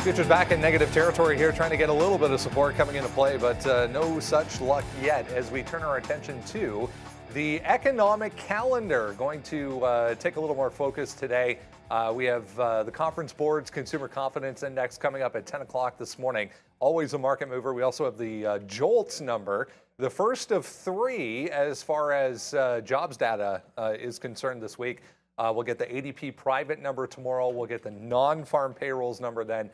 Futures back in negative territory here, trying to get a little bit of support coming into play, but no such luck yet as we turn our attention to the economic calendar. Going to take a little more focus today. We have the Conference Board's Consumer Confidence Index coming up at 10 o'clock this morning. Always a market mover. We also have the JOLTS number, the first of three as far as jobs data is concerned this week. We'll get the ADP private number tomorrow. We'll get the non-farm payrolls number then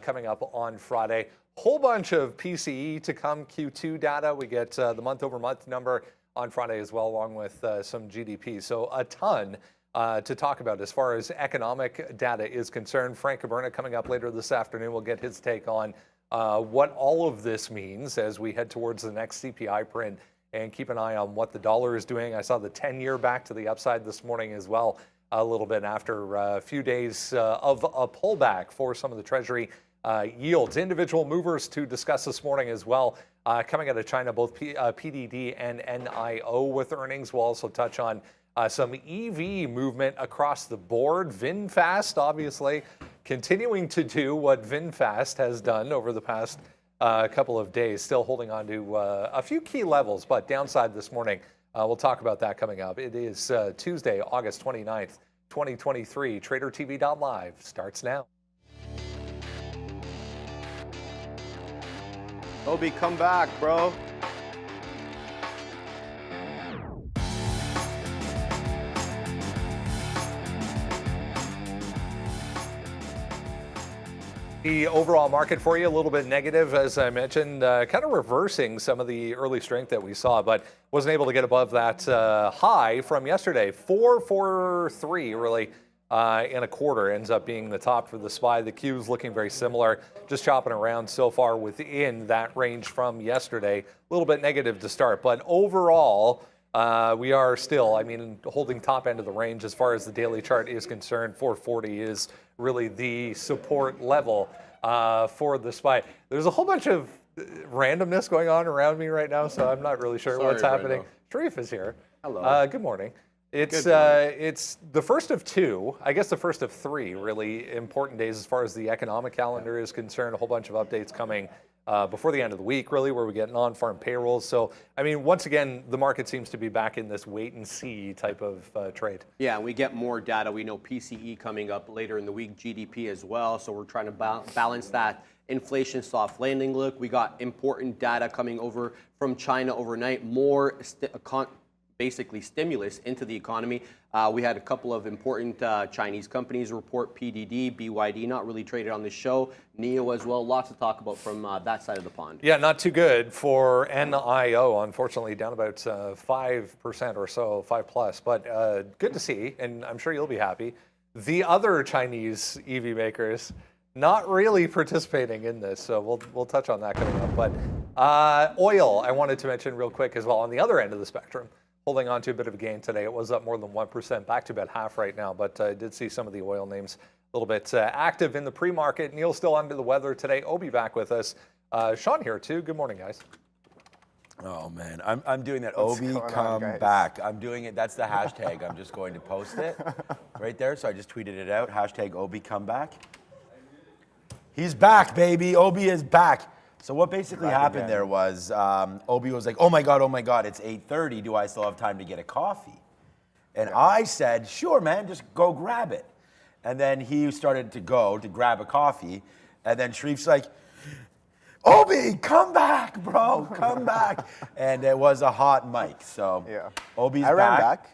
coming up on Friday. Whole bunch of PCE to come, Q2 data. We get the month-over-month number on Friday as well, along with some GDP. So a ton to talk about as far as economic data is concerned. Frank Caberna coming up later this afternoon. We'll get his take on what all of this means as we head towards the next CPI print, and keep an eye on what the dollar is doing. I saw the 10-year back to the upside this morning as well, a little bit after a few days of a pullback for some of the Treasury yields. Individual movers to discuss this morning as well. Coming out of China, both PDD and NIO with earnings. We'll also touch on some EV movement across the board. VinFast, obviously, continuing to do what VinFast has done over the past couple of days, still holding on to a few key levels, but downside this morning. We'll talk about that coming up. It is Tuesday, August 29th, 2023. Tradertv.live starts now. Obi, come back, bro. The overall market for you, a little bit negative, as I mentioned, kind of reversing some of the early strength that we saw, but wasn't able to get above that high from yesterday. 443 really in a quarter ends up being the top for the SPY. The Q's looking very similar, just chopping around so far within that range from yesterday. A little bit negative to start, but overall, we are still, holding top end of the range as far as the daily chart is concerned. 440 is really the support level for the SPY. There's a whole bunch of randomness going on around me right now, so I'm not really sure what's happening. Sharif is here. Hello. Good morning. It's the first of two, I guess the first of three really important days as far as the economic calendar is concerned. A whole bunch of updates coming before the end of the week, really, where we get non-farm payrolls. So, once again, the market seems to be back in this wait-and-see type of trade. Yeah, and we get more data. We know PCE coming up later in the week, GDP as well. So we're trying to balance that inflation soft landing look. We got important data coming over from China overnight, more basically stimulus into the economy. We had a couple of important Chinese companies report, PDD, BYD, not really traded on this show, NIO as well. Lots to talk about from that side of the pond. Yeah, not too good for NIO, unfortunately, down about 5% or so, 5 plus, but good to see, and I'm sure you'll be happy. The other Chinese EV makers not really participating in this, so we'll touch on that coming up. But oil, I wanted to mention real quick as well, on the other end of the spectrum. Holding on to a bit of a gain today. It was up more than 1%, back to about half right now, but I did see some of the oil names a little bit active in the pre-market. Neil's still under the weather today. Obi back with us. Sean here too. Good morning, guys. Oh man, I'm doing that. Obi, come back. I'm doing it. That's the hashtag. I'm just going to post it right there. So I just tweeted it out. Hashtag Obi, come back. He's back, baby. Obi is back. So what basically happened there was Obi was like, oh my God, it's 8:30. Do I still have time to get a coffee? And I said, sure, man, just go grab it. And then he started to go to grab a coffee. And then Sharif's like, Obi, come back, bro, come back. And it was a hot mic. So Obi's back. I ran back.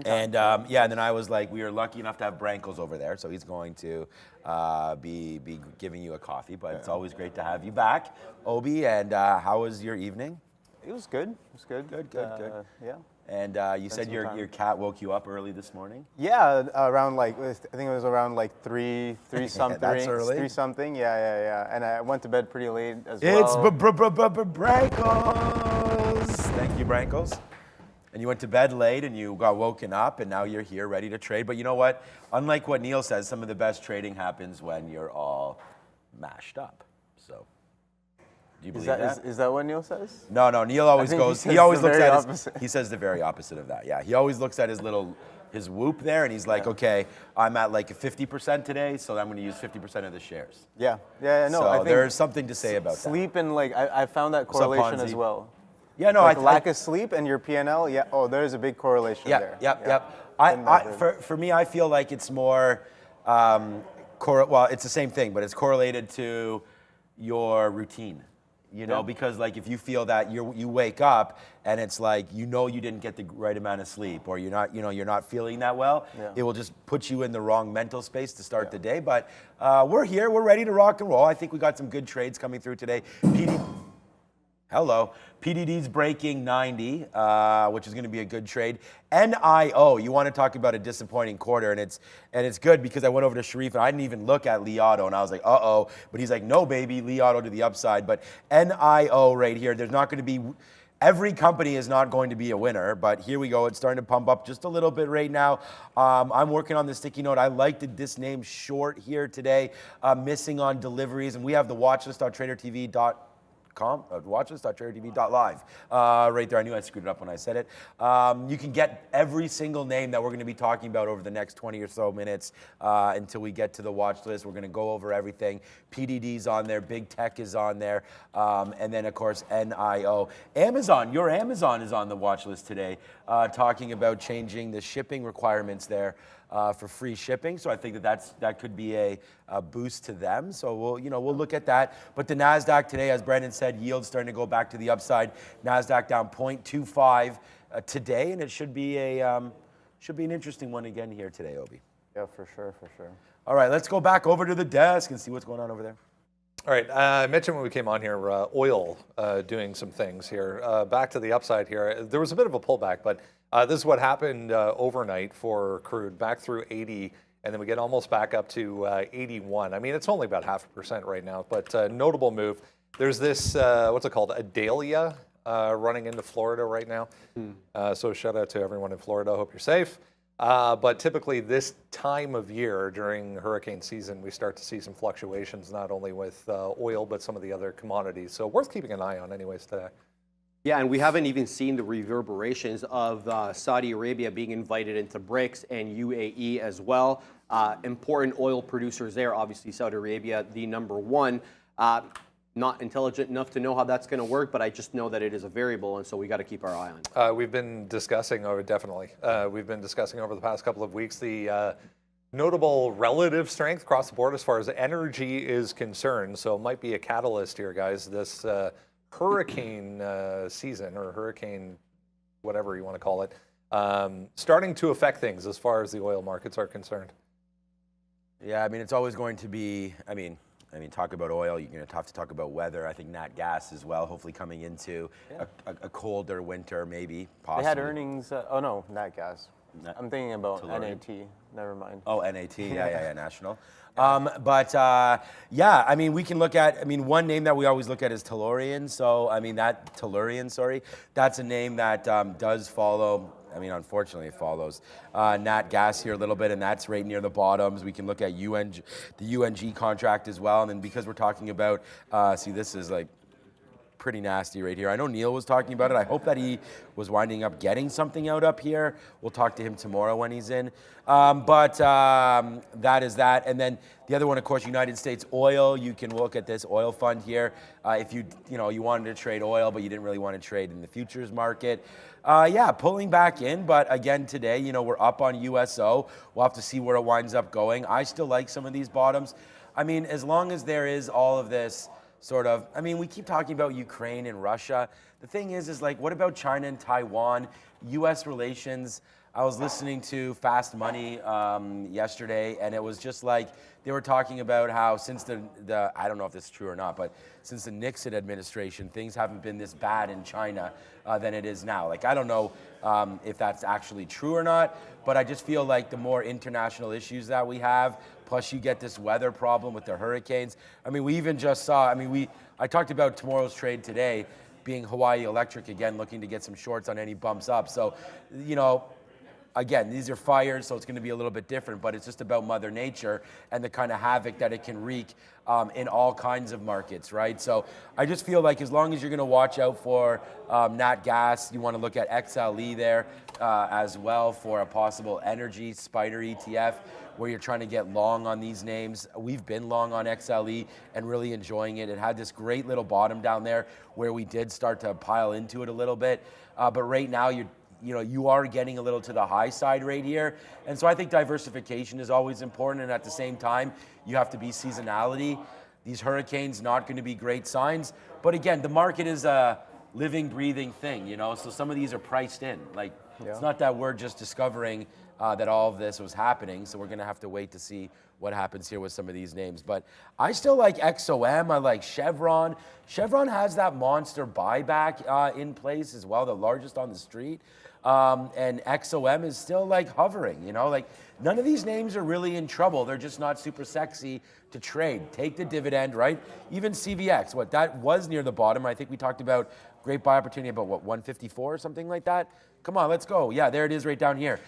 And and then I was like, we are lucky enough to have Brankles over there, so he's going to be giving you a coffee. But it's always great to have you back, Obi. And how was your evening? It was good. It was good. Good. Yeah. And you said your cat woke you up early this morning? Yeah, around I think it was around three something. That's early. 3 something. Yeah. And I went to bed pretty late as well. It's Brankles. Thank you, Brankles. And you went to bed late and you got woken up and now you're here ready to trade. But you know what? Unlike what Neil says, some of the best trading happens when you're all mashed up. So Do you believe that? Is that what Neil says? No, Neil always goes, he always looks at he says the very opposite of that. Yeah, he always looks at his whoop there, and he's like, okay, I'm at like a 50% today, so I'm going to use 50% of the shares. Yeah, no. So I think there's something to say about sleep and like I found that correlation as well. Yeah, no, like lack of sleep and your P&L. Yeah. Oh, there's a big correlation there. Yep. For me, I feel like it's more, well, it's the same thing, but it's correlated to your routine. You know, because like if you feel that you wake up and it's like you didn't get the right amount of sleep, or you're not feeling that well, it will just put you in the wrong mental space to start the day. But we're here, we're ready to rock and roll. I think we got some good trades coming through today. PDD's breaking 90, which is going to be a good trade. NIO, you want to talk about a disappointing quarter, and it's good because I went over to Sharif and I didn't even look at Li Auto, and I was like, uh-oh. But he's like, no, baby, Li Auto to the upside. But NIO right here, there's not going to be, every company is not going to be a winner, but here we go. It's starting to pump up just a little bit right now. I'm working on the sticky note. I liked this name short here today, missing on deliveries, and we have the watchlist.tradertv.live. Watchlist.tradertv.live. Right there, I knew I screwed it up when I said it. You can get every single name that we're going to be talking about over the next 20 or so minutes until we get to the watch list. We're going to go over everything. PDD's on there, Big Tech is on there, and then of course NIO. Amazon, your Amazon is on the watch list today, talking about changing the shipping requirements there. For free shipping, so I think that could be a boost to them. So we'll look at that. But the Nasdaq today, as Brendan said, yields starting to go back to the upside. Nasdaq down 0.25 today, and it should be an interesting one again here today, Obi. Yeah, for sure. All right, let's go back over to the desk and see what's going on over there. All right, I mentioned when we came on here, oil doing some things here. Back to the upside here. There was a bit of a pullback, but this is what happened overnight for crude, back through 80, and then we get almost back up to 81. I mean, it's only about 0.5% right now, but notable move. There's this, what's it called, Adalia running into Florida right now. So shout out to everyone in Florida. Hope you're safe. But typically this time of year during hurricane season, we start to see some fluctuations, not only with oil, but some of the other commodities. So worth keeping an eye on anyways today. Yeah, and we haven't even seen the reverberations of Saudi Arabia being invited into BRICS and UAE as well. Important oil producers there, obviously Saudi Arabia, the number one. Not intelligent enough to know how that's going to work, but I just know that it is a variable, and so we got to keep our eye on it. We've been discussing, we've been discussing over the past couple of weeks the notable relative strength across the board as far as energy is concerned. So it might be a catalyst here, guys. This hurricane season, or hurricane, whatever you want to call it, starting to affect things as far as the oil markets are concerned. Yeah, I mean, it's always going to be, talk about oil, you're going to have to talk about weather. I think nat gas as well, hopefully coming into a colder winter, maybe, possibly. They had earnings, oh no, nat gas. I'm thinking about NAT, never mind. Oh, NAT, yeah, national. Yeah, I mean, we can look at, one name that we always look at is Tellurian. So, Tellurian, that's a name that does follow, unfortunately it follows nat gas here a little bit, and that's right near the bottoms. We can look at the UNG contract as well. And then because we're talking about, see, this is like pretty nasty right here. I know Neil was talking about it. I hope that he was winding up getting something out up here. We'll talk to him tomorrow when he's in. That is that. And then the other one, of course, United States Oil. You can look at this oil fund here. If you wanted to trade oil, but you didn't really want to trade in the futures market. Pulling back in, but again today, we're up on USO. We'll have to see where it winds up going. I still like some of these bottoms. As long as there is all of this sort of, we keep talking about Ukraine and Russia. The thing is like, what about China and Taiwan? U.S. relations. I was listening to Fast Money yesterday, and it was just like, they were talking about how since the I don't know if this is true or not, but since the Nixon administration, things haven't been this bad in China than it is now. Like, I don't know if that's actually true or not, but I just feel like the more international issues that we have, plus you get this weather problem with the hurricanes. We even just saw, I talked about tomorrow's trade today being Hawaii Electric again, looking to get some shorts on any bumps up. So, again, these are fires, so it's going to be a little bit different, but it's just about Mother Nature and the kind of havoc that it can wreak in all kinds of markets, right? So I just feel like as long as you're going to watch out for nat gas, you want to look at XLE there as well for a possible energy spider ETF where you're trying to get long on these names. We've been long on XLE and really enjoying it. It had this great little bottom down there where we did start to pile into it a little bit, but right now you are getting a little to the high side right here. And so I think diversification is always important, and at the same time, you have to be seasonality. These hurricanes, not going to be great signs. But again, the market is a living, breathing thing, so some of these are priced in. Like, it's not that we're just discovering that all of this was happening, so we're going to have to wait to see what happens here with some of these names. But I still like XOM, I like Chevron. Chevron has that monster buyback in place as well, the largest on the street. And XOM is still like hovering, like none of these names are really in trouble. They're just not super sexy to trade. Take the dividend, right? Even CVX, that was near the bottom. I think we talked about great buy opportunity about 154 or something like that. Come on, let's go. Yeah, there it is right down here.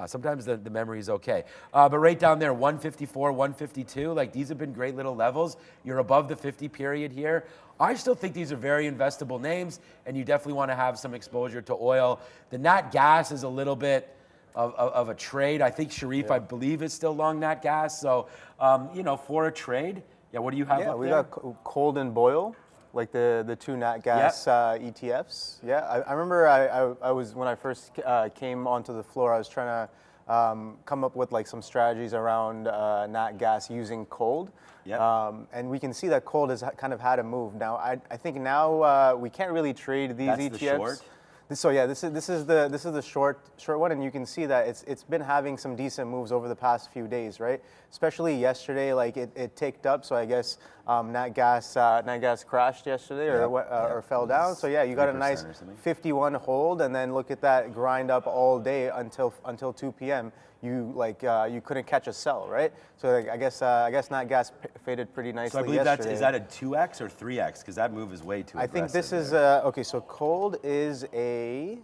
Sometimes the memory is okay. But right down there, 154, 152, like these have been great little levels. You're above the 50 period here. I still think these are very investable names, and you definitely want to have some exposure to oil. The nat gas is a little bit of a trade. I think Sharif, I believe, is still long nat gas. So, for a trade, what do you have up there? We got cold and boil, like the two nat gas ETFs. Yeah, I remember I was, when I first came onto the floor, I was trying to come up with like some strategies around nat gas using cold. Yep. And we can see that cold has kind of had a move. Now, I think now we can't really trade these ETFs. The short? So yeah, this is the short one, and you can see that it's been having some decent moves over the past few days, right? Especially yesterday, like it ticked up. So I guess nat gas crashed yesterday or fell down. So yeah, you got a nice 51 hold, and then look at that grind up all day until 2 p.m. You couldn't catch a sell, right? So I guess nat gas faded pretty nicely. So I believe yesterday. is that a 2x or 3x? Because that move is way too aggressive. I think this is okay. So cold is a.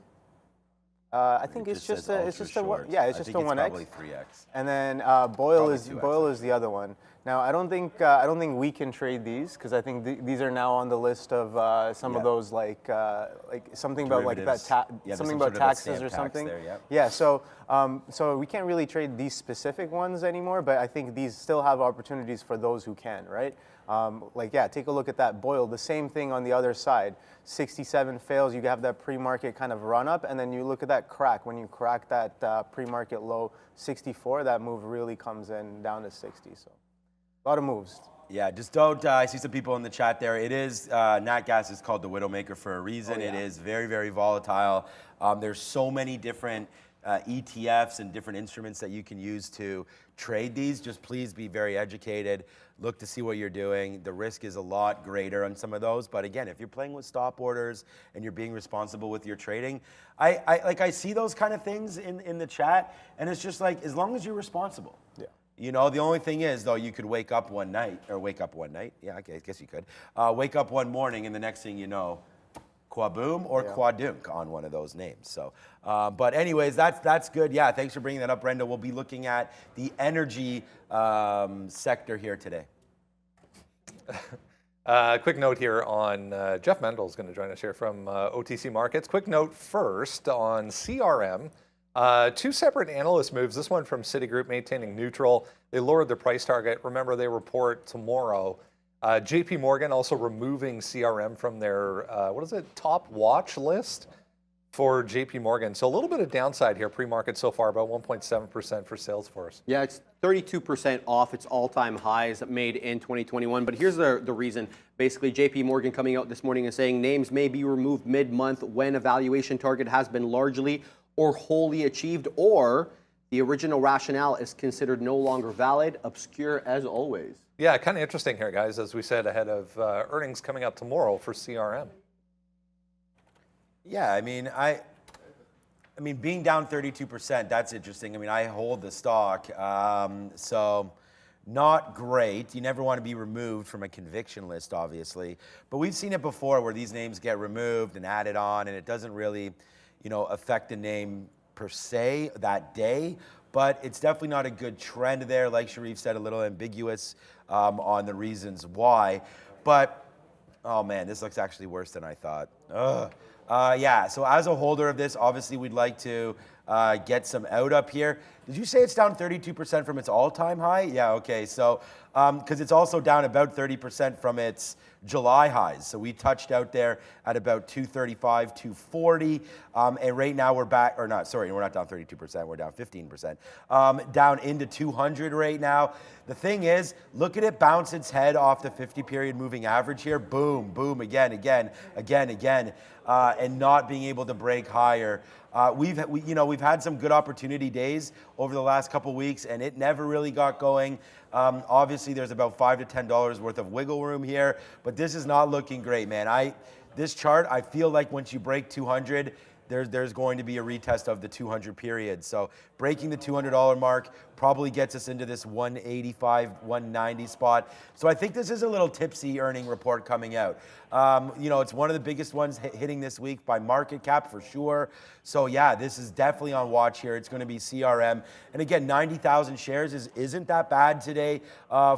I think it's just a 1x. Probably 3x. And then boil is the other one. Now I don't think we can trade these because I think these are now on the list of some of those like something about like that something about taxes or something. Yeah. So we can't really trade these specific ones anymore, but I think these still have opportunities for those who can, right? Take a look at that boil. The same thing on the other side. 67 fails, you have that pre-market kind of run up, and then you look at that crack. When you crack that pre-market low 64, that move really comes in down to 60. So a lot of moves. Yeah, just don't, I see some people in the chat there. It is, nat gas is called the Widowmaker for a reason. It is very, very volatile. There's so many different ETFs and different instruments that you can use to trade these. Just please be very educated. Look to see what you're doing. The risk is a lot greater on some of those. But again, if you're playing with stop orders and you're being responsible with your trading, I see those kind of things in the chat, and it's just like, as long as you're responsible. Yeah. The only thing is, though, you could wake up one night. Yeah, okay, I guess you could. Wake up one morning, and the next thing you know, Quaboom or Quadunk on one of those names. So, but anyways, that's good. Yeah, thanks for bringing that up, Brenda. We'll be looking at the energy sector here today. Quick note here on Jeff Mendel is going to join us here from OTC Markets. Quick note first on CRM. Two separate analyst moves. This one from Citigroup maintaining neutral. They lowered their price target. Remember, they report tomorrow. JP Morgan also removing CRM from their, top watch list for JP Morgan. So a little bit of downside here, pre-market so far, about 1.7% for Salesforce. Yeah, it's 32% off its all-time highs made in 2021. But here's the reason. Basically, JP Morgan coming out this morning and saying names may be removed mid-month when a valuation target has been largely or wholly achieved, or the original rationale is considered no longer valid, obscure as always. Yeah, kind of interesting here, guys, as we said, ahead of earnings coming up tomorrow for CRM. Yeah, I mean, being down 32%, that's interesting. I mean, I hold the stock, so not great. You never want to be removed from a conviction list, obviously. But we've seen it before where these names get removed and added on, and it doesn't really, affect the name per se that day, but it's definitely not a good trend there. Like Sharif said, a little ambiguous on the reasons why. But, oh man, this looks actually worse than I thought. Ugh. Yeah, so as a holder of this, obviously we'd like to get some out up here. Did you say it's down 32% from its all-time high? Yeah, okay, so, because it's also down about 30% from its July highs. So we touched out there at about 235, 240, and right now we're back, or not, sorry, we're not down 32%, we're down 15%. Down into 200 right now. The thing is, look at it bounce its head off the 50-period moving average here. Boom, boom, again, and not being able to break higher. We've had some good opportunity days over the last couple weeks, and it never really got going. Obviously, there's about $5 to $10 worth of wiggle room here, but this is not looking great, man. This chart, I feel like once you break 200, there's going to be a retest of the 200 period. So breaking the $200 mark probably gets us into this 185, 190 spot. So I think this is a little tipsy earning report coming out. It's one of the biggest ones hitting this week by market cap for sure. So yeah, this is definitely on watch here. It's going to be CRM. And again, 90,000 shares isn't that bad today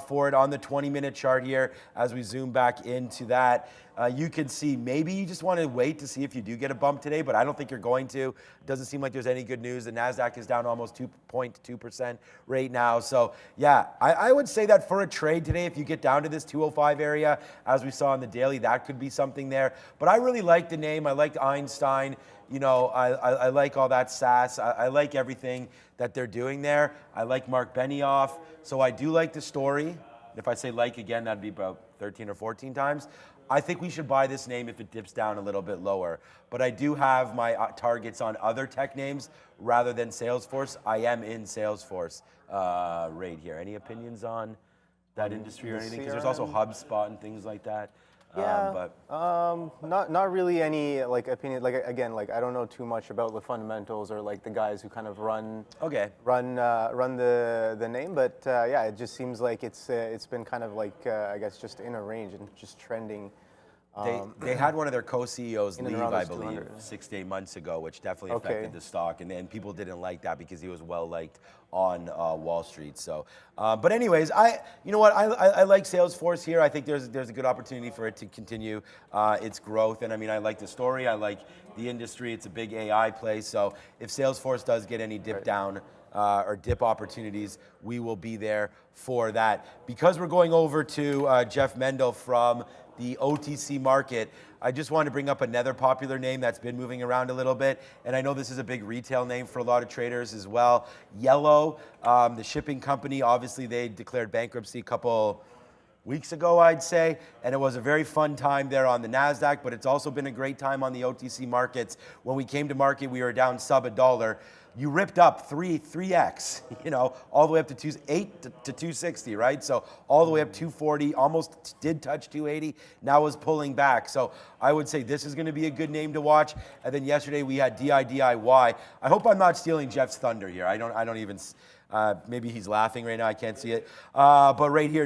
for it on the 20-minute chart here. As we zoom back into that, you can see maybe you just want to wait to see if you do get a bump today, but I don't think you're going to. It doesn't seem like there's any good news. The NASDAQ is down almost 2.2% right now. So yeah, I would say that for a trade today, if you get down to this 205 area, as we saw on the daily, that could be something there. But I really like the name. I liked Einstein. I like all that SaaS. I like everything that they're doing there. I like Mark Benioff. So I do like the story. If I say like again, that'd be about 13 or 14 times. I think we should buy this name if it dips down a little bit lower. But I do have my targets on other tech names rather than Salesforce. I am in Salesforce right here. Any opinions on that industry or anything? Because there's also HubSpot and things like that. Yeah, not really any opinion. I don't know too much about the fundamentals or the guys who kind of run the name. But yeah, it just seems like it's been kind of I guess just in a range and just trending. They had one of their co-CEOs leave, I believe, 6 to 8 months ago, which definitely affected the stock, and people didn't like that because he was well liked on Wall Street. So, but anyways, I like Salesforce here. I think there's a good opportunity for it to continue its growth, and I mean, I like the story. I like the industry. It's a big AI play. So, if Salesforce does get any dip down or dip opportunities, we will be there for that. Because we're going over to Jeff Mendel from the OTC market, I just want to bring up another popular name that's been moving around a little bit, and I know this is a big retail name for a lot of traders as well. Yellow, the shipping company, obviously they declared bankruptcy a couple weeks ago, I'd say, and it was a very fun time there on the NASDAQ, but it's also been a great time on the OTC markets. When we came to market, we were down sub $1. You ripped up 3x, all the way up to 8 to 260, right? So all the way up 240, almost did touch 280, now is pulling back. So I would say this is going to be a good name to watch. And then yesterday we had DIY. I hope I'm not stealing Jeff's thunder here. I don't even, maybe he's laughing right now, I can't see it. But right here,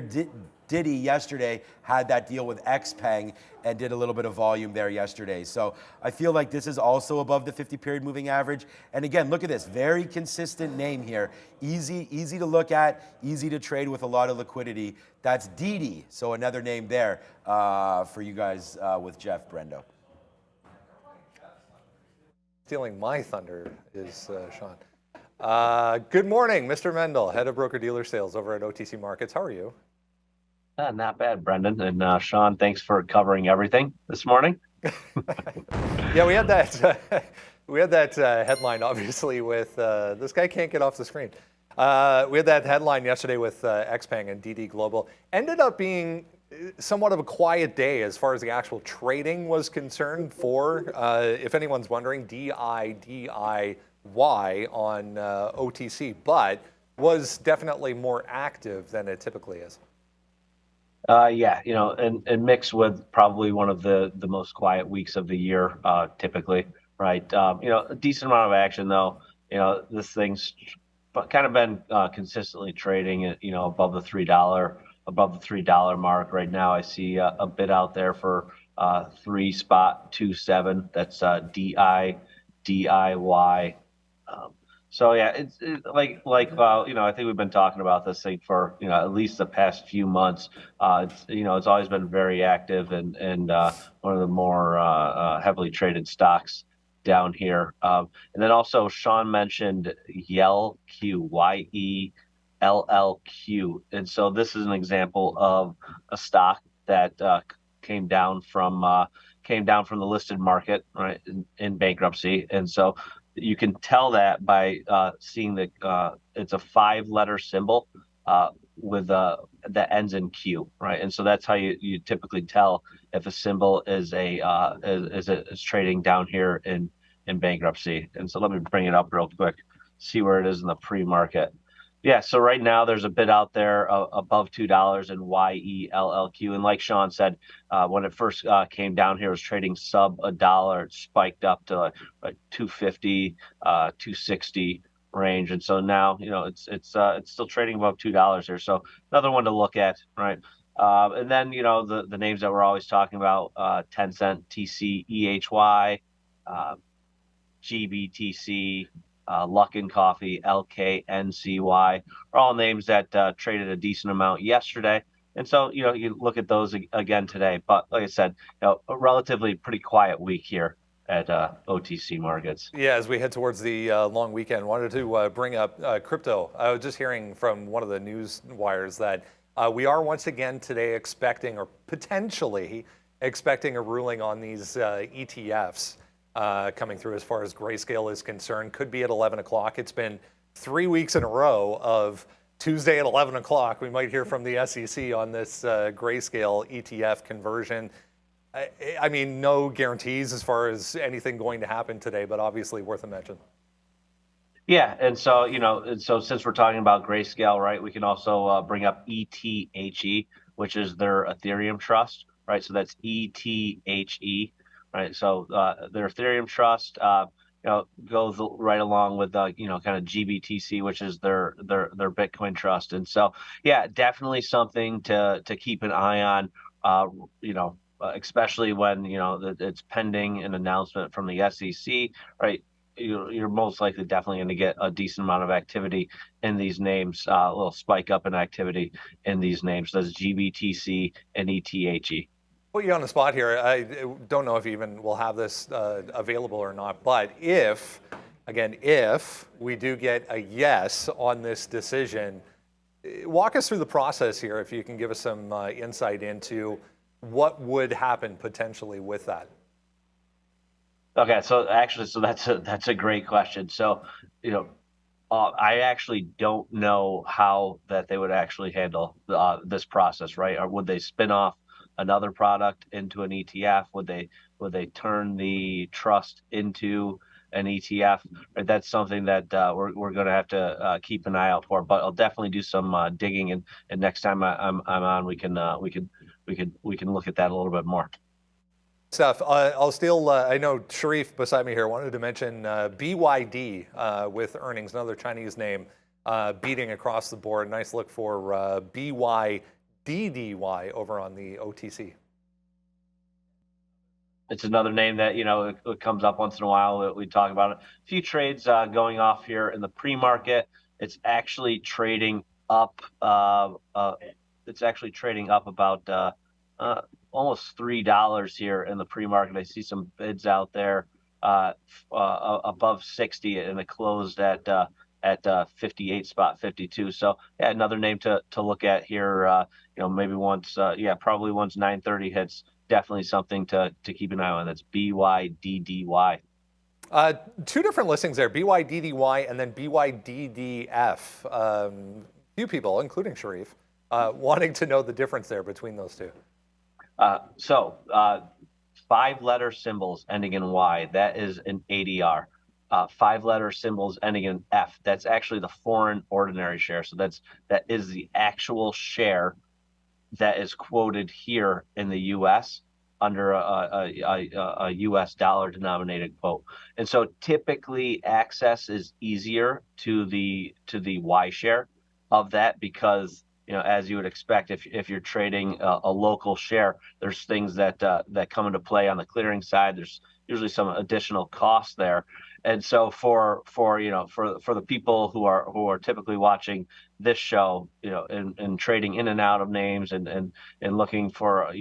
Diddy yesterday had that deal with Xpeng and did a little bit of volume there yesterday. So I feel like this is also above the 50-period moving average. And again, look at this, very consistent name here. Easy to look at, easy to trade with a lot of liquidity. That's Didi, so another name there for you guys with Jeff Brendo. Stealing my thunder is Sean. Good morning, Mr. Mendel, head of broker-dealer sales over at OTC Markets. How are you? Not bad, Brendan. And Sean, thanks for covering everything this morning. Yeah, we had that headline, obviously, with this guy can't get off the screen. We had that headline yesterday with Xpeng and DD Global. Ended up being somewhat of a quiet day as far as the actual trading was concerned for, if anyone's wondering, DIY on OTC, but was definitely more active than it typically is. Yeah, and mixed with probably one of the most quiet weeks of the year, typically, right? A decent amount of action though. This thing's kind of been consistently trading at, above the $3 mark right now. I see a bid out there for 3.27. That's DIY. So yeah, it's you know, I think we've been talking about this thing for, you know, at least the past few months. It's, you know, it's always been very active and one of the more heavily traded stocks down here. And then also Sean mentioned YELQ, YELLQ, and so this is an example of a stock that came down from the listed market, right, in bankruptcy, and so you can tell that by seeing that it's a 5-letter symbol with that ends in Q, right? And so that's how you typically tell if a symbol is trading down here in bankruptcy. And so let me bring it up real quick, see where it is in the pre-market. Yeah, so right now there's a bid out there above $2 in YELLQ, and like Sean said, when it first came down here, it was trading sub $1. It spiked up to like 250, 260 range, and so now, you know, it's still trading above $2 here. So another one to look at, right? And then, you know, the names that we're always talking about: Tencent, TCEHY, GBTC. Luckin Coffee, LKNCY, are all names that traded a decent amount yesterday. And so, you know, you look at those again today. But like I said, you know, a relatively pretty quiet week here at OTC markets. Yeah, as we head towards the long weekend, wanted to bring up crypto. I was just hearing from one of the news wires that we are once again today expecting, or potentially expecting, a ruling on these ETFs. Coming through as far as Grayscale is concerned. Could be at 11 o'clock. It's been 3 weeks in a row of Tuesday at 11 o'clock. We might hear from the SEC on this Grayscale ETF conversion. I mean, no guarantees as far as anything going to happen today, but obviously worth a mention. Yeah, and so, you know, and so since we're talking about Grayscale, right, we can also bring up ETHE, which is their Ethereum trust, right? So that's ETHE. Right, so their Ethereum trust, you know, goes right along with you know, kind of GBTC, which is their Bitcoin trust, and so yeah, definitely something to keep an eye on. You know, especially when, you know, it's pending an announcement from the SEC, right? You're most likely definitely going to get a decent amount of activity in these names, a little spike up in activity in these names. That's GBTC and ETHE. Put you on the spot here. I don't know if even we'll have this available or not, but if we do get a yes on this decision, walk us through the process here, if you can give us some insight into what would happen potentially with that. Okay, so actually, that's a great question. So, you know, I actually don't know how that they would actually handle this process, right? Or would they spin off another product into an ETF? Would they turn the trust into an ETF? Right, that's something that we're going to have to keep an eye out for. But I'll definitely do some digging, and next time I'm on, we can look at that a little bit more. Stuff. I'll steal. I know Sharif beside me here wanted to mention BYD with earnings, another Chinese name, beating across the board. Nice look for BYDDY over on the OTC. It's another name that, you know, it comes up once in a while. We talk about it. A few trades going off here in the pre-market. It's actually trading up. It's actually trading up about almost $3 here in the pre-market. I see some bids out there above 60, and it closed at 58.52. So yeah, another name to look at here. You know, maybe once probably once 9:30 hits, definitely something to keep an eye on. That's BYDDY. Two different listings there, BYDDY and then BYDDF. Few people, including Sharif, wanting to know the difference there between those two. 5-letter symbols ending in Y, that is an ADR. 5-letter symbols ending in F, that's actually the foreign ordinary share. So that is the actual share that is quoted here in the U.S. under a U.S. dollar denominated quote. And so typically access is easier to the Y share of that, because, you know, as you would expect, if you're trading a local share, there's things that come into play on the clearing side. There's usually some additional costs there. And so for the people who are typically watching this show, and trading in and out of names and looking for a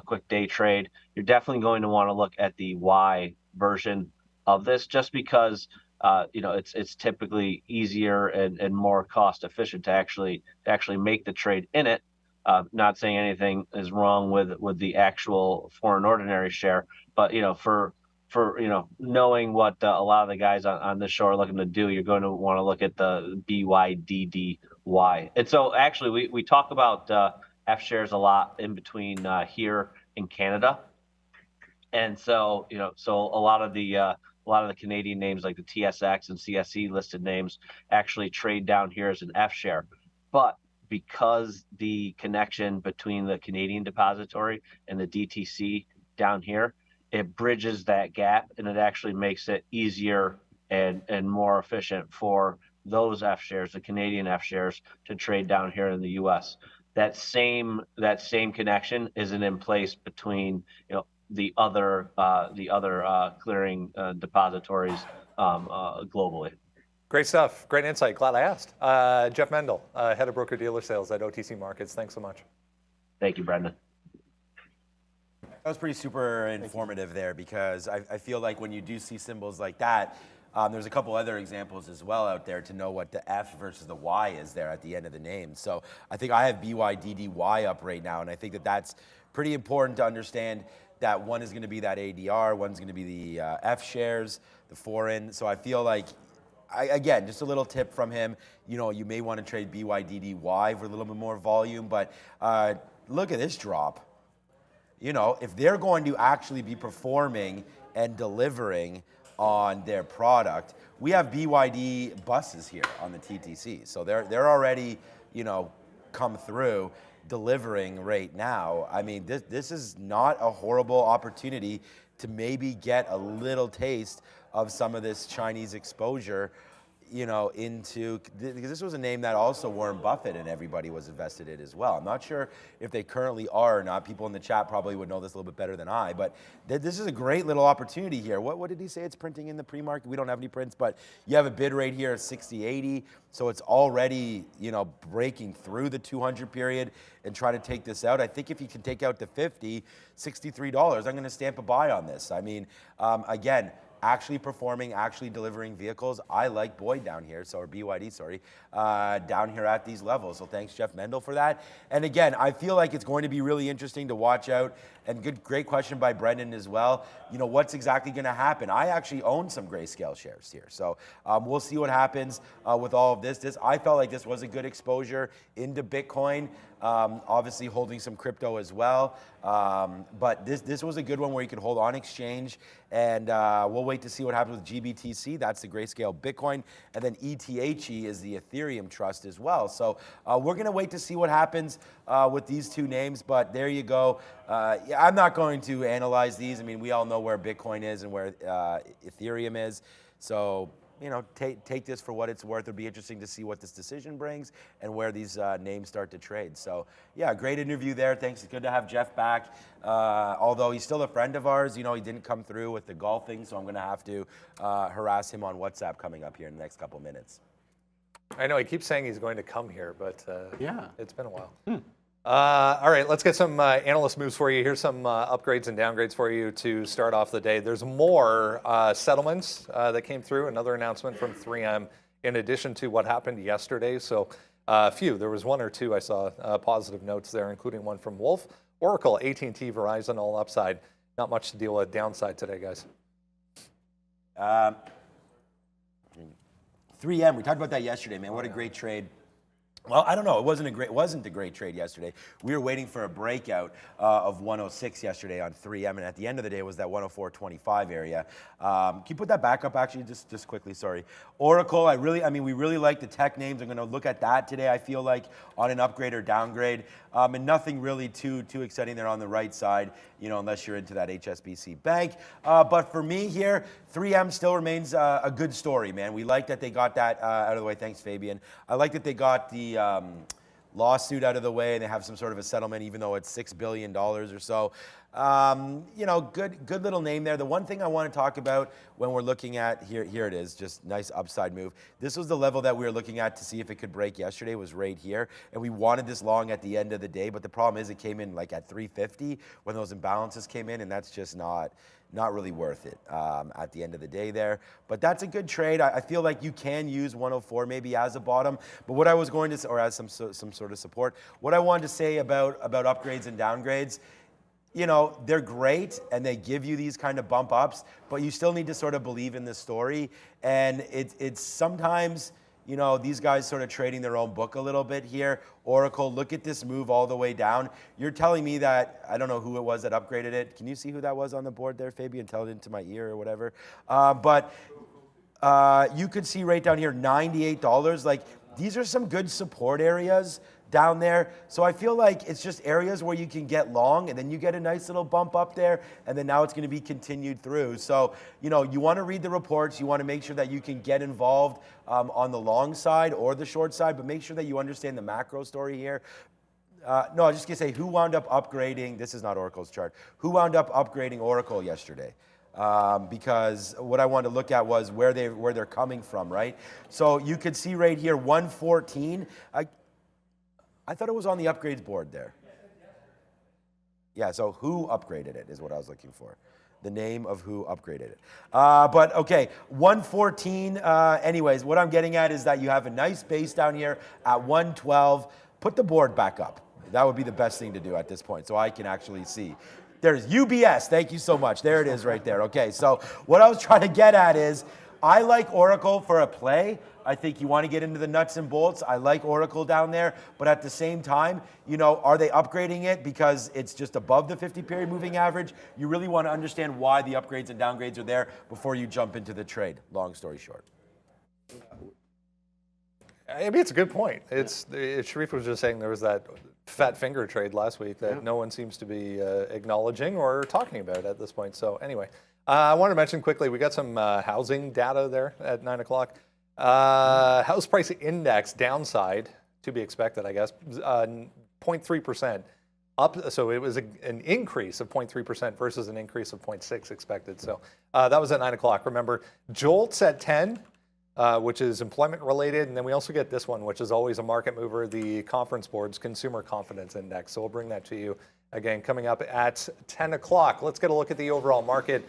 quick day trade, you're definitely going to want to look at the Y version of this, just because it's typically easier and more cost efficient to actually make the trade in it. Not saying anything is wrong with the actual foreign ordinary share, but for knowing what a lot of the guys on this show are looking to do, you're going to want to look at the BYDDY. And so actually we talk about F shares a lot in between here in Canada. And so so a lot of the Canadian names like the TSX and CSE listed names actually trade down here as an F share. But because the connection between the Canadian depository and the DTC down here, it bridges that gap, and it actually makes it easier and more efficient for those F shares, the Canadian F shares, to trade down here in the U.S. That same connection isn't in place between the other clearing depositories globally. Great stuff. Great insight. Glad I asked. Jeff Mendel, head of broker dealer sales at OTC Markets. Thanks so much. Thank you, Brendan. That was pretty super informative there, because I feel like when you do see symbols like that, there's a couple other examples as well out there to know what the F versus the Y is there at the end of the name. So I think I have BYDDY up right now, and I think that that's pretty important to understand that one is going to be that ADR, one's going to be the F shares, the foreign. So I feel like, again, just a little tip from him, you may want to trade BYDDY for a little bit more volume, but look at this drop. If they're going to actually be performing and delivering on their product, we have BYD buses here on the TTC. So they're already, come through delivering right now. I mean, this is not a horrible opportunity to maybe get a little taste of some of this Chinese exposure, because this was a name that also Warren Buffett and everybody was invested in as well. I'm not sure if they currently are or not. People in the chat probably would know this a little bit better than I, but this is a great little opportunity here. What did he say it's printing in the pre-market? We don't have any prints, but you have a bid rate here of 60.80, so it's already, breaking through the 200 period and trying to take this out. I think if you can take out the 50, $63, I'm going to stamp a buy on this. I mean, again, actually performing, actually delivering vehicles. I like Boyd down here, or BYD, sorry, down here at these levels. So thanks, Jeff Mendel, for that. And again, I feel like it's going to be really interesting to watch out. And great question by Brendan as well. What's exactly going to happen? I actually own some Grayscale shares here. So we'll see what happens with all of this. I felt like this was a good exposure into Bitcoin. Obviously holding some crypto as well. But this was a good one where you could hold on exchange, and we'll wait to see what happens with GBTC. That's the Grayscale Bitcoin. And then ETHE is the Ethereum Trust as well. So we're going to wait to see what happens with these two names, but there you go. I'm not going to analyze these. I mean, we all know where Bitcoin is and where Ethereum is. So take this for what it's worth. It'll be interesting to see what this decision brings and where these names start to trade. So, yeah, great interview there. Thanks. It's good to have Jeff back. Although he's still a friend of ours, he didn't come through with the golfing, so I'm going to have to harass him on WhatsApp coming up here in the next couple minutes. I know he keeps saying he's going to come here, but yeah, it's been a while. All right, let's get some analyst moves for you. Here's some upgrades and downgrades for you to start off the day. There's more settlements that came through, another announcement from 3M in addition to what happened yesterday. So there was one or two I saw positive notes there, including one from Wolf, Oracle, AT&T, Verizon, all upside. Not much to deal with downside today, guys. 3M, we talked about that yesterday, man. What a great trade. Well, I don't know. It wasn't a great trade yesterday. We were waiting for a breakout of 106 yesterday on 3M, and at the end of the day, it was that 104.25 area. Can you put that back up, actually, just quickly? Sorry. Oracle. We really like the tech names. I'm going to look at that today. I feel like on an upgrade or downgrade, and nothing really too exciting there on the right side, unless you're into that HSBC bank. But for me here, 3M still remains a good story, man. We like that they got that out of the way. Thanks, Fabian. I like that they got the lawsuit out of the way, and they have some sort of a settlement, even though it's $6 billion or so. You know, good little name there. The one thing I want to talk about when we're looking at, here it is, just nice upside move. This was the level that we were looking at to see if it could break yesterday, was right here. And we wanted this long at the end of the day, but the problem is it came in like at 350 when those imbalances came in, and that's just not really worth it at the end of the day there. But that's a good trade. I feel like you can use 104 maybe as a bottom. But what I was going to, or as some sort of support, what I wanted to say about upgrades and downgrades, you know, they're great and they give you these kind of bump ups, but you still need to sort of believe in the story. And it's sometimes, you know, these guys sort of trading their own book a little bit here. Oracle, look at this move all the way down. You're telling me that, I don't know who it was that upgraded it. Can you see who that was on the board there, Fabian? Tell it into my ear or whatever. But you could see right down here, $98. Like, these are some good support areas down there. So I feel like it's just areas where you can get long and then you get a nice little bump up there and then now it's going to be continued through. So, you know, you want to read the reports. You want to make sure that you can get involved on the long side or the short side, but make sure that you understand the macro story here. No, I was just going to say, who wound up upgrading, this is not Oracle's chart, who wound up upgrading Oracle yesterday? Because what I wanted to look at was where they're coming from, right? So you could see right here, 114. I thought it was on the upgrades board there. Yeah, so who upgraded it is what I was looking for. The name of who upgraded it. But okay, 114. Anyways, what I'm getting at is that you have a nice base down here at 112. Put the board back up. That would be the best thing to do at this point so I can actually see. There's UBS. Thank you so much. There it is right there. Okay, so what I was trying to get at is I like Oracle for a play. I think you want to get into the nuts and bolts. I like Oracle down there, but at the same time, you know, are they upgrading it because it's just above the 50-period moving average? You really want to understand why the upgrades and downgrades are there before you jump into the trade. Long story short. I mean, it's a good point. Sharif was just saying there was that fat finger trade last week that no one seems to be acknowledging or talking about at this point. So anyway, I want to mention quickly, we got some housing data there at 9 o'clock. House price index downside, to be expected, I guess, 0.3% up. So it was an increase of 0.3% versus an increase of 0.6 expected. So that was at 9 o'clock. Remember, JOLTS at 10, which is employment related. And then we also get this one, which is always a market mover, the Conference Board's Consumer Confidence Index. So we'll bring that to you again coming up at 10 o'clock. Let's get a look at the overall market.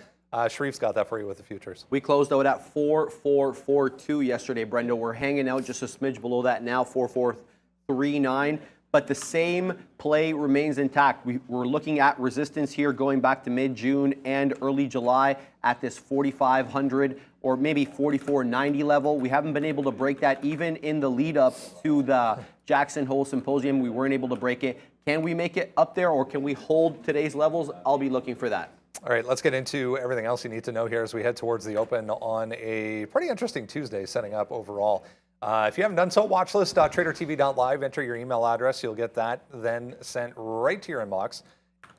Sharif's got that for you with the futures. We closed out at 4442 yesterday, Brendo. We're hanging out just a smidge below that now, 4439. But the same play remains intact. We're looking at resistance here going back to mid-June and early July at this 4,500 or maybe 4,490 level. We haven't been able to break that even in the lead up to the Jackson Hole Symposium. We weren't able to break it. Can we make it up there or can we hold today's levels? I'll be looking for that. All right, let's get into everything else you need to know here as we head towards the open on a pretty interesting Tuesday setting up overall. If you haven't done so, watchlist.tradertv.live, enter your email address. You'll get that then sent right to your inbox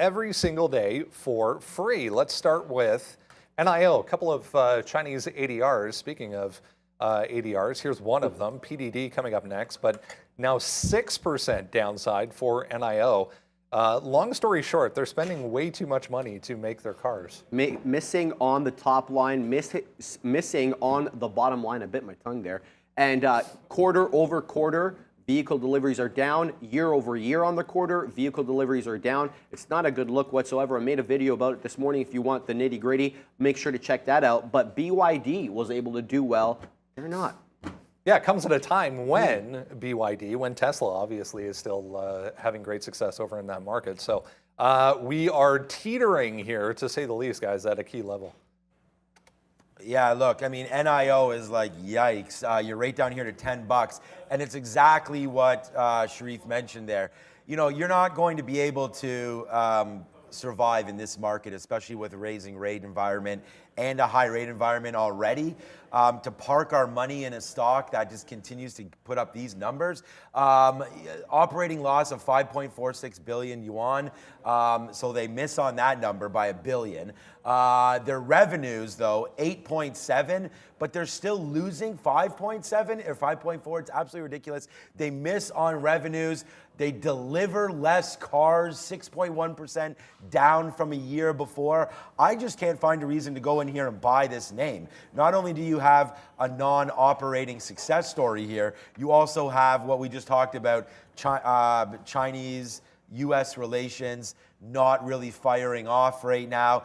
every single day for free. Let's start with NIO, a couple of Chinese ADRs. Speaking of ADRs, here's one of them, PDD coming up next, but now 6% downside for NIO. Long story short, they're spending way too much money to make their cars. Missing on the top line, missing on the bottom line. I bit my tongue there. And quarter over quarter, vehicle deliveries are down. Year over year on the quarter, vehicle deliveries are down. It's not a good look whatsoever. I made a video about it this morning. If you want the nitty gritty, make sure to check that out. But BYD was able to do well. They're not. Yeah, it comes at a time when BYD, when Tesla obviously is still having great success over in that market. So we are teetering here, to say the least, guys, at a key level. Yeah, look, I mean, NIO is like, yikes. You're right down here to $10. And it's exactly what Sharif mentioned there. You know, you're not going to be able to survive in this market, especially with a raising rate environment and a high rate environment already. To park our money in a stock that just continues to put up these numbers. Operating loss of 5.46 billion yuan, so they miss on that number by $1 billion. Their revenues, though, 8.7, but they're still losing 5.7 or 5.4. It's absolutely ridiculous. They miss on revenues. They deliver less cars, 6.1% down from a year before. I just can't find a reason to go in here and buy this name. Not only do you have a non-operating success story here, you also have what we just talked about, Chinese-US relations not really firing off right now.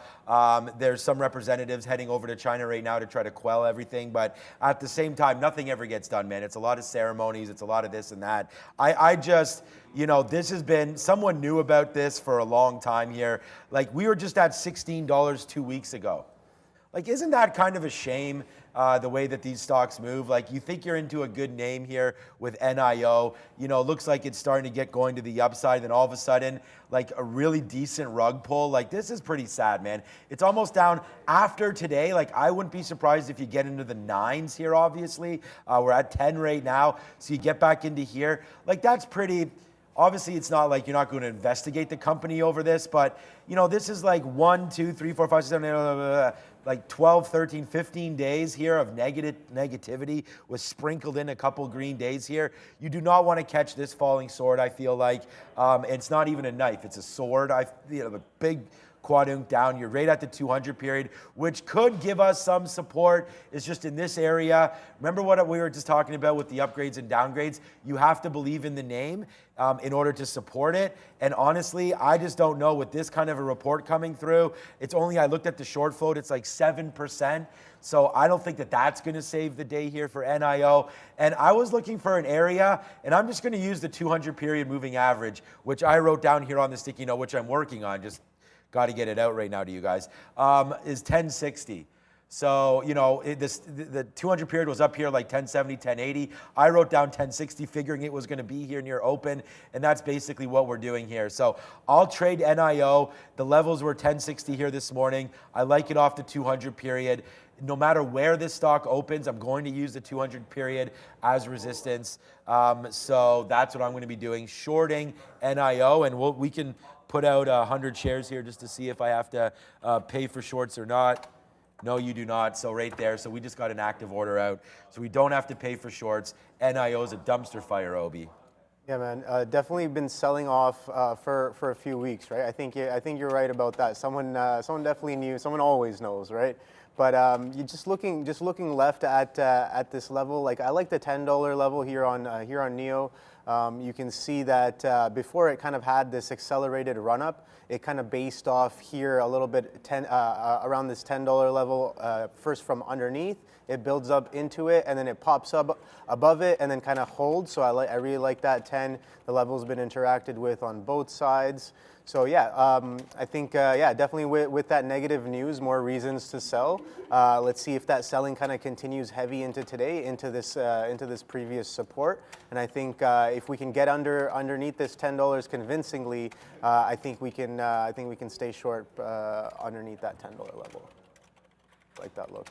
There's some representatives heading over to China right now to try to quell everything, but at the same time, nothing ever gets done, man. It's a lot of ceremonies, it's a lot of this and that. I just, you know, this has been, someone knew about this for a long time here. Like, we were just at $16 2 weeks ago. Like, isn't that kind of a shame, the way that these stocks move? Like, you think you're into a good name here with NIO. You know, it looks like it's starting to get going to the upside, then all of a sudden, like a really decent rug pull. Like, this is pretty sad, man. It's almost down after today. Like, I wouldn't be surprised if you get into the 9s here, obviously. We're at 10 right now, so you get back into here. Like, that's pretty... Obviously, it's not like you're not going to investigate the company over this, but, you know, this is like 1, 2, 3, 4, 5, 6, 7, 8, like 12, 13, 15 days here of negativity was sprinkled in a couple green days here. You do not want to catch this falling sword, I feel like. It's not even a knife, it's a sword. The big quadrunk down. You're right at the 200 period, which could give us some support. It's just in this area. Remember what we were just talking about with the upgrades and downgrades? You have to believe in the name in order to support it. And honestly, I just don't know with this kind of a report coming through. It's only, I looked at the short float, it's like 7%. So I don't think that that's going to save the day here for NIO. And I was looking for an area, and I'm just going to use the 200 period moving average, which I wrote down here on the sticky note, which I'm working on. Just got to get it out right now to you guys, is 1060. So, you know, the 200 period was up here like 1070, 1080. I wrote down 1060, figuring it was going to be here near open, and that's basically what we're doing here. So I'll trade NIO. The levels were 1060 here this morning. I like it off the 200 period. No matter where this stock opens, I'm going to use the 200 period as resistance. So that's what I'm going to be doing, shorting NIO, and we can put out 100 shares here just to see if I have to pay for shorts or not. No, you do not. So right there. So we just got an active order out. So we don't have to pay for shorts. NIO is a dumpster fire, Obi. Yeah, man. Definitely been selling off for a few weeks, right? I think you're right about that. Someone definitely knew. Someone always knows, right? But you just looking left at this level. Like, I like the $10 level here on NIO. You can see that before it kind of had this accelerated run up, it kind of based off here a little bit around this $10 level, first from underneath. It builds up into it, and then it pops up above it, and then kind of holds. So I really like that 10. The level's been interacted with on both sides. So yeah, I think definitely with that negative news, more reasons to sell. Let's see if that selling kind of continues heavy into today, into this previous support. And I think if we can get underneath this $10 convincingly, I think we can stay short underneath that $10 level. Like that look.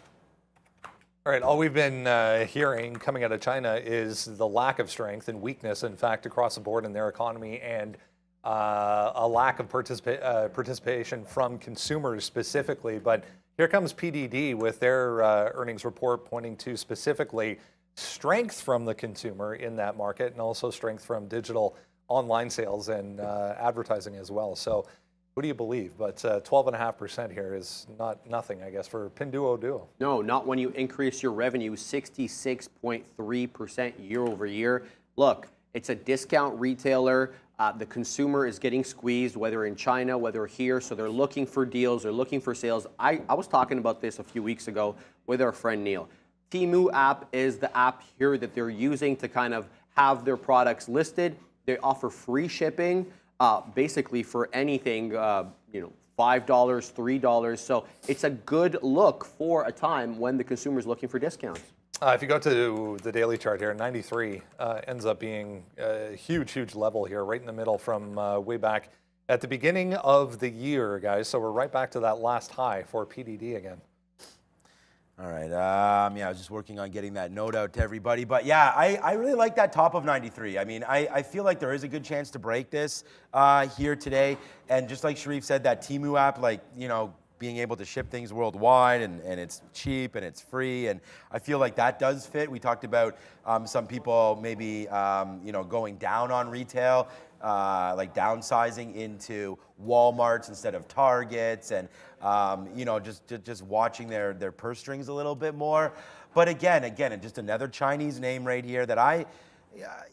All right, all we've been hearing coming out of China is the lack of strength and weakness, in fact, across the board in their economy, and a lack of participation from consumers specifically. But here comes PDD with their earnings report pointing to specifically strength from the consumer in that market, and also strength from digital online sales and advertising as well. So who do you believe? But 12.5% here is nothing, I guess, for Pinduoduo. No, not when you increase your revenue 66.3% year over year. Look, it's a discount retailer. The consumer is getting squeezed, whether in China, whether here. So they're looking for deals, they're looking for sales. I was talking about this a few weeks ago with our friend Neil. Temu app is the app here that they're using to kind of have their products listed. They offer free shipping, basically for anything, $5, $3. So it's a good look for a time when the consumer is looking for discounts. If you go to the daily chart here, 93 ends up being a huge level here, right in the middle from way back at the beginning of the year, guys. So we're right back to that last high for PDD again. All right. Yeah, I was just working on getting that note out to everybody. But yeah, I really like that top of 93. I mean, I feel like there is a good chance to break this here today. And just like Sharif said, that Temu app, like, you know, being able to ship things worldwide and it's cheap and it's free. And I feel like that does fit. We talked about some people maybe, you know, going down on retail, like downsizing into Walmarts instead of Targets, and you know, just watching their purse strings a little bit more. But again, just another Chinese name right here that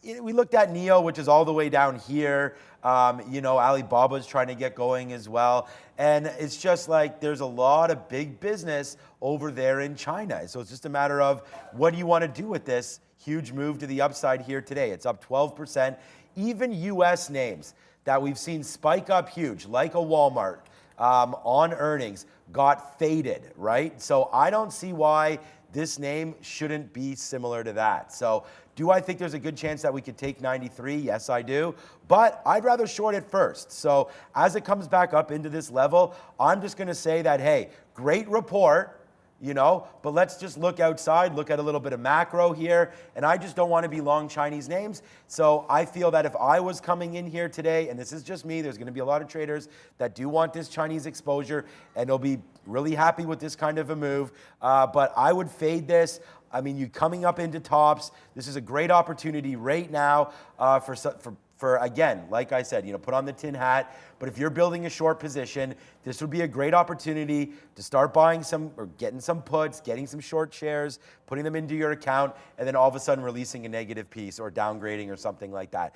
we looked at NIO, which is all the way down here. You know, Alibaba's trying to get going as well. And it's just like there's a lot of big business over there in China. So it's just a matter of what do you want to do with this huge move to the upside here today. It's up 12%. Even US names that we've seen spike up huge, like a Walmart, on earnings, got faded, right? So I don't see why this name shouldn't be similar to that. So do I think there's a good chance that we could take 93? Yes, I do. But I'd rather short it first. So as it comes back up into this level, I'm just going to say that, hey, great report, you know, but let's just look outside, look at a little bit of macro here. And I just don't want to be long Chinese names. So I feel that if I was coming in here today, and this is just me, there's going to be a lot of traders that do want this Chinese exposure, and they'll be really happy with this kind of a move. But I would fade this. I mean, you coming up into tops. This is a great opportunity right now for again, like I said, you know, put on the tin hat. But if you're building a short position, this would be a great opportunity to start buying some or getting some puts, getting some short shares, putting them into your account, and then all of a sudden releasing a negative piece or downgrading or something like that.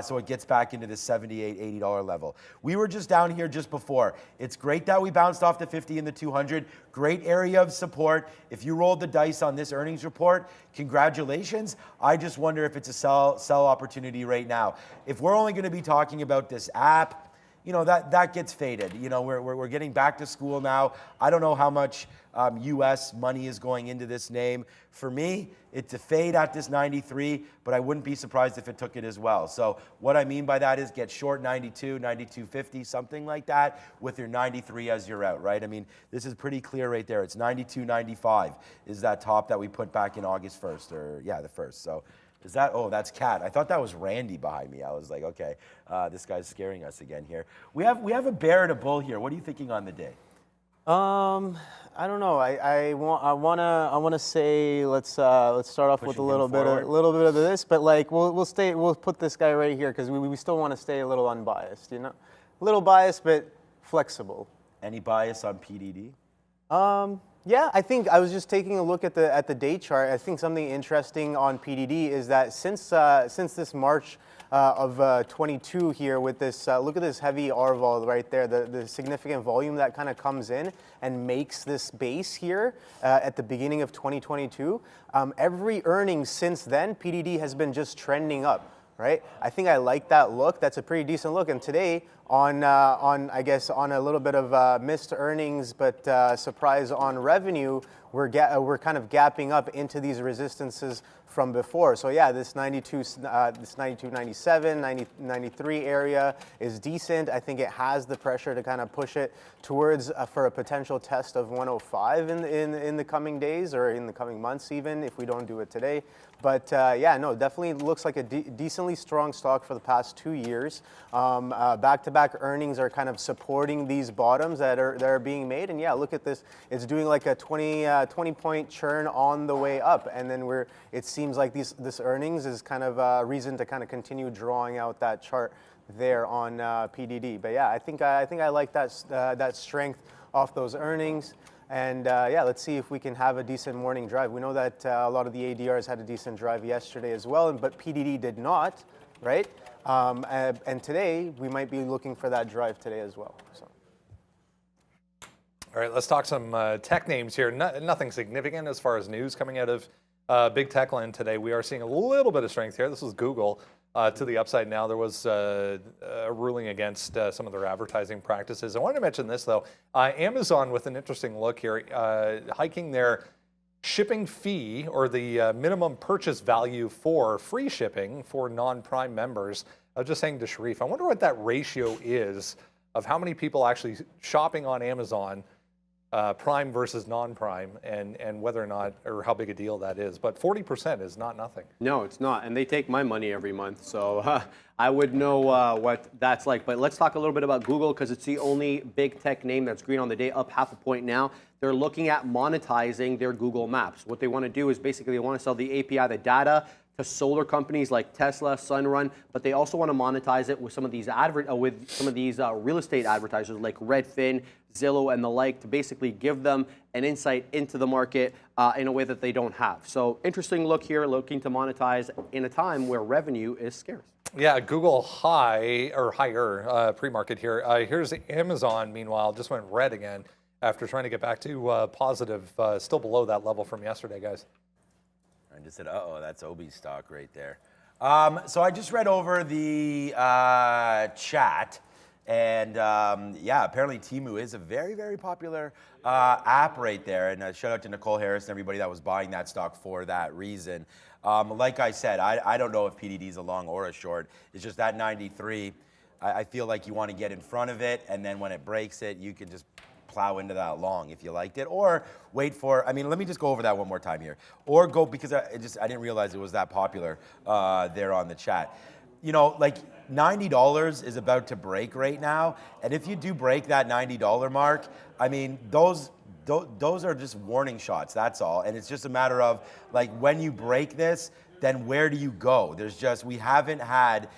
So it gets back into the $78, $80 level. We were just down here just before. It's great that we bounced off the 50 and the 200. Great area of support. If you rolled the dice on this earnings report, congratulations. I just wonder if it's a sell opportunity right now. If we're only going to be talking about this app, you know, that gets faded. You know, we're getting back to school now. I don't know how much US money is going into this name. For me, it's a fade at this 93, but I wouldn't be surprised if it took it as well. So what I mean by that is get short 92, 92.50, something like that, with your 93 as your out, right? I mean, this is pretty clear right there. It's 92.95 is that top that we put back in August 1st, or yeah, the 1st. So is that, oh, that's Kat. I thought that was Randy behind me. I was like, okay, this guy's scaring us again here. We have a bear and a bull here. What are you thinking on the day? I don't know. I want to say let's start off with a little bit of this, but like we'll put this guy right here because we still want to stay a little unbiased, you know, a little biased but flexible. Any bias on PDD? Yeah, I think I was just taking a look at the day chart. I think something interesting on PDD is that since this March of 22 here with this, look at this heavy RVol right there, the significant volume that kind of comes in and makes this base here at the beginning of 2022. Every earnings since then, PDD has been just trending up. Right? I think I like that look. That's a pretty decent look. And today, on I guess on a little bit of missed earnings, but surprise on revenue, we're kind of gapping up into these resistances from before. So yeah, this 92, 97, 93 area is decent. I think it has the pressure to kind of push it towards for a potential test of 105 in the coming days or in the coming months, even if we don't do it today. But yeah, no, definitely looks like a decently strong stock for the past 2 years. Back-to-back earnings are kind of supporting these bottoms that are being made. And yeah, look at this. It's doing like a 20-point churn on the way up. And then it seems like this earnings is kind of a reason to kind of continue drawing out that chart there on PDD. But yeah, I think I like that strength off those earnings. And yeah, let's see if we can have a decent morning drive. We know that a lot of the ADRs had a decent drive yesterday as well, but PDD did not, right? And today, we might be looking for that drive today as well. So. All right, let's talk some tech names here. Nothing significant as far as news coming out of big tech land today. We are seeing a little bit of strength here. This was Google. To the upside now. There was a ruling against some of their advertising practices. I wanted to mention this, though. Amazon, with an interesting look here, hiking their shipping fee or the minimum purchase value for free shipping for non-Prime members. I was just saying to Sharif, I wonder what that ratio is of how many people actually shopping on Amazon prime versus non-prime, and whether or not, or how big a deal that is. But 40% is not nothing. No, it's not. And they take my money every month. So I would know what that's like. But let's talk a little bit about Google, because it's the only big tech name that's green on the day, up 0.5 point now. They're looking at monetizing their Google Maps. What they want to do is basically they want to sell the API, the data, to solar companies like Tesla, Sunrun, but they also want to monetize it with some of these real estate advertisers like Redfin, Zillow, and the like, to basically give them an insight into the market in a way that they don't have. So interesting look here, looking to monetize in a time where revenue is scarce. Yeah, Google high or higher pre-market here. Here's Amazon. Meanwhile, just went red again after trying to get back to positive, still below that level from yesterday, guys. I just said, uh-oh, that's Obi's stock right there. So I just read over the chat, and yeah, apparently Temu is a very, very popular app right there. And shout out to Nicole Harris and everybody that was buying that stock for that reason. Like I said, I don't know if PDD is a long or a short. It's just that 93. I feel like you want to get in front of it, and then when it breaks it, you can just plow into that long if you liked it, or wait for, I mean, let me just go over that one more time here, or go, because I didn't realize it was that popular there on the chat. You know, like $90 is about to break right now, and if you do break that $90 mark, I mean, those are just warning shots, that's all, and it's just a matter of, like, when you break this, then where do you go? We haven't had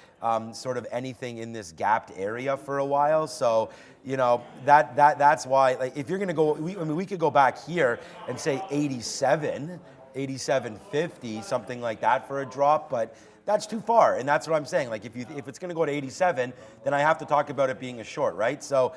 sort of anything in this gapped area for a while, so you know that's why. Like, if you're going to go, we could go back here and say 87.50, something like that for a drop, but that's too far, and that's what I'm saying. Like, if it's going to go to 87, then I have to talk about it being a short, right? So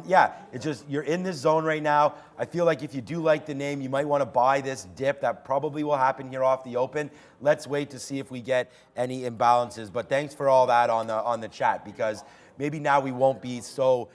yeah, it's just, you're in this zone right now. I feel like if you do like the name, you might want to buy this dip. That probably will happen here off the open. Let's wait to see if we get any imbalances. But thanks for all that on the chat, because maybe now we won't be so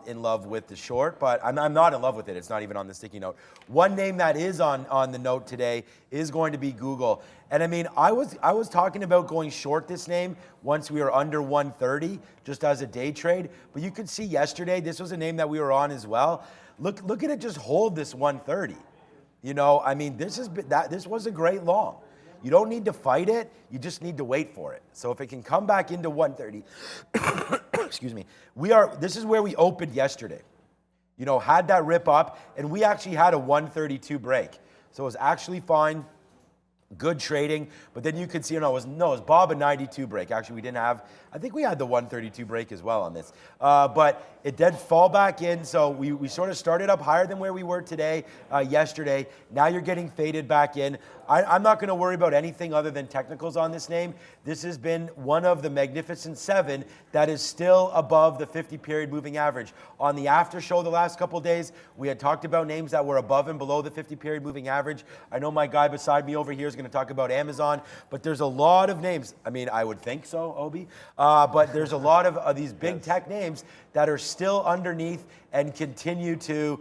in love with the short, but I'm not in love with it. It's not even on the sticky note. One name that is on the note today is going to be Google. And I mean, I was talking about going short this name once we were under 130, just as a day trade. But you could see yesterday, this was a name that we were on as well. Look at it just hold this 130. You know, I mean, this was a great long. You don't need to fight it, you just need to wait for it. So if it can come back into 130, excuse me, this is where we opened yesterday. You know, had that rip up, and we actually had a 132 break. So it was actually fine. Good trading, but then you could see, it was Bob a 92 break. Actually, we didn't have, I think we had the 132 break as well on this. But it did fall back in, so we sort of started up higher than where we were today, yesterday. Now you're getting faded back in. I'm not going to worry about anything other than technicals on this name. This has been one of the Magnificent Seven that is still above the 50-period moving average. On the after show the last couple days, we had talked about names that were above and below the 50-period moving average. I know my guy beside me over here is going to talk about Amazon, but there's a lot of names. I mean, I would think so, Obi, but there's a lot of these big tech names that are still underneath and continue to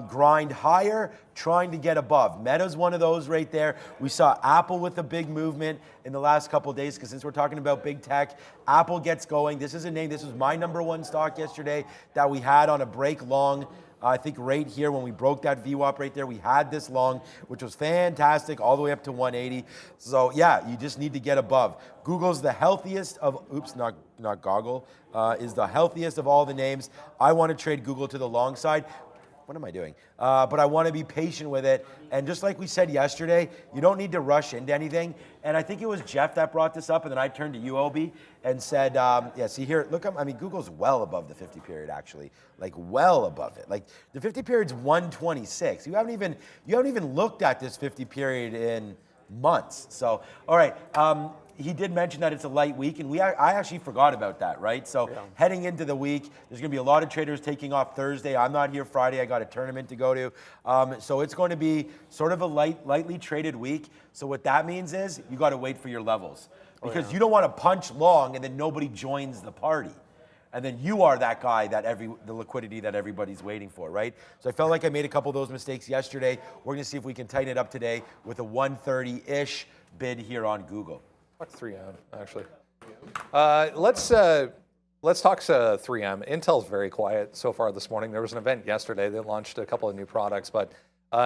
grind higher, trying to get above. Meta's one of those right there. We saw Apple with a big movement in the last couple of days, because since we're talking about big tech, Apple gets going. This is a name, this was my #1 stock yesterday that we had on a break long. I think right here when we broke that VWAP right there, we had this long, which was fantastic, all the way up to 180. So yeah, you just need to get above. Google's the healthiest of, not Goggle, is the healthiest of all the names. I want to trade Google to the long side. What am I doing? But I want to be patient with it. And just like we said yesterday, you don't need to rush into anything. And I think it was Jeff that brought this up, and then I turned to you, Obi, and said, yeah, see here, look, I mean, Google's well above the 50 period, actually, like well above it. Like the 50 period's 126. You haven't even looked at this 50 period in months. So, all right. He did mention that it's a light week, and I actually forgot about that, right? So heading into the week, there's going to be a lot of traders taking off Thursday. I'm not here Friday. I got a tournament to go to. So it's going to be sort of a lightly traded week. So what that means is you got to wait for your levels, because you don't want to punch long and then nobody joins the party. And then you are that guy the liquidity that everybody's waiting for, right? So I felt like I made a couple of those mistakes yesterday. We're going to see if we can tighten it up today with a 130-ish bid here on Google. 3 on, actually. Let's Let's talk 3M. Intel's very quiet so far this morning. There was an event yesterday. They launched a couple of new products, but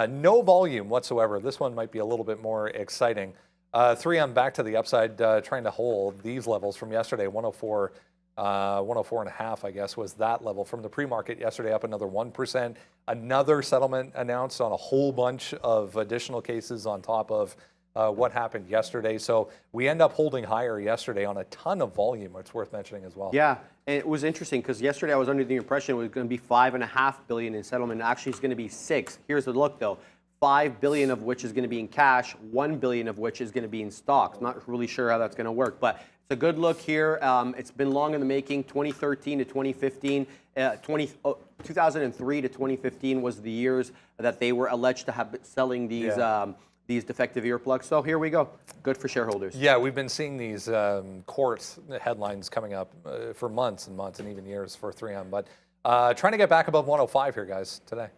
no volume whatsoever. This one might be a little bit more exciting. 3M back to the upside, trying to hold these levels from yesterday. 104, 104 and a half, I guess, was that level from the pre-market yesterday, up another 1%. Another settlement announced on a whole bunch of additional cases on top of what happened yesterday. So we end up holding higher yesterday on a ton of volume. It's worth mentioning as well. Yeah, and it was interesting because yesterday I was under the impression it was going to be $5.5 billion in settlement. Actually, it's going to be $6 billion. Here's the look though. $5 billion of which is going to be in cash, $1 billion of which is going to be in stocks. Not really sure how that's going to work, but it's a good look here. It's been long in the making. 2013 to 2015, 2003 to 2015 was the years that they were alleged to have been selling these defective earplugs. So here we go. Good for shareholders. Yeah, we've been seeing these court headlines coming up for months and months and even years for 3M. But trying to get back above 105 here, guys, today.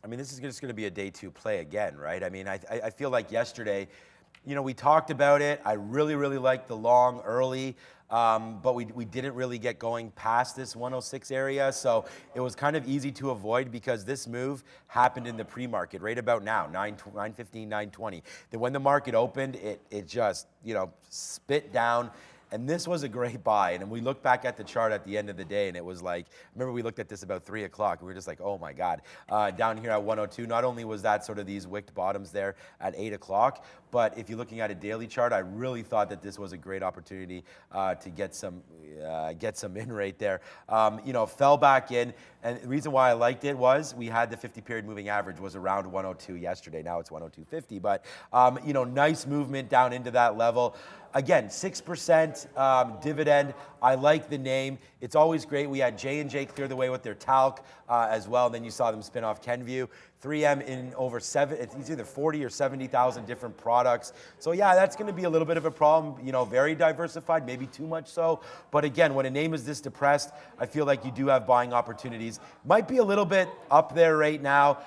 I mean, this is just going to be a day two play again, right? I mean, I feel like yesterday, you know, we talked about it. I really, really liked the long early, but we didn't really get going past this 106 area. So it was kind of easy to avoid because this move happened in the pre-market right about now, 9:15, 9:20. Then when the market opened, it just, you know, spit down. And this was a great buy. And we look back at the chart at the end of the day, and it was like, remember we looked at this about 3 o'clock, and we were just like, oh my God. Down here at 102, not only was that sort of these wicked bottoms there at 8 o'clock, but if you're looking at a daily chart, I really thought that this was a great opportunity to get some in right there. You know, fell back in. And the reason why I liked it was we had the 50-period moving average was around 102 yesterday. Now it's 102.50. But, you know, nice movement down into that level. Again, 6% dividend. I like the name. It's always great. We had J&J clear the way with their talc as well. And then you saw them spin off Kenvue. 3M in over it's either 40 or 70,000 different products. So yeah, that's going to be a little bit of a problem. You know, very diversified, maybe too much so. But again, when a name is this depressed, I feel like you do have buying opportunities. Might be a little bit up there right now.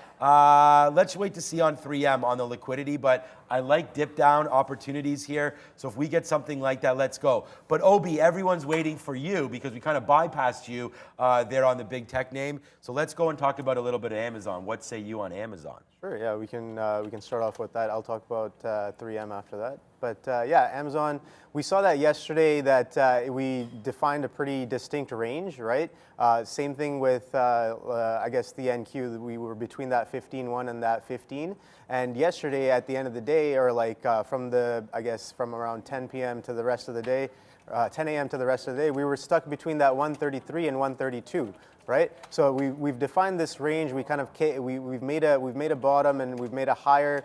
Let's wait to see on 3M on the liquidity, but I like dip down opportunities here. So if we get something like that, let's go. But Obi, everyone's waiting for you because we kind of bypassed you there on the big tech name. So let's go and talk about a little bit of Amazon. What say you on Amazon? Sure, yeah, we can start off with that. I'll talk about 3M after that. But yeah, Amazon, we saw that yesterday that we defined a pretty distinct range, right? Same thing with, I guess, the NQ. We were between that 15.1 and that 15. And yesterday, at the end of the day, or like from around 10 p.m. to the rest of the day, 10 a.m. to the rest of the day, we were stuck between that 133 and 132. Right, so we've defined this range. We kind of we've made a bottom and we've made a higher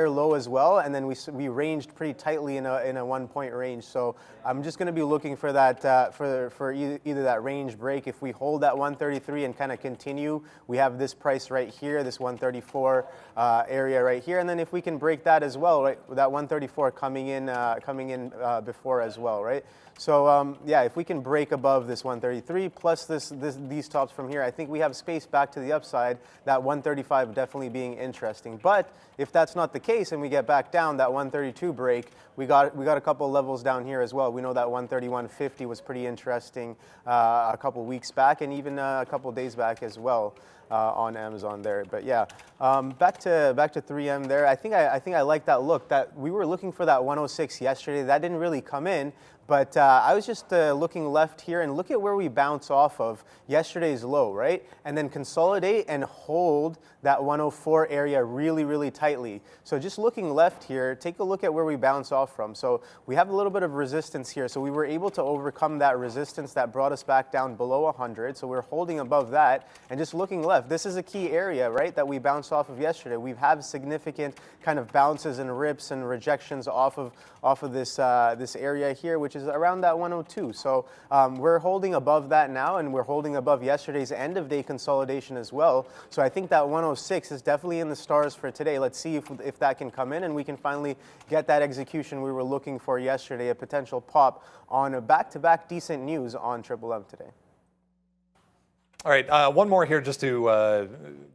low as well, and then we ranged pretty tightly in a 1-point range. So I'm just going to be looking for that for either that range break. If we hold that 133 and kind of continue, we have this price right here, this 134 area right here, and then if we can break that as well, right, with that 134 coming in before as well, right. So yeah, if we can break above this 133 plus these tops from here, I think we have space back to the upside. That 135 definitely being interesting. But if that's not the case and we get back down, that 132 break, we got a couple of levels down here as well. We know that 131.50 was pretty interesting a couple weeks back and even a couple days back as well. On Amazon there, but yeah, back to 3M there. I think I like that look. That we were looking for that 106 yesterday. That didn't really come in, but I was just looking left here and look at where we bounce off of yesterday's low, right? And then consolidate and hold that 104 area really, really tightly. So just looking left here, take a look at where we bounce off from. So we have a little bit of resistance here. So we were able to overcome that resistance that brought us back down below 100. So we're holding above that and just looking left. This is a key area, right, that we bounced off of yesterday. We've had significant kind of bounces and rips and rejections off of this area here, which is around that 102. So we're holding above that now, and we're holding above yesterday's end of day consolidation as well. So I think that 106 is definitely in the stars for today. Let's see if that can come in and we can finally get that execution we were looking for yesterday, a potential pop on a back-to-back decent news on Triple M today. All right, one more here just to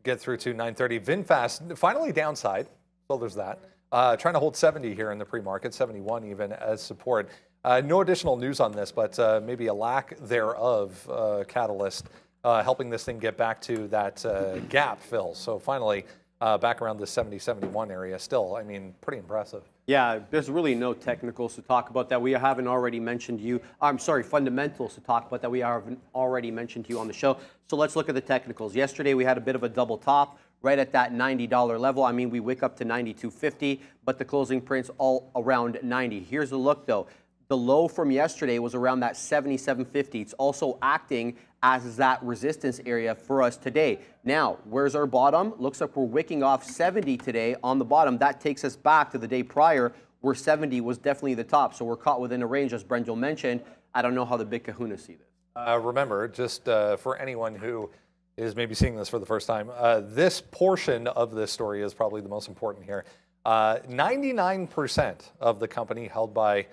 get through to 9:30. VinFast finally downside, so there's that. trying to hold 70 here in the pre-market, 71 even as support. No additional news on this, but maybe a lack thereof catalyst helping this thing get back to that gap fill. So finally, back around the 70-71 area still. I mean, pretty impressive. Yeah, there's really no technicals to talk about that we haven't already mentioned you. I'm sorry, fundamentals to talk about that we haven't already mentioned to you on the show. So let's look at the technicals. Yesterday we had a bit of a double top right at that $90 level. I mean, we wick up to 92.50, but the closing prints all around 90. Here's a look though. The low from yesterday was around that 77.50. It's also acting as that resistance area for us today. Now, where's our bottom? Looks like we're wicking off 70 today on the bottom. That takes us back to the day prior where 70 was definitely the top. So we're caught within a range, as Brendel mentioned. I don't know how the big kahuna see this. Remember, just for anyone who is maybe seeing this for the first time, this portion of this story is probably the most important here. 99% of the company held by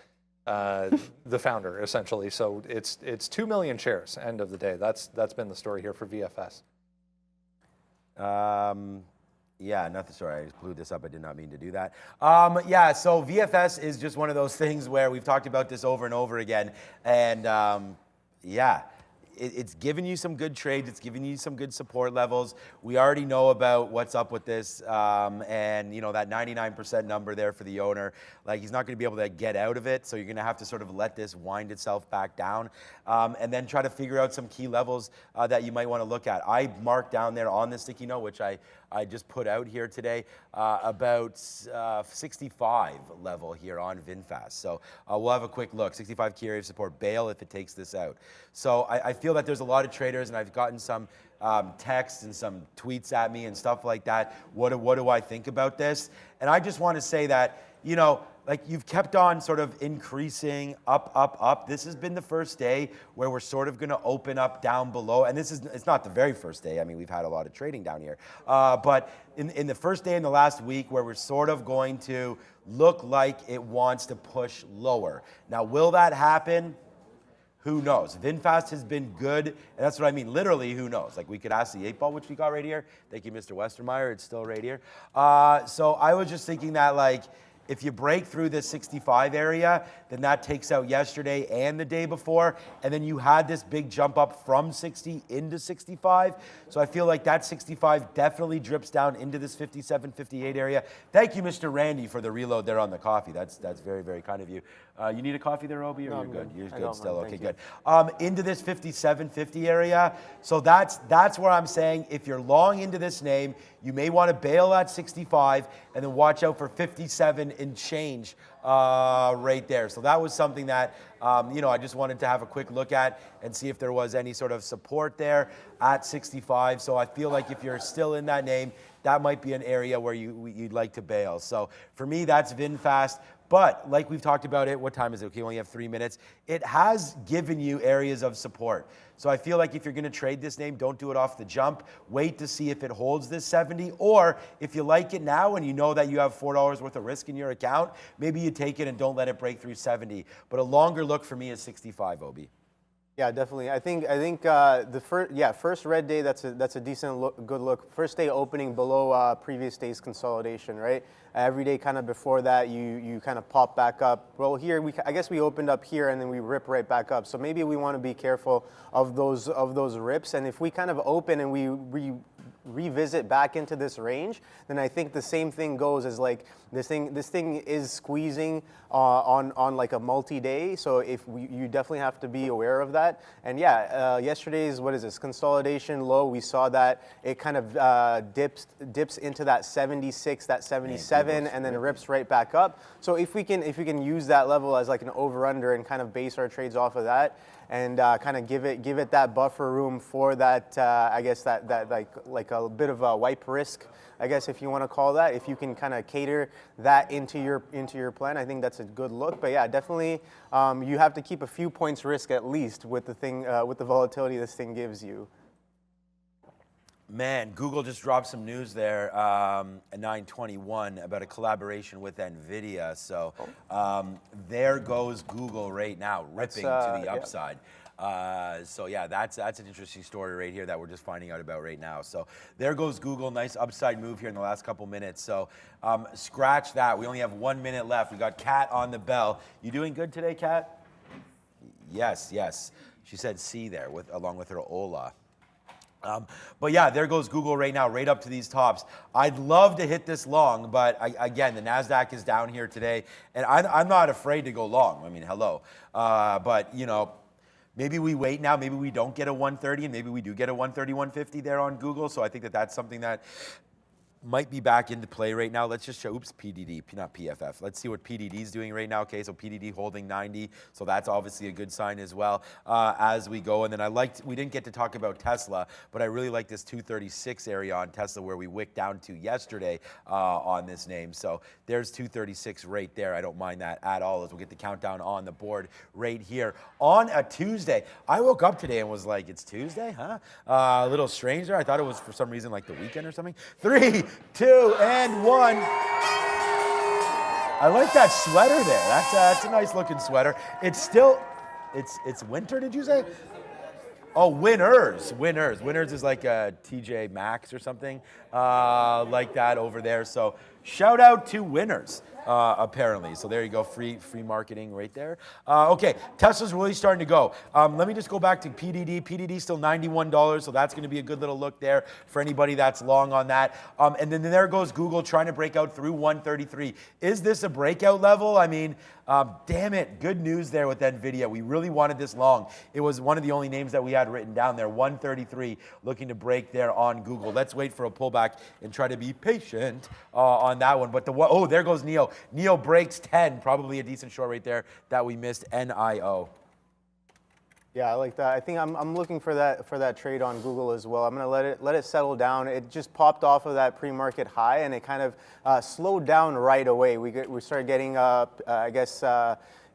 the founder, essentially. So it's 2 million shares. End of the day. That's been the story here for VFS. Yeah, nothing. Sorry, I just blew this up. I did not mean to do that. Yeah, so VFS is just one of those things where we've talked about this over and over again, and yeah. It's given you some good trades. It's given you some good support levels. We already know about what's up with this, and you know that 99% number there for the owner. Like he's not going to be able to get out of it, so you're going to have to sort of let this wind itself back down, and then try to figure out some key levels that you might want to look at. I marked down there on the sticky note, which I just put out here today, about 65 level here on VinFast. So we'll have a quick look. 65 key area of support, bail if it takes this out. So I feel that there's a lot of traders, and I've gotten some texts and some tweets at me and stuff like that. What do I think about this? And I just want to say that, you know, like you've kept on sort of increasing up. This has been the first day where we're sort of going to open up down below. And it's not the very first day. I mean, we've had a lot of trading down here. But in the first day in the last week where we're sort of going to look like it wants to push lower. Now, will that happen? Who knows? VinFast has been good, and that's what I mean. Literally, who knows? Like we could ask the 8-ball, which we got right here. Thank you, Mr. Westermeyer. It's still right here. So I was just thinking that like, if you break through this 65 area, then that takes out yesterday and the day before, and then you had this big jump up from 60 into 65. So I feel like that 65 definitely drips down into this 57, 58 area. Thank you, Mr. Randy, for the reload there on the coffee. That's very, very kind of you. You need a coffee there, Obi, or no, you're good? You're good good still. Okay, good. Into this 57, 50 area. So that's where I'm saying if you're long into this name, you may want to bail at 65 and then watch out for 57 and change right there. So that was something that, you know, I just wanted to have a quick look at and see if there was any sort of support there at 65. So I feel like if you're still in that name, that might be an area where you'd like to bail. So for me, that's VinFast. But like we've talked about it, what time is it? Okay, we only have 3 minutes. It has given you areas of support. So I feel like if you're going to trade this name, don't do it off the jump. Wait to see if it holds this 70. Or if you like it now and you know that you have $4 worth of risk in your account, maybe you take it and don't let it break through 70. But a longer look for me is 65, Obi. Yeah, definitely. I think the first red day, that's a decent look, good look. First day opening below previous day's consolidation, right? Every day kind of before that, you kind of pop back up. Well, here I guess we opened up here and then we rip right back up. So maybe we want to be careful of those rips. And if we kind of open and we revisit back into this range, then I think the same thing goes as like this thing is squeezing on like a multi-day. So you definitely have to be aware of that. And yeah, yesterday's, what is this, consolidation low, we saw that it kind of dips into that 76, that 77, and then rips right back up. So if we can use that level as like an over-under and kind of base our trades off of that, and kind of give it that buffer room for that, I guess that like a bit of a wipe risk, I guess if you want to call that. If you can kind of cater that into your plan, I think that's a good look. But yeah, definitely you have to keep a few points risk at least with the thing with the volatility this thing gives you. Man, Google just dropped some news there at 9:21 about a collaboration with NVIDIA. So there goes Google right now, ripping to the upside. So yeah, that's an interesting story right here that we're just finding out about right now. So there goes Google, nice upside move here in the last couple minutes. So scratch that. We only have 1 minute left. We got Kat on the bell. You doing good today, Kat? Yes, yes. She said C there along with her Ola. But yeah, there goes Google right now, right up to these tops. I'd love to hit this long, but again, the NASDAQ is down here today, and I'm not afraid to go long. I mean, hello. But, you know, maybe we wait now. Maybe we don't get a 130, and maybe we do get a 130, 150 there on Google. So I think that that's something that might be back into play right now. Let's just show, oops, PDD, not PFF. Let's see what PDD is doing right now. Okay, so PDD holding 90, so that's obviously a good sign as well as we go. And then we didn't get to talk about Tesla, but I really like this 236 area on Tesla where we wicked down to yesterday on this name. So there's 236 right there. I don't mind that at all as we'll get the countdown on the board right here on a Tuesday. I woke up today and was like, it's Tuesday, huh? A little strange there. I thought it was for some reason like the weekend or something. 3, 2, and 1. I like that sweater there. That's a nice looking sweater. It's still, it's winter, did you say? Oh, winners. Winners is like a TJ Maxx or something like that over there. So shout out to winners. Apparently. So there you go, free marketing right there. Okay, Tesla's really starting to go. Let me just go back to PDD. PDD still $91, so that's going to be a good little look there for anybody that's long on that. And then there goes Google trying to break out through 133. Is this a breakout level? I mean, damn it, good news there with NVIDIA. We really wanted this long. It was one of the only names that we had written down there, 133, looking to break there on Google. Let's wait for a pullback and try to be patient on that one. But oh, there goes NIO. NIO breaks 10, probably a decent short right there that we missed. NIO. Yeah, I like that. I think I'm looking for that trade on Google as well. I'm going to let it settle down. It just popped off of that pre-market high, and it kind of slowed down right away. We started getting I guess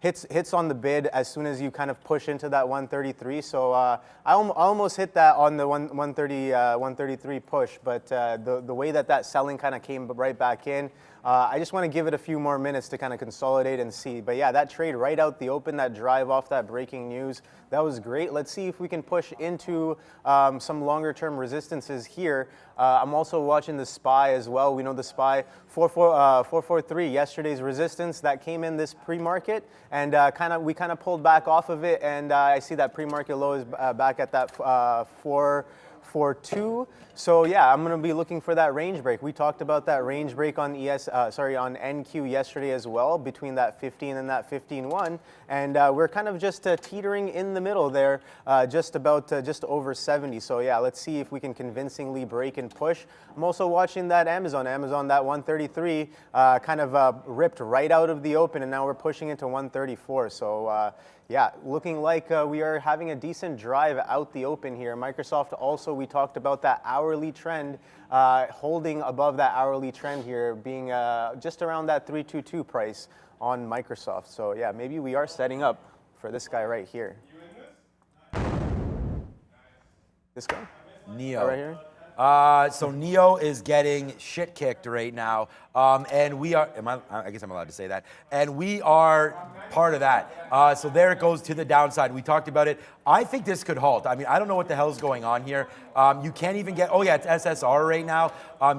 hits on the bid as soon as you kind of push into that 133. So I almost hit that on the 133 push, but the way that selling kind of came right back in. I just want to give it a few more minutes to kind of consolidate and see. But yeah, that trade right out the open, that drive off that breaking news, that was great. Let's see if we can push into some longer term resistances here. I'm also watching the SPY as well. We know the SPY 443, yesterday's resistance that came in this pre-market, and we kind of pulled back off of it, and I see that pre-market low is back at that 442. So yeah, I'm going to be looking for that range break. We talked about that range break on on NQ yesterday as well, between that 15 and that 15.1, and we're kind of just teetering in the middle there, just over 70. So yeah, let's see if we can convincingly break and push. I'm also watching that Amazon that 133 kind of ripped right out of the open, and now we're pushing into 134. So yeah, looking like we are having a decent drive out the open here. Microsoft also, we talked about that hourly trend, holding above that hourly trend here, being just around that 322 price on Microsoft. So yeah, maybe we are setting up for this guy right here. This guy? NIO. Right here? So NIO is getting shit kicked right now, and we are, I guess I'm allowed to say that, and we are part of that. So there it goes to the downside. We talked about it. I think this could halt. I mean, I don't know what the hell's going on here. You can't even get, oh yeah, it's SSR right now.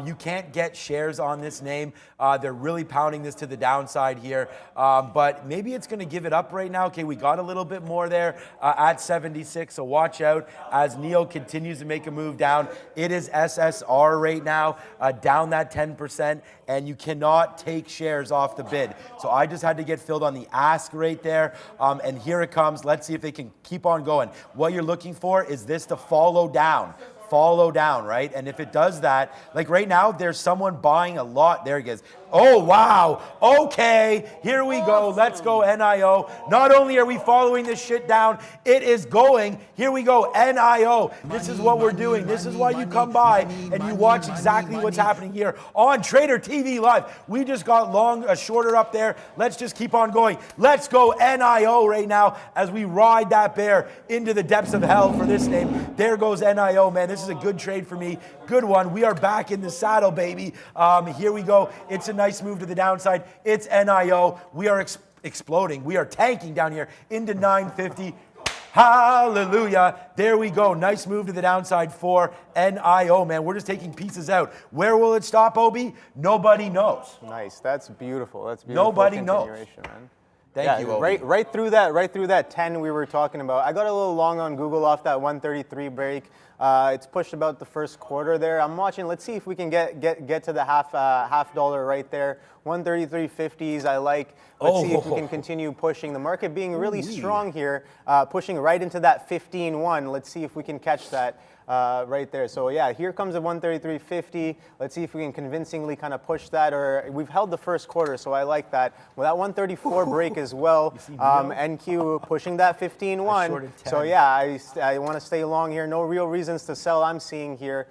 You can't get shares on this name. They're really pounding this to the downside here, but maybe it's going to give it up right now. Okay, we got a little bit more there at 76, so watch out as NIO continues to make a move down. It is SSR right now, down that 10%, and you cannot take shares off the bid. So I just had to get filled on the ask right there, and here it comes. Let's see if they can keep on going. What you're looking for is this to follow down, right? And if it does that, like right now, there's someone buying a lot. There he goes. Oh, wow. Okay, here we go. Let's go, NIO. Not only are we following this shit down, it is going. Here we go, NIO. This is what we're doing. This is why you come by and you watch exactly what's happening here on Trader TV Live. We just got shorter up there. Let's just keep on going. Let's go, NIO right now as we ride that bear into the depths of hell for this name. There goes NIO, man. This is a good trade for me. Good one. We are back in the saddle, baby. Here we go. It's a nice move to the downside. It's NIO. We are exploding. We are tanking down here into 950. Hallelujah. There we go. Nice move to the downside for NIO, man. We're just taking pieces out. Where will it stop, Obi? Nobody knows. Nice. That's beautiful. That's beautiful. Nobody knows. Man. Thank you, Obi. Right through that 10 we were talking about. I got a little long on Google off that 133 break. It's pushed about the first quarter there. I'm watching. Let's see if we can get to the half dollar right there. 133.50s. I like. Let's see if we can continue pushing. The market being really strong here, pushing right into that 15.1. Let's see if we can catch that. Right there. So yeah, here comes a 133.50. Let's see if we can convincingly kind of push that. Or we've held the first quarter, so I like that. Well, that 134 break as well. NQ pushing that 15.1. So yeah, I want to stay long here. No real reasons to sell I'm seeing here.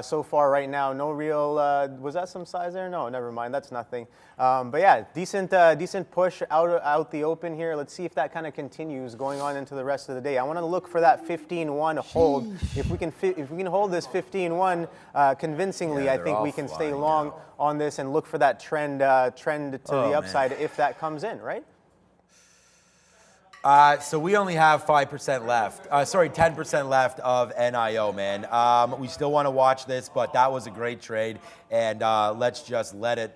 So far right now, no real, was that some size there? No, never mind, that's nothing. But yeah, decent push out the open here. Let's see if that kind of continues going on into the rest of the day. I want to look for that 15.1 hold. If we can hold this 15.1 convincingly, I think we can stay long on this and look for that trend to the upside if that comes in, right? So we only have 5% left. 10% left of NIO, man. We still want to watch this, but that was a great trade. And let's just let it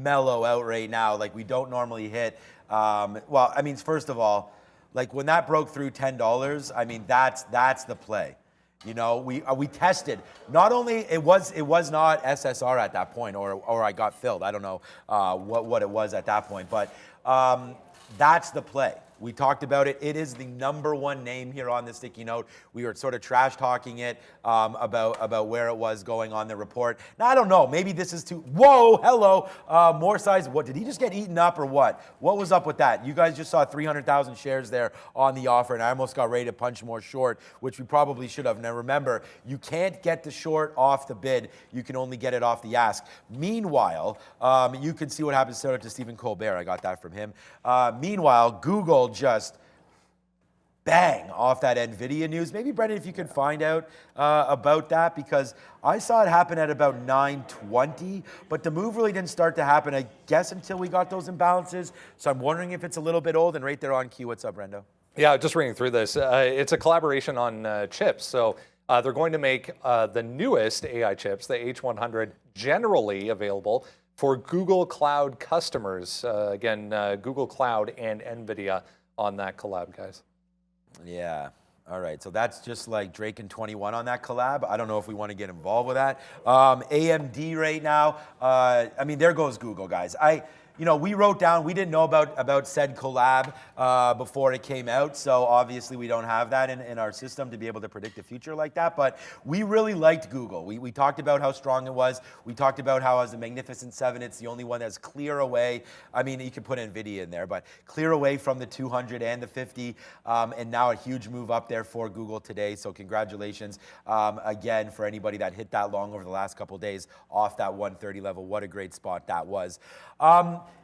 mellow out right now. Like we don't normally hit. Well, I mean, first of all, like when that broke through $10, I mean, that's the play. You know, we tested. Not only it was not SSR at that point, or I got filled. I don't know what it was at that point, but that's the play. We talked about it. It is the #1 name here on the sticky note. We were sort of trash talking it about where it was going on the report. Now, I don't know. Maybe this is too. Whoa, hello. More size. What, did he just get eaten up or what? What was up with that? You guys just saw 300,000 shares there on the offer, and I almost got ready to punch more short, which we probably should have. Now, remember, you can't get the short off the bid. You can only get it off the ask. Meanwhile, you can see what happens to Stephen Colbert. I got that from him. Meanwhile, Google just bang off that NVIDIA news. Maybe, Brendan, if you can find out about that, because I saw it happen at about 9:20, but the move really didn't start to happen, I guess, until we got those imbalances. So I'm wondering if it's a little bit old. And right there on cue, what's up, Brendo? Yeah, just reading through this. It's a collaboration on chips. So they're going to make the newest AI chips, the H100, generally available for Google Cloud customers. Again, Google Cloud and NVIDIA on that collab, guys. Yeah. All right. So that's just like Drake and 21 on that collab. I don't know if we want to get involved with that. AMD right now. I mean, there goes Google, guys. We wrote down, we didn't know about said collab before it came out, so obviously we don't have that in our system to be able to predict the future like that, but we really liked Google. We talked about how strong it was. We talked about how as the Magnificent 7, it's the only one that's clear away. I mean, you could put NVIDIA in there, but clear away from the 200 and the 50, and now a huge move up there for Google today, so congratulations again for anybody that hit that long over the last couple of days off that 130 level. What a great spot that was.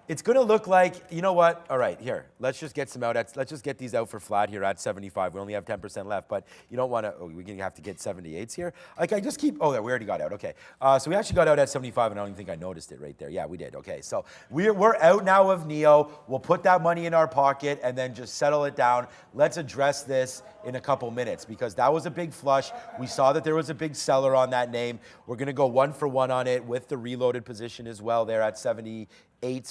It's going to look like, you know what? All right, here. Let's just get some out. Let's just get these out for flat here at 75. We only have 10% left, but you don't want to. Oh, we're going to have to get 78s here. Like I just keep. Oh, we already got out. Okay. So we actually got out at 75, and I don't even think I noticed it right there. Yeah, we did. Okay. So we're out now of NIO. We'll put that money in our pocket and then just settle it down. Let's address this in a couple minutes because that was a big flush. We saw that there was a big seller on that name. We're going to go 1 for 1 on it with the reloaded position as well there at 78s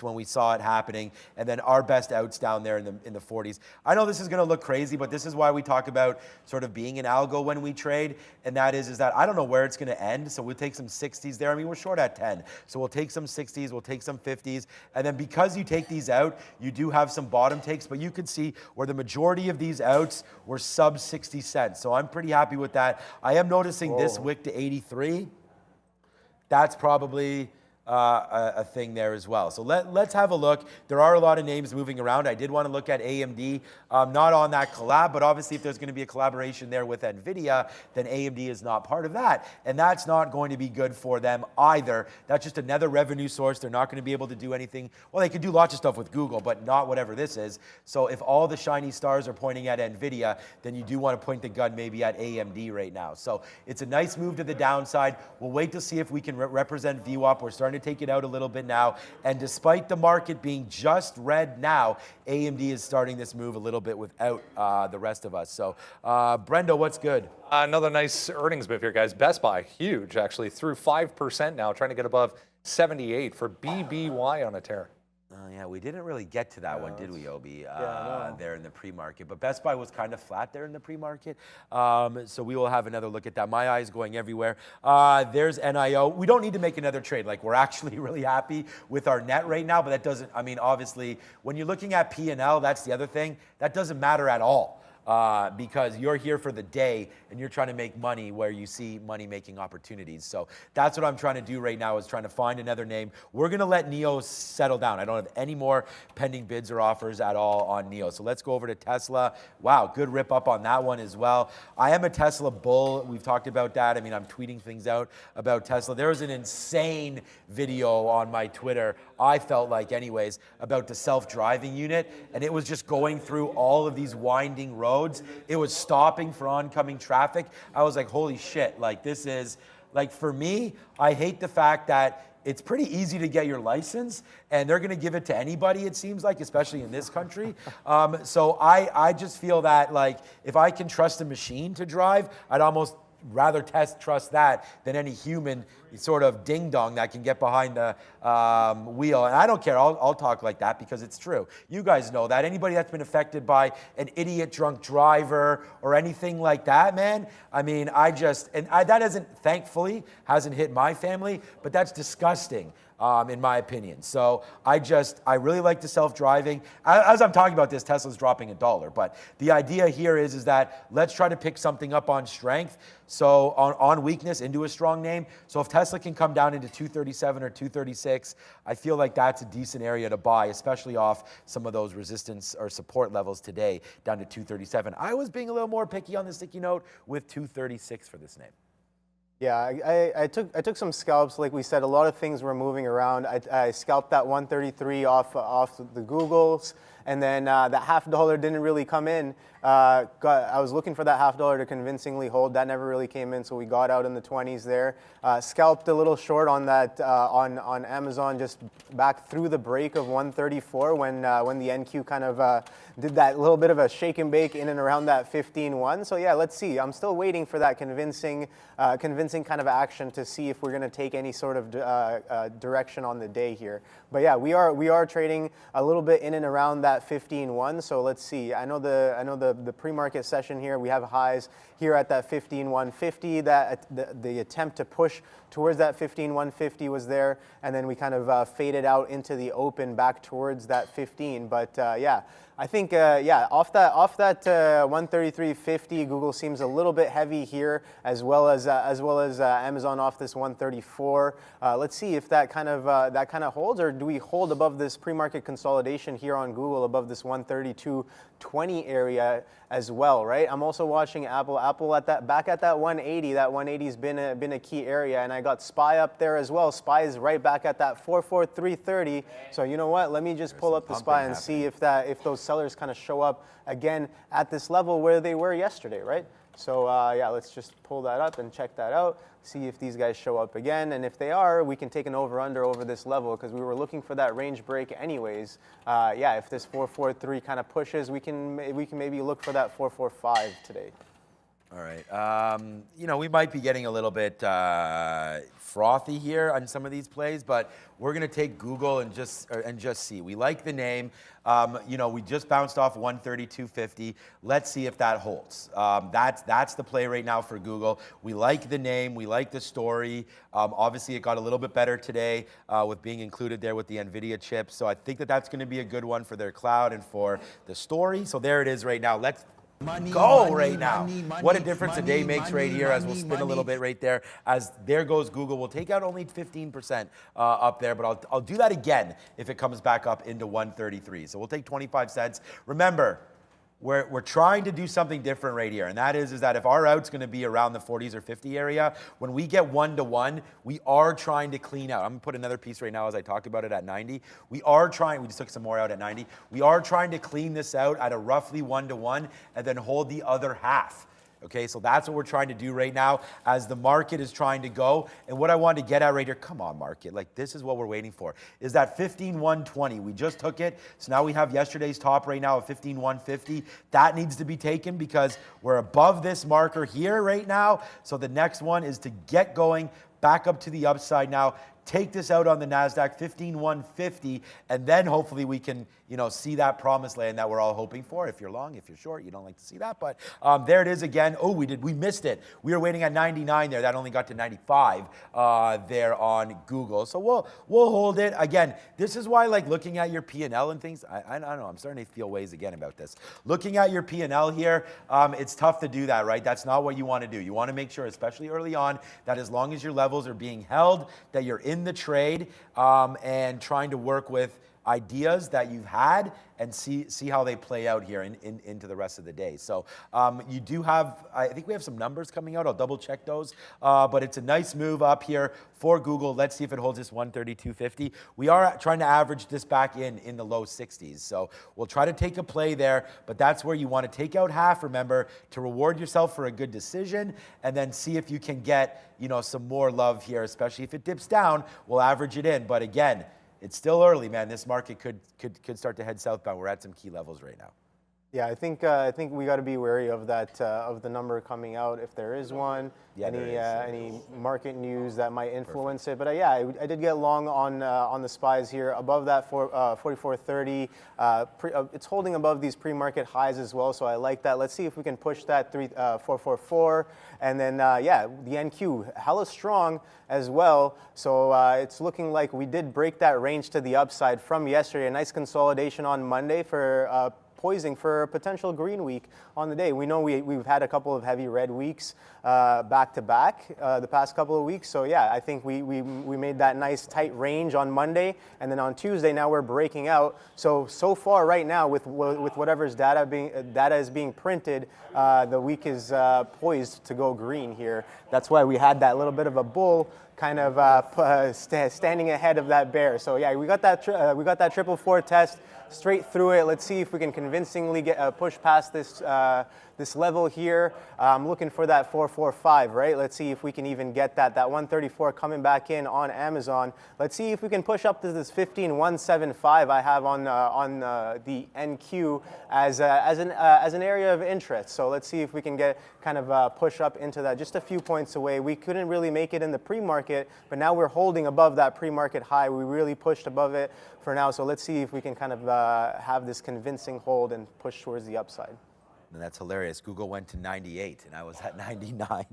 when we saw it happening, and then our best outs down there in the 40s. I know this is going to look crazy, but this is why we talk about sort of being an algo when we trade, and that is that I don't know where it's going to end, so we'll take some 60s there. I mean, we're short at 10, so we'll take some 60s, we'll take some 50s, and then because you take these out, you do have some bottom takes, but you can see where the majority of these outs were sub 60 cents, so I'm pretty happy with that. I am noticing this wick to 83. That's probably a thing there as well. So let's have a look. There are a lot of names moving around. I did want to look at AMD, not on that collab, but obviously if there's going to be a collaboration there with NVIDIA, then AMD is not part of that. And that's not going to be good for them either. That's just another revenue source. They're not going to be able to do anything. Well, they could do lots of stuff with Google, but not whatever this is. So if all the shiny stars are pointing at NVIDIA, then you do want to point the gun maybe at AMD right now. So it's a nice move to the downside. We'll wait to see if we can represent VWAP. We're starting to take it out a little bit now. And despite the market being just red now, AMD is starting this move a little bit without the rest of us. So, Brendo, what's good? Another nice earnings move here, guys. Best Buy, huge, actually, through 5% now, trying to get above 78 for BBY on a tear. Yeah, we didn't really get to that one, did we, Obi? no. There in the pre-market. But Best Buy was kind of flat there in the pre-market. So we will have another look at that. My eye's going everywhere. There's NIO. We don't need to make another trade. Like, we're actually really happy with our net right now, but that doesn't, I mean, obviously, when you're looking at P&L, that's the other thing. That doesn't matter at all. Because you're here for the day and you're trying to make money where you see money-making opportunities. So that's what I'm trying to do right now, is trying to find another name. We're going to let NIO settle down. I don't have any more pending bids or offers at all on NIO. So let's go over to Tesla. Wow, good rip up on that one as well. I am a Tesla bull. We've talked about that. I mean, I'm tweeting things out about Tesla. There was an insane video on my Twitter, I felt like anyways, about the self-driving unit. And it was just going through all of these winding roads. It was stopping for oncoming traffic. I was like, holy shit, like this is, like for me, I hate the fact that it's pretty easy to get your license and they're gonna give it to anybody, it seems like, especially in this country. So I just feel that like, if I can trust a machine to drive, I'd almost rather trust that than any human sort of ding-dong that can get behind the wheel. And I don't care, I'll talk like that because it's true. You guys know that. Anybody that's been affected by an idiot drunk driver or anything like that, man, I mean, that hasn't, thankfully, hasn't hit my family, but that's disgusting. In my opinion. So I really like the self-driving. As I'm talking about this, Tesla's dropping $1. But the idea here is that let's try to pick something up on strength. So on weakness into a strong name. So if Tesla can come down into 237 or 236, I feel like that's a decent area to buy, especially off some of those resistance or support levels today down to 237. I was being a little more picky on the sticky note with 236 for this name. Yeah, I took some scalps. Like we said, a lot of things were moving around. I scalped that 133 off the Googles, and then that $0.50 didn't really come in. I was looking for that $0.50 to convincingly hold. That never really came in, so we got out in the 20s there. Scalped a little short on that on Amazon, just back through the break of 134 when the NQ kind of did that little bit of a shake and bake in and around that 15.1. So yeah, let's see. I'm still waiting for that convincing kind of action to see if we're going to take any sort of direction on the day here. But yeah, we are trading a little bit in and around that 15.1. So let's see. I know the pre-market session here, we have highs here at that 15.150. That the attempt to push towards that 15.150 was there, and then we kind of faded out into the open back towards that 15. But yeah, I think off that 133.50, Google seems a little bit heavy here, as well as Amazon off this 134. Let's see if that kind of holds, or do we hold above this pre-market consolidation here on Google above this 132.20 area as well, right? I'm also watching Apple back at that 180. That 180's been a key area, and I got SPY up there as well. SPY is right back at that 443.30. So you know what? Let me just pull up the SPY and see if those sellers kind of show up again at this level where they were yesterday, right? So yeah, let's just pull that up and check that out. See if these guys show up again, and if they are, we can take an over/under over this level because we were looking for that range break anyways. Yeah, if this 443 kind of pushes, we can maybe look for that 445 today. All right. You know, we might be getting a little bit frothy here on some of these plays, but we're going to take Google and just see. We like the name. You know, we just bounced off 132.50. Let's see if that holds. That's the play right now for Google. We like the name. We like the story. Obviously, it got a little bit better today with being included there with the NVIDIA chip. So I think that's going to be a good one for their cloud and for the story. So there it is right now. Let's go right now. What a difference a day makes right here as we'll spin a little bit right there. As there goes Google. We'll take out only 15% up there, but I'll do that again if it comes back up into 133. So we'll take 25 cents. Remember, we're trying to do something different right here, and that is that if our out's going to be around the 40s or 50 area, when we get 1-to-1, we are trying to clean out. I'm going to put another piece right now as I talked about it at 90. We just took some more out at 90. We are trying to clean this out at a roughly 1-to-1 and then hold the other half. Okay, so that's what we're trying to do right now as the market is trying to go. And what I want to get at right here, come on market, like this is what we're waiting for, is that 15,120. We just took it, so now we have yesterday's top right now of 15,150. That needs to be taken because we're above this marker here right now. So the next one is to get going back up to the upside now. Take this out on the NASDAQ, 15,150, and then hopefully we can, see that promised land that we're all hoping for. If you're long, if you're short, you don't like to see that, but there it is again. Oh, we missed it. We were waiting at 99 there. That only got to 95 there on Google. So we'll hold it. Again, this is why like looking at your P&L and things, I don't know, I'm starting to feel ways again about this. Looking at your P&L here, it's tough to do that, right? That's not what you want to do. You want to make sure, especially early on, that as long as your levels are being held, that you're in the trade and trying to work with ideas that you've had and see how they play out here into the rest of the day. So you do have, I think we have some numbers coming out. I'll double check those. But it's a nice move up here for Google. Let's see if it holds this 132.50. We are trying to average this back in the low 60s. So we'll try to take a play there, but that's where you want to take out half, remember, to reward yourself for a good decision and then see if you can get, some more love here, especially if it dips down, we'll average it in. But again, it's still early, man. This market could start to head southbound. We're at some key levels right now. Yeah, I think we got to be wary of that of the number coming out if there is one. Yeah, any market news that might influence it. But I did get long on the SPYs here above that 44.30. It's holding above these pre-market highs as well, so I like that. Let's see if we can push that 444, and then the NQ hella strong as well. So it's looking like we did break that range to the upside from yesterday. A nice consolidation on Monday for. Poising for a potential green week on the day. We know we've had a couple of heavy red weeks back to back the past couple of weeks. So yeah, I think we made that nice tight range on Monday, and then on Tuesday now we're breaking out. So far right now with whatever's data is being printed, the week is poised to go green here. That's why we had that little bit of a bull kind of standing ahead of that bear. So yeah, we got that 444 test straight through it. Let's see if we can convincingly get push past this level here. I'm looking for that 445, right? Let's see if we can even get that 134 coming back in on Amazon. Let's see if we can push up to this 15,175 I have on the NQ as an area of interest. So let's see if we can get kind of push up into that, just a few points away. We couldn't really make it in the pre-market, but now we're holding above that pre-market high. We really pushed above it for now. So let's see if we can kind of have this convincing hold and push towards the upside. And that's hilarious. Google went to 98 and I was at 99.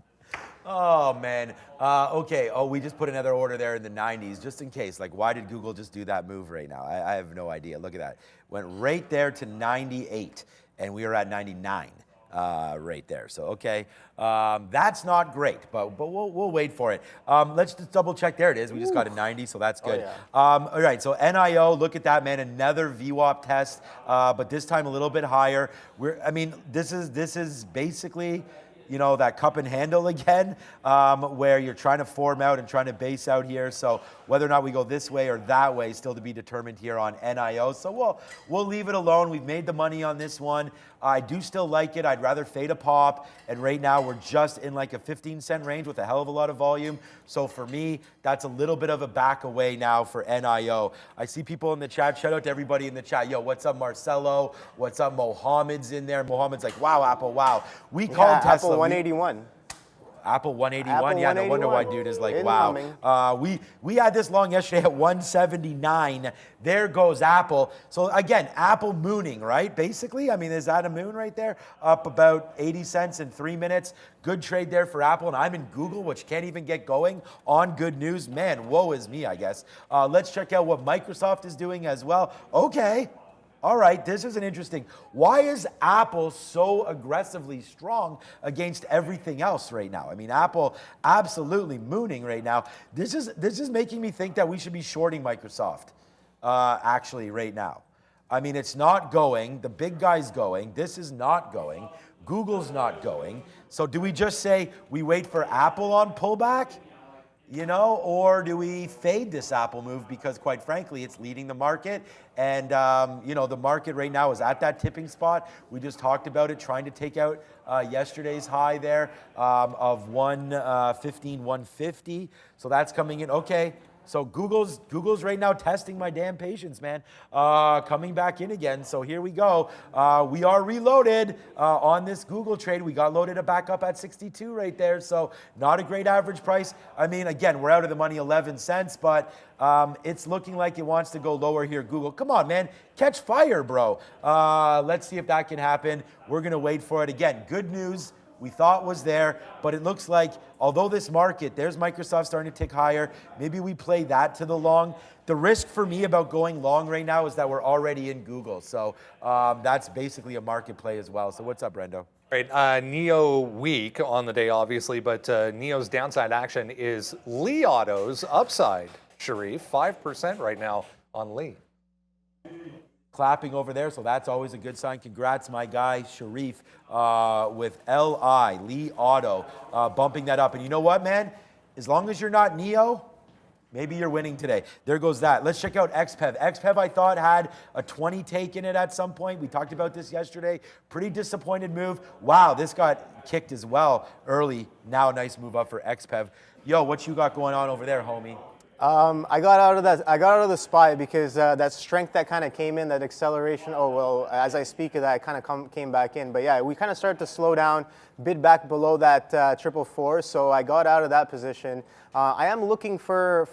Oh, man. Okay. Oh, we just put another order there in the 90s just in case. Like, why did Google just do that move right now? I have no idea. Look at that. Went right there to 98 and we were at 99. Right there. So, okay, that's not great, but we'll wait for it. Let's just double check. There it is. We just got a 90, so that's good. Oh, yeah. All right, so NIO, look at that, man. Another VWAP test, but this time a little bit higher. This is basically, that cup and handle again, where you're trying to form out and trying to base out here. So whether or not we go this way or that way, still to be determined here on NIO. So we'll leave it alone. We've made the money on this one. I do still like it. I'd rather fade a pop. And right now we're just in like a 15-cent range with a hell of a lot of volume. So for me, that's a little bit of a back away now for NIO. I see people in the chat. Shout out to everybody in the chat. Yo, what's up, Marcelo? What's up, Mohammed's in there. Mohammed's like, wow, Apple, wow. We called Tesla. Apple 181. Apple 181, yeah, no wonder why dude is like, wow. We had this long yesterday at 179. There goes Apple. So again, Apple mooning, right? Basically, is that a moon right there? Up about 80 cents in 3 minutes. Good trade there for Apple, and I'm in Google, which can't even get going on good news. Man, woe is me, I guess. Let's check out what Microsoft is doing as well. Okay. All right, this is an interesting. Why is Apple so aggressively strong against everything else right now? Apple absolutely mooning right now. This is making me think that we should be shorting Microsoft, actually, right now. It's not going. The big guy's going. This is not going. Google's not going. So do we just say we wait for Apple on pullback? you know, or do we fade this Apple move because, quite frankly, it's leading the market, and you know, the market right now is at that tipping spot. We just talked about it, trying to take out yesterday's high there of 150. So that's coming in. Okay. So Google's right now testing my damn patience, man. Coming back in again. So here we go. We are reloaded on this Google trade. We got loaded back up at 62 right there. So not a great average price. I mean, again, we're out of the money 11 cents, but it's looking like it wants to go lower here. Google, come on, man. Catch fire, bro. Let's see if that can happen. We're going to wait for it. Again, good news. We thought was there, but it looks like, although this market, there's Microsoft starting to tick higher, maybe we play that to the long. The risk for me about going long right now is that we're already in Google. So that's basically a market play as well. So what's up, Brendo? Right, NIO weak on the day, obviously, but NIO's downside action is Li Auto's upside. Sharif, 5% right now on Li. Clapping over there, so that's always a good sign. Congrats, my guy, Sharif, with Li Auto, bumping that up. And you know what, man? As long as you're not NIO, maybe you're winning today. There goes that. Let's check out XPEV. XPEV, I thought, had a 20 take in it at some point. We talked about this yesterday. Pretty disappointed move. Wow, this got kicked as well early. Now a nice move up for XPEV. Yo, what you got going on over there, homie? I got out of the SPY because that strength that kind of came in, that acceleration. Oh well, as I speak of that, it kind of came back in. But yeah, we kind of started to slow down, bid back below that 444. So I got out of that position. I am looking for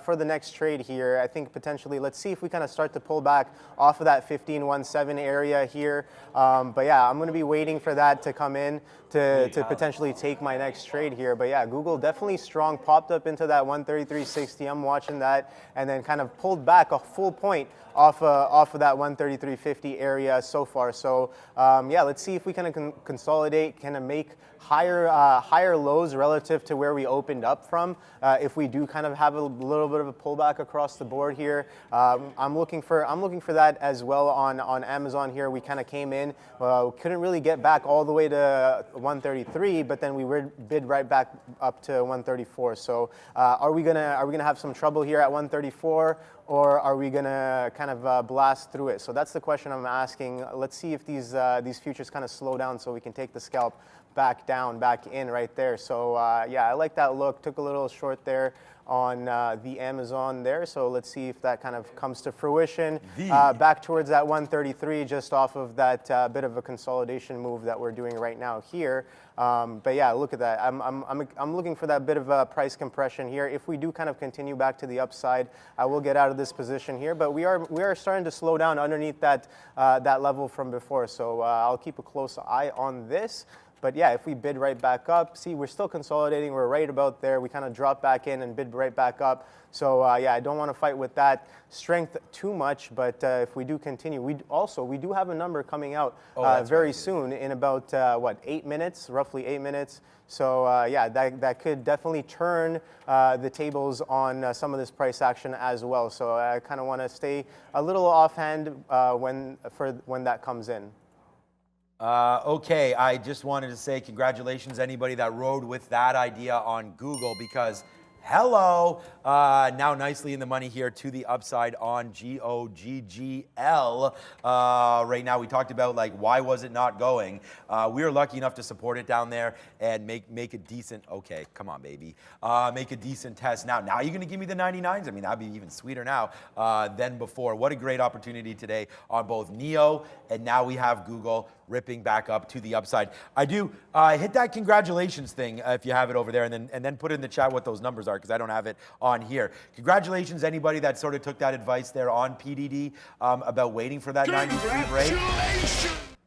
the next trade here. I think potentially, let's see if we kind of start to pull back off of that 15.17 area here. But yeah, I'm going to be waiting for that to come in to potentially take my next trade here. But yeah, Google definitely strong, popped up into that 133.60. I'm watching that, and then kind of pulled back a full point off of that 133.50 area so far. So yeah, let's see if we kind of consolidate, kind of make higher lows relative to where we opened up from. If we do kind of have a little bit of a pullback across the board here, I'm looking for that as well on Amazon here. We kind of came in, couldn't really get back all the way to 133, but then we bid right back up to 134. So are we gonna have some trouble here at 134? Or are we gonna kind of blast through it? So that's the question I'm asking. Let's see if these futures kind of slow down so we can take the scalp back down, back in right there. So yeah, I like that look. Took a little short there on the Amazon there. So let's see if that kind of comes to fruition. Back towards that 133, just off of that bit of a consolidation move that we're doing right now here. But yeah, look at that. I'm looking for that bit of a price compression here. If we do kind of continue back to the upside, I will get out of this position here. But we are starting to slow down underneath that level from before. So I'll keep a close eye on this. But yeah, if we bid right back up, see, we're still consolidating. We're right about there. We kind of drop back in and bid right back up. So yeah, I don't want to fight with that strength too much. But if we do continue, we do have a number coming out very soon in about, 8 minutes, roughly 8 minutes. So yeah, that could definitely turn the tables on some of this price action as well. So I kind of want to stay a little offhand when that comes in. Okay, I just wanted to say congratulations anybody that rode with that idea on Google, because hello, now nicely in the money here to the upside on GOGGL. Right now, we talked about like why was it not going. We were lucky enough to support it down there and make a decent. Okay, come on, baby, make a decent test. Now you're gonna give me the 99s. I mean, that'd be even sweeter now than before. What a great opportunity today on both NIO and now we have Google ripping back up to the upside. I do hit that congratulations thing if you have it over there, and then put in the chat what those numbers are, because I don't have it on here. Congratulations anybody that sort of took that advice there on PDD about waiting for that 93 break.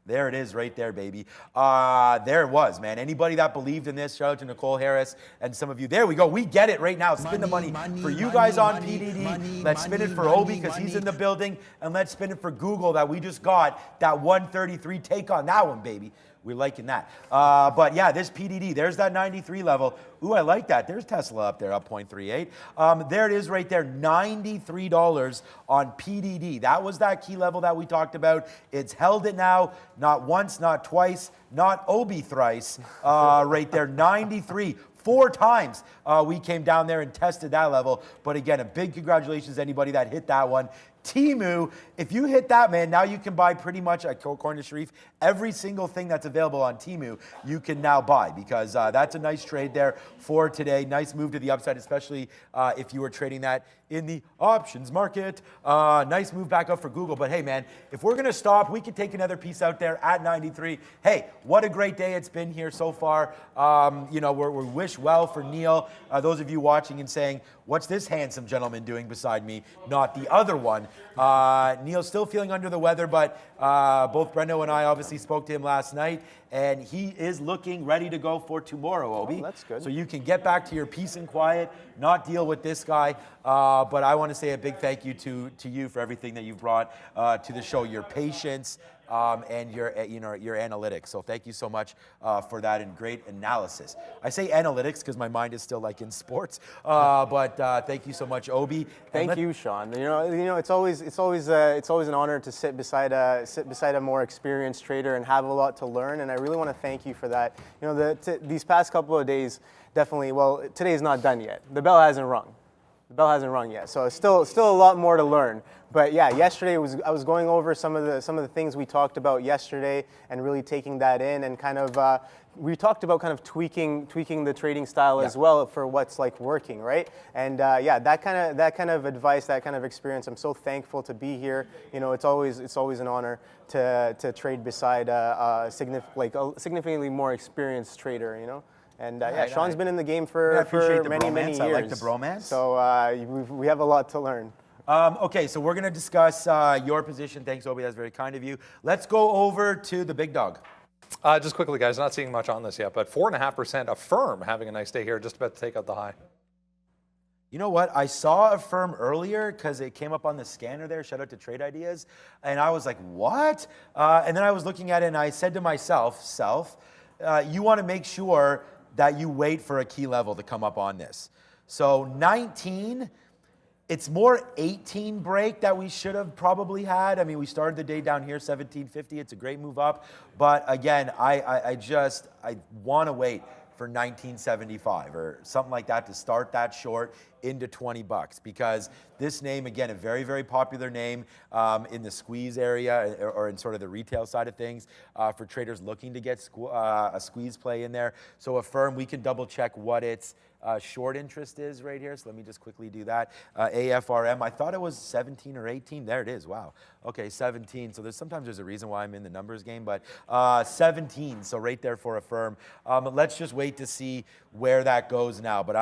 There it is right there, baby. There it was, man. Anybody that believed in this, shout out to Nicole Harris and some of you. There we go. We get it right now. Spin the money for you guys on PDD. Let's spin it for Obi because he's in the building. And let's spin it for Google that we just got that 133 take on that one, baby. We're liking that. But yeah, this PDD, there's that 93 level. Ooh, I like that. There's Tesla up there, up 0.38. There it is right there, $93 on PDD. That was that key level that we talked about. It's held it now, not once, not twice, not Obi thrice. Right there, 93 4 times we came down there and tested that level. But again, a big congratulations to anybody that hit that one. Temu, if you hit that, man, now you can buy pretty much, according to Sharif, every single thing that's available on Temu, you can now buy, because that's a nice trade there for today. Nice move to the upside, especially if you were trading that in the options market. Nice move back up for Google. But hey, man, if we're going to stop, we can take another piece out there at 93. Hey, what a great day it's been here so far. You know, we wish well for Neil. Those of you watching and saying, what's this handsome gentleman doing beside me? Not the other one. Neil's still feeling under the weather, but both Brendo and I obviously spoke to him last night, and he is looking ready to go for tomorrow, Obi. Oh, that's good. So you can get back to your peace and quiet, not deal with this guy. But I want to say a big thank you to you for everything that you've brought to the show, your patience, and your analytics. So thank you so much for that, and great analysis. I say analytics because my mind is still like in sports, but thank you so much, Obi. Thank you, Sean. You know, it's always an honor to sit beside a more experienced trader and have a lot to learn. And I really want to thank you for that. You know, these past couple of days, definitely. Well, today's not done yet. The bell hasn't rung. The bell hasn't rung yet, so still a lot more to learn. But yeah, yesterday I was going over some of the things we talked about yesterday, and really taking that in, and kind of we talked about kind of tweaking the trading style as well for what's like working, right? And yeah, that kind of advice, that kind of experience, I'm so thankful to be here. You know, it's always an honor to trade beside a significantly more experienced trader. You know. And yeah, Sean's been in the game for many years. I like the bromance. So we have a lot to learn. Okay, so we're going to discuss your position. Thanks, Obi. That's very kind of you. Let's go over to the big dog. Just quickly, guys, not seeing much on this yet, but 4.5% Affirm having a nice day here, just about to take out the high. You know what? I saw Affirm earlier because it came up on the scanner there. Shout out to Trade Ideas. And I was like, what? And then I was looking at it, and I said to myself, you want to make sure that you wait for a key level to come up on this. So 19, it's more 18 break that we should have probably had. I mean, we started the day down here, 1750. It's a great move up. But again, I want to wait for 1975 or something like that to start that short into 20 bucks, because this name, again, a very, very popular name in the squeeze area, or in sort of the retail side of things, for traders looking to get a squeeze play in there. So Affirm, we can double check what its short interest is right here. So let me just quickly do that. AFRM, I thought it was 17 or 18. There it is. Wow. Okay, 17. So sometimes there's a reason why I'm in the numbers game, but 17. So right there for Affirm. Let's just wait to see where that goes now. But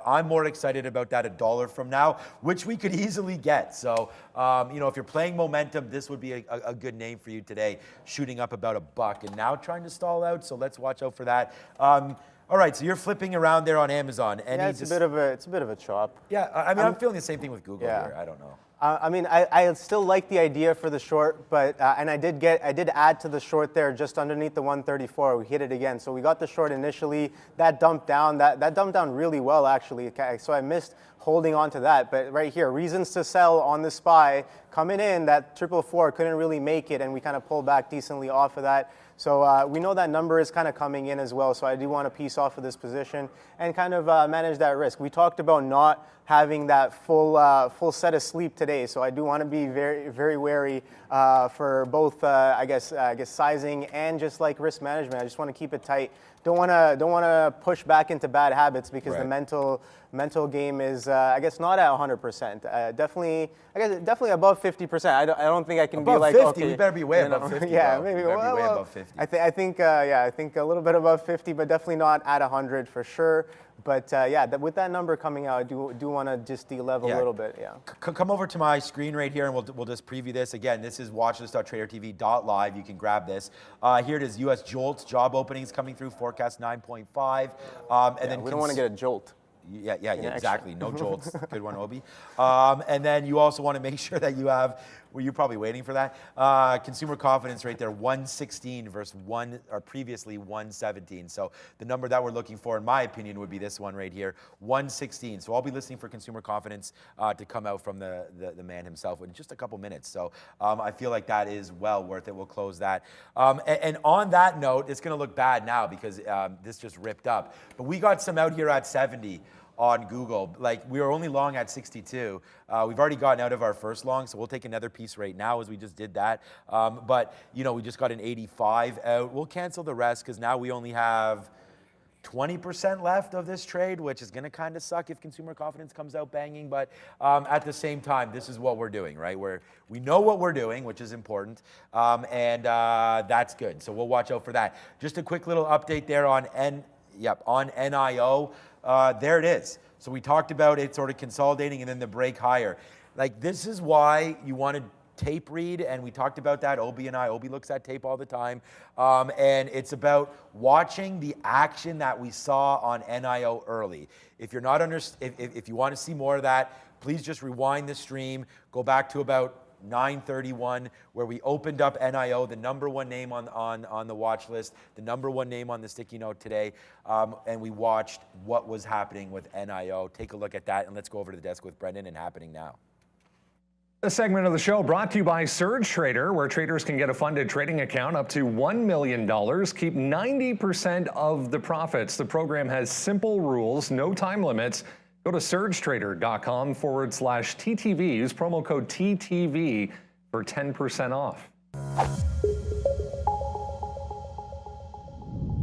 I'm more excited about that $1 from now, which we could easily get. So, you know, if you're playing momentum, this would be a good name for you today, shooting up about $1 and now trying to stall out. So let's watch out for that. All right, so you're flipping around there on Amazon. Yeah, it's a bit of a chop. Yeah, I mean, I'm feeling the same thing with Google here. I don't know. I mean, I still like the idea for the short, but and I did add to the short there just underneath the 134. We hit it again, so we got the short initially. That dumped down. That dumped down really well, actually. So I missed holding on to that. But right here, reasons to sell on the SPY coming in. That 444 couldn't really make it, and we kind of pulled back decently off of that. So we know that number is kind of coming in as well. So I do want to piece off of this position and kind of manage that risk. We talked about not having that full set of sleep today. So I do want to be very, very wary for both, I guess sizing and just like risk management. I just want to keep it tight. Don't want to push back into bad habits, because the mental game is, I guess, not at 100%. Definitely above 50%. I don't think I can above be like 50. Okay, We better be way above 50. Yeah, bro. maybe we better be way above 50. I think a little bit above 50, but definitely not at 100 for sure. But yeah, with that number coming out, I do want to just de-level a little bit. Yeah. Come over to my screen right here, and we'll just preview this again. This is watchlist.tradertv.live. You can grab this. Here it is. U.S. JOLTS job openings coming through. Forecast 9.5. And then we don't want to get a jolt. Yeah, exactly. No jolts. Good one, Obi. And then you also want to make sure that you have, Were you probably waiting for that? Consumer confidence right there, 116 versus previously 117. So the number that we're looking for, in my opinion, would be this one right here, 116. So I'll be listening for consumer confidence to come out from the man himself in just a couple minutes. So I feel like that is well worth it. We'll close that. And on that note, it's going to look bad now because this just ripped up. But we got some out here at 70 on Google. Like, we were only long at 62. We've already gotten out of our first long, so we'll take another piece right now as we just did that. But, you know, we just got an 85 out. We'll cancel the rest because now we only have 20% left of this trade, which is going to kind of suck if consumer confidence comes out banging. But at the same time, this is what we're doing, right? We know what we're doing, which is important, and that's good. So we'll watch out for that. Just a quick little update there on NIO. There it is. So we talked about it sort of consolidating and then the break higher. Like, this is why you want to tape read, and we talked about that. Obi and I. Obi looks at tape all the time, and it's about watching the action that we saw on NIO early. If you're not if you want to see more of that, please just rewind the stream. Go back to about 9:31, where we opened up NIO, the number one name on the watch list, the number one name on the sticky note today, and we watched what was happening with NIO. Take a look at that, and let's go over to the desk with Brendan and happening now. This segment of the show brought to you by Surge Trader, where traders can get a funded trading account up to $1 million. Keep 90% of the profits. The program has simple rules, no time limits. Go to surgetrader.com/TTV. Use promo code TTV for 10% off.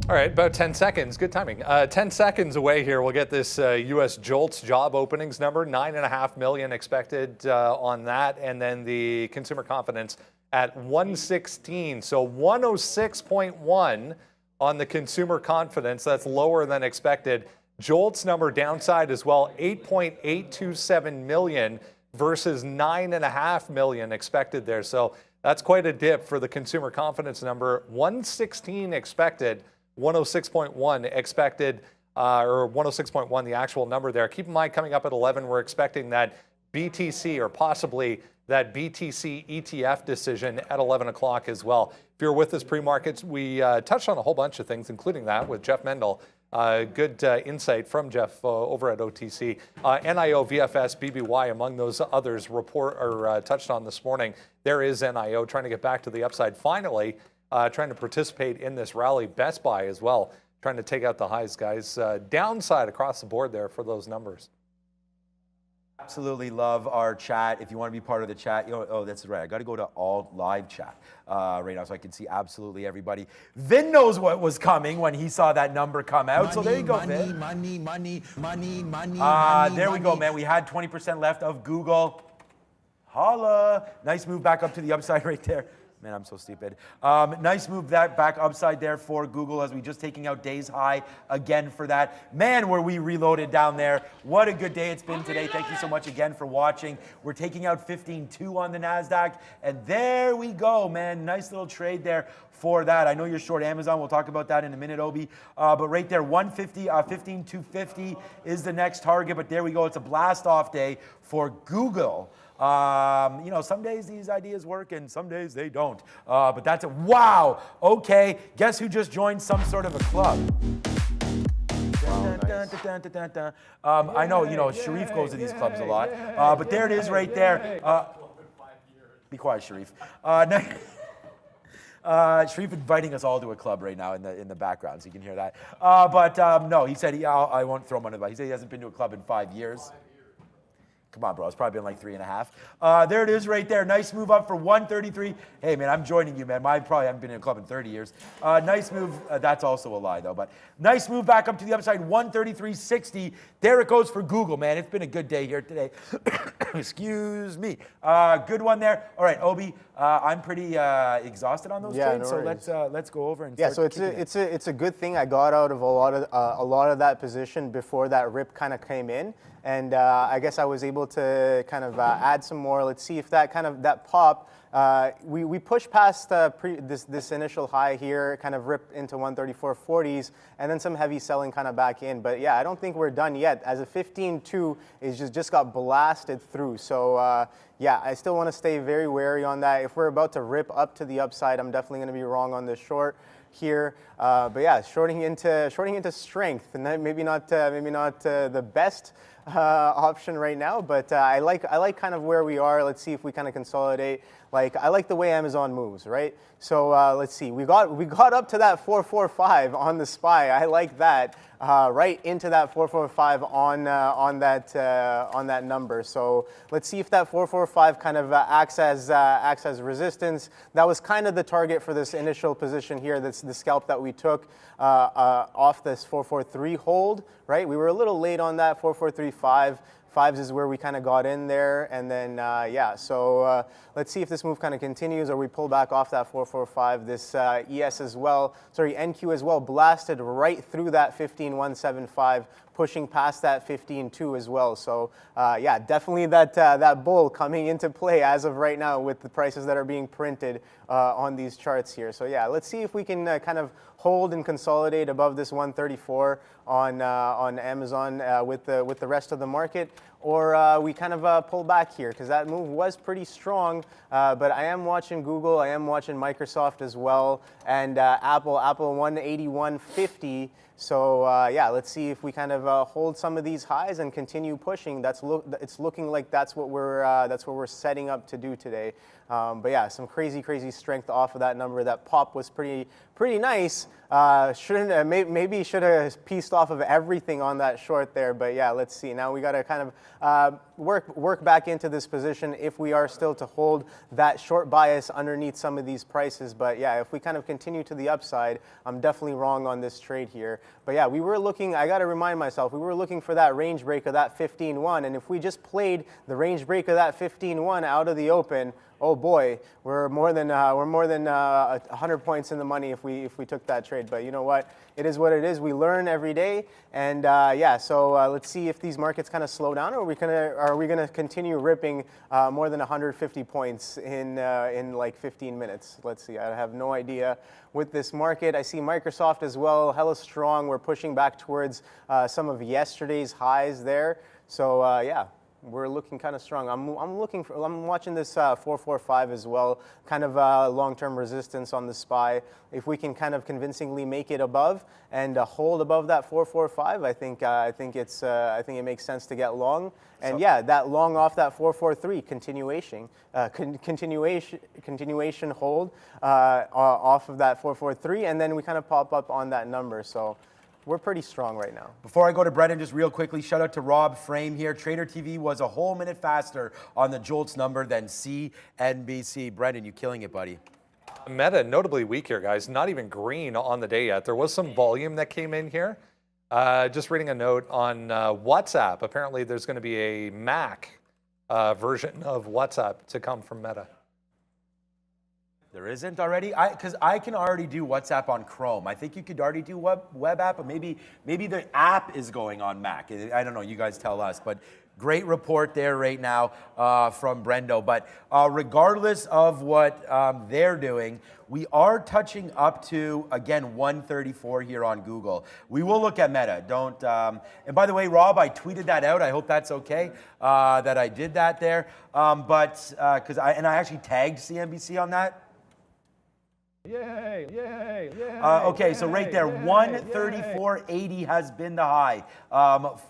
All right, about 10 seconds. Good timing. 10 seconds away here. We'll get this U.S. JOLTS job openings number, 9.5 million expected on that, and then the consumer confidence at 116. So 106.1 on the consumer confidence. That's lower than expected. JOLTS number downside as well, 8.827 million versus 9.5 million expected there. So that's quite a dip for the consumer confidence number. 116 expected, 106.1 expected, or 106.1 the actual number there. Keep in mind, coming up at 11, we're expecting that BTC or possibly that BTC ETF decision at 11 o'clock as well. If you're with us pre-markets, we touched on a whole bunch of things, including that with Jeff Mendel. Good insight from Jeff over at OTC. NIO, VFS, BBY, among those others touched on this morning. There is NIO trying to get back to the upside. Finally, trying to participate in this rally. Best Buy as well, trying to take out the highs, guys. Downside across the board there for those numbers. Absolutely love our chat. If you want to be part of the chat, oh, that's right. I got to go to all live chat right now so I can see absolutely everybody. Vin knows what was coming when he saw that number come out. So there you go, Vin. Money. There we go, man. We had 20% left of Google. Holla. Nice move back up to the upside right there. Man, I'm so stupid. Nice move that back upside there for Google as we just taking out day's high again for that. Man, were we reloaded down there. What a good day it's been today. Thank you so much again for watching. We're taking out 15.2 on the NASDAQ. And there we go, man. Nice little trade there for that. I know you're short Amazon. We'll talk about that in a minute, Obi. But right there, 15.250 is the next target. But there we go. It's a blast off day for Google. You know, some days these ideas work and some days they don't. But that's it. Wow. Okay. Guess who just joined some sort of a club? I know, you know, Sharif goes to these clubs a lot. But there it is right there. Be quiet, Sharif. Sharif inviting us all to a club right now in the background, so you can hear that. But no, he said I won't throw him under the bus. He said he hasn't been to a club in 5 years. Come on, bro. It's probably been like 3.5. There it is right there. Nice move up for 133. Hey, man, I'm joining you, man. I probably haven't been in a club in 30 years. Nice move. That's also a lie, though. But nice move back up to the upside, 133.60. There it goes for Google, man. It's been a good day here today. Excuse me. Good one there. All right, Obi, I'm pretty exhausted on those trades, no so let's go over and so it's a good thing I got out of a lot of that position before that rip kind of came in. And I guess I was able to kind of add some more. Let's see if that pop. We pushed past this initial high here, kind of ripped into 134.40s, and then some heavy selling kind of back in. But yeah, I don't think we're done yet. As a 15.2 is just got blasted through. So yeah, I still want to stay very wary on that. If we're about to rip up to the upside, I'm definitely going to be wrong on this short here. But yeah, shorting into strength, and that maybe not the best option right now, but I like kind of where we are. Let's see if we kind of consolidate. Like, I like the way Amazon moves, right? So let's see. We got up to that 445 on the SPY. I like that. Right into that 445 on that number. So let's see if that 445 kind of acts as resistance. That was kind of the target for this initial position here. That's the scalp that we took off this 443 hold. Right, we were a little late on that 4435. Fives is where we kind of got in there, and then yeah. So let's see if this move kind of continues, or we pull back off that 445. This ES as well, sorry, NQ as well, blasted right through that 15175, pushing past that 15.2 as well. So yeah, definitely that bull coming into play as of right now with the prices that are being printed on these charts here. So yeah, let's see if we can kind of hold and consolidate above this 134 on Amazon with the rest of the market, or we kind of pull back here, because that move was pretty strong. But I am watching Google, I am watching Microsoft as well, and Apple 181.50. So yeah, let's see if we kind of hold some of these highs and continue pushing. It's looking like that's what we're setting up to do today. But yeah, some crazy strength off of that number. That pop was pretty nice. Maybe should have pieced off of everything on that short there. But yeah, let's see. Now we got to kind of work back into this position if we are still to hold that short bias underneath some of these prices. But yeah, if we kind of continue to the upside, I'm definitely wrong on this trade here. But yeah, we were looking, I got to remind myself, we were looking for that range break of that 15.1. And if we just played the range break of that 15.1 out of the open, oh boy, we're more than 100 points in the money if we took that trade. But you know what? It is what it is. We learn every day, and yeah. So let's see if these markets kind of slow down, or are we gonna continue ripping more than 150 points in like 15 minutes? Let's see. I have no idea with this market. I see Microsoft as well, hella strong. We're pushing back towards some of yesterday's highs there. So yeah. We're looking kind of strong. I'm watching this 445 as well, kind of long-term resistance on the SPY. If we can kind of convincingly make it above and hold above that 445, I think it makes sense to get long. And yeah, that long off that 443 continuation hold off of that 443, and then we kind of pop up on that number. So we're pretty strong right now. Before I go to Brendan, just real quickly, shout out to Rob Frame here. Trader TV was a whole minute faster on the JOLTS number than CNBC. Brendan, you killing it, buddy. Meta notably weak here, guys. Not even green on the day yet. There was some volume that came in here. Just reading a note on WhatsApp. Apparently, there's going to be a Mac version of WhatsApp to come from Meta. There isn't already? Because I can already do WhatsApp on Chrome. I think you could already do web app, but maybe the app is going on Mac. I don't know. You guys tell us. But great report there right now from Brendo. But regardless of what they're doing, we are touching up to, again, 134 here on Google. We will look at Meta. Don't. And by the way, Rob, I tweeted that out. I hope that's okay that I did that there. But because I actually tagged CNBC on that. Yay, yay, yay. Okay, so right there, 134.80 has been the high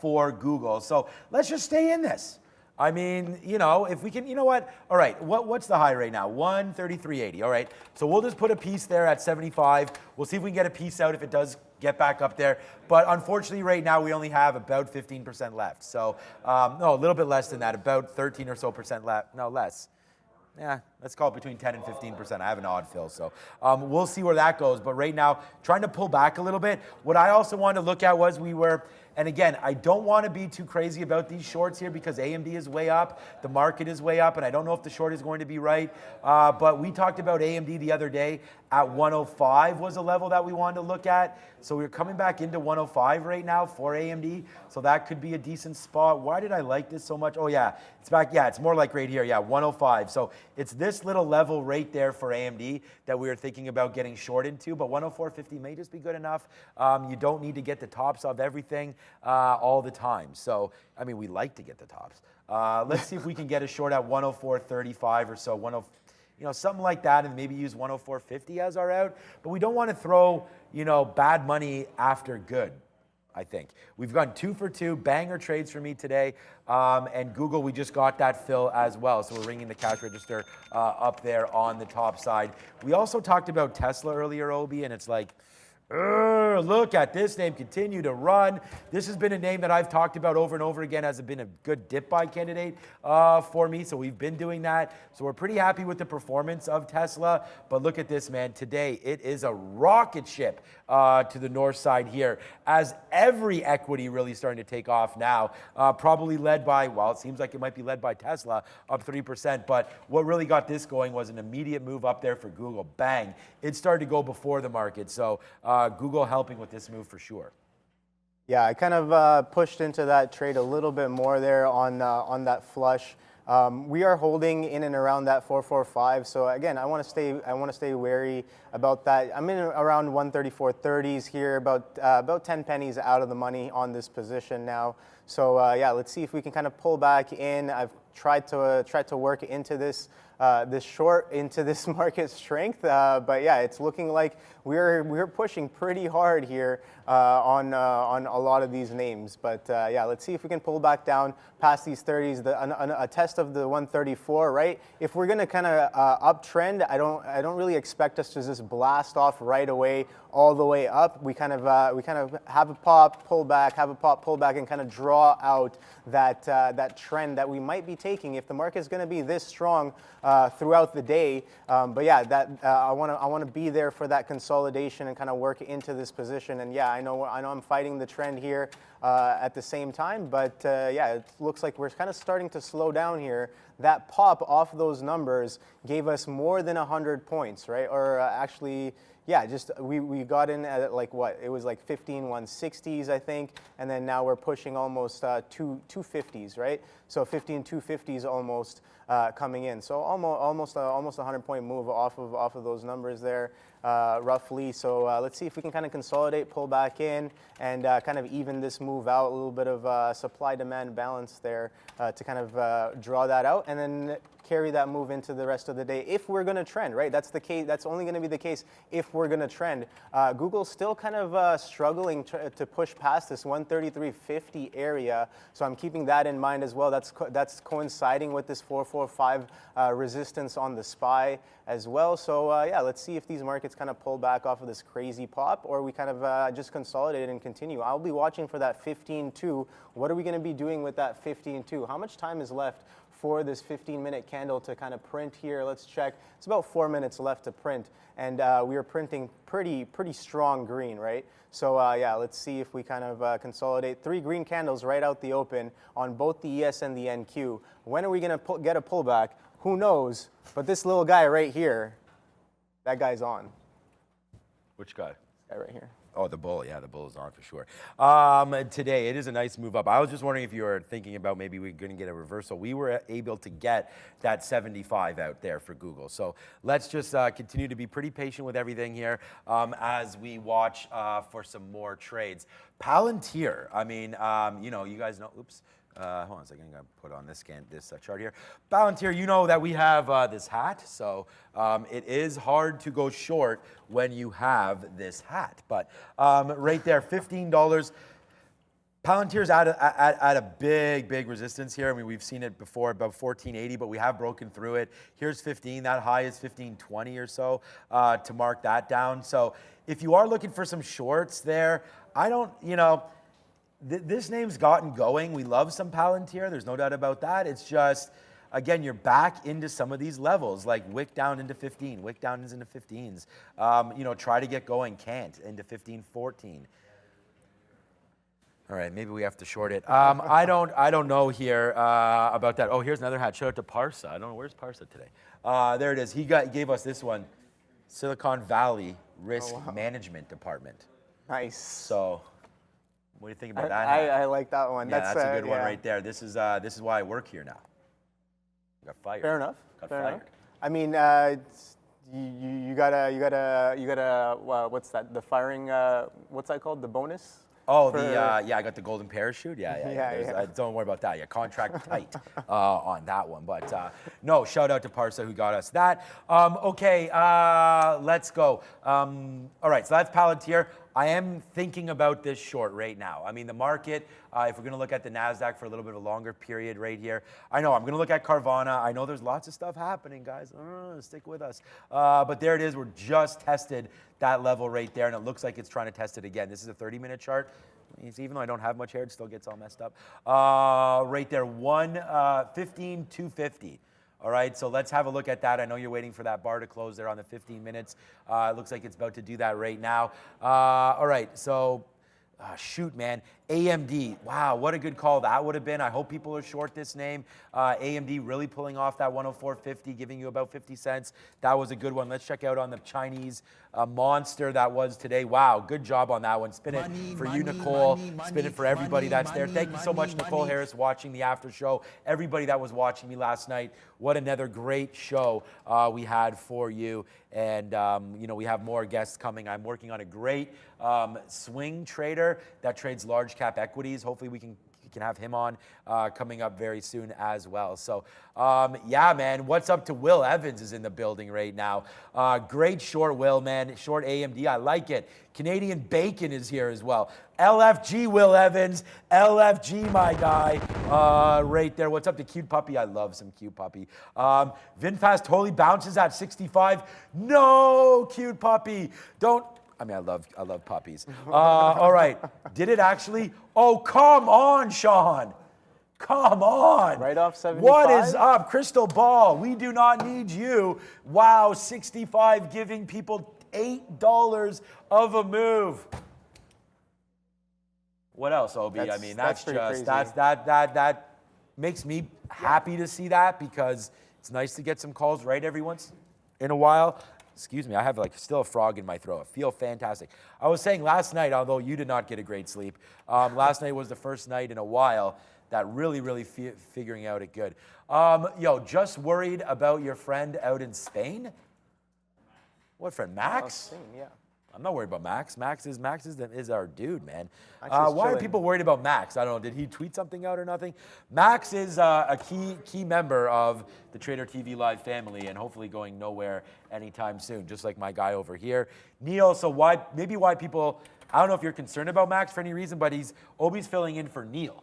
for Google. So let's just stay in this. I mean, you know, if we can, you know what? All right, what's the high right now? 133.80. All right, so we'll just put a piece there at 75. We'll see if we can get a piece out if it does get back up there. But unfortunately, right now, we only have about 15% left. So, no, a little bit less than that, about 13 or so percent left. No, less. Yeah, let's call it between 10 and 15%. I have an odd fill, so we'll see where that goes. But right now, trying to pull back a little bit. What I also wanted to look at was and again, I don't want to be too crazy about these shorts here because AMD is way up, the market is way up, and I don't know if the short is going to be right. But we talked about AMD the other day at 105 was a level that we wanted to look at. So we're coming back into 105 right now for AMD. So that could be a decent spot. Why did I like this so much? Oh yeah, it's back. Yeah, it's more like right here. Yeah, 105. So it's this this little level right there for AMD that we were thinking about getting short into, but 104.50 may just be good enough. You don't need to get the tops of everything all the time. So, I mean, we like to get the tops. Let's see if we can get a short at 104.35 or so, something like that, and maybe use 104.50 as our out. But we don't want to throw, bad money after good, I think. We've gone 2 for 2, banger trades for me today. And Google, we just got that fill as well. So we're ringing the cash register up there on the top side. We also talked about Tesla earlier, Obi, and it's like, look at this name continue to run. This has been a name that I've talked about over and over again as been a good dip buy candidate for me. So we've been doing that. So we're pretty happy with the performance of Tesla. But look at this, man. Today, it is a rocket ship to the north side here as every equity really starting to take off now. Probably led by, well, it seems like it might be led by Tesla, up 3%. But what really got this going was an immediate move up there for Google. Bang. It started to go before the market. So Google helping with this move for sure. Yeah, I kind of pushed into that trade a little bit more there on that flush. We are holding in and around that 445. So again, I want to stay wary about that. I'm in around 134.30s here, about 10 pennies out of the money on this position now. So yeah, let's see if we can kind of pull back in. I've tried to work into this short into this market strength, but yeah, it's looking like we're pushing pretty hard here on a lot of these names. But yeah, let's see if we can pull back down past these 30s. A test of the 134, right? If we're gonna kind of uptrend, I don't really expect us to just blast off right away all the way up. We kind of have a pop, pull back, have a pop, pull back, and kind of draw out that trend that we might be taking if the market is going to be this strong throughout the day. But yeah, I want to be there for that consolidation and kind of work into this position. And yeah, I know I'm fighting the trend here at the same time, but yeah, it looks like we're kind of starting to slow down here. That pop off those numbers gave us more than 100 points, right? Or actually, yeah, just we got in at like what? It was like 15 160s, I think, and then now we're pushing almost 250s, right? So 15 250s almost coming in. So almost a 100-point move off of those numbers there, roughly. So let's see if we can kind of consolidate, pull back in, and kind of even this move out. A little bit of supply-demand balance there to kind of draw that out, and then carry that move into the rest of the day if we're going to trend, right? That's the case. That's only going to be the case if we're going to trend. Google's still kind of struggling to push past this 133.50 area, so I'm keeping that in mind as well. That's coinciding with this 445 resistance on the SPY as well. So yeah, let's see if these markets kind of pull back off of this crazy pop, or we kind of just consolidate and continue. I'll be watching for that 15.2. What are we going to be doing with that 15.2? How much time is left for this 15-minute candle to kind of print here? Let's check. It's about 4 minutes left to print, and we are printing pretty strong green, right? So yeah, let's see if we kind of consolidate 3 green candles right out the open on both the ES and the NQ. When are we going to get a pullback? Who knows? But this little guy right here, that guy's on. Which guy? This guy right here. Oh, the bull. Yeah, the bull is on for sure. Today, it is a nice move up. I was just wondering if you were thinking about maybe we're going to get a reversal. We were able to get that 75 out there for Google. So let's just continue to be pretty patient with everything here as we watch for some more trades. Palantir, I mean, you guys know, oops. Hold on a second, I'm going to put on this chart here. Palantir, you know that we have this hat, so it is hard to go short when you have this hat. But right there, $15. Palantir's at a big resistance here. I mean, we've seen it before, about 1480, but we have broken through it. Here's 15. That high is 1520 or so to mark that down. So if you are looking for some shorts there, I don't, this name's gotten going. We love some Palantir. There's no doubt about that. It's just, again, you're back into some of these levels, like wick down into 15, wick down into 15s. Try to get going, can't, into 15, 14. All right, maybe we have to short it. I don't know here about that. Oh, here's another hat. Shout out to Parsa. I don't know, where's Parsa today? There it is. He gave us this one, Silicon Valley Risk Management Department. Nice. So, what do you think about that? I like that one. Yeah, that's a good one right there. This is why I work here now. Got fired. Fair enough. Got Fair fired. enough. I mean, you gotta. What's that? The firing. What's that called? The bonus. Oh, yeah, I got the golden parachute. Yeah. Don't worry about that. Yeah, contract tight on that one. But no, shout out to Parsa who got us that. Okay, let's go. All right, so that's Palantir. I am thinking about this short right now. I mean, the market, if we're going to look at the NASDAQ for a little bit of a longer period right here, I know I'm going to look at Carvana. I know there's lots of stuff happening, guys. Stick with us. But there it is. We're just tested that level right there, and it looks like it's trying to test it again. This is a 30-minute chart. Even though I don't have much hair, it still gets all messed up. Right there, 115,250. All right, so let's have a look at that. I know you're waiting for that bar to close there on the 15 minutes. It looks like it's about to do that right now. All right, so shoot, man. AMD, wow, what a good call that would have been. I hope people are short this name. AMD really pulling off that 104.50, giving you about 50 cents. That was a good one. Let's check out on the Chinese monster that was today. Wow, good job on that one. Spin it for you, Nicole. Spin it for everybody that's there. Thank you so much, Nicole Harris, watching the after show. Everybody that was watching me last night, what another great show we had for you. And, you know, we have more guests coming. I'm working on a great swing trader that trades large cap equities. Hopefully we can have him on coming up very soon as well. So yeah, man, what's up to Will Evans is in the building right now. Great short, Will, man. Short AMD, I like it. Canadian Bacon is here as well. LFG, Will Evans. LFG, my guy. Right there. What's up to Cute Puppy? I love some Cute Puppy. VinFast totally bounces at 65. No, Cute Puppy. Don't. I mean, I love puppies. All right. Did it actually? Oh, come on, Sean. Come on. Right off 75? What is up? Crystal Ball, we do not need you. Wow, 65 giving people $8 of a move. What else, Obi? I mean, that's just, that makes me happy to see that because it's nice to get some calls right every once in a while. Excuse me, I have like still a frog in my throat. I feel fantastic. I was saying last night, although you did not get a great sleep, last night was the first night in a while that really figuring out it good. Yo, just worried about your friend out in Spain? What friend, Max? Spain, yeah. I'm not worried about Max. Max is our dude, man. Why are people worried about Max? I don't know. Did he tweet something out or nothing? Max is a key member of the Trader TV Live family, and hopefully going nowhere anytime soon. Just like my guy over here, Neil. So why people? I don't know if you're concerned about Max for any reason, but Obi's filling in for Neil.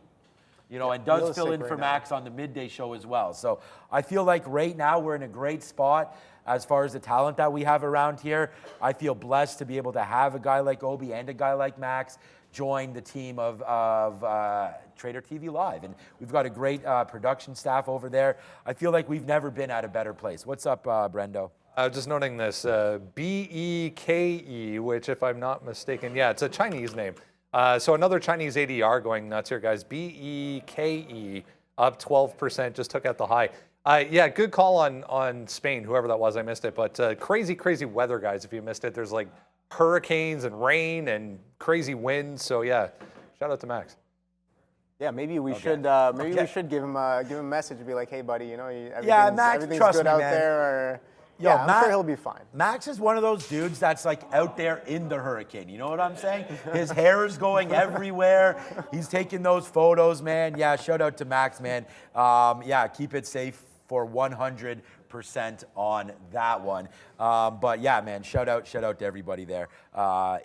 You know, and does fill in for Max on the midday show as well. So I feel like right now we're in a great spot as far as the talent that we have around here. I feel blessed to be able to have a guy like Obi and a guy like Max join the team of Trader TV Live. And we've got a great production staff over there. I feel like we've never been at a better place. What's up, Brendo? I was just noting this, BEKE, which if I'm not mistaken, yeah, it's a Chinese name. So another Chinese ADR going nuts here, guys. BEKE up 12%, just took out the high. Yeah, good call on Spain, whoever that was. I missed it, but crazy weather, guys. If you missed it, there's like hurricanes and rain and crazy winds. So yeah, shout out to Max. Yeah, maybe we should we should give him a message and be like, hey, buddy, you know, everything's trust good me, out man. there. Or, Yo, yeah, I'm sure he'll be fine. Max is one of those dudes that's like out there in the hurricane. You know what I'm saying? His hair is going everywhere. He's taking those photos, man. Yeah, shout out to Max, man. Yeah, keep it safe for 100% on that one. But yeah, man, shout out to everybody there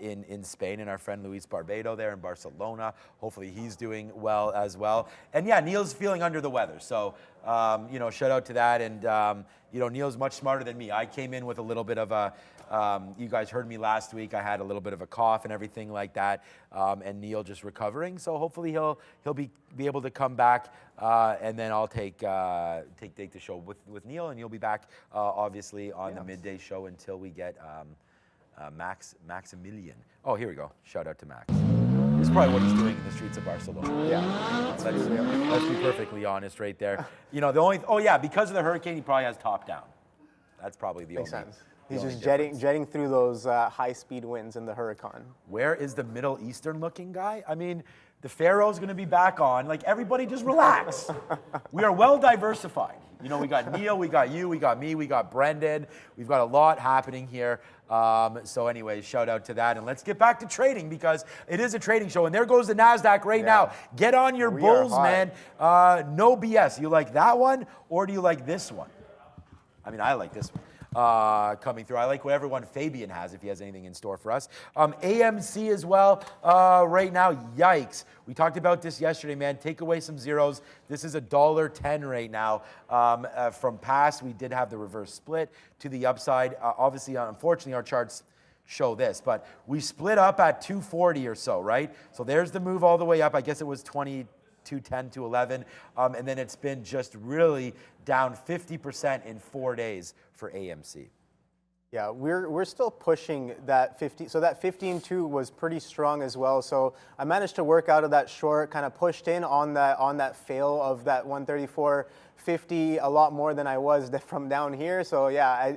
in Spain, and our friend Luis Barbado there in Barcelona. Hopefully he's doing well as well. And yeah, Neil's feeling under the weather. So, you know, shout out to that. And, you know, Neil's much smarter than me. I came in with a little bit of a, you guys heard me last week. I had a little bit of a cough and everything like that. And Neil just recovering. So hopefully he'll be able to come back. And then I'll take the show with Neil, and you'll be back, obviously, on the midday show until we get Maximilian. Oh, here we go. Shout out to Max. This is probably what he's doing in the streets of Barcelona. Yeah. Let's be perfectly honest right there. You know, because of the hurricane, he probably has top down. That's probably the He's just jetting through those high-speed winds in the hurricane. Where is the Middle Eastern looking guy? I mean, the Pharaoh's going to be back on. Like, everybody just relax. We are well diversified. You know, we got Neil, we got you, we got me, we got Brendan. We've got a lot happening here. So anyways, shout out to that. And let's get back to trading because it is a trading show. And there goes the NASDAQ right now. Get on your bulls, man. No BS. You like that one or do you like this one? I mean, I like this one. Coming through. I like whatever one Fabian has if he has anything in store for us. AMC as well right now. Yikes. We talked about this yesterday, man. Take away some zeros. This is $1.10 right now. From past, we did have the reverse split to the upside. Obviously, unfortunately, our charts show this, but we split up at 240 or so, right? So there's the move all the way up. I guess it was 210 to 11, and then it's been just really down 50% in 4 days for AMC. Yeah, we're still pushing that 50. So that 15.2 was pretty strong as well. So I managed to work out of that short, kind of pushed in on that fail of that 134.50 a lot more than I was from down here. So yeah,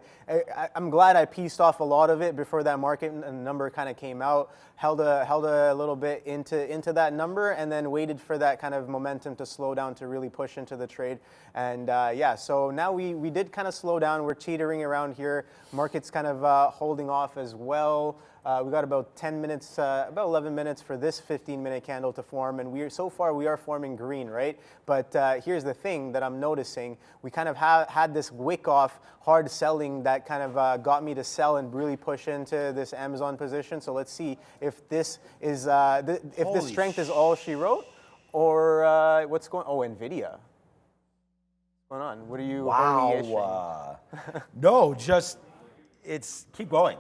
I'm glad I pieced off a lot of it before that market number kind of came out. Held a little bit into that number and then waited for that kind of momentum to slow down to really push into the trade. And yeah, so now we did kind of slow down. We're teetering around here. Market's kind of holding off as well. We got about 10 minutes, about 11 minutes for this 15-minute candle to form, and so far we are forming green, right? But here's the thing that I'm noticing: we kind of had this wick-off hard selling that kind of got me to sell and really push into this Amazon position. So let's see if this is if this strength is all she wrote, or what's going? Oh, NVIDIA. What's going on? What are you? Wow. No, just. It's keep going.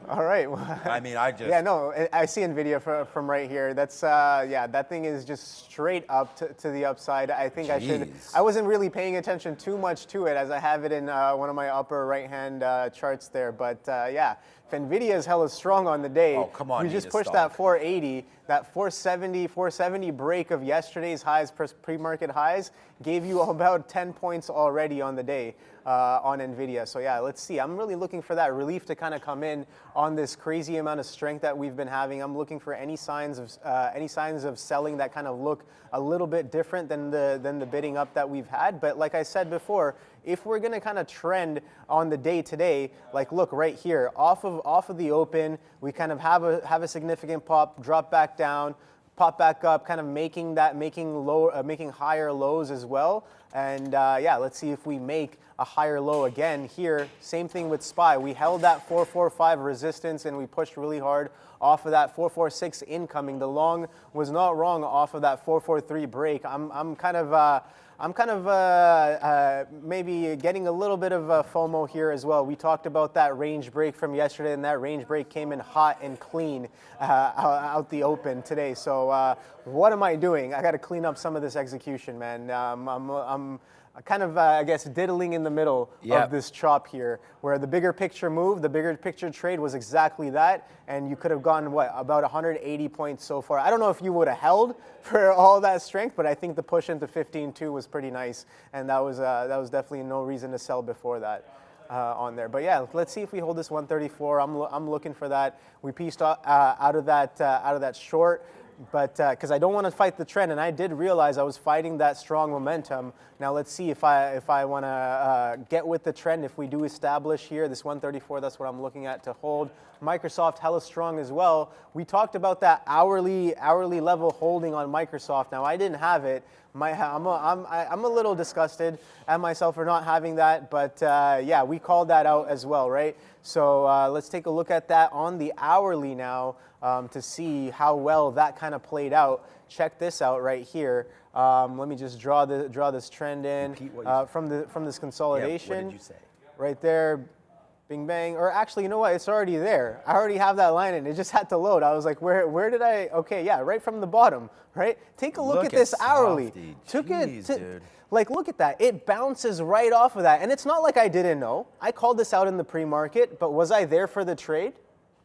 All right. I mean, yeah, no, I see NVIDIA from right here. That's yeah, that thing is just straight up to the upside. I think I wasn't really paying attention too much to it as I have it in one of my upper right hand charts there. But yeah, if NVIDIA is hella strong on the day, come on, we just pushed that 480, that 470 break of yesterday's highs, pre-market highs, gave you about 10 points already on the day. On NVIDIA. So yeah, let's see. I'm really looking for that relief to kind of come in on this crazy amount of strength that we've been having. I'm looking for any signs of selling that kind of look a little bit different than the bidding up that we've had. But like I said before, if we're going to kind of trend on the day today, like look right here, off of the open, we kind of have a significant pop, drop back down, pop back up, kind of making higher lows as well. And yeah, let's see if we make a higher low again here. Same thing with SPY. We held that 445 resistance and we pushed really hard off of that 446 incoming. The long was not wrong off of that 443 break. I'm kind of maybe getting a little bit of FOMO here as well. We talked about that range break from yesterday, and that range break came in hot and clean out the open today. So what am I doing? I got to clean up some of this execution, man. I'm kind of, I guess, diddling in the middle of this chop here, where the bigger picture move, the bigger picture trade was exactly that, and you could have gotten, what, about 180 points so far. I don't know if you would have held for all that strength, but I think the push into 15.2 was pretty nice, and that was definitely no reason to sell before that. On there, but yeah, let's see if we hold this 134. I'm looking for that. We pieced out of that short, but because I don't want to fight the trend, and I did realize I was fighting that strong momentum. Now let's see if I want to get with the trend. If we do establish here this 134, that's what I'm looking at to hold. Microsoft hella strong as well. We talked about that hourly level holding on Microsoft. Now I didn't have it. I'm a little disgusted at myself for not having that, but yeah, we called that out as well, right? So let's take a look at that on the hourly now to see how well that kind of played out. Check this out right here. Let me just draw this trend in from this consolidation. Yeah, what did you say? Right there. Bing bang, or actually, you know what? It's already there. I already have that line in. It just had to load. I was like, where did I? Okay, yeah, right from the bottom, right? Take a look at this hourly. Dude. Like, look at that. It bounces right off of that, and it's not like I didn't know. I called this out in the pre-market, but was I there for the trade?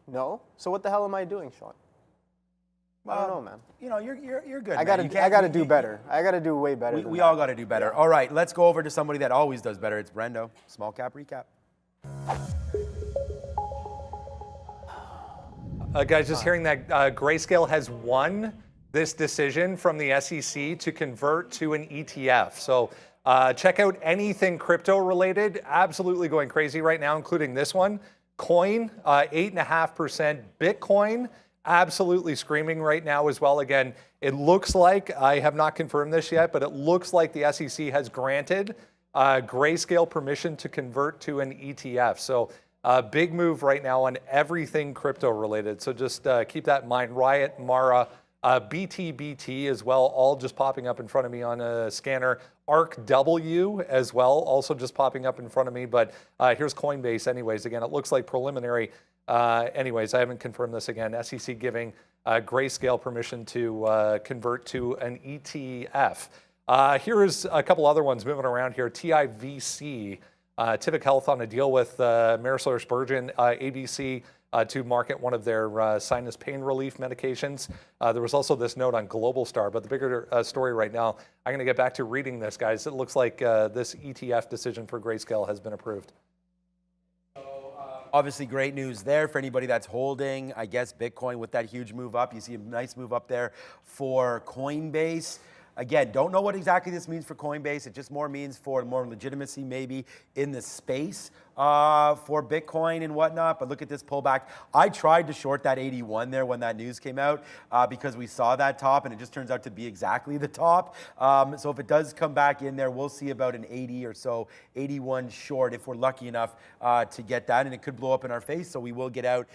No. So what the hell am I doing, Sean? I don't know, man. You know, you're good. I gotta do better. I gotta do way better. We all gotta do better. Yeah. All right, let's go over to somebody that always does better. It's Brendo. Small cap recap. Guys, just hearing that Grayscale has won this decision from the SEC to convert to an ETF. So check out anything crypto related. Absolutely going crazy right now, including this one. Coin, 8.5%. Bitcoin, absolutely screaming right now as well. Again, it looks like, I have not confirmed this yet, but it looks like the SEC has granted Grayscale permission to convert to an ETF. So big move right now on everything crypto related. So just keep that in mind. Riot, Mara, BTBT as well, all just popping up in front of me on a scanner. ARCW as well, also just popping up in front of me. But here's Coinbase anyways. Again, it looks like preliminary. Anyways, I haven't confirmed this again. SEC giving Grayscale permission to convert to an ETF. Here's a couple other ones moving around here. TIVC, Tivic Health on a deal with AmerisourceBergen, ABC, to market one of their sinus pain relief medications. There was also this note on Global Star, but the bigger story right now, I'm going to get back to reading this, guys. It looks like this ETF decision for Grayscale has been approved. Obviously, great news there for anybody that's holding, I guess, Bitcoin with that huge move up. You see a nice move up there for Coinbase. Again, don't know what exactly this means for Coinbase. It just more means for more legitimacy maybe in the space for Bitcoin and whatnot. But look at this pullback. I tried to short that 81 there when that news came out because we saw that top and it just turns out to be exactly the top. So if it does come back in there, we'll see about an 80 or so, 81 short if we're lucky enough to get that. And it could blow up in our face. So we will get out,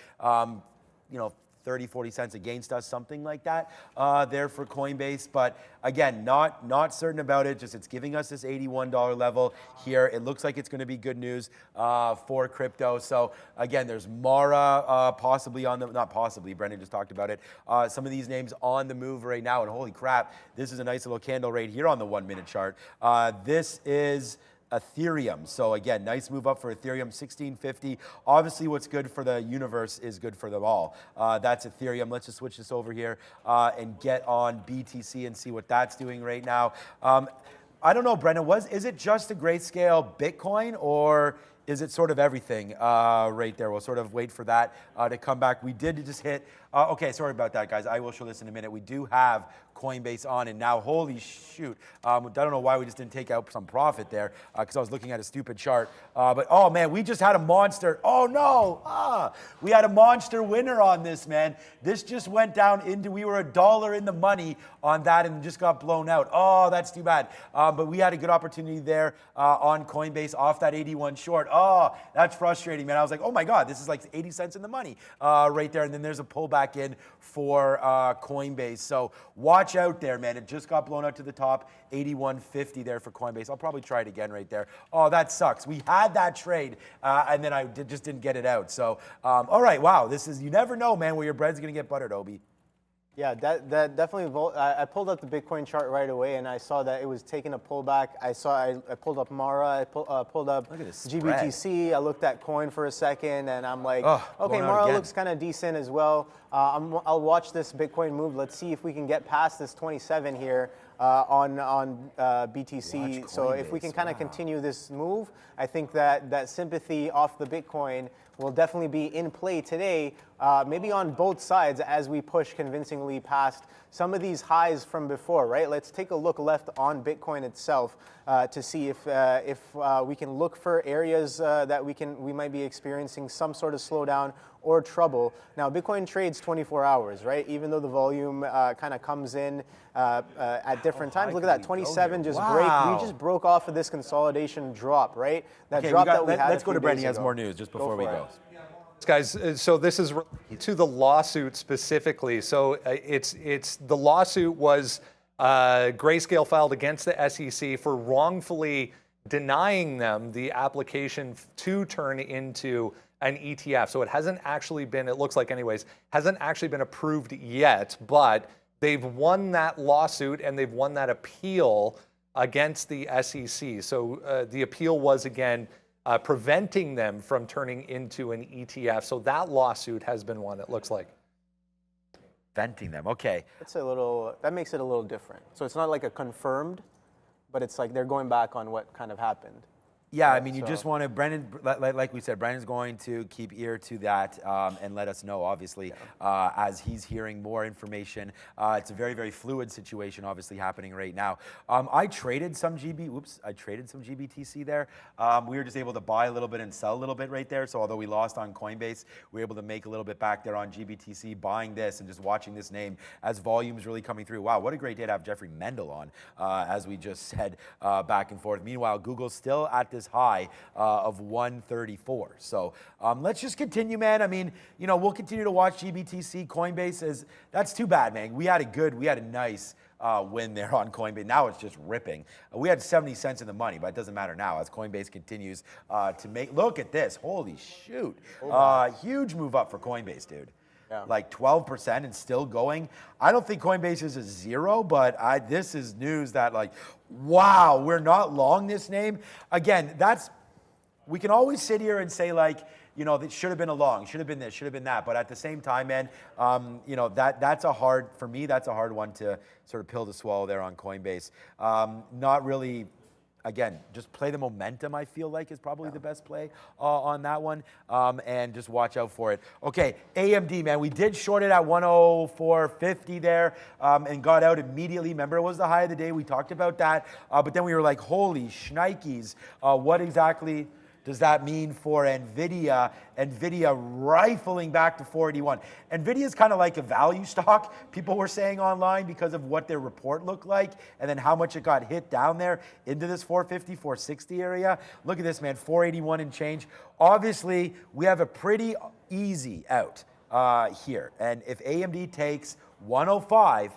30, 40 cents against us, something like that there for Coinbase. But again, not certain about it, just it's giving us this $81 level here. It looks like it's gonna be good news for crypto. So again, there's Mara possibly on the, not possibly, Brendan just talked about it. Some of these names on the move right now, and holy crap, this is a nice little candle right here on the 1 minute chart. This is Ethereum. So again, nice move up for Ethereum, 1650. Obviously, what's good for the universe is good for them all. That's Ethereum. Let's just switch this over here and get on BTC and see what that's doing right now. I don't know, Brendan, is it just a Grayscale Bitcoin or is it sort of everything right there? We'll sort of wait for that to come back. We did just hit, okay, sorry about that, guys. I will show this in a minute. We do have Coinbase on, and now, holy shoot. I don't know why we just didn't take out some profit there because I was looking at a stupid chart. But, oh, man, we just had a monster. Oh, no. We had a monster winner on this, man. This just went down into, we were $1 in the money on that and just got blown out. Oh, that's too bad. But we had a good opportunity there on Coinbase off that 81 short. Oh, that's frustrating, man. I was like, oh, my God, this is like 80 cents in the money right there. And then there's a pullback in for Coinbase. So watch out there, man. It just got blown out to the top, 81.50 there for Coinbase. I'll probably try it again right there. Oh, that sucks. We had that trade, and then I just didn't get it out. So, all right, wow. This is, you never know, man, where your bread's going to get buttered, Obi. Yeah, that definitely. I pulled up the Bitcoin chart right away, and I saw that it was taking a pullback. I pulled up Mara. I pulled up GBTC. I looked at Coin for a second, and I'm like, okay, Mara looks kind of decent as well. I'll watch this Bitcoin move. Let's see if we can get past this 27 here on BTC. So if we can kind of continue this move, I think that sympathy off the Bitcoin will definitely be in play today, maybe on both sides as we push convincingly past some of these highs from before, right? Let's take a look left on Bitcoin itself to see if we can look for areas that we might be experiencing some sort of slowdown or trouble. Now, Bitcoin trades 24 hours, right? Even though the volume kind of comes in at different times. Look at that, 27 just break. We just broke off of this consolidation drop, right? That drop that we had. Let's go to Brandon. He has more news just before we go. Guys, so this is to the lawsuit specifically. So it's the lawsuit was Grayscale filed against the SEC for wrongfully denying them the application to turn into an ETF. So it hasn't actually been, it looks like anyways, hasn't actually been approved yet, but they've won that lawsuit and they've won that appeal against the SEC. So the appeal was, again, preventing them from turning into an ETF. So that lawsuit has been won, it looks like. Preventing them, okay. That makes it a little different. So it's not like a confirmed, but it's like they're going back on what kind of happened. Yeah, I mean, you just want to, Brendan, like we said, Brendan's going to keep ear to that and let us know, obviously, as he's hearing more information. It's a very, very fluid situation, obviously, happening right now. I traded some GBTC there. We were just able to buy a little bit and sell a little bit right there. So although we lost on Coinbase, we were able to make a little bit back there on GBTC, buying this and just watching this name as volume's really coming through. Wow, what a great day to have Jeffrey Mendel on, as we just said, back and forth. Meanwhile, Google's still at this high of 134. So let's just continue, man. I mean, you know, we'll continue to watch GBTC. Coinbase that's too bad, man. We had a nice win there on Coinbase. Now it's just ripping. We had 70 cents in the money, but it doesn't matter now as Coinbase continues to make, look at this, holy shoot. Huge move up for Coinbase, dude. Yeah. Like 12% and still going. I don't think Coinbase is a zero, but this is news that like, wow, we're not long this name. Again, we can always sit here and say like, you know, that should have been a long, should have been this, should have been that. But at the same time, man, you know, that's a hard one to sort of pill to swallow there on Coinbase. Not really. Again, just play the momentum, I feel like, is probably the best play on that one, and just watch out for it. Okay, AMD, man, we did short it at 104.50 there and got out immediately. Remember, it was the high of the day. We talked about that, but then we were like, holy shnikes, what exactly does that mean for NVIDIA? NVIDIA rifling back to 481. NVIDIA is kind of like a value stock, people were saying online, because of what their report looked like and then how much it got hit down there into this 450, 460 area. Look at this, man, 481 and change. Obviously, we have a pretty easy out here. And if AMD takes 105,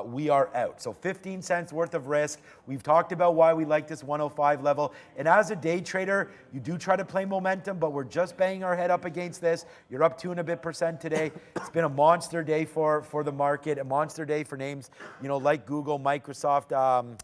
we are out. So 15 cents worth of risk. We've talked about why we like this 105 level. And as a day trader, you do try to play momentum, but we're just banging our head up against this. You're up 2% and a bit today. It's been a monster day for the market, a monster day for names, you know, like Google, Microsoft,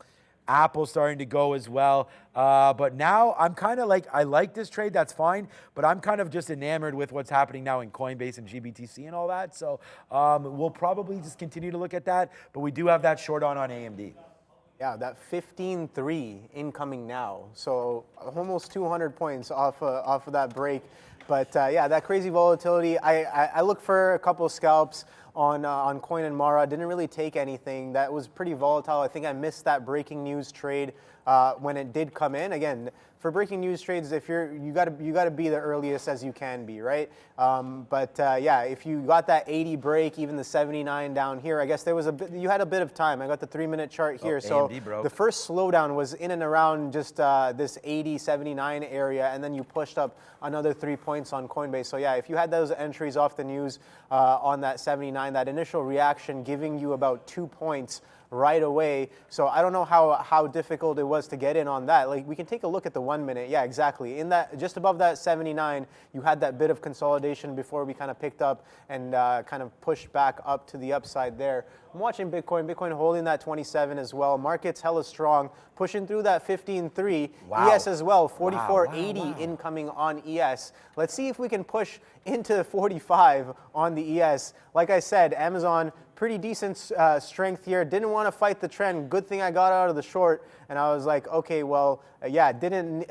Apple starting to go as well. But now I'm kind of like, I like this trade, that's fine, but I'm kind of just enamored with what's happening now in Coinbase and GBTC and all that. So we'll probably just continue to look at that, but we do have that short on AMD. Yeah, that 15.3 incoming now. So almost 200 points off of that break. But yeah, that crazy volatility. I look for a couple of scalps on Coin and Mara. Didn't really take anything. That was pretty volatile. I think I missed that breaking news trade when it did come in. Again, for breaking news trades, if you gotta be the earliest as you can be, right? Yeah, if you got that 80 break, even the 79 down here, I guess there was you had a bit of time. I got the 3-minute chart here, so the first slowdown was in and around just this 80, 79 area, and then you pushed up another 3 points on Coinbase. So yeah, if you had those entries off the news on that 79, that initial reaction giving you about 2 points right away. So I don't know how difficult it was to get in on that. Like, we can take a look at the 1 minute. Yeah, exactly. In that, just above that 79, you had that bit of consolidation before we kind of picked up and kind of pushed back up to the upside there. I'm watching Bitcoin holding that 27 as well. Market's hella strong, pushing through that 15.3. Wow. ES as well, 44.80 incoming on ES. Let's see if we can push into 45 on the ES. Like I said, Amazon, pretty decent strength here. Didn't want to fight the trend. Good thing I got out of the short, and I was like, okay, well, yeah,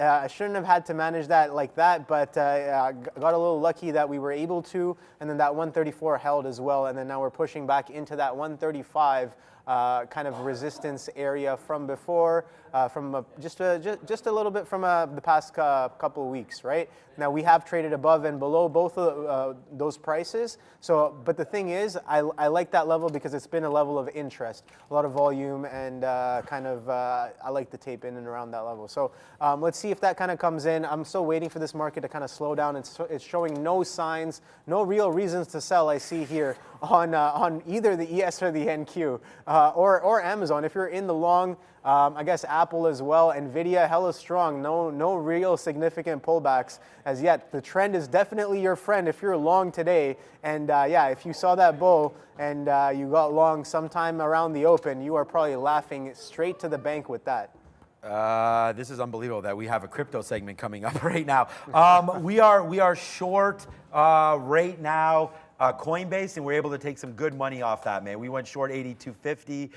I shouldn't have had to manage that like that, but got a little lucky that we were able to, and then that 134 held as well, and then now we're pushing back into that 135 kind of resistance area from before, from just a little bit from the past couple of weeks, right? Now we have traded above and below both of those prices. So, but the thing is, I like that level because it's been a level of interest, a lot of volume, and I like the tape in and around that level. So let's see if that kind of comes in. I'm still waiting for this market to kind of slow down. It's showing no signs, no real reasons to sell. I see here on either the ES or the NQ or Amazon. If you're in the long, I guess Apple as well, NVIDIA hella strong. No real significant pullbacks as yet. The trend is definitely your friend if you're long today. And yeah, if you saw that bull and you got long sometime around the open, you are probably laughing straight to the bank with that. This is unbelievable that we have a crypto segment coming up right now. We are short right now. Coinbase, and we're able to take some good money off that, man. We went short 82.50,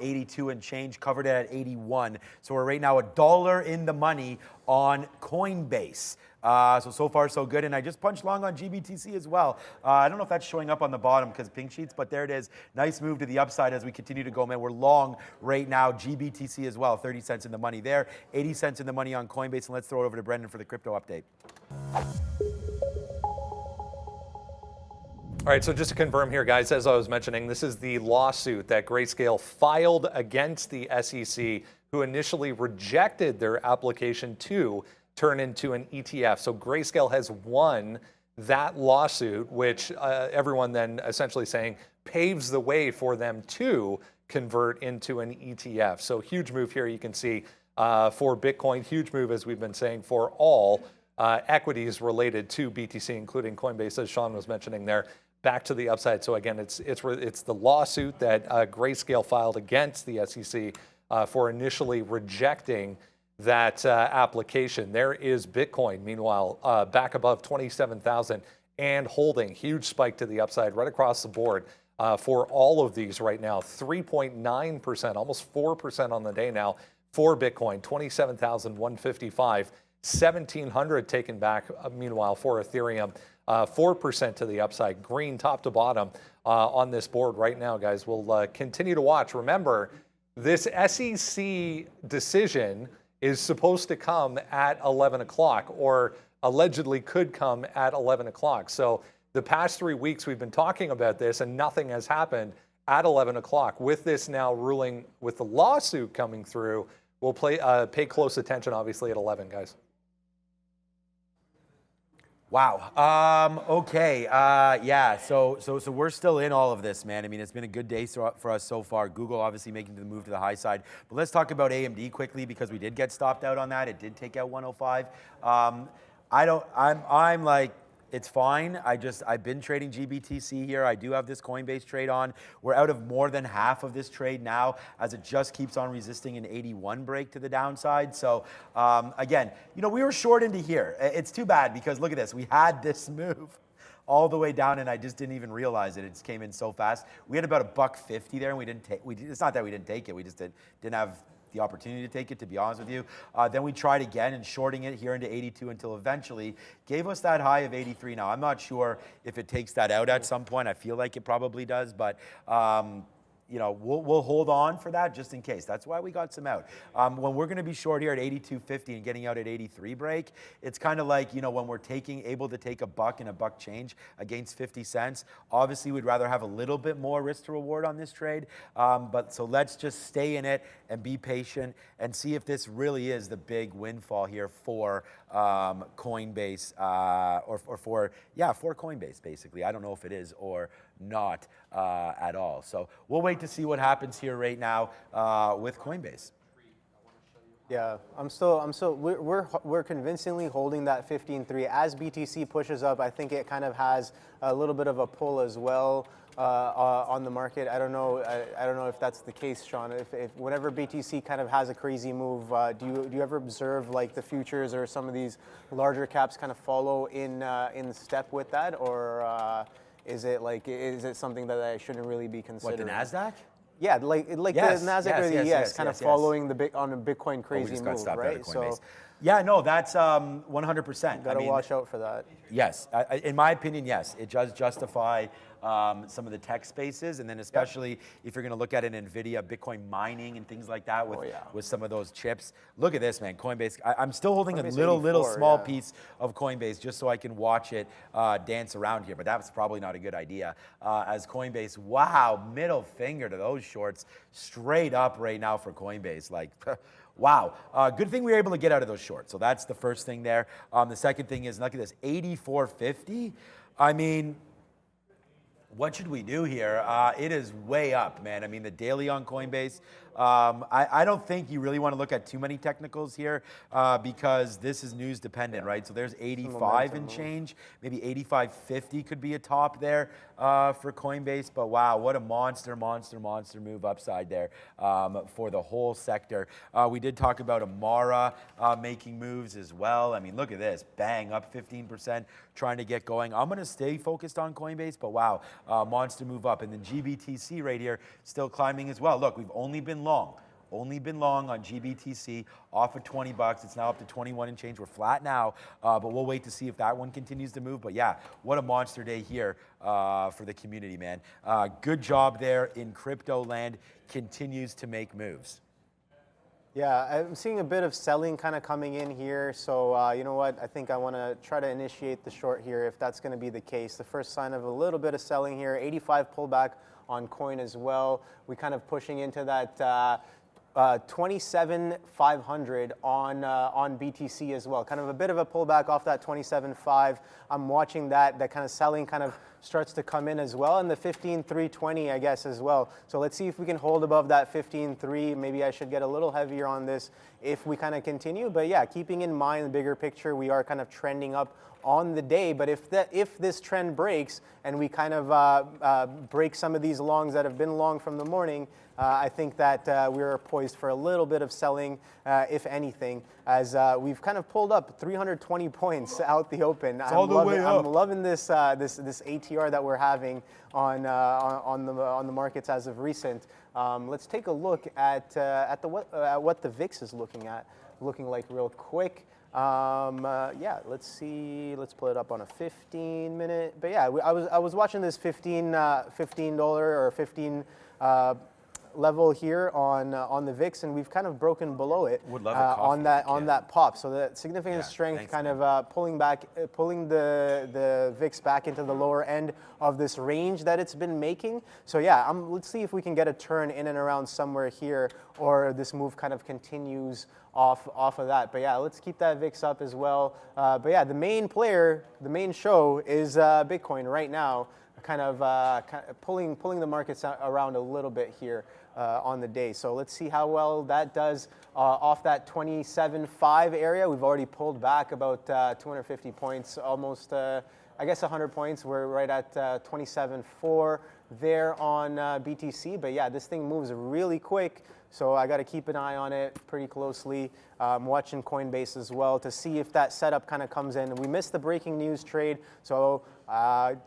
82 and change, covered it at 81. So we're right now $1 in the money on Coinbase. So far so good. And I just punched long on GBTC as well. I don't know if that's showing up on the bottom because pink sheets, but there it is. Nice move to the upside as we continue to go, man. We're long right now. GBTC as well, 30 cents in the money there, 80 cents in the money on Coinbase. And let's throw it over to Brendan for the crypto update. All right, so just to confirm here, guys, as I was mentioning, this is the lawsuit that Grayscale filed against the SEC, who initially rejected their application to turn into an ETF. So Grayscale has won that lawsuit, which everyone then essentially saying paves the way for them to convert into an ETF. So huge move here, you can see for Bitcoin, huge move, as we've been saying, for all equities related to BTC, including Coinbase, as Sean was mentioning there. Back to the upside. So again, it's the lawsuit that Grayscale filed against the SEC for initially rejecting that application. There is Bitcoin, meanwhile, back above 27,000 and holding. Huge spike to the upside right across the board for all of these right now. 3.9%, almost 4% on the day now for Bitcoin. 27,155. 1,700 taken back, meanwhile, for Ethereum. 4% to the upside, green top to bottom on this board right now, guys. We'll continue to watch. Remember, this SEC decision is supposed to come at 11 o'clock, or allegedly could come at 11 o'clock. So the past 3 weeks we've been talking about this and nothing has happened at 11 o'clock. With this now ruling, with the lawsuit coming through, we'll pay close attention, obviously, at 11, guys. Wow. Okay. Yeah. So we're still in all of this, man. I mean, it's been a good day for us so far. Google obviously making the move to the high side. But let's talk about AMD quickly because we did get stopped out on that. It did take out 105. I'm like, it's fine. I've been trading GBTC here. I do have this Coinbase trade on. We're out of more than half of this trade now as it just keeps on resisting an 81 break to the downside. So again, we were short into here. It's too bad because look at this. We had this move all the way down and I just didn't even realize it. It just came in so fast. We had about $1.50 there and we didn't take, it's not that we didn't take it. We just didn't have the opportunity to take it, to be honest with you. Then we tried again and shorting it here into 82 until eventually gave us that high of 83. Now, I'm not sure if it takes that out at some point. I feel like it probably does, but we'll hold on for that just in case. That's why we got some out. When we're going to be short here at 82.50 and getting out at 83 break, it's kind of like, when we're able to take $1 and $1 change against 50 cents. Obviously, we'd rather have a little bit more risk to reward on this trade. So let's just stay in it and be patient and see if this really is the big windfall here for Coinbase or for Coinbase, basically. I don't know if it is or not at all. So we'll wait to see what happens here right now with Coinbase. Yeah, we're convincingly holding that 15.3 as BTC pushes up. I think it kind of has a little bit of a pull as well on the market. I don't know if that's the case, Sean. If whenever BTC kind of has a crazy move, do you ever observe like the futures or some of these larger caps kind of follow in step with that, or is it something that I shouldn't really be considering? What, the NASDAQ? Yeah, like yes, the NASDAQ or the ES, kind of following on a Bitcoin crazy move, right? So, yeah, no, that's 100%. Got to watch out for that. Yes, in my opinion, yes, it does justify some of the tech spaces, and then especially if you're going to look at an NVIDIA, Bitcoin mining and things like that with some of those chips. Look at this, man, Coinbase. I'm still holding Coinbase a little small piece of Coinbase just so I can watch it dance around here, but that's probably not a good idea. As Coinbase, wow, middle finger to those shorts, straight up right now for Coinbase, like. Wow. Good thing we were able to get out of those shorts. So that's the first thing there. The second thing is, look at this, 84.50. I mean, what should we do here? It is way up, man. I mean, the daily on Coinbase, I don't think you really want to look at too many technicals here because this is news dependent, right? So there's 85 and change, maybe 85.50 could be a top there for Coinbase. But wow, what a monster move upside there for the whole sector. We did talk about Amara making moves as well. I mean, look at this, bang, up 15%, trying to get going. I'm going to stay focused on Coinbase, but wow, monster move up. And then GBTC right here, still climbing as well. Look, we've only been long on GBTC, off of 20 bucks. It's now up to 21 and change. We're flat now, but we'll wait to see if that one continues to move. But yeah, what a monster day here for the community, man. Good job there in crypto land, continues to make moves. Yeah, I'm seeing a bit of selling kind of coming in here. So you know what? I think I want to try to initiate the short here if that's going to be the case. The first sign of a little bit of selling here, 85 pullback on coin as well. We kind of pushing into that 27,500 on BTC as well. Kind of a bit of a pullback off that 27.5. I'm watching that kind of selling kind of starts to come in as well, and the 15,320 I guess as well. So let's see if we can hold above that 15.3. Maybe I should get a little heavier on this if we kind of continue. But yeah, keeping in mind the bigger picture, we are kind of trending up on the day. But if this trend breaks and we kind of break some of these longs that have been long from the morning, I think that we're poised for a little bit of selling, if anything, as we've kind of pulled up 320 points out the open. I'm loving this ATR that we're having on the markets as of recent. Let's take a look at what the VIX is looking like real quick. Yeah, let's see. Let's pull it up on a 15-minute. But yeah, I was watching this $15 or 15 level here on the VIX, and we've kind of broken below it on that pop. So the significant strength kind of pulling the VIX back into the lower end of this range that it's been making. So yeah, let's see if we can get a turn in and around somewhere here, or this move kind of continues off of that. But yeah, let's keep that VIX up as well. But yeah, the main player, the main show is Bitcoin right now, kind of pulling the markets around a little bit here on the day. So let's see how well that does off that 27.5 area. We've already pulled back about 250 points, almost I guess 100 points. We're right at 27.4 there on BTC. But yeah, this thing moves really quick, so I got to keep an eye on it pretty closely. I'm watching Coinbase as well to see if that setup kind of comes in. We missed the breaking news trade, so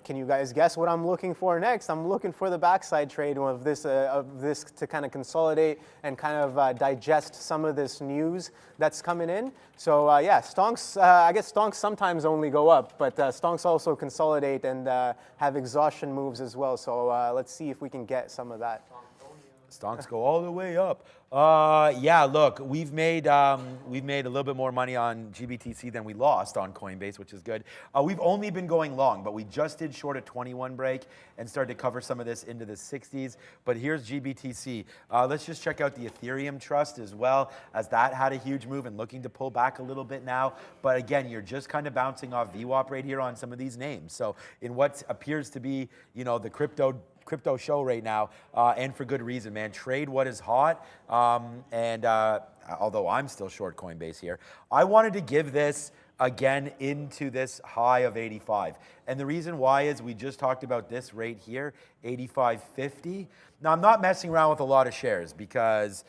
can you guys guess what I'm looking for next? I'm looking for the backside trade of this to kind of consolidate and kind of digest some of this news that's coming in. So yeah, stonks, I guess stonks sometimes only go up, but stonks also consolidate and have exhaustion moves as well. So let's see if we can get some of that. Stonks go all the way up. Yeah, look, we've made a little bit more money on GBTC than we lost on Coinbase, which is good. We've only been going long, but we just did short a 21 break and started to cover some of this into the 60s. But here's GBTC. Let's just check out the Ethereum Trust as well, as that had a huge move and looking to pull back a little bit now. But again, you're just kind of bouncing off VWAP right here on some of these names. So in what appears to be, you know, the crypto show right now, and for good reason, man. Trade what is hot, and although I'm still short Coinbase here, I wanted to give this again into this high of 85. And the reason why is we just talked about this rate here, 85.50. Now, I'm not messing around with a lot of shares because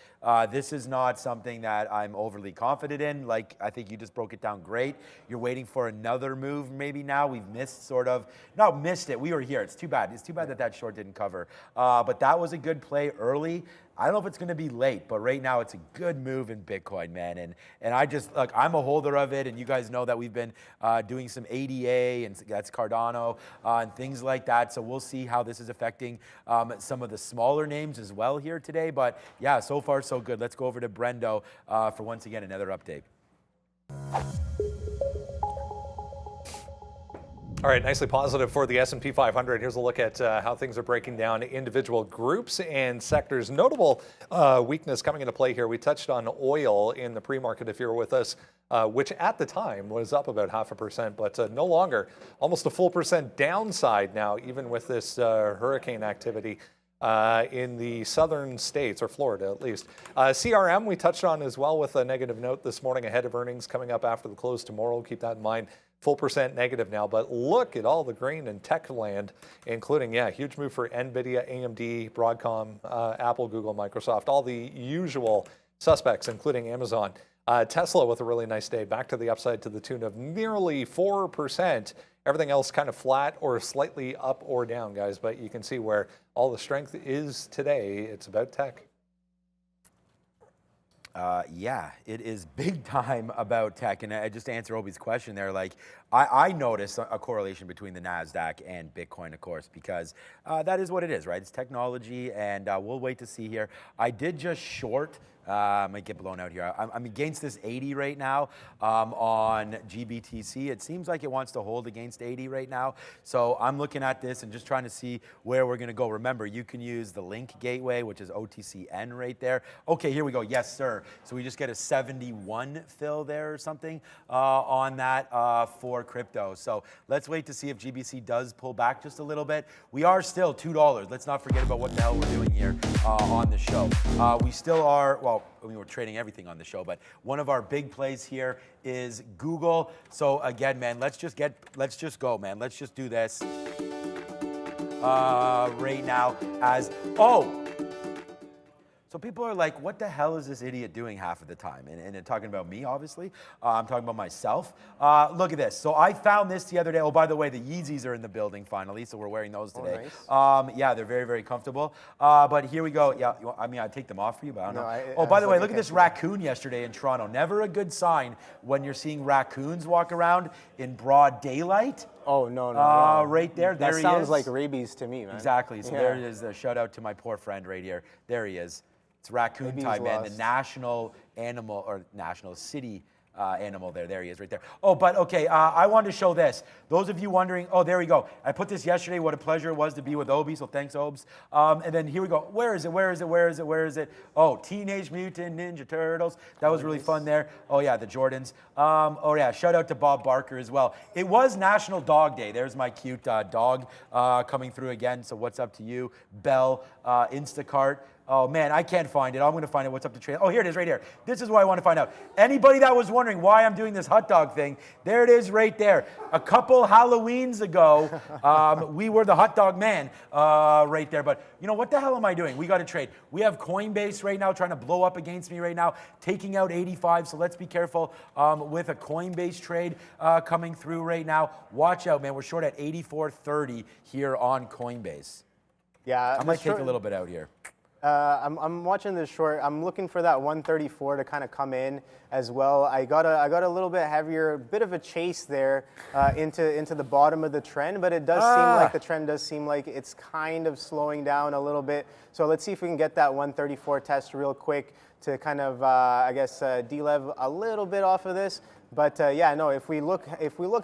this is not something that I'm overly confident in. Like, I think you just broke it down great. You're waiting for another move maybe now. We've missed not missed it. We were here. It's too bad. It's too bad that short didn't cover. But that was a good play early. I don't know if it's going to be late, but right now it's a good move in Bitcoin, man. And I just, look, I'm a holder of it, and you guys know that we've been doing some ADA, and that's Cardano, and things like that. So we'll see how this is affecting some of the smaller names as well here today. But yeah, so far so good. Let's go over to Brendo for once again another update. All right, nicely positive for the S&P 500. Here's a look at how things are breaking down individual groups and sectors. Notable weakness coming into play here. We touched on oil in the pre-market if you were with us, which at the time was up about 0.5%, but no longer. Almost a full percent downside now, even with this hurricane activity. in the southern states, or Florida at least. CRM we touched on as well with a negative note this morning ahead of earnings coming up after the close tomorrow. Keep that in mind. Full percent negative now, but look at all the green in tech land, including, huge move for NVIDIA, AMD, Broadcom, Apple, Google, Microsoft, all the usual suspects, including Amazon. Tesla with a really nice day, back to the upside to the tune of nearly 4%. Everything else kind of flat or slightly up or down, guys, but you can see where all the strength is today. It's about tech. Yeah, it is big time about tech. And I just to answer Obi's question there, like I noticed a correlation between the NASDAQ and Bitcoin, of course, because that is what it is, right? It's technology, and we'll wait to see here. I did just short. I might get blown out here. I'm against this 80 right now on GBTC. It seems like it wants to hold against 80 right now. So I'm looking at this and just trying to see where we're going to go. Remember, you can use the link gateway, which is OTCN right there. Okay, here we go. Yes, sir. So we just get a 71 fill there or something on that for crypto. So let's wait to see if GBC does pull back just a little bit. We are still $2. Let's not forget about what the hell we're doing here on the show. We still are, well, we're trading everything on the show, but one of our big plays here is Google. So again, man, let's just go, man. Let's just do this right now as, so people are like, what the hell is this idiot doing half of the time? And they're talking about me, obviously. I'm talking about myself. Look at this. So I found this the other day. Oh, by the way, the Yeezys are in the building finally, so we're wearing those today. Oh, nice. Yeah, they're very, very comfortable. But here we go. Yeah, I mean, I'd take them off for you, but I don't know. By the way, look at this raccoon yesterday in Toronto. Never a good sign when you're seeing raccoons walk around in broad daylight. Oh, no. Right there. There he is. That sounds like rabies to me, man. Exactly. So there it is. A shout out to my poor friend right here. There he is. It's raccoon time, man. The national animal, or national city animal there. There he is right there. Oh, but okay, I wanted to show this. Those of you wondering, oh, there we go. I put this yesterday. What a pleasure it was to be with Obi, so thanks, Obs. And then here we go. Where is it? Oh, Teenage Mutant Ninja Turtles. That was really fun there. Oh, yeah, the Jordans. Oh, yeah, shout out to Bob Barker as well. It was National Dog Day. There's my cute dog coming through again. So what's up to you? Bell, Instacart. Oh, man, I can't find it. I'm going to find it. What's up to trade? Oh, here it is right here. This is what I want to find out. Anybody that was wondering why I'm doing this hot dog thing, there it is right there. A couple Halloweens ago, we were the hot dog man right there. But, you know, what the hell am I doing? We got to trade. We have Coinbase right now trying to blow up against me right now, taking out 85. So let's be careful with a Coinbase trade coming through right now. Watch out, man. We're short at 84.30 here on Coinbase. Yeah, I might take a little bit out here. I'm watching this short. I'm looking for that 134 to kind of come in as well. I got a little bit heavier, bit of a chase there into the bottom of the trend, but it does seem like the trend does seem like it's kind of slowing down a little bit. So let's see if we can get that 134 test real quick to kind of I guess delev a little bit off of this. But yeah, no, if we look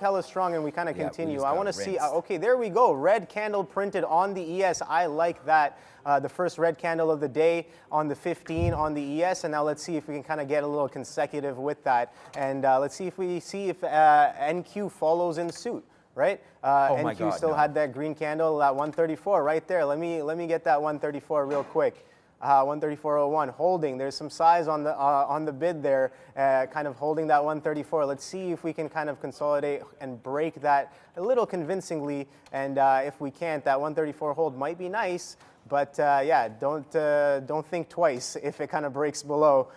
hella strong and we kind of continue, I want to see, okay, there we go. Red candle printed on the ES. I like that. The first red candle of the day on the 15 on the ES. And now let's see if we can kind of get a little consecutive with that. And let's see if NQ follows in suit. Right? NQ still had that green candle, that 134 right there. Let me get that 134 real quick. 134.01 holding. There's some size on the bid there, kind of holding that 134. Let's see if we can kind of consolidate and break that a little convincingly. And if we can't, that 134 hold might be nice. But yeah, don't think twice if it kind of breaks below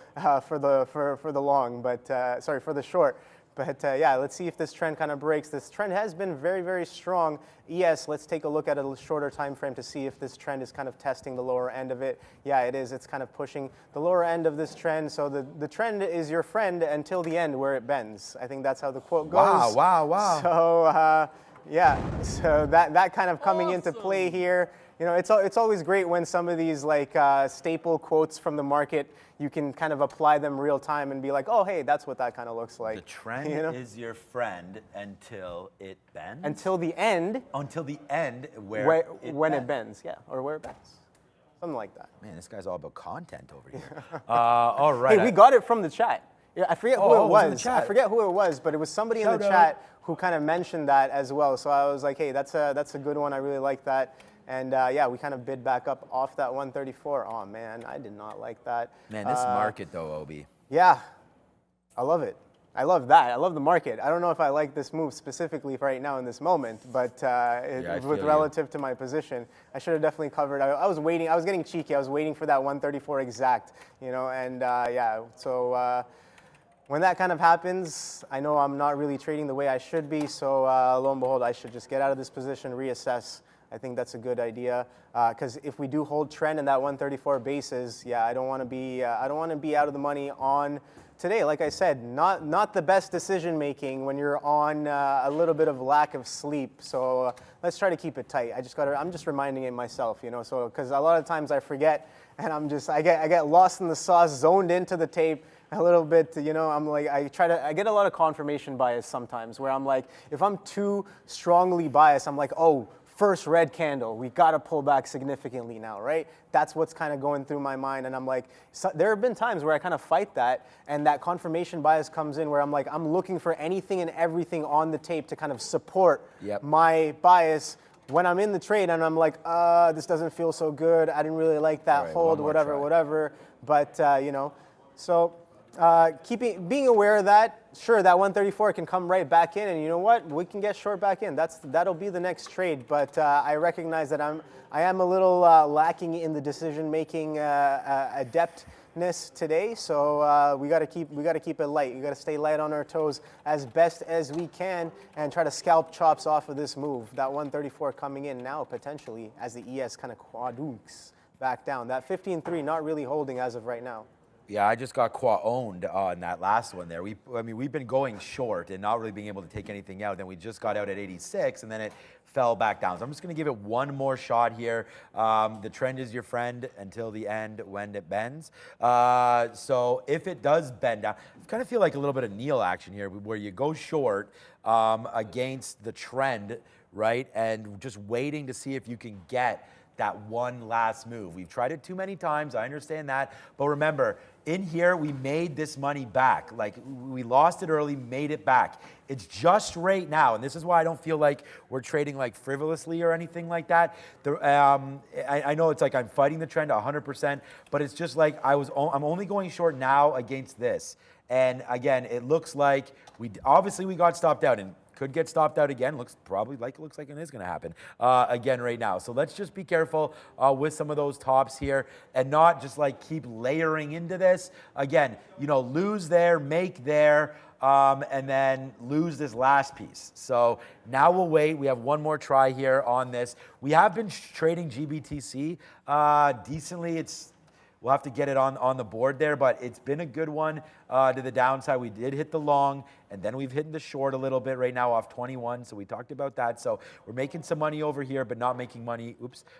for the long. But sorry, for the short. But yeah, let's see if this trend kind of breaks. This trend has been very, very strong. ES, let's take a look at a shorter time frame to see if this trend is kind of testing the lower end of it. Yeah, it is. It's kind of pushing the lower end of this trend. So the trend is your friend until the end where it bends. I think that's how the quote goes. Wow. So yeah, so that kind of coming into play here. You know, it's always great when some of these like staple quotes from the market, you can kind of apply them real time and be like, oh, hey, that's what that kind of looks like. The trend is your friend until it bends? Until the end. Until the end when it bends, yeah, or where it bends. Something like that. Man, this guy's all about content over here. All right. Hey, we got it from the chat. Yeah, I forget who it was. I forget who it was, but it was somebody in the chat who kind of mentioned that as well. So I was like, hey, that's a good one. I really like that. And yeah, we kind of bid back up off that 134. Oh man, I did not like that. Man, this market though, Obi. Yeah, I love it. I love that. I love the market. I don't know if I like this move specifically right now in this moment, but with relative to my position, I should have definitely covered. I was waiting. I was getting cheeky. I was waiting for that 134 exact, you know, and yeah. So when that kind of happens, I know I'm not really trading the way I should be. So lo and behold, I should just get out of this position, reassess. I think that's a good idea because if we do hold trend in that 134 basis, yeah, I don't want to be out of the money on today. Like I said, not the best decision making when you're on a little bit of lack of sleep. So let's try to keep it tight. I'm just reminding it myself, you know. So because a lot of times I forget and I get lost in the sauce, zoned into the tape a little bit, you know. I'm like I get a lot of confirmation bias sometimes where I'm like, if I'm too strongly biased, I'm like, oh, first red candle, we got to pull back significantly now, right? That's what's kind of going through my mind. And I'm like, so there have been times where I kind of fight that and that confirmation bias comes in where I'm like, I'm looking for anything and everything on the tape to kind of support my bias when I'm in the trade and I'm like, this doesn't feel so good. I didn't really like that hold, whatever. But, you know, so being aware of that, sure, that 134 can come right back in, and you know what? We can get short back in. That'll be the next trade. But I recognize that I am a little lacking in the decision-making adeptness today. So we got to keep it light. We got to stay light on our toes as best as we can, and try to scalp chops off of this move. That 134 coming in now potentially as the ES kind of quadruples back down. That 15.3 not really holding as of right now. Yeah, I just got owned on that last one there. We've been going short and not really being able to take anything out. Then we just got out at 86, and then it fell back down. So I'm just going to give it one more shot here. The trend is your friend until the end when it bends. So if it does bend down, I kind of feel like a little bit of Neil action here, where you go short against the trend, right, and just waiting to see if you can get that one last move. We've tried it too many times, I understand that, but remember, in here, we made this money back. Like, we lost it early, made it back. It's just right now, and this is why I don't feel like we're trading like frivolously or anything like that. I know it's like I'm fighting the trend 100%, but it's just like I'm only going short now against this. And again, it looks like we got stopped out, and could get stopped out again. Looks like it is going to happen again right now. So let's just be careful with some of those tops here and not just like keep layering into this. Again, you know, lose there, make there, and then lose this last piece. So now we'll wait. We have one more try here on this. We have been trading GBTC decently. We'll have to get it on the board there, but it's been a good one to the downside. We did hit the long, and then we've hit the short a little bit right now off 21, so we talked about that. So we're making some money over here, but not making money,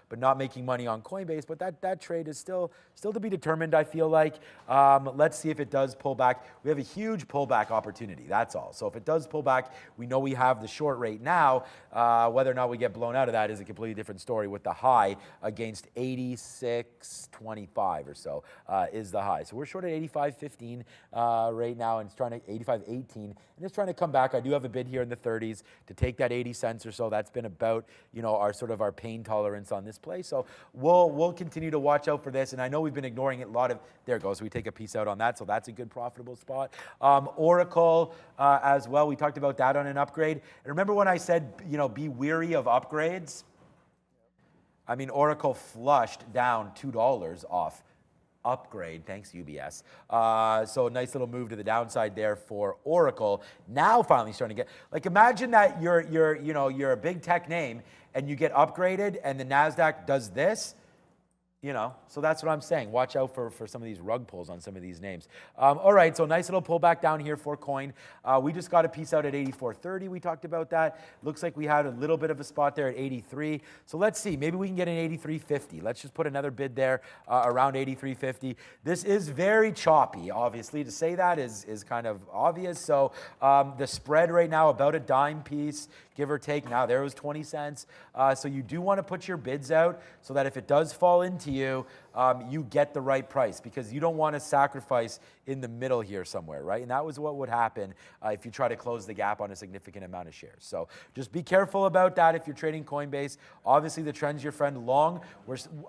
but not making money on Coinbase. But that trade is still to be determined, I feel like. Let's see if it does pull back. We have a huge pullback opportunity, that's all. So if it does pull back, we know we have the short rate now. Whether or not we get blown out of that is a completely different story, with the high against 86.25 or so is the high. So we're short at 85.15 right now, and it's trying to 85.18, and it's trying to come back. I do have a bid here in the 30s to take that 80 cents or so. That's been about, you know, our pain tolerance on this play. So we'll continue to watch out for this. And I know we've been ignoring it a lot of. There it goes. We take a piece out on that, so that's a good profitable spot. Oracle as well. We talked about that on an upgrade. And remember when I said, you know, be weary of upgrades? I mean, Oracle flushed down $2 off upgrade, thanks UBS. So a nice little move to the downside there for Oracle. Now finally starting to get, like, imagine that you're a big tech name and you get upgraded and the NASDAQ does this. You know, so that's what I'm saying. Watch out for some of these rug pulls on some of these names. All right, so nice little pullback down here for coin. We just got a piece out at 84.30. We talked about that. Looks like we had a little bit of a spot there at 83. So let's see. Maybe we can get an 83.50. Let's just put another bid there around 83.50. This is very choppy, obviously. To say that is kind of obvious. So the spread right now, about a dime piece, give or take. Now there was 20 cents. So you do want to put your bids out so that if it does fall into to you, you get the right price, because you don't want to sacrifice in the middle here somewhere, right? And that was what would happen if you try to close the gap on a significant amount of shares. So just be careful about that if you're trading Coinbase. Obviously, the trend's your friend. Long,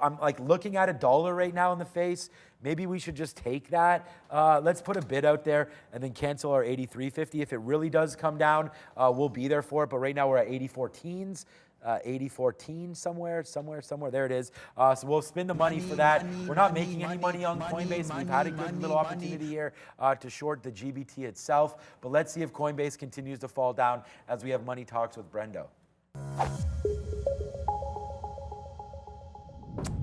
I'm like looking at $1 right now in the face. Maybe we should just take that. Let's put a bid out there and then cancel our 83.50. If it really does come down, we'll be there for it. But right now we're at 84 teens. 80.14 somewhere. There it is. So we'll spend the money for that. We're not making any money on Coinbase. We've had a good little opportunity here to short the GBT itself. But let's see if Coinbase continues to fall down as we have money talks with Brendo.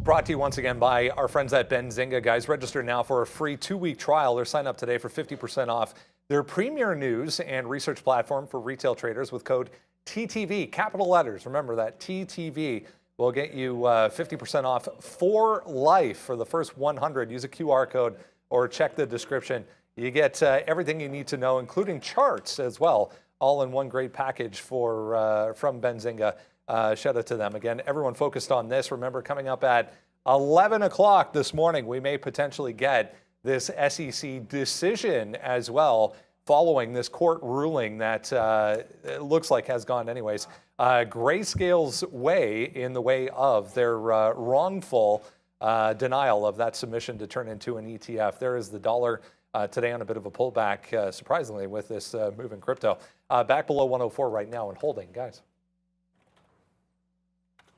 Brought to you once again by our friends at Benzinga. Guys, register now for a free 2-week trial or sign up today for 50% off their premier news and research platform for retail traders with code TTV, capital letters. Remember that TTV will get you 50% off for life for the first 100. Use a QR code or check the description. You get everything you need to know, including charts as well, all in one great package from Benzinga. Shout out to them. Again, everyone focused on this. Remember, coming up at 11 o'clock this morning, we may potentially get this SEC decision as well, following this court ruling that it looks like has gone anyways. Grayscale's way in the way of their wrongful denial of that submission to turn into an ETF. There is the dollar today on a bit of a pullback, surprisingly, with this move in crypto. Back below 104 right now and holding, guys.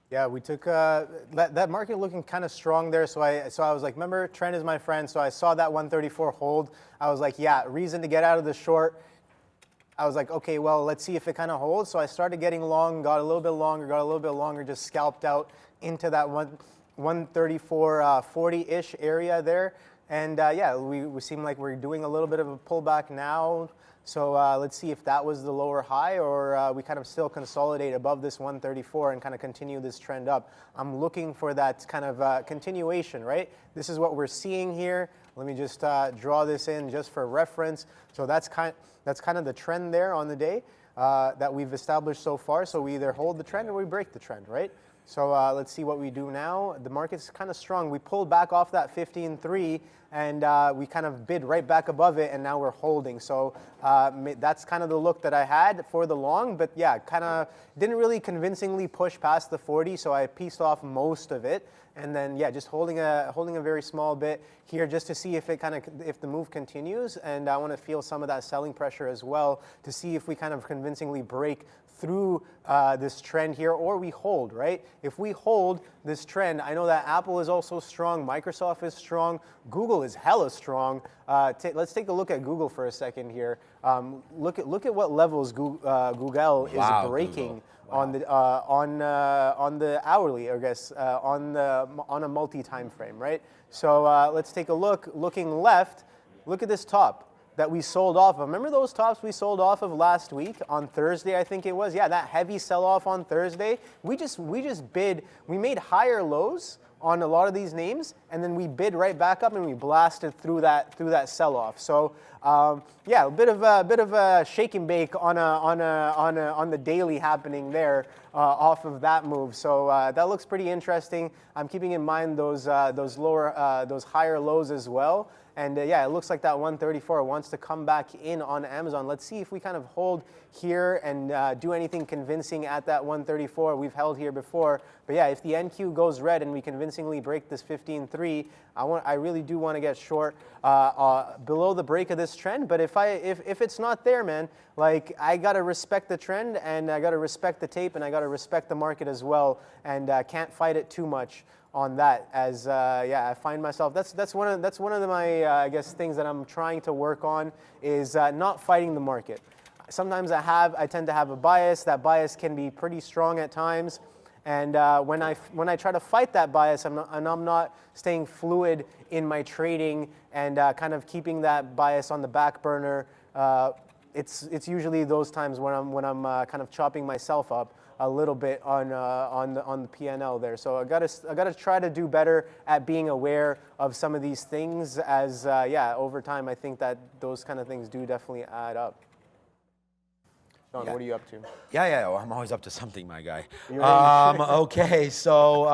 Yeah, we took that market looking kind of strong there. So I was like, remember, trend is my friend. So I saw that 134 hold. I was like, yeah, reason to get out of the short. I was like, okay, well, let's see if it kind of holds. So I started getting long, got a little bit longer, just scalped out into that 134.40-ish area there. And yeah, we seem like we're doing a little bit of a pullback now. So let's see if that was the lower high, or we kind of still consolidate above this 134 and kind of continue this trend up. I'm looking for that kind of continuation, right? This is what we're seeing here. Let me just draw this in just for reference. So that's kind of the trend there on the day that we've established so far. So we either hold the trend or we break the trend, right? So let's see what we do now. The market's kind of strong. We pulled back off that 15.3 and we kind of bid right back above it, and now we're holding. So that's kind of the look that I had for the long, but yeah, kind of didn't really convincingly push past the 40, so I pieced off most of it. And then yeah, just holding a very small bit here just to see if the move continues, and I want to feel some of that selling pressure as well to see if we kind of convincingly break through this trend here, or we hold, right? If we hold this trend, I know that Apple is also strong, Microsoft is strong, Google is hella strong. Let's take a look at Google for a second here. Look at what levels Google is breaking. Google. Wow. On the hourly, I guess, on a multi-time frame, right? So let's take a look. Looking left, look at this top that we sold off of. Remember those tops we sold off of last week on Thursday, I think it was? Yeah, that heavy sell-off on Thursday. We just bid. We made higher lows on a lot of these names, and then we bid right back up and we blasted through that sell-off. So yeah, a bit of a shake and bake on the daily happening there off of that move. So that looks pretty interesting. I'm keeping in mind those higher lows as well. And yeah, it looks like that 134 wants to come back in on Amazon. Let's see if we kind of hold here and do anything convincing at that 134. We've held here before. But yeah, if the NQ goes red and we convincingly break this 15.3, I really do want to get short below the break of this trend. But if it's not there, man, like I got to respect the trend, and I got to respect the tape, and I got to respect the market as well, and can't fight it too much on that, as yeah, I find myself, that's one of my I guess things that I'm trying to work on, is not fighting the market. Sometimes I tend to have a bias. That bias can be pretty strong at times, and when I try to fight that bias, I'm not staying fluid in my trading and kind of keeping that bias on the back burner. It's usually those times when I'm kind of chopping myself up a little bit on the P&L there. So I gotta try to do better at being aware of some of these things, as yeah, over time I think that those kind of things do definitely add up. Sean, what are you up to? Yeah. Well, I'm always up to something, my guy. Okay, so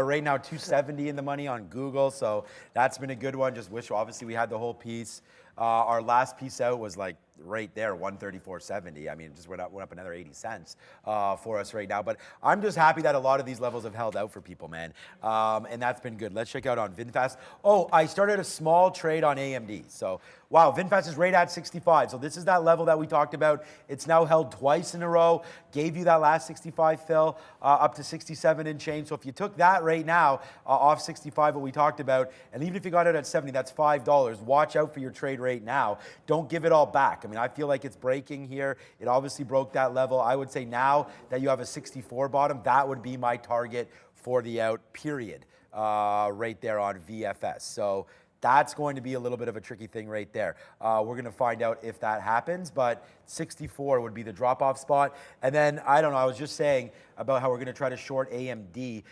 right now 270 in the money on Google, so that's been a good one. Just wish, obviously, we had the whole piece. Our last piece out was like right there, 134.70. I mean, it just went up another 80 cents for us right now. But I'm just happy that a lot of these levels have held out for people, man. And that's been good. Let's check out on VinFast. Oh, I started a small trade on AMD. So, wow, VinFast is right at 65. So this is that level that we talked about. It's now held twice in a row. Gave you that last 65 fill up to 67 and change. So if you took that right now off 65, what we talked about, and even if you got it at 70, that's $5. Watch out for your trade right now. Don't give it all back. I mean, I feel like it's breaking here. It obviously broke that level. I would say now that you have a 64 bottom, that would be my target for the out, period, right there on VFS. So that's going to be a little bit of a tricky thing right there. We're going to find out if that happens, but 64 would be the drop-off spot. And then, I don't know, I was just saying about how we're going to try to short AMD.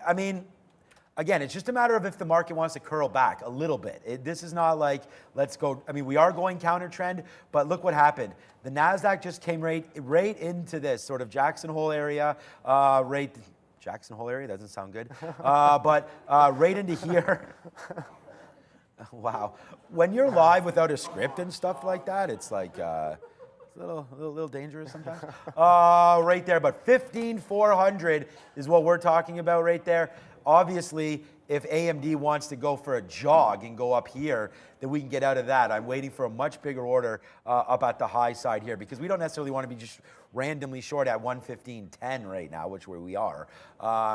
I mean, again, it's just a matter of if the market wants to curl back a little bit. This is not like, let's go, I mean, we are going counter trend, but look what happened. The NASDAQ just came right into this sort of Jackson Hole area, Jackson Hole area, doesn't sound good, but right into here. Wow. When you're live without a script and stuff like that, it's like, it's a little dangerous sometimes. Right there, but 15,400 is what we're talking about right there. Obviously, if AMD wants to go for a jog and go up here, then we can get out of that. I'm waiting for a much bigger order up at the high side here because we don't necessarily want to be just randomly short at 115.10 right now, which where we are.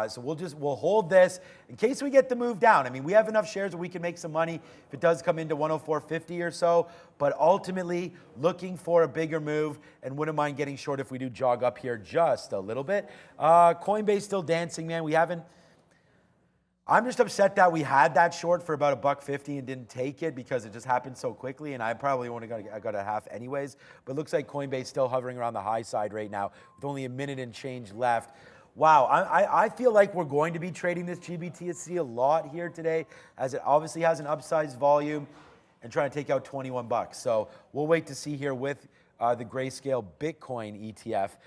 So we'll hold this in case we get the move down. I mean, we have enough shares where we can make some money if it does come into 104.50 or so. But ultimately, looking for a bigger move and wouldn't mind getting short if we do jog up here just a little bit. Coinbase still dancing, man. I'm just upset that we had that short for about $1.50 and didn't take it because it just happened so quickly, and I probably only got a half anyways. But it looks like Coinbase still hovering around the high side right now with only a minute and change left. Wow, I feel like we're going to be trading this GBTC a lot here today, as it obviously has an upsized volume and trying to take out 21 bucks. So we'll wait to see here with the Grayscale Bitcoin ETF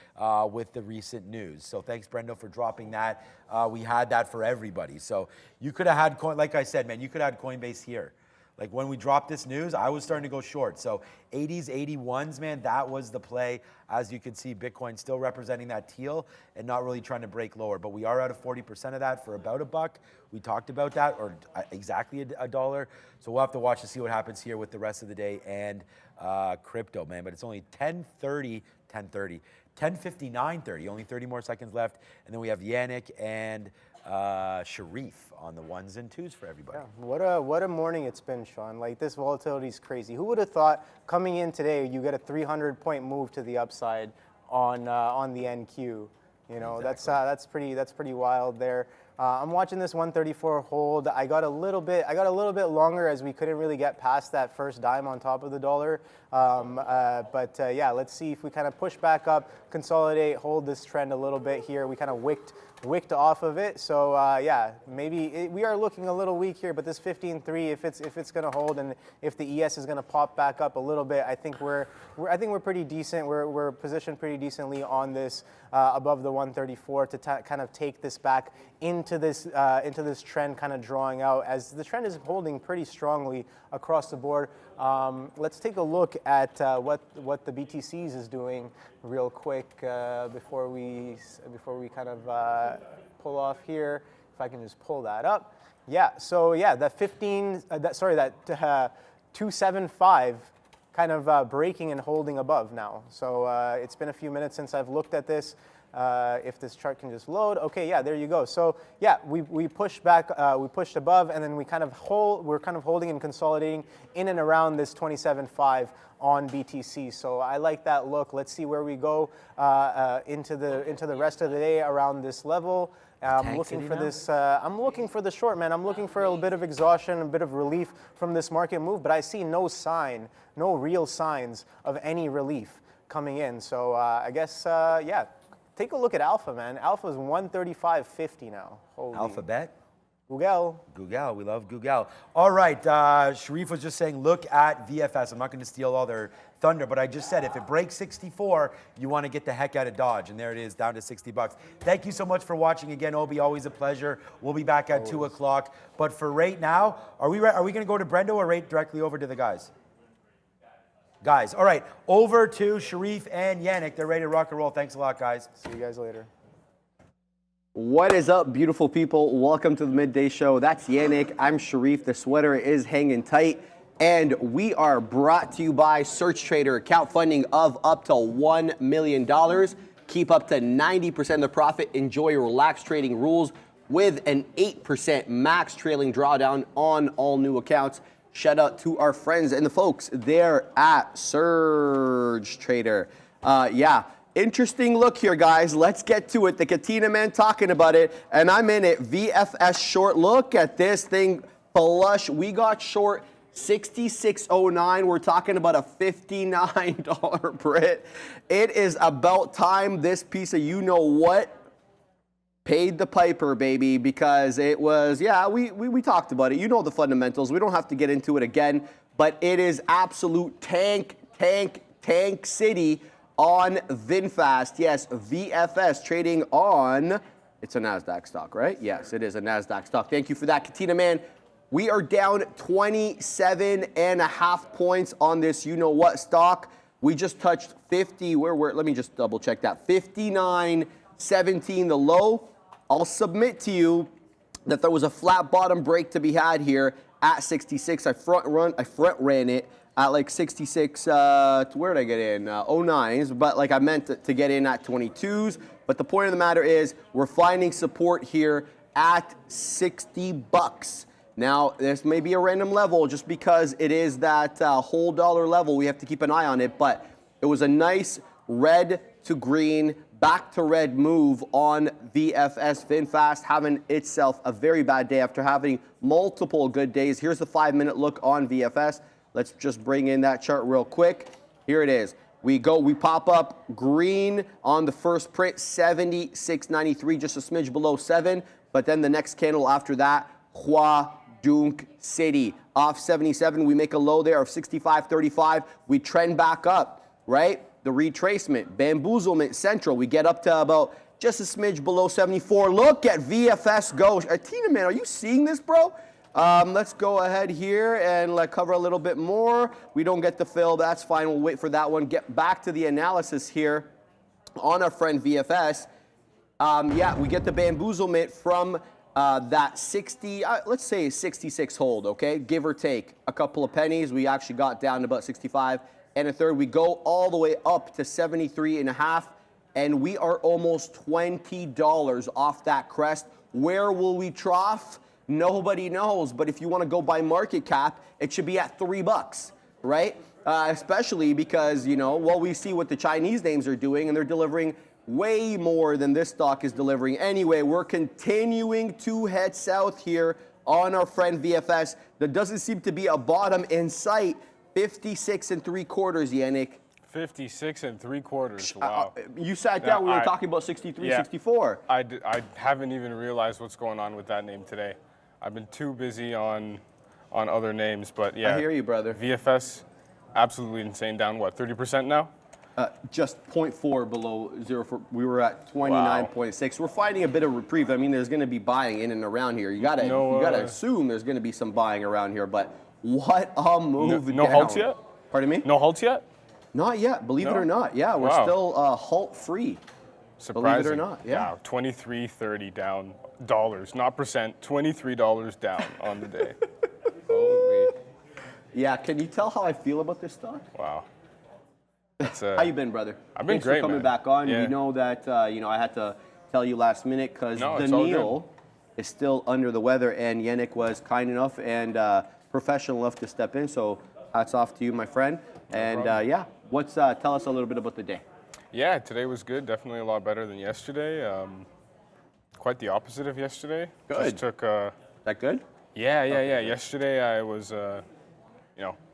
with the recent news. So thanks, Brendo, for dropping that. We had that for everybody. So you could have had, like I said, man, you could have had Coinbase here. Like when we dropped this news, I was starting to go short. So 80s, 81s, man, that was the play. As you can see, Bitcoin still representing that teal and not really trying to break lower. But we are out of 40% of that for about $1. We talked about that, or exactly $1. So we'll have to watch to see what happens here with the rest of the day and crypto, man. But it's only 10:59:30, only 30 more seconds left. And then we have Yannick and Sharif on the ones and twos for everybody. Yeah, what a morning it's been, Sean. Like, this volatility is crazy. Who would have thought coming in today you get a 300-point move to the upside on the NQ? You know, exactly. that's pretty wild there. I'm watching this 134 hold. I got a little bit longer as we couldn't really get past that first dime on top of the dollar. Yeah, let's see if we kind of push back up, consolidate, hold this trend a little bit here. We kind of wicked off of it. So yeah, maybe we are looking a little weak here, but this 15.3, if it's going to hold and if the ES is going to pop back up a little bit, I think we're pretty decent. We're positioned pretty decently on this above the 134 to kind of take this back into this trend kind of drawing out, as the trend is holding pretty strongly across the board. Let's take a look at what the BTCs is doing real quick before we kind of pull off here. If I can just pull that up. Yeah, so yeah, that 275 kind of breaking and holding above now. So it's been a few minutes since I've looked at this. If this chart can just load. Okay, yeah, there you go. So yeah, we pushed back, we pushed above, and then we're kind of holding and consolidating in and around this 27.5 on BTC. So I like that look. Let's see where we go into the rest of the day around this level. I'm looking for this. I'm looking for the short, man. I'm looking for a bit of exhaustion, a bit of relief from this market move, but I see no real signs of any relief coming in. So I guess yeah. Take a look at Alpha, man. Alpha is 135.50 now. Holy. Alphabet? Google. Google, we love Google. All right, Sharif was just saying, look at VFS. I'm not going to steal all their thunder, but I just said if it breaks 64, you want to get the heck out of Dodge, and there it is, down to 60 bucks. Thank you so much for watching again, Obi. Always a pleasure. We'll be back at 2 o'clock. But for right now, are we going to go to Brendo or right directly over to the guys? Guys, all right, over to Sharif and Yannick. They're ready to rock and roll. Thanks a lot, guys. See you guys later. What is up, beautiful people? Welcome to the Midday Show. That's Yannick. I'm Sharif. The sweater is hanging tight. And we are brought to you by Search Trader. Account funding of up to $1 million. Keep up to 90% of the profit. Enjoy your relaxed trading rules with an 8% max trailing drawdown on all new accounts. Shout out to our friends and the folks there at Search Trader. Interesting look here, guys. Let's get to it. The Katina man talking about it, and I'm in it. VFS short. Look at this thing flush. We got short 66.09. We're talking about a $59 Brit. It is about time this piece of you-know-what paid the piper, baby, because it was, we talked about it. You know the fundamentals. We don't have to get into it again, but it is absolute tank city on VinFast. Yes, VFS trading on, it's a NASDAQ stock, right? Yes, it is a NASDAQ stock. Thank you for that, Katina man. We are down 27.5 points on this you-know-what stock. We just touched 50, let me just double check that. 59.17 the low. I'll submit to you that there was a flat bottom break to be had here at 66. I front ran it at like 66, where did I get in? 09s, but like I meant to get in at 22s. But the point of the matter is we're finding support here at 60 bucks. Now, this may be a random level just because it is that whole dollar level. We have to keep an eye on it, but it was a nice red to green, back to red move on VFS. VinFast having itself a very bad day after having multiple good days. Here's the 5-minute look on VFS. Let's just bring in that chart real quick. Here it is. We pop up green on the first print, 76.93, just a smidge below 7. But then the next candle after that, Hua Dunk City. Off 77, we make a low there of 65.35. We trend back up, right? The retracement, bamboozlement central. We get up to about just a smidge below 74. Look at VFS go. Tina, man, are you seeing this, bro? Let's go ahead here and cover a little bit more. We don't get the fill, that's fine. We'll wait for that one. Get back to the analysis here on our friend VFS. We get the bamboozlement from that 60, let's say 66 hold, okay? Give or take a couple of pennies. We actually got down to about 65 and a third. We go all the way up to 73.5, and we are almost $20 off that crest. Where will we trough? Nobody knows, but if you want to go by market cap, it should be at $3, right? Especially because, we see what the Chinese names are doing, and they're delivering way more than this stock is delivering. Anyway, we're continuing to head south here on our friend VFS. There doesn't seem to be a bottom in sight. 56.75, Yannick. 56.75. Wow. You sat down. We were talking about 63, 64. I haven't even realized what's going on with that name today. I've been too busy on other names, but yeah. I hear you, brother. VFS, absolutely insane. Down what, 30% now? Just 0.4 below 0. We were at 29.6. We're finding a bit of reprieve. I mean, there's going to be buying in and around here. You gotta assume there's going to be some buying around here. But what a move! No halts yet? Pardon me? No halts yet? Not yet. Believe it or not. Yeah, we're still halt free. Surprising. Believe it or not. Yeah. Wow, 23.30 down dollars, not percent. $23 down on the day. Holy. Yeah. Can you tell how I feel about this stock? Wow. How you been, brother? I've been Thanks great, for coming man. back on. Yeah. You know that I had to tell you last minute because the Neil is still under the weather, and Yannick was kind enough and professional enough to step in. So hats off to you, my friend. And tell us a little bit about the day. Yeah, today was good. Definitely a lot better than yesterday. Quite the opposite of yesterday. Good. Just took. That good? Yeah. Yesterday I was,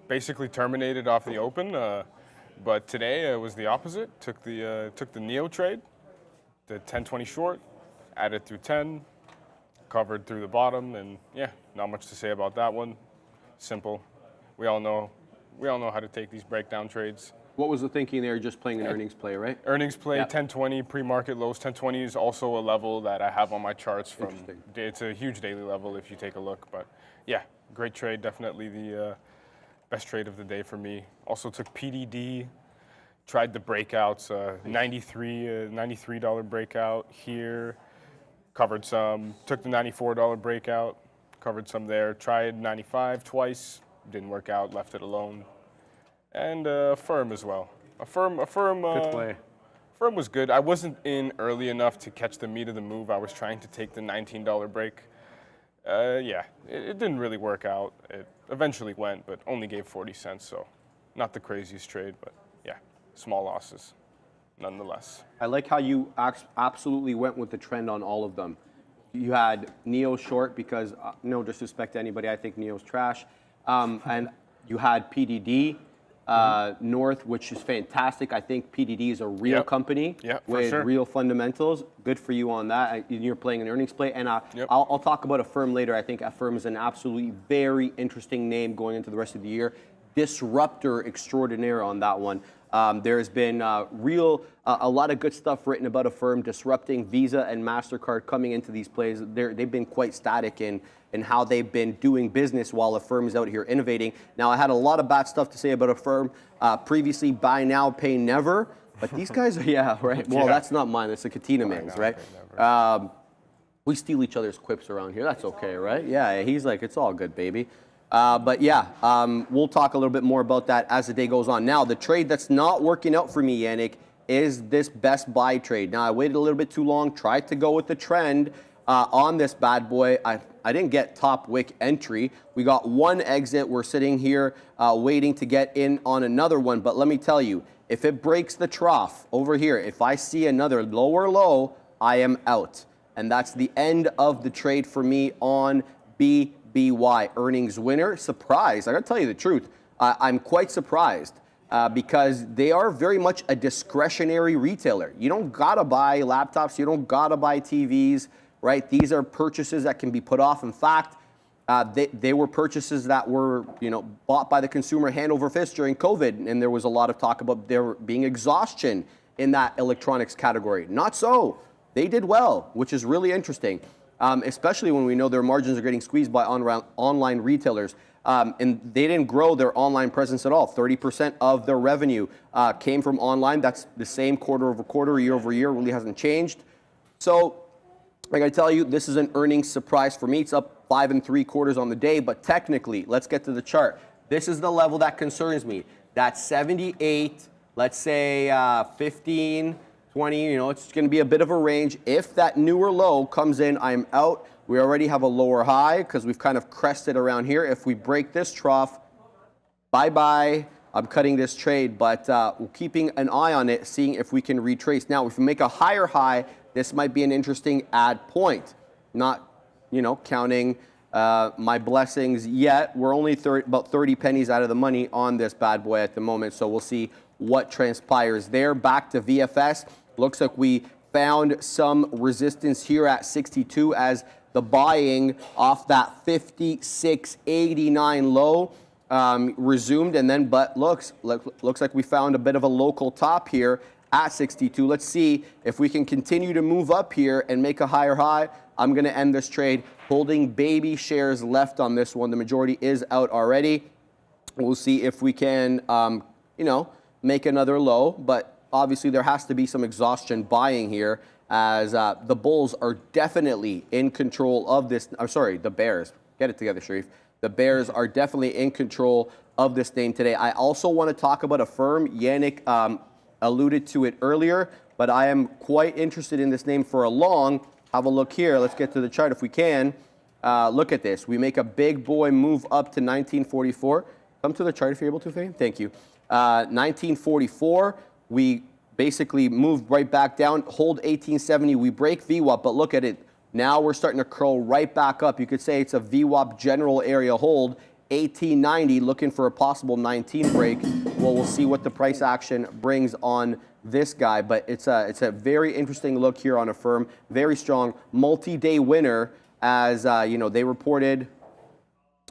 basically terminated off the open. But today was the opposite. Took the NIO trade, the 10-20 short, added through 10, covered through the bottom, and yeah, not much to say about that one. Simple. We all know how to take these breakdown trades. What was the thinking there? Just playing an earnings play, right? Earnings play, Yep. 1020 pre-market lows. 1020 is also a level that I have on my charts from. Interesting. It's a huge daily level if you take a look. But yeah, great trade. Definitely the best trade of the day for me. Also took PDD. Tried the breakouts. $93 breakout here. Covered some. Took the $94 breakout. Covered some there. Tried 95 twice. Didn't work out. Left it alone. And Firm as well. Firm. Good play. Firm was good. I wasn't in early enough to catch the meat of the move. I was trying to take the $19 break. Yeah, it didn't really work out. It eventually went, but only gave 40 cents, so not the craziest trade, but yeah, small losses nonetheless. I like how you absolutely went with the trend on all of them. You had NIO short because, no disrespect to anybody, I think NIO's trash. And you had PDD. North, which is fantastic. I think PDD is a real company with real fundamentals. Good for you on that. You're playing an earnings play. And I'll talk about Affirm later. I think Affirm is an absolutely very interesting name going into the rest of the year. Disruptor extraordinaire on that one. There's been a lot of good stuff written about Affirm disrupting Visa and MasterCard coming into these plays. They've been quite static in how they've been doing business while Affirm is out here innovating. Now, I had a lot of bad stuff to say about Affirm previously, buy now, pay never. But these guys are, right. Well, that's not mine. It's a Katina man's, right? We steal each other's quips around here. That's okay, right? Yeah, he's like, it's all good, baby. But yeah, we'll talk a little bit more about that as the day goes on. Now, the trade that's not working out for me, Yannick, is this Best Buy trade. Now, I waited a little bit too long, tried to go with the trend on this bad boy. I didn't get top wick entry. We got one exit. We're sitting here waiting to get in on another one. But let me tell you, if it breaks the trough over here, if I see another lower low, I am out. And that's the end of the trade for me on BBY. Earnings winner. Surprise. I got to tell you the truth. I'm quite surprised because they are very much a discretionary retailer. You don't got to buy laptops. You don't got to buy TVs. Right? These are purchases that can be put off. In fact, they were purchases that were, bought by the consumer hand over fist during COVID, and there was a lot of talk about there being exhaustion in that electronics category. Not so. They did well, which is really interesting, especially when we know their margins are getting squeezed by online retailers. And they didn't grow their online presence at all. 30% of their revenue came from online. That's the same quarter over quarter, year over year, really hasn't changed. So, like I tell you, this is an earnings surprise for me. It's up 5 3/4 on the day, but technically, let's get to the chart. This is the level that concerns me. That's 78, let's say 15, 20, it's going to be a bit of a range. If that newer low comes in, I'm out. We already have a lower high because we've kind of crested around here. If we break this trough, bye-bye. I'm cutting this trade, but we're keeping an eye on it, seeing if we can retrace. Now, if we make a higher high, this might be an interesting add point. Not, counting my blessings yet. We're only about 30 pennies out of the money on this bad boy at the moment, so we'll see what transpires there. Back to VFS. Looks like we found some resistance here at 62 as the buying off that 56.89 low resumed, and then looks like we found a bit of a local top here at 62. Let's see if we can continue to move up here and make a higher high. I'm going to end this trade holding baby shares left on this one. The majority is out already. We'll see if we can, make another low, but obviously there has to be some exhaustion buying here as the bulls are definitely in control of this. I'm sorry, the bears. Get it together, Sharif. The bears are definitely in control of this name today. I also want to talk about Affirm. Yannick alluded to it earlier, but I am quite interested in this name for a long. Have a look here. Let's get to the chart if we can. Look at this. We make a big boy move up to 1944. Come to the chart if you're able to, Faye. Thank you. 1944. We basically moved right back down. Hold 1870. We break VWAP, but look at it. Now we're starting to curl right back up. You could say it's a VWAP general area hold. 1890, looking for a possible 19 break. Well, we'll see what the price action brings on this guy, but it's a very interesting look here on Affirm. Very strong multi-day winner as you know, they reported,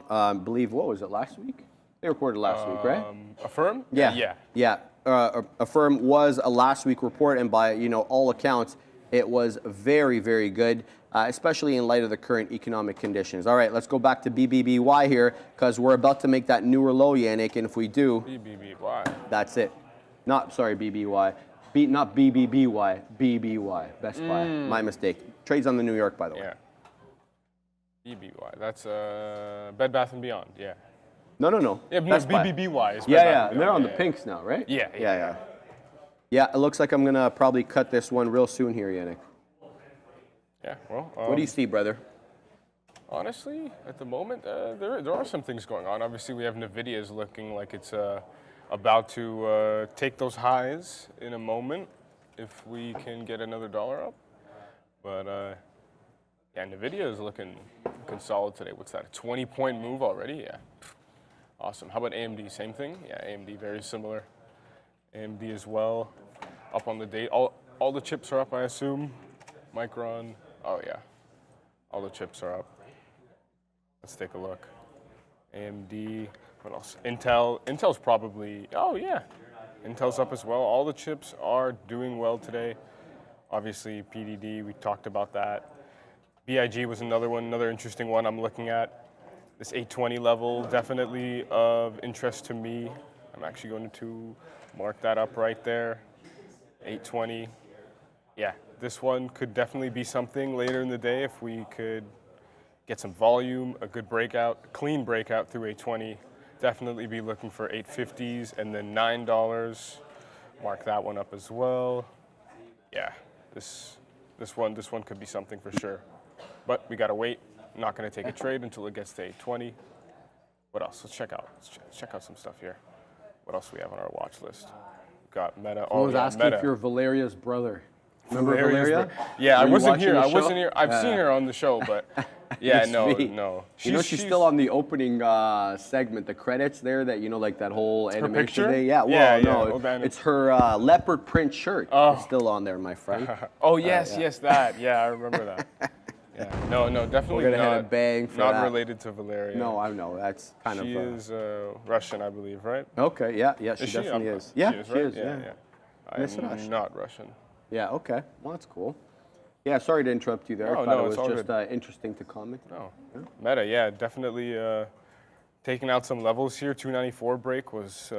I believe, what was it, last week? They reported last week, right? Affirm? Yeah. Affirm was a last week report, and by all accounts, it was very, very good, especially in light of the current economic conditions. All right, let's go back to BBBY here, because we're about to make that newer low, Yannick, and if we do, BBBY. that's it. Sorry, BBY. Not BBBY, BBY, Best Buy. My mistake. Trades on the New York, by the way. Yeah. BBY, that's Bed Bath & Beyond, yeah. No. Yeah, no, BBBY is Bed Bath & Yeah, Beyond. they're on the pinks now, right? Yeah. Yeah, it looks like I'm going to probably cut this one real soon here, Yannick. Yeah, well. What do you see, brother? Honestly, at the moment, there are some things going on. Obviously, we have NVIDIA is looking like it's about to take those highs in a moment if we can get another dollar up. But yeah, NVIDIA is looking solid today. What's that, a 20-point move already? Yeah, awesome. How about AMD, same thing? Yeah, AMD, very similar. AMD as well, up on the day. All the chips are up, I assume. Micron, oh yeah, all the chips are up. Let's take a look. AMD, what else? Intel's probably, oh yeah, Intel's up as well. All the chips are doing well today. Obviously, PDD, we talked about that. BIG was another one, another interesting one I'm looking at. This 820 level, definitely of interest to me. I'm actually going to mark that up right there. 820. Yeah, this one could definitely be something later in the day if we could get some volume, a good breakout, clean breakout through 820. Definitely be looking for 850s and then $9. Mark that one up as well. Yeah, this one could be something for sure. But we gotta wait. I'm not gonna take a trade until it gets to 820. What else? Let's check out some stuff here. What else do we have on our watch list? We've got Meta. I was asking Meta. if you're Valeria's brother. Remember Valeria? Yeah, I wasn't here. Show? I've seen her on the show, but yeah, no. She's still on the opening segment, the credits there. That like that whole animation picture? day. Yeah, well, no, it's her leopard print shirt. Oh. It's still on there, my friend. Oh yes, that. Yeah, I remember that. Yeah, no, definitely We're gonna hit a bang for not that. related to Valeria. No, I know that's kind she of. She is Russian, I believe, right? Okay, yeah, she definitely is. Yeah, she is. Yeah. I'm not Russian. Yeah, okay. Well, that's cool. Yeah, sorry to interrupt you there. I thought it was just interesting to comment. No. Yeah. Meta, yeah, definitely taking out some levels here. 294 break was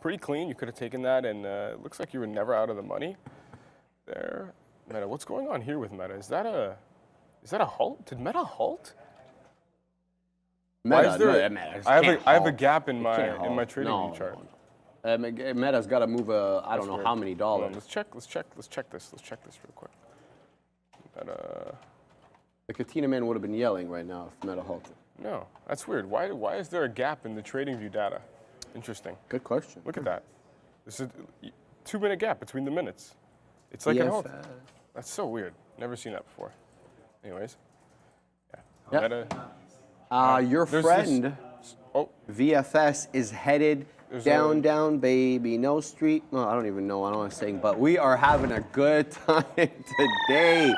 pretty clean. You could have taken that, and it looks like you were never out of the money there. Meta, what's going on here with Meta? Is that a halt? Did Meta halt? Meta. I have a gap in my trading view chart. Meta's got to move I don't know how many dollars. Let's check this real quick. The Katina man would have been yelling right now if Meta halted. No, that's weird. Why is there a gap in the trading view data? Interesting. Good question. Look at that. This is a 2-minute gap between the minutes. It's like a halt. That's so weird. Never seen that before. Anyways. Yeah. Meta. Your friend, VFS, is headed down, baby. No street. No, I don't even know what I'm saying, but we are having a good time today.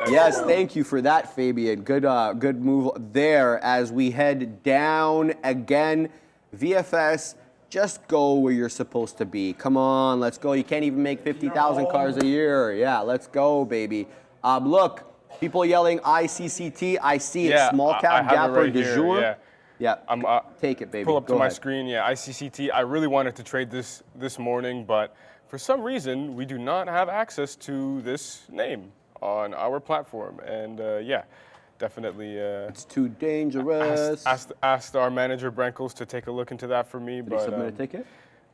Yes, thank you for that, Fabian. Good move there as we head down again. VFS, just go where you're supposed to be. Come on, let's go. You can't even make 50,000 cars a year. Yeah, let's go, baby. Look, people yelling ICCT. I see it. Small cap gapper du jour. Yeah, take it, baby. Pull up to my screen. Yeah, ICCT. I really wanted to trade this morning, but for some reason, we do not have access to this name on our platform. And yeah, definitely. It's too dangerous. Asked our manager, Brenkels, to take a look into that for me. Did he submit a ticket?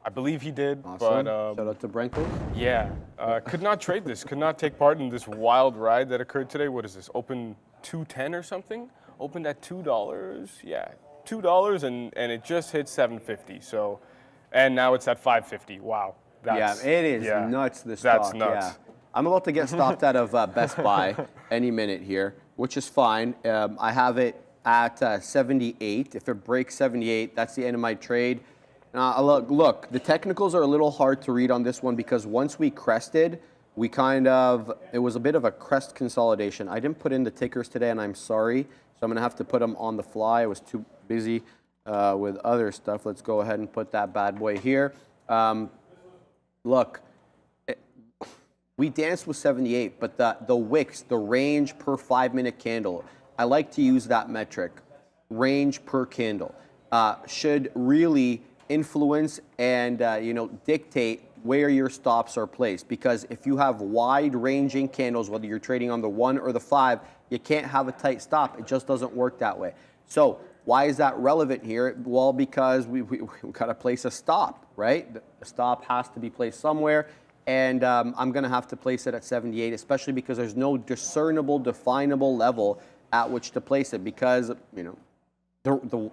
I believe he did. Awesome. But, shout out to Brenkels. Yeah, could not trade this. Could not take part in this wild ride that occurred today. What is this? Open 210 or something? Opened at $2. Yeah. $2 and it just hit 750. So, and now it's at 550. Wow. It is nuts. This stock. That's nuts. Yeah. I'm about to get stopped out of Best Buy any minute here, which is fine. I have it at 78. If it breaks 78, that's the end of my trade. Look, the technicals are a little hard to read on this one because once we crested, it was a bit of a crest consolidation. I didn't put in the tickers today, and I'm sorry. So I'm going to have to put them on the fly. I was too busy with other stuff. Let's go ahead and put that bad boy here. Look, we danced with 78, but the wicks, the range per 5-minute candle, I like to use that metric, range per candle, should really influence and dictate where your stops are placed. Because if you have wide-ranging candles, whether you're trading on the 1 or the 5, you can't have a tight stop. It just doesn't work that way. So why is that relevant here? Well, because we've got to place a stop, right? The stop has to be placed somewhere, and I'm going to have to place it at 78, especially because there's no discernible, definable level at which to place it, because the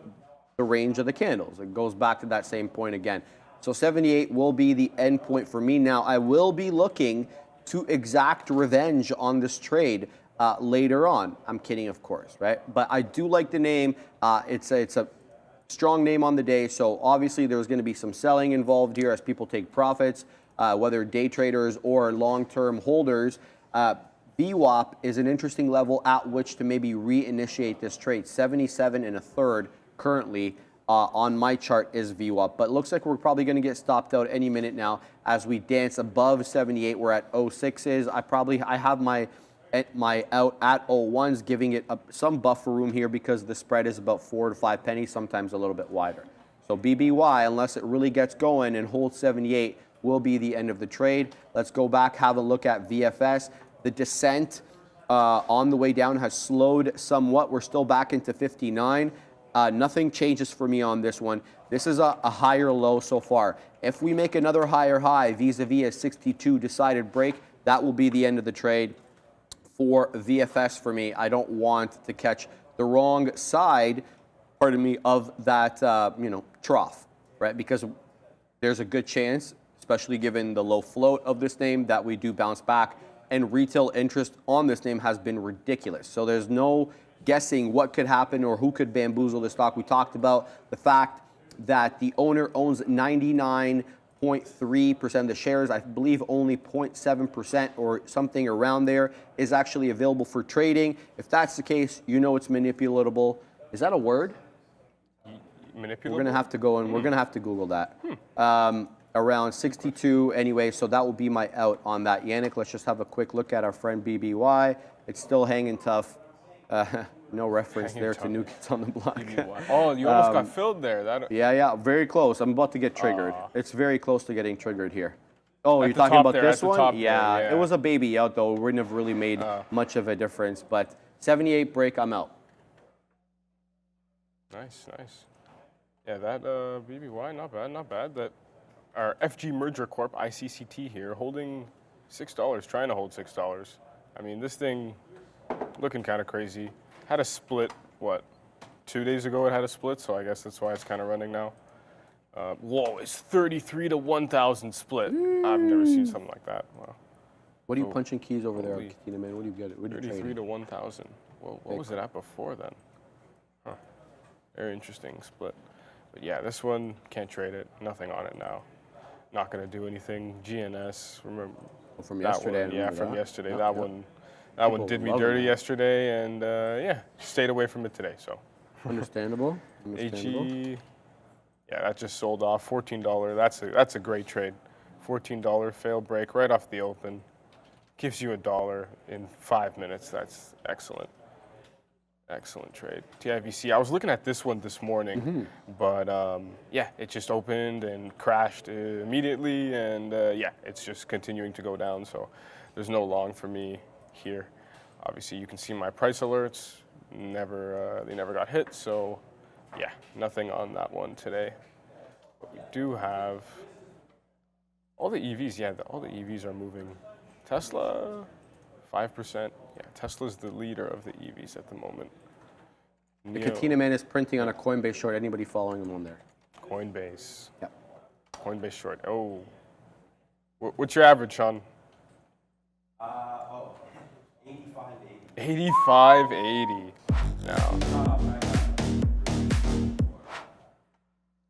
range of the candles. It goes back to that same point again. So 78 will be the end point for me. Now, I will be looking to exact revenge on this trade later on. I'm kidding, of course, right? But I do like the name. It's a strong name on the day, so obviously there's going to be some selling involved here as people take profits, whether day traders or long-term holders. VWAP is an interesting level at which to maybe reinitiate this trade. 77 1/3 currently on my chart is VWAP, but it looks like we're probably going to get stopped out any minute now as we dance above 78. We're at 06s. I have my out at 01s, giving it some buffer room here because the spread is about 4 to 5 pennies, sometimes a little bit wider. So BBY, unless it really gets going and holds 78, will be the end of the trade. Let's go back, have a look at VFS. The descent on the way down has slowed somewhat. We're still back into 59. Nothing changes for me on this one. This is a higher low so far. If we make another higher high vis-a-vis a 62 decided break, that will be the end of the trade for VFS for me. I don't want to catch the wrong side, pardon me, of that trough, right? Because there's a good chance, especially given the low float of this name, that we do bounce back. And retail interest on this name has been ridiculous. So there's no guessing what could happen or who could bamboozle the stock. We talked about the fact that the owner owns 99.3% of the shares. I believe only 0.7% or something around there is actually available for trading. If that's the case, it's manipulatable. Is that a word? Manipulatable? We're going to have to go and we're going to have to Google that. Around 62 anyway, so that will be my out on that. Yannick, let's just have a quick look at our friend BBY. It's still hanging tough. No reference hanging there tough. To New Kids on the Block. Oh, you almost got filled there. Yeah, very close. I'm about to get triggered. It's very close to getting triggered here. Oh, you're talking about this one? Yeah, it was a baby out though. It wouldn't have really made much of a difference, but 78 break, I'm out. Nice. Yeah, that BBY, not bad. That our FG Merger Corp, ICCT here, holding $6, trying to hold $6. I mean, this thing looking kind of crazy. Had a split, 2 days ago it had a split, so I guess that's why it's kind of running now. Whoa, it's 33 to 1,000 split. I've never seen something like that. Wow. What are you punching keys over there, Katina, man? What do you get? 33 to 1,000. Well, what was it at before then? Huh. Very interesting split. But yeah, this one, can't trade it. Nothing on it now. Not going to do anything. GNS, remember? From yesterday. From yesterday. That one did me dirty yesterday, and stayed away from it today. So. Understandable. HE, yeah, that just sold off. $14. That's a great trade. $14 fail break right off the open. Gives you $1 in 5 minutes. That's excellent. Excellent trade. TIVC, I was looking at this one this morning, but it just opened and crashed immediately, and it's just continuing to go down, so there's no long for me here. Obviously, you can see my price alerts. They never got hit, so nothing on that one today. But we do have all the EVs. Yeah, all the EVs are moving. Tesla, 5%. Yeah, Tesla's the leader of the EVs at the moment. The Katina man is printing on a Coinbase short. Anybody following him on there? Coinbase. Yeah. Coinbase short. Oh. What's your average, Sean? 85.80. 85.80. No.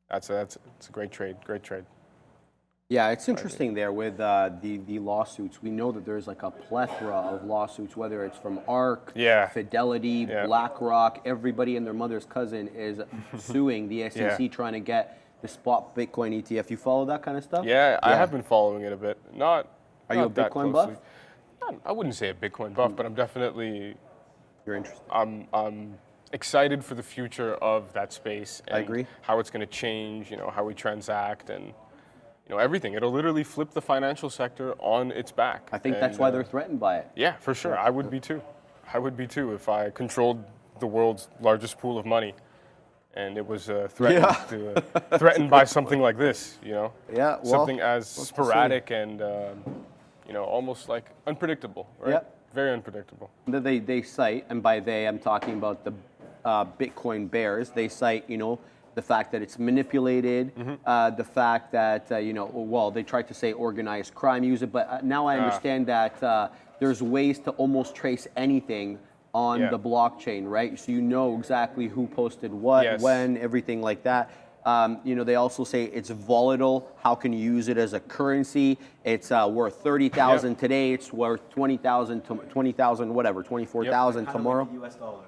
That's a great trade. Great trade. Yeah, it's interesting there with the lawsuits. We know that there's like a plethora of lawsuits, whether it's from ARK, Fidelity, BlackRock, everybody and their mother's cousin is suing the SEC trying to get the spot Bitcoin ETF. You follow that kind of stuff? Yeah, I have been following it a bit. Are you a Bitcoin buff? I wouldn't say a Bitcoin buff, but I'm definitely. You're interested. I'm excited for the future of that space. And I agree. How it's going to change, how we transact and everything. It'll literally flip the financial sector on its back. I think that's why they're threatened by it. Yeah, for sure. I would be too. I would be too if I controlled the world's largest pool of money, and it was threatened by something like this. Yeah. Well, something as sporadic and almost like unpredictable. Right? Yeah. Very unpredictable. They cite, and by they I'm talking about the Bitcoin bears. They cite the fact that it's manipulated, the fact that, they tried to say organized crime use it, but now I understand that there's ways to almost trace anything on the blockchain, right? So you know exactly who posted what, when, everything like that. They also say it's volatile. How can you use it as a currency? It's worth 30,000 today. It's worth 20,000, 24,000 tomorrow. US dollar.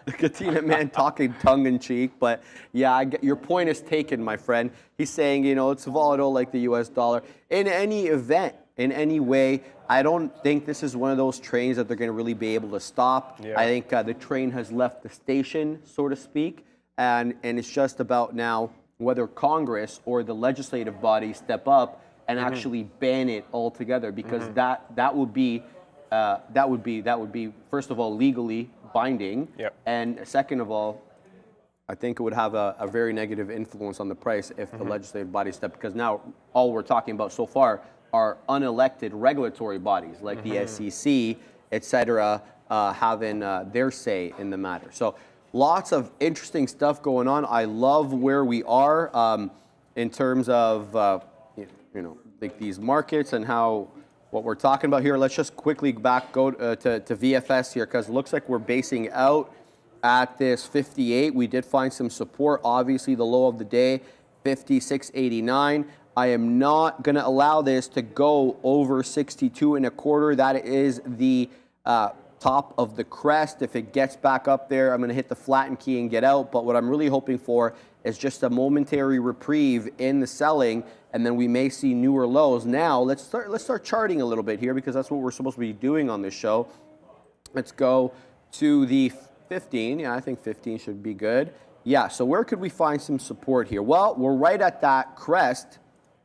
The Katina man talking tongue in cheek, but yeah, your point is taken, my friend. He's saying, it's volatile like the US dollar. In any event, in any way, I don't think this is one of those trains that they're going to really be able to stop. Yeah. I think the train has left the station, so to speak, and it's just about now whether Congress or the legislative body step up and actually ban it altogether, because that would be first of all legally binding, and second of all, I think it would have a very negative influence on the price if the legislative body step, because now all we're talking about so far are unelected regulatory bodies like the SEC, etc., having their say in the matter. So lots of interesting stuff going on. I love where we are in terms of like these markets and how. What we're talking about here, let's just quickly go to VFS here, because it looks like we're basing out at this 58. We did find some support. Obviously, the low of the day, 56.89. I am not going to allow this to go over 62.25. That is the top of the crest. If it gets back up there, I'm going to hit the flatten key and get out. But what I'm really hoping for is just a momentary reprieve in the selling, and then we may see newer lows. Now, let's start charting a little bit here, because that's what we're supposed to be doing on this show. Let's go to the 15. Yeah, I think 15 should be good. Yeah, so where could we find some support here? Well, we're right at that crest.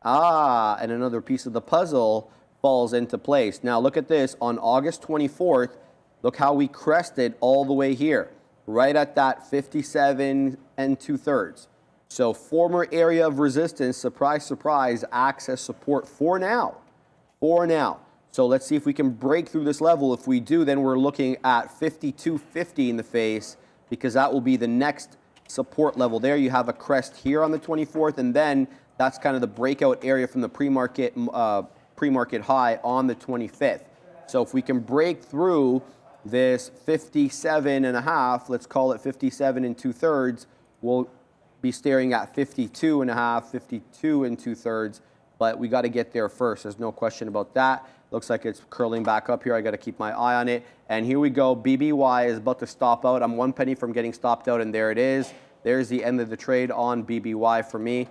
And another piece of the puzzle falls into place. Now, look at this. On August 24th, look how we crested all the way here, right at that 57 2/3. So former area of resistance, surprise, surprise, acts as support for now. So let's see if we can break through this level. If we do, then we're looking at 52.50 in the face, because that will be the next support level there. You have a crest here on the 24th, and then that's kind of the breakout area from the pre-market high on the 25th. So if we can break through this 57.5, let's call it 57 2/3, we'll be staring at 52.5, 52 2/3, but we got to get there first. There's no question about that. Looks like it's curling back up here. I got to keep my eye on it. And here we go. BBY is about to stop out. I'm 1 penny from getting stopped out, and there it is. There's the end of the trade on BBY for me.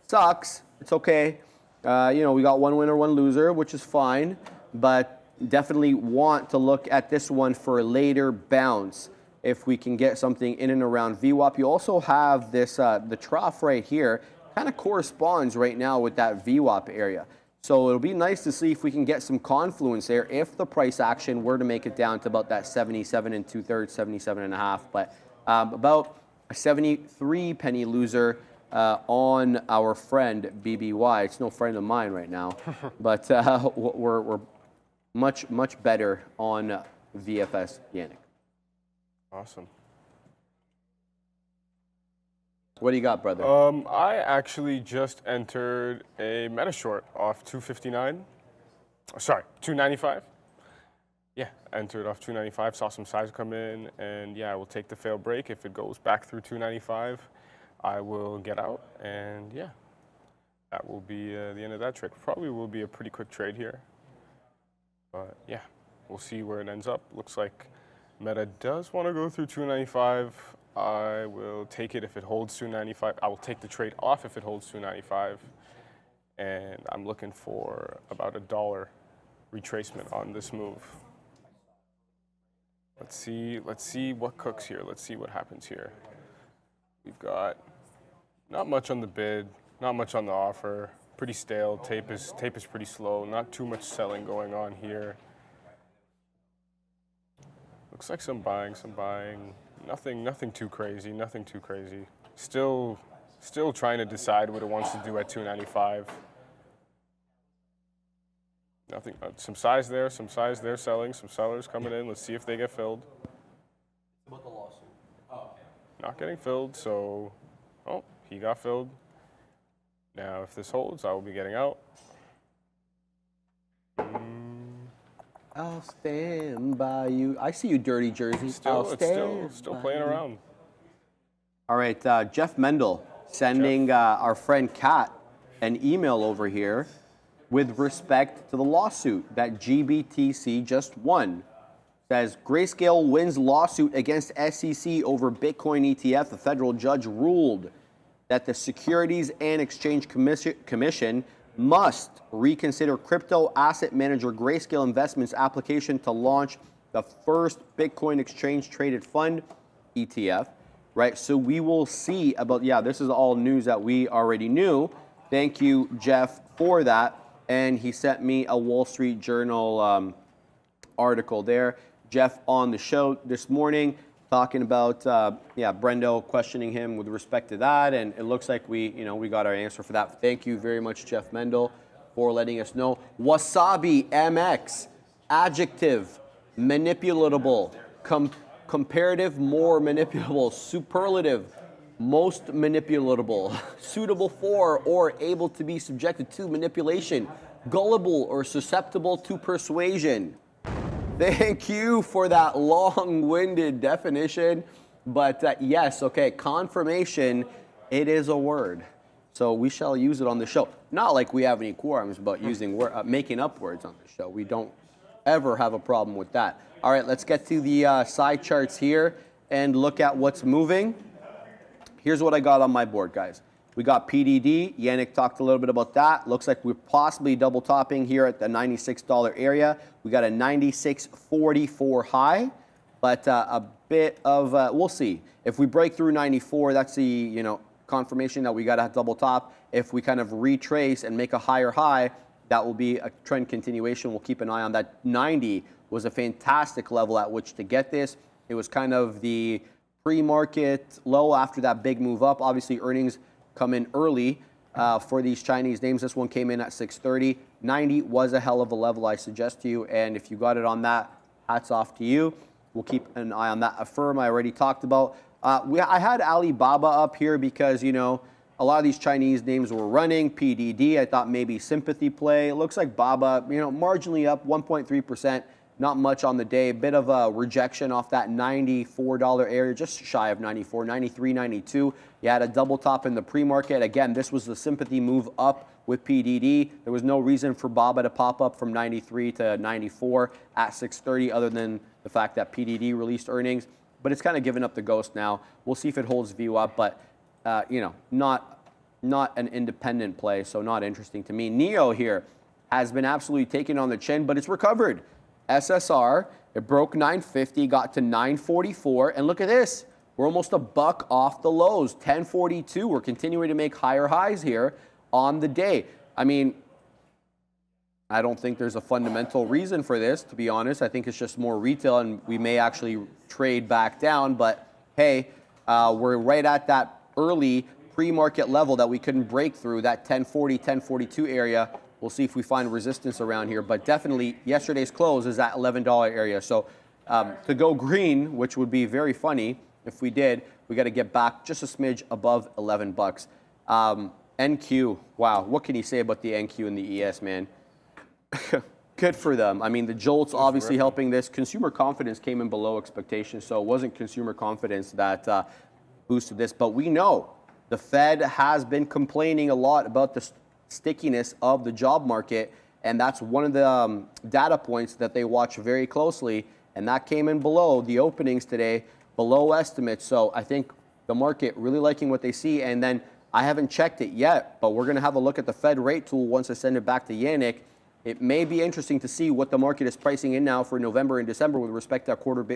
Sucks. It's okay. We got one winner, one loser, which is fine, but definitely want to look at this one for a later bounce. If we can get something in and around VWAP. You also have this, the trough right here, kind of corresponds right now with that VWAP area. So it'll be nice to see if we can get some confluence there if the price action were to make it down to about that 77 2/3, 77.5. But about a 73 penny loser on our friend BBY. It's no friend of mine right now, but we're much better on VFS Yannick. Awesome. What do you got, brother? I actually just entered a meta short off 259. Sorry, 295. Yeah, entered off 295, saw some size come in, and yeah, I will take the fail break. If it goes back through 295, I will get out, and yeah, that will be the end of that trick. Probably will be a pretty quick trade here. But yeah, we'll see where it ends up. Looks like Meta does want to go through 295. I will take it if it holds 295. I will take the trade off if it holds 295. And I'm looking for about $1 retracement on this move. Let's see what cooks here. Let's see what happens here. We've got not much on the bid, not much on the offer. Pretty stale. Tape is pretty slow. Not too much selling going on here. Looks like some buying, Nothing too crazy, nothing too crazy. Still trying to decide what it wants to do at 295. Nothing, some size there, selling, some sellers coming in. Let's see if they get filled. About the lawsuit. Oh. Not getting filled, so, oh, he got filled. Now, if this holds, I will be getting out. I'll stand by you. I see you, dirty jersey. It's still playing around. All right, Jeff Mendel sending our friend Kat an email over here with respect to the lawsuit that GBTC just won. Says, Grayscale wins lawsuit against SEC over Bitcoin ETF. The federal judge ruled that the Securities and Exchange Commission must reconsider crypto asset manager Grayscale Investments' application to launch the first Bitcoin exchange traded fund ETF, right? So we will see about, yeah, this is all news that we already knew. Thank you, Jeff, for that. And he sent me a Wall Street Journal article there. Jeff on the show this morning talking about, Brendo questioning him with respect to that. And it looks like we got our answer for that. Thank you very much, Jeff Mendel, for letting us know. Wasabi MX, adjective, manipulatable, comparative, more manipulable, superlative, most manipulatable, suitable for or able to be subjected to manipulation, gullible or susceptible to persuasion. Thank you for that long-winded definition. But yes, okay, confirmation, it is a word. So we shall use it on the show. Not like we have any quorums about using making up words on the show. We don't ever have a problem with that. All right, let's get to the side charts here and look at what's moving. Here's what I got on my board, guys. We got PDD. Yannick talked a little bit about that. Looks like we're possibly double topping here at the $96 area. We got a 96.44 high, but a bit of, we'll see. If we break through 94, that's the, confirmation that we got to double top. If we kind of retrace and make a higher high, that will be a trend continuation. We'll keep an eye on that. 90 was a fantastic level at which to get this. It was kind of the pre-market low after that big move up. Obviously, earnings come in early for these Chinese names. This one came in at 6:30. 90 was a hell of a level, I suggest to you. And if you got it on that, hats off to you. We'll keep an eye on that. Affirm, I already talked about. I had Alibaba up here because, a lot of these Chinese names were running. PDD, I thought maybe sympathy play. It looks like Baba, marginally up 1.3%. Not much on the day. A bit of a rejection off that $94 area, just shy of 94, 93, 92. You had a double top in the pre-market. Again, this was the sympathy move up with PDD. There was no reason for BABA to pop up from 93 to 94 at 6:30 other than the fact that PDD released earnings. But it's kind of given up the ghost now. We'll see if it holds view up, but, not an independent play, so not interesting to me. NIO here has been absolutely taken on the chin, but it's recovered. SSR, it broke 950, got to 944, and look at this. We're almost a buck off the lows, 1042. We're continuing to make higher highs here on the day. I mean, I don't think there's a fundamental reason for this, to be honest. I think it's just more retail, and we may actually trade back down, but hey, we're right at that early pre-market level that we couldn't break through, that 1040, 1042 area. We'll see if we find resistance around here, but definitely yesterday's close is that $11 area. So to go green, which would be very funny if we did, we got to get back just a smidge above 11 bucks. NQ, wow, what can you say about the NQ and the ES, man? Good for them. I mean, the JOLTS obviously helping this. Consumer confidence came in below expectations, so it wasn't consumer confidence that boosted this. But we know the Fed has been complaining a lot about the stickiness of the job market, and that's one of the data points that they watch very closely, and that came in below the openings today, below estimates. So I think the market really liking what they see, and then I haven't checked it yet, but we're going to have a look at the Fed rate tool once I send it back to Yannick. It may be interesting to see what the market is pricing in now for November and December with respect to that quarter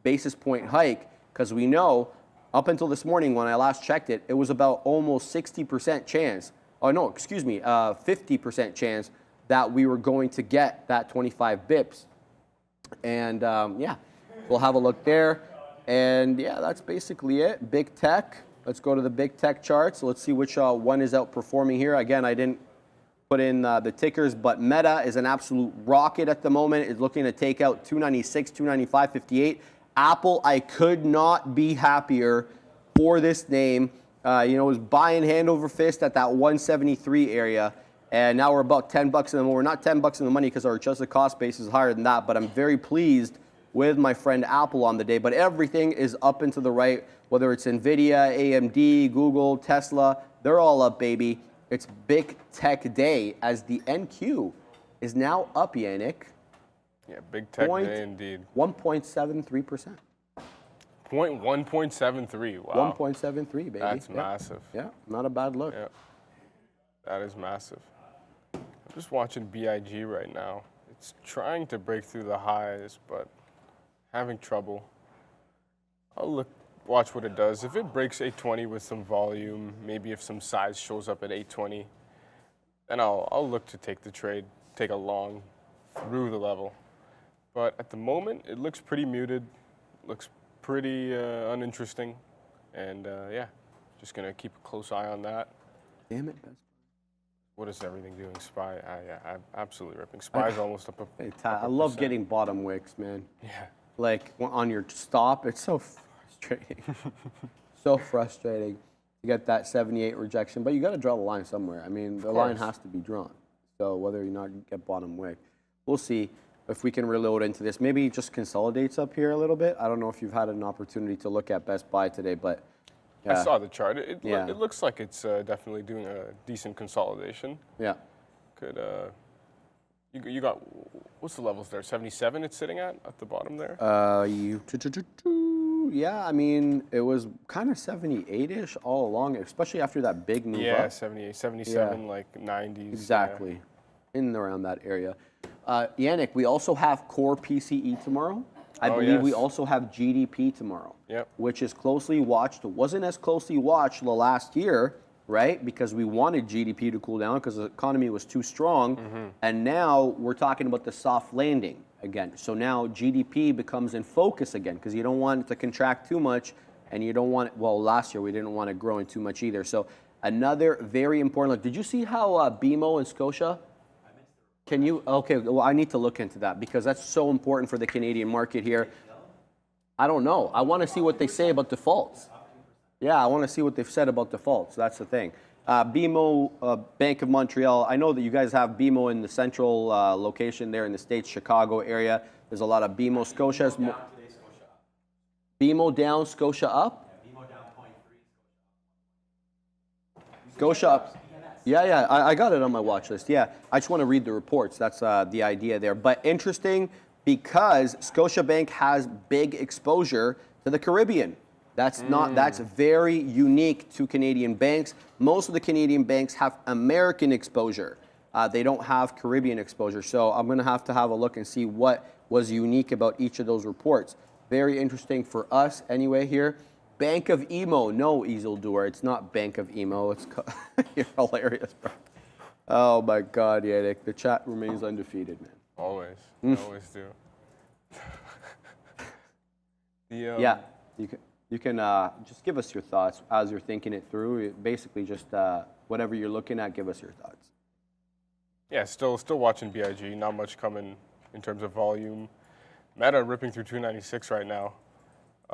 basis point hike, because we know up until this morning when I last checked it, it was about almost 60% chance, oh no, excuse me, 50% chance that we were going to get that 25 bips. And yeah, we'll have a look there. And yeah, that's basically it. Big tech. Let's go to the big tech charts. Let's see which one is outperforming here. Again, I didn't put in the tickers, but Meta is an absolute rocket at the moment. It's looking to take out 296, 295, 58. Apple, I could not be happier for this name. You know, it was buying hand over fist at that 173 area. And now we're about 10 bucks in the money. We're not 10 bucks in the money because our adjusted cost base is higher than that, but I'm very pleased with my friend Apple on the day. But everything is up and to the right, whether it's NVIDIA, AMD, Google, Tesla, they're all up, baby. It's big tech day as the NQ is now up, Yannick. Yeah, big tech day indeed. 1.73%. 1.73, wow. 1.73, baby. That's massive. Yeah, not a bad look. Yeah, that is massive. I'm just watching BIG right now. It's trying to break through the highs, but having trouble. I'll watch what it does. If it breaks 820 with some volume, maybe if some size shows up at 820, then I'll look to take the trade, take a long through the level. But at the moment, it looks pretty muted, looks pretty uninteresting, and yeah, just gonna keep a close eye on that. Damn it, What is everything doing? SPY, yeah, I'm absolutely ripping. SPY's almost up a. Hey, I love getting bottom wicks, man. Yeah. Like on your stop, it's so frustrating. So frustrating to get that 78 rejection, but you got to draw the line somewhere. I mean, the line has to be drawn. So whether or not you get bottom wick, we'll see if we can reload into this. Maybe it just consolidates up here a little bit. I don't know if you've had an opportunity to look at Best Buy today, but I saw the chart. It looks like it's definitely doing a decent consolidation. Yeah. Could you got what's the levels there? 77 it's sitting at the bottom there? Yeah, I mean, it was kind of 78-ish all along, especially after that big move up. Yeah, 78, 77, like 90s. Exactly, in and around that area. Yannick, we also have core PCE tomorrow. I believe we also have GDP tomorrow, which is closely watched. It wasn't as closely watched the last year, right? Because we wanted GDP to cool down because the economy was too strong. And now we're talking about the soft landing again. So now GDP becomes in focus again because you don't want it to contract too much and you don't want it, well, last year we didn't want it growing too much either. So another very important look. Did you see how BMO and Scotia? Can you, okay, well, I need to look into that because that's so important for the Canadian market here. I don't know. I want to see what they say about defaults. Yeah, I want to see what they've said about defaults. That's the thing. BMO, Bank of Montreal, I know that you guys have BMO in the central location there in the States, Chicago area. There's a lot of BMO, Scotia's. BMO down, Scotia up? BMO down 0.3. Scotia up. Yeah, I got it on my watch list. Yeah, I just want to read the reports. That's the idea there. But interesting because Scotiabank has big exposure to the Caribbean. That's very unique to Canadian banks. Most of the Canadian banks have American exposure. They don't have Caribbean exposure. So I'm going to have a look and see what was unique about each of those reports. Very interesting for us anyway here. Bank of Emo, no Isildur, it's not Bank of Emo. It's you're hilarious, bro. Oh my God, Yannick, the chat remains undefeated, man. Always, always do. Yeah, you can just give us your thoughts as you're thinking it through. Basically, just whatever you're looking at, give us your thoughts. Yeah, still watching BIG. Not much coming in terms of volume. Meta ripping through 296 right now.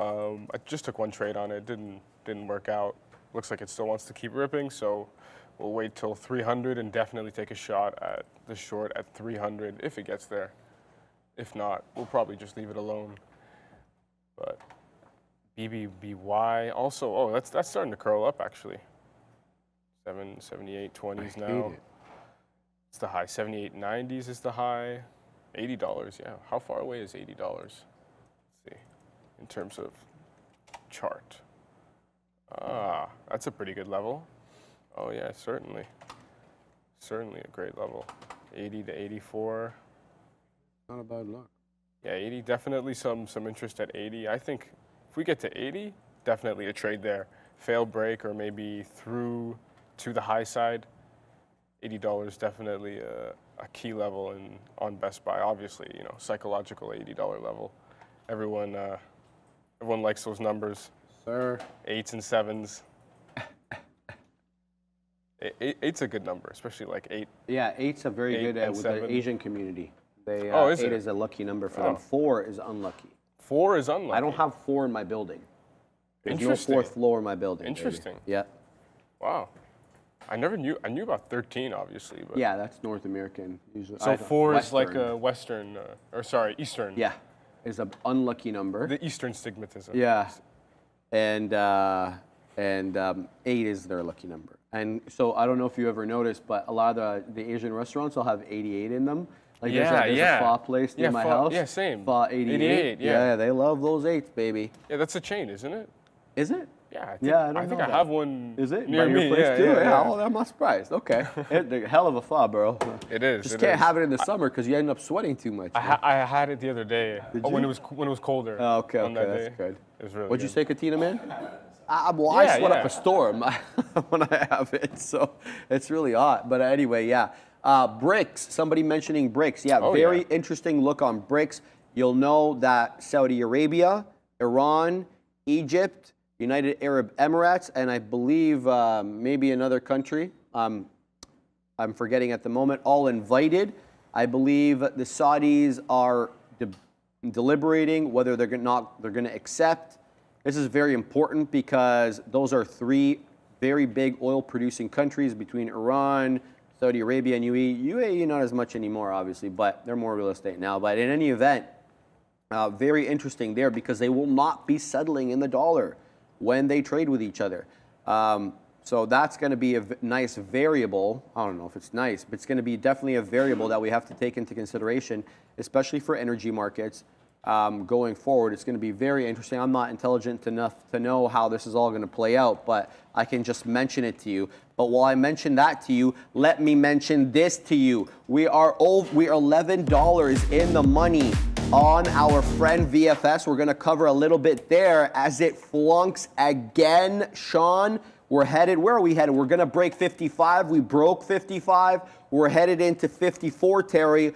I just took one trade on it. Didn't work out. Looks like it still wants to keep ripping, so we'll wait till 300 and definitely take a shot at the short at 300 if it gets there. If not, we'll probably just leave it alone. But BBBY also, that's starting to curl up actually. 78, 20s now. It's the high. 78.90s is the high. $80, yeah. How far away is $80? Let's see, in terms of chart. Ah, that's a pretty good level. Oh yeah, certainly. Certainly a great level. 80 to 84. Not a bad look. Yeah, 80, definitely some interest at 80. I think if we get to 80, definitely a trade there. Fail break or maybe through to the high side. $80 definitely a key level on Best Buy. Obviously, you know, psychological $80 level. Everyone likes those numbers. Sir. 8s and 7s. Eight's a good number, especially like 8. Yeah, 8's a very good with 7. the Asian community. They, is 8 it? is a lucky number for them. 4 is unlucky. 4 is unlucky. I don't have 4 in my building. There's no Interesting. 4th floor in my building. Interesting. Baby. Yeah. Wow. I knew about 13, obviously. But Yeah, that's North American usually. So 4 is like a Western, Eastern. Yeah, is an unlucky number. The Eastern stigmatism. Yeah, and 8 is their lucky number. And so I don't know if you ever noticed, but a lot of the Asian restaurants will have 88 in them. Like there's a pho place near my house. Yeah, same. Pho 88. Yeah, they love those 8s, baby. Yeah, that's a chain, isn't it? Is it? Yeah, I think I have one. Is it near by your me? place too? Yeah. Oh, I'm not surprised. Okay, hell of a pho, bro. It is. Just can't have it in the summer because you end up sweating too much. I had it the other day. When it was colder. Oh, okay, on that that's day. good. It was really What'd you good. say, Katina, man? I sweat up a storm when I have it, so it's really hot. But anyway, yeah. BRICS, somebody mentioning BRICS. Yeah, very interesting look on BRICS. You'll know that Saudi Arabia, Iran, Egypt, United Arab Emirates, and I believe maybe another country, I'm forgetting at the moment, all invited. I believe the Saudis are deliberating whether they're going to accept. This is very important because those are 3 very big oil-producing countries between Iran, Saudi Arabia, and UAE. UAE not as much anymore, obviously, but they're more real estate now. But in any event, very interesting there because they will not be settling in the dollar when they trade with each other. So that's going to be a nice variable. I don't know if it's nice, but it's going to be definitely a variable that we have to take into consideration, especially for energy markets. Going forward, it's going to be very interesting. I'm not intelligent enough to know how this is all going to play out, but I can just mention it to you. But while I mention that to you, let me mention this to you. We are $11 in the money on our friend VFS. We're going to cover a little bit there as it flunks again, Sean. We're headed, where are we headed? We're going to break 55. We broke 55. We're headed into 54 territory.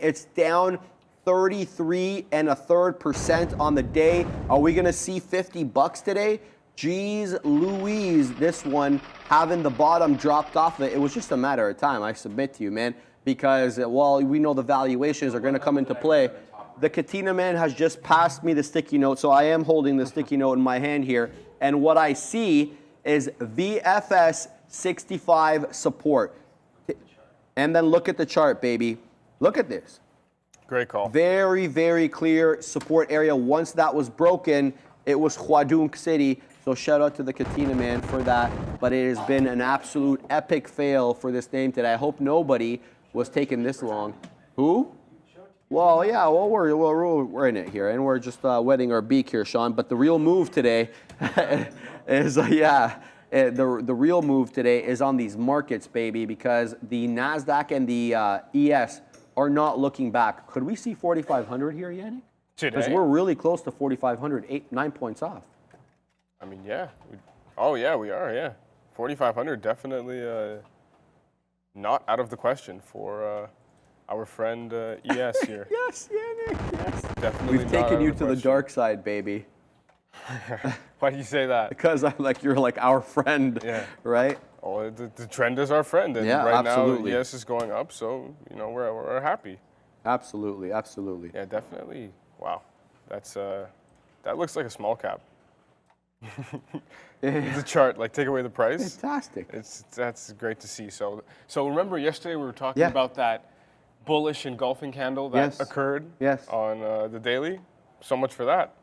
It's down 33.33% on the day. Are we going to see $50 today? Jeez Louise, this one having the bottom dropped off of it. It was just a matter of time, I submit to you, man, because while we know the valuations are going to come into play, the Katina man has just passed me the sticky note, so I am holding the sticky note in my hand here, and what I see is VFS 65 support. And then look at the chart, baby. Look at this. Great call. Very, very clear support area. Once that was broken, it was Huadunk City. So shout out to the Katina man for that. But it has been an absolute epic fail for this name today. I hope nobody was taking this long. Who? Well, yeah, well, we're in it here, and we're just wetting our beak here, Sean. But the real move today is, the real move today is on these markets, baby, because the NASDAQ and the ES are not looking back. Could we see 4,500 here, Yannick? Because we're really close to 4,500, 9 points off. I mean, yeah. We are, yeah. 4,500 definitely not out of the question for our friend ES here. Yes, Yannick, yes. Definitely We've taken you to the dark side, baby. Why do you say that? Because you're like our friend, right? Oh, the trend is our friend, and right now ES is going up, so we're happy. Absolutely, absolutely. Yeah, definitely. Wow, that looks like a small cap. The chart, take away the price. Fantastic. That's great to see. So remember yesterday we were talking about that bullish engulfing candle that occurred on the daily. So much for that.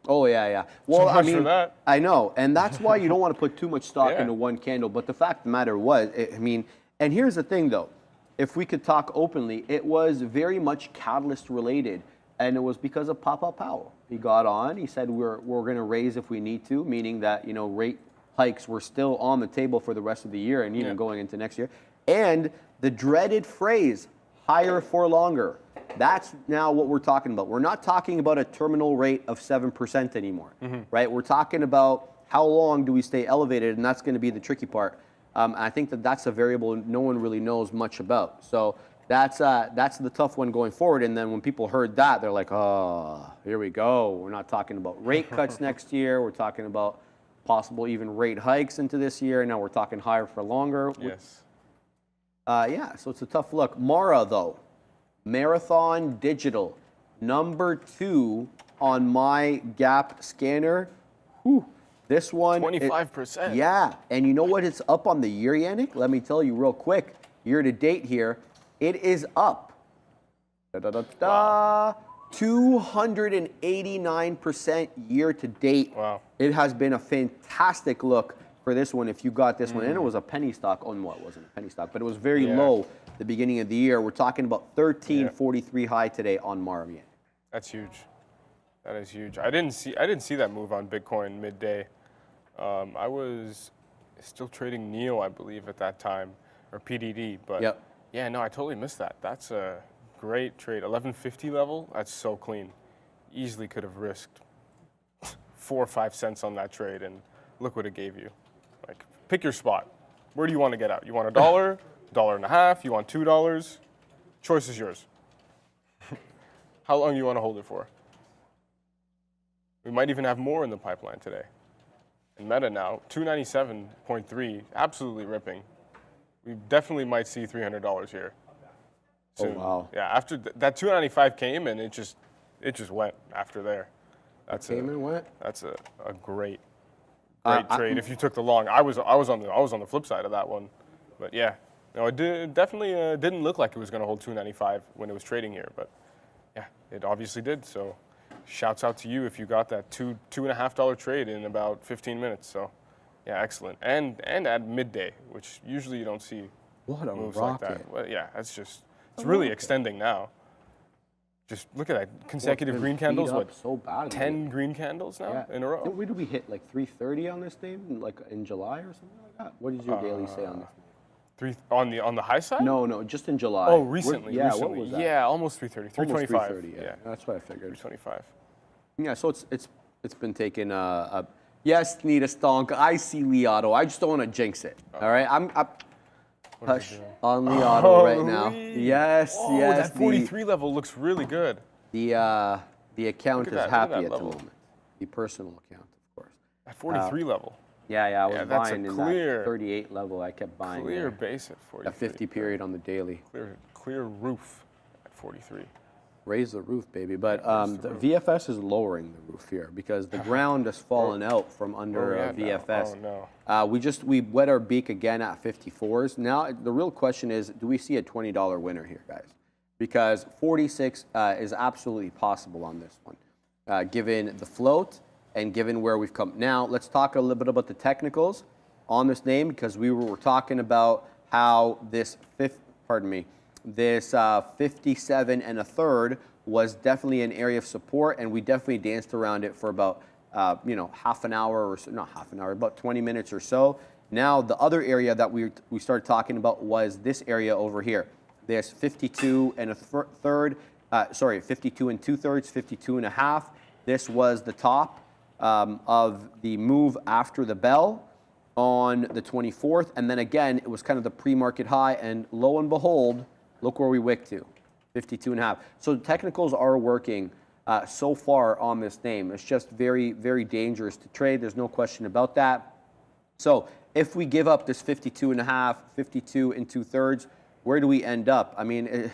Oh, yeah. Well, so much for that. I know, and that's why you don't want to put too much stock into one candle. But the fact of the matter was, and here's the thing, though. if we could talk openly, it was very much catalyst related, and it was because of Powell. He got on. He said we're going to raise if we need to, meaning that rate hikes were still on the table for the rest of the year and even going into next year. And the dreaded phrase, higher for longer. That's now what we're talking about. We're not talking about a terminal rate of 7% anymore, right? We're talking about how long do we stay elevated, and that's going to be the tricky part. I think that's a variable no one really knows much about. So that's the tough one going forward. And then when people heard that, they're like, oh, here we go. We're not talking about rate cuts next year. We're talking about possible even rate hikes into this year. Now we're talking higher for longer. Yes. Yeah, so it's a tough look. Mara, though, Marathon Digital, number 2 on my gap scanner. Whew. This one, 25%. Yeah, and you know what it's up on the year, Yannick? Let me tell you real quick. Year to date here, it is up 289% year to date. Wow. It has been a fantastic look for this one. If you got this one, and it was a penny stock. Oh, no, it wasn't a penny stock, but it was very low at the beginning of the year. We're talking about 1343 high today on Mara. That's huge. That is huge. I didn't see that move on Bitcoin midday. I was still trading NIO, I believe, at that time, or PDD. But yeah, no, I totally missed that. That's a great trade. 1150 level, that's so clean. Easily could have risked 4 or 5 cents on that trade, and look what it gave you. Like, pick your spot. Where do you want to get out? You want $1, $1.50? You want $2? Choice is yours. How long do you want to hold it for? We might even have more in the pipeline today. And Meta now, 297.3, absolutely ripping. We definitely might see $300 here soon. Oh, wow. Yeah, after that 295 came and it just went after there. That's That's a great trade. If you took the long, I was on the flip side of that one, but yeah, no, it definitely didn't look like it was going to hold 295 when it was trading here, but yeah, it obviously did. So. Shouts out to you if you got that $2.50 trade in about 15 minutes. So, yeah, excellent. And at midday, which usually you don't see moves like that. Well, yeah, it's really extending now. Just look at that consecutive green candles. What? So bad. 10 green candles now in a row. Where did we hit? Like 330 on this name, like in July or something like that. What did your daily say on this? On the high side? No, just in July. Oh, recently. What was that? Yeah, almost 330. 325. Almost 330, yeah. That's what I figured. 325. Yeah, so it's been taken. Yes, Nita Stonk. I see Liotto. I just don't want to jinx it. All right, I'm hush on Liotto right now. Yes. That 43 level looks really good. The account is happy at the moment. The personal account, of course. At 43 level. Yeah, I was buying in clear, that 38 level. I kept buying. Clear base at 43. A 50 period on the daily. Clear roof at 43. Raise the roof, baby. But the VFS is lowering the roof here because the ground has fallen out from under VFS. No. Oh, no. We wet our beak again at 54s. Now the real question is, do we see a $20 winner here, guys? Because 46 is absolutely possible on this one, given the float and given where we've come. Now let's talk a little bit about the technicals on this name because we were talking about how this 57 and a third was definitely an area of support, and we definitely danced around it for about half an hour or so, not half an hour, about 20 minutes or so. Now the other area that we started talking about was this area over here. This 52 and a third, 52 and 2/3, 52 and a half. This was the top of the move after the bell on the 24th, and then again it was kind of the pre-market high, and lo and behold, look where we wicked to, 52 and a half. So the technicals are working so far on this name. It's just very, very dangerous to trade. There's no question about that. So if we give up this 52 and a half, 52 and 2/3, where do we end up? I mean,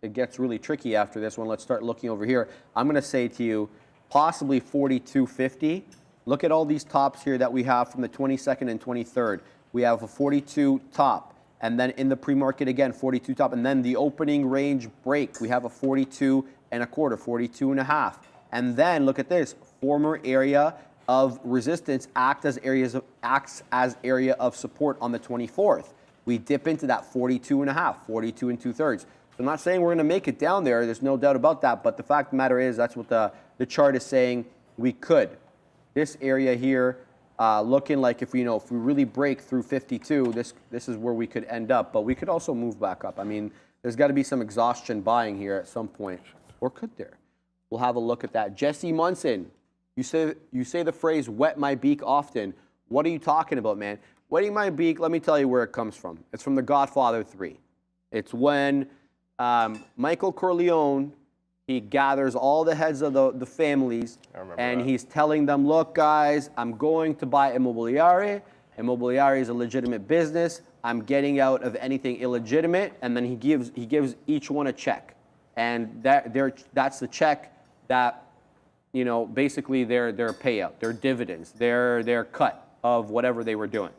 it gets really tricky after this one. Let's start looking over here. I'm going to say to you, possibly 42.50. Look at all these tops here that we have from the 22nd and 23rd. We have a 42 top. And then in the pre-market again, 42 top. And then the opening range break, we have a 42 and a quarter, 42 and a half. And then look at this, former area of resistance acts as area of support on the 24th. we dip into that 42.5, 42 and 2/3. So I'm not saying we're going to make it down there. There's no doubt about that. But the fact of the matter is that's what the chart is saying we could. This area here looking like if we really break through 52, this is where we could end up. But we could also move back up. I mean, there's got to be some exhaustion buying here at some point. Or could there? We'll have a look at that. Jesse Munson, you say the phrase wet my beak often. What are you talking about, man? Wetting my beak, let me tell you where it comes from. It's from The Godfather 3. It's when Michael Corleone, he gathers all the heads of the families, and he's telling them, look, guys, I'm going to buy Immobiliare. Immobiliare is a legitimate business. I'm getting out of anything illegitimate. And then he gives each one a check. And that's the check that, basically their payout, their dividends, their cut of whatever they were doing.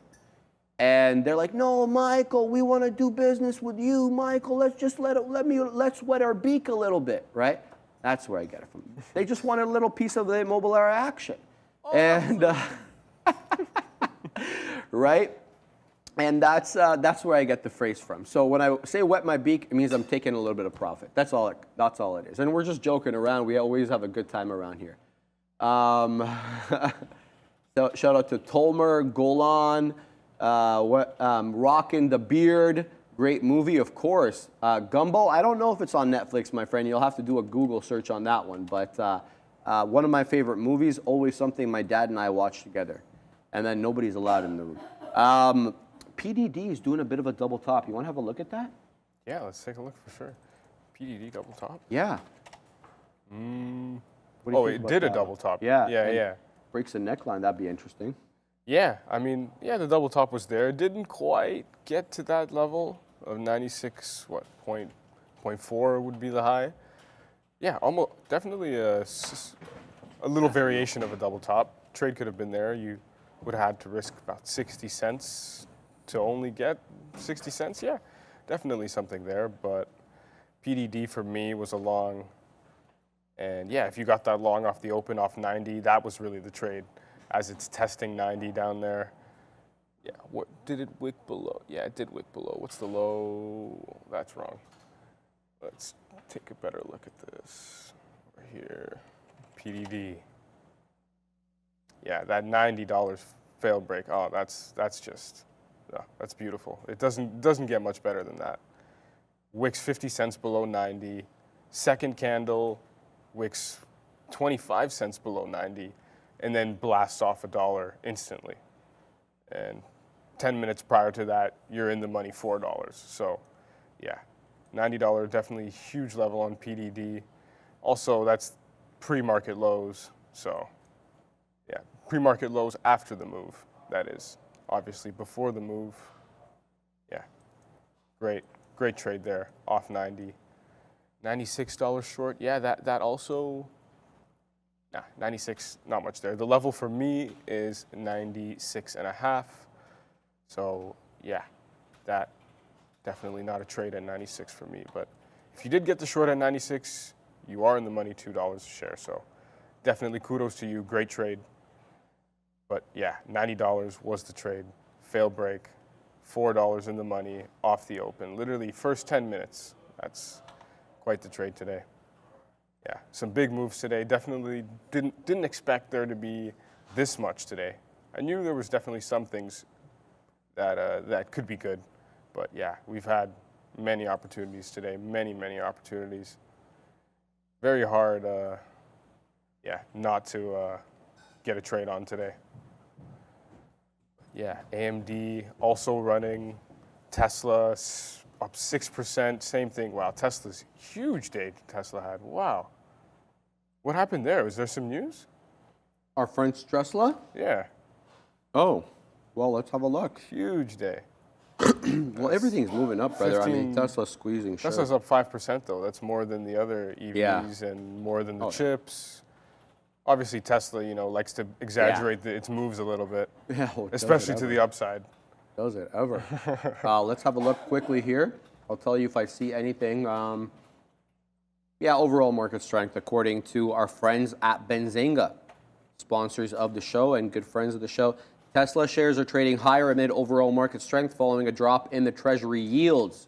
And they're like, no, Michael, we want to do business with you, Michael. Let's just let's wet our beak a little bit, right? That's where I get it from. They just wanted a little piece of the Immobiliare action, and right, and that's where I get the phrase from. So when I say wet my beak, it means I'm taking a little bit of profit. That's all it is. And we're just joking around. We always have a good time around here. So shout out to Tolmer, Golan. Rockin' the Beard, great movie, of course. Gumbo, I don't know if it's on Netflix, my friend. You'll have to do a Google search on that one. But one of my favorite movies, always something my dad and I watch together. And then nobody's allowed in the room. PDD is doing a bit of a double top. You want to have a look at that? Yeah, let's take a look for sure. PDD double top? Yeah. Oh, it did a double top. Yeah. Yeah. Breaks a neckline. That'd be interesting. Yeah, I mean, the double top was there. It didn't quite get to that level of 96, point 0.4 would be the high. Yeah, almost definitely a little variation of a double top. Trade could have been there. You would have had to risk about 60 cents to only get 60 cents. Yeah, definitely something there, but PDD for me was a long. And yeah, if you got that long off the open, off 90, that was really the trade. As it's testing 90 down there. Yeah, what did it wick below? Yeah, it did wick below. What's the low? That's wrong. Let's take a better look at this over here. PDD. Yeah, that $90 fail break. Oh, that's beautiful. It doesn't get much better than that. Wicks 50 cents below 90. Second candle, wicks 25 cents below 90. And then blasts off $1 instantly. And 10 minutes prior to that, you're in the money $4. So, yeah, $90, definitely huge level on PDD. Also, that's pre-market lows. So, yeah, pre-market lows after the move, that is. Obviously, before the move, yeah, great trade there, off 90. $96 short, yeah, that also. 96, not much there. The level for me is 96.5. So yeah, that definitely not a trade at 96 for me. But if you did get the short at 96, you are in the money $2 a share. So definitely kudos to you. Great trade. But yeah, $90 was the trade. Fail break, $4 in the money off the open. Literally first 10 minutes. That's quite the trade today. Yeah, some big moves today. Definitely didn't expect there to be this much today. I knew there was definitely some things that could be good, but yeah, we've had many opportunities today. Many opportunities. Very hard, not to get a trade on today. Yeah, AMD also running. Tesla up 6%. Same thing. Wow, Tesla's huge day. Tesla had. Wow. What happened there? Was there some news? Our friend Tesla? Yeah. Oh, well, let's have a look. Huge day. Well, everything's moving up, brother. I mean, Tesla's squeezing. Tesla's up 5%, though. That's more than the other EVs and more than the chips. Obviously, Tesla, likes to exaggerate its moves a little bit, especially to the upside. Does it ever? Let's have a look quickly here. I'll tell you if I see anything. Overall market strength according to our friends at Benzinga, sponsors of the show and good friends of the show. Tesla shares are trading higher amid overall market strength following a drop in the Treasury yields.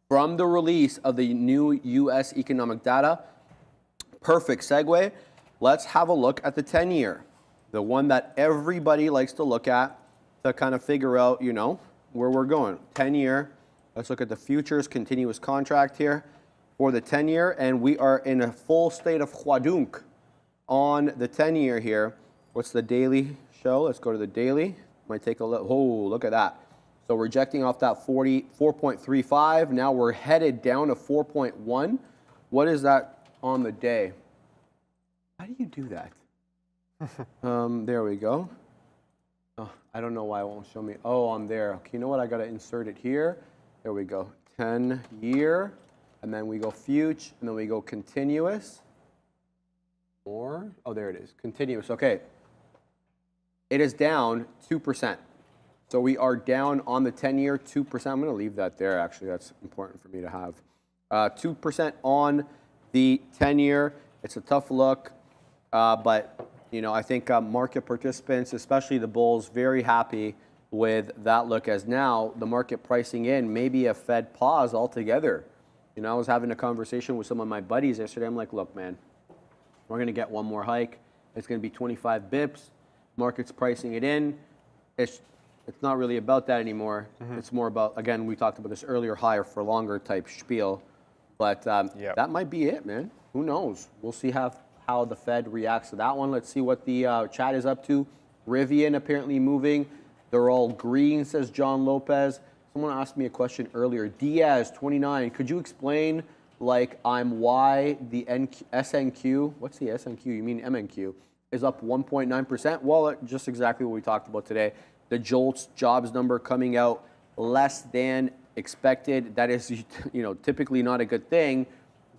From the release of the new U.S. economic data, perfect segue, let's have a look at the 10-year, the one that everybody likes to look at to kind of figure out, you know, where we're going. 10-year, let's look at the futures continuous contract here for the 10-year, and we are in a full state of huadunk on the 10-year here. What's the daily show? Let's go to the daily. Might take a look. Oh, look at that. So rejecting off that 4.35. Now we're headed down to 4.1. What is that on the day? How do you do that? There we go. Oh, I don't know why it won't show me. Oh, I'm there. Okay, you know what? I got to insert it here. There we go. 10-year. And then we go future. And then we go continuous. Or, oh, there it is. Continuous. Okay. It is down 2%. So we are down on the 10-year 2%. I'm going to leave that there, actually. That's important for me to have. 2% on the 10-year. It's a tough look. But, you know, I think market participants, especially the bulls, very happy with that look, as now the market pricing in maybe a Fed pause altogether. You know, I was having a conversation with some of my buddies yesterday. I'm like, look, man, we're going to get one more hike. It's going to be 25 bips. Market's pricing it in. It's not really about that anymore. It's more about, again, we talked about this earlier, higher for longer type spiel. But that might be it, man. Who knows? We'll see how the Fed reacts to that one. Let's see what the chat is up to. Rivian apparently moving. They're all green, says John Lopez. Someone asked me a question earlier. Diaz, 29. Could you explain, like, why the SNQ, what's the SNQ? You mean MNQ, is up 1.9%? Well, just exactly what we talked about today. The JOLTS jobs number coming out less than expected. That is, you know, typically not a good thing.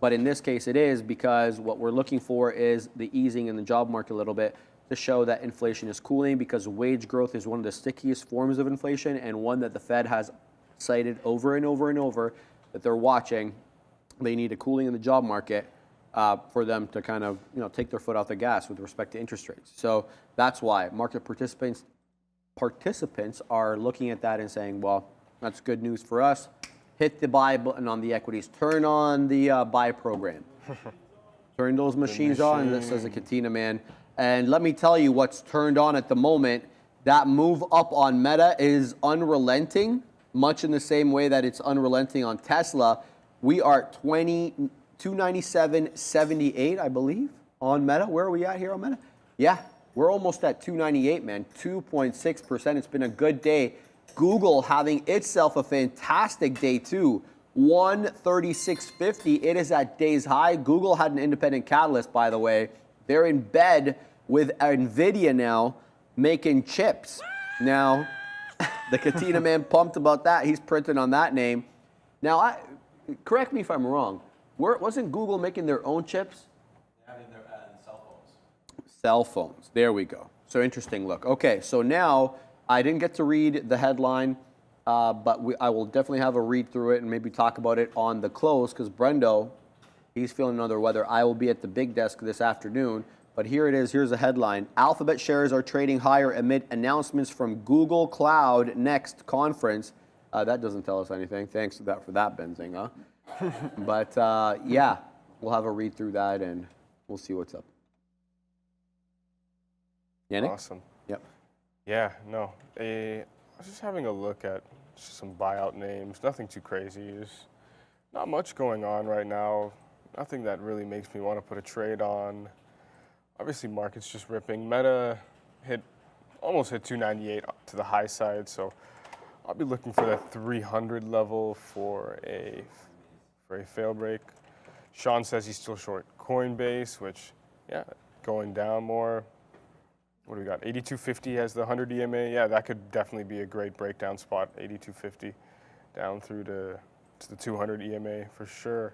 But in this case, it is, because what we're looking for is the easing in the job market a little bit to show that inflation is cooling, because wage growth is one of the stickiest forms of inflation, and one that the Fed has cited over and over and over that they're watching. They need a cooling in the job market for them to kind of, you know, take their foot off the gas with respect to interest rates. So that's why market participants are looking at that and saying, well, that's good news for us. Hit the buy button on the equities. Turn on the buy program. Turn those machines on. This says a Katina, man. And let me tell you what's turned on at the moment. That move up on Meta is unrelenting, much in the same way that it's unrelenting on Tesla. We are at 297.78, I believe, on Meta. Where are we at here on Meta? Yeah, we're almost at 298, man. 2.6%. It's been a good day. Google having itself a fantastic day too. 136.50. It is at day's high. Google had an independent catalyst, by the way. They're in bed with NVIDIA now, making chips. Now, the Katina man pumped about that. He's printing on that name. Now, correct me if I'm wrong. Wasn't Google making their own chips? They have it in their cell phones. Cell phones. There we go. So interesting look. Okay, so now I didn't get to read the headline, but I will definitely have a read through it and maybe talk about it on the close, because Brendo, he's feeling under weather. I will be at the big desk this afternoon. But here it is. Here's the headline. Alphabet shares are trading higher amid announcements from Google Cloud Next conference. That doesn't tell us anything. Thanks for that, Benzing, huh? But yeah, we'll have a read through that and we'll see what's up. Yannick? Awesome. Yep. Yeah, no. I was just having a look at just some buyout names. Nothing too crazy. There's not much going on right now. Nothing that really makes me want to put a trade on. Obviously, market's just ripping. Meta almost hit 298 to the high side, so I'll be looking for that 300 level for a fail break. Sean says he's still short Coinbase, which, yeah, going down more. What do we got? 82.50 has the 100 EMA. Yeah, that could definitely be a great breakdown spot. 82.50 down through to the 200 EMA for sure.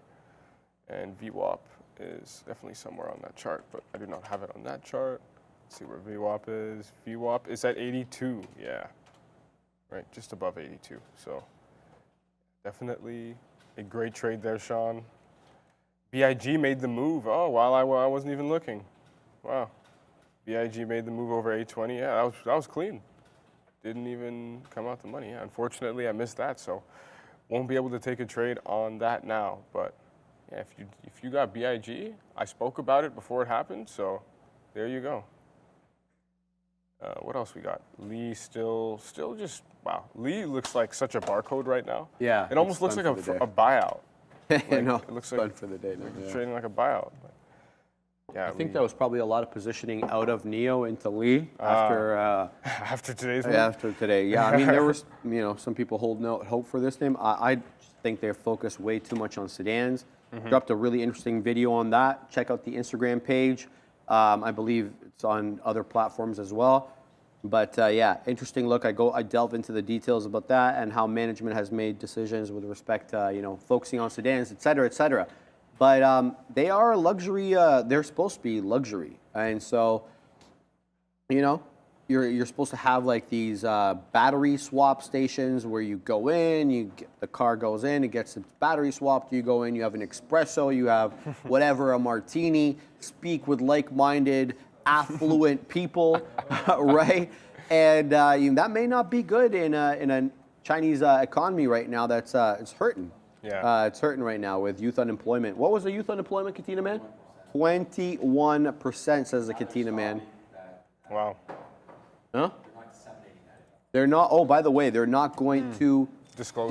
And VWAP is definitely somewhere on that chart, but I do not have it on that chart. Let's see where VWAP is. VWAP is at 82, yeah. Right, just above 82. So definitely a great trade there, Sean. BIG made the move. Oh, while I wasn't even looking. Wow. BIG made the move over 820. Yeah, that was clean. didn't even come out the money. Unfortunately, I missed that, so won't be able to take a trade on that now. But yeah, if you got BIG, I spoke about it before it happened, so there you go. What else we got? Lee still just, wow. Lee looks like such a barcode right now. Yeah. It almost looks like a buyout. Like, no, it looks fun like for the day. it's trading like a buyout. Yeah, I think that was probably a lot of positioning out of NIO into Lee after after today's move. after today. Yeah, I mean there was some people holding out hope for this name. I think they're focused way too much on sedans. Dropped a really interesting video on that. Check out the Instagram page. I believe it's on other platforms as well. But yeah, interesting look. I delve into the details about that and how management has made decisions with respect to focusing on sedans, et cetera, et cetera. But they are a luxury. They're supposed to be luxury, and so you're supposed to have like these battery swap stations where you go in, the car goes in, it gets its battery swapped. You go in, you have an espresso, you have whatever, a martini. Speak with like-minded, affluent people, right? And that may not be good in a Chinese economy right now. That's it's hurting. Yeah. It's hurting right now with youth unemployment. What was the youth unemployment, Katina Man? 21% says the Katina Man. Wow. Huh? They're not. Oh, by the way, they're not going to disclose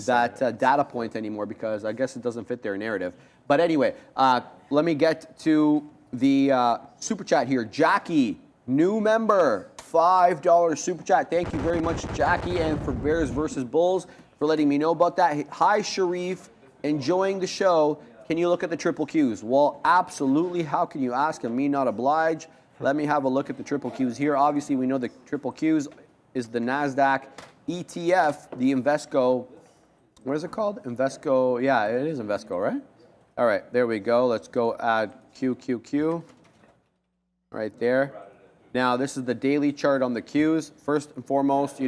that data point anymore because I guess it doesn't fit their narrative. But anyway, let me get to the super chat here. Jackie, new member, $5 super chat. Thank you very much, Jackie, and for Bears versus Bulls for letting me know about that. Hi, Sharif, enjoying the show. Can you look at the triple Qs? Well, absolutely. How can you ask and me not oblige? Let me have a look at the triple Qs here. Obviously, we know the triple Qs is the NASDAQ ETF, the Invesco. What is it called? Invesco. Yeah, it is Invesco, right? All right, there we go. Let's go add QQQ right there. Now, this is the daily chart on the Qs. First and foremost,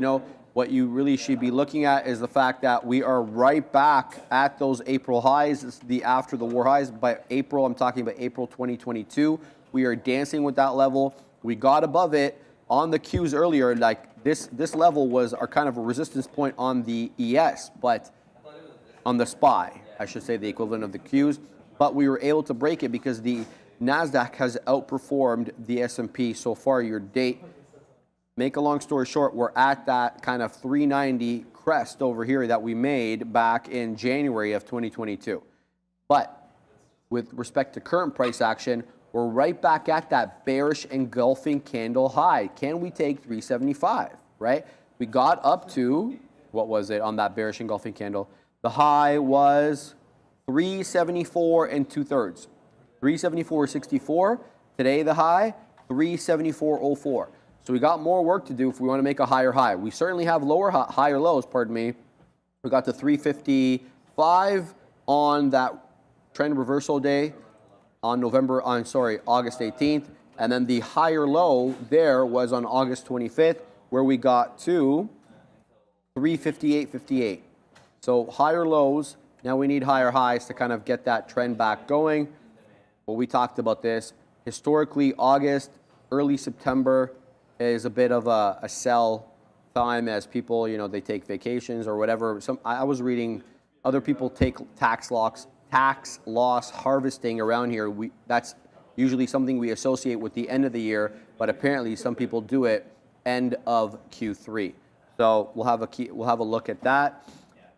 what you really should be looking at is the fact that we are right back at those April highs, it's the after the war highs. By April, I'm talking about April 2022. We are dancing with that level. We got above it on the Qs earlier. Like this level was our kind of a resistance point on the ES, but on the SPY, I should say the equivalent of the Qs. But we were able to break it because the NASDAQ has outperformed the S&P so far year to date. Make a long story short, we're at that kind of 390 crest over here that we made back in January of 2022. But with respect to current price action, we're right back at that bearish engulfing candle high. Can we take 375, right? We got up to, what was it on that bearish engulfing candle? The high was 374 and 2/3. 374.64. Today the high, 374.04. So we got more work to do if we want to make a higher high. We certainly have higher lows, pardon me. We got to 355 on that trend reversal day on August 18th. And then the higher low there was on August 25th, where we got to 358.58. So higher lows, now we need higher highs to kind of get that trend back going. Well, we talked about this. Historically, August, early September is a bit of a sell time as people, they take vacations or whatever. I was reading other people take tax loss harvesting around here. That's usually something we associate with the end of the year, but apparently some people do it end of Q3. So we'll have a look at that.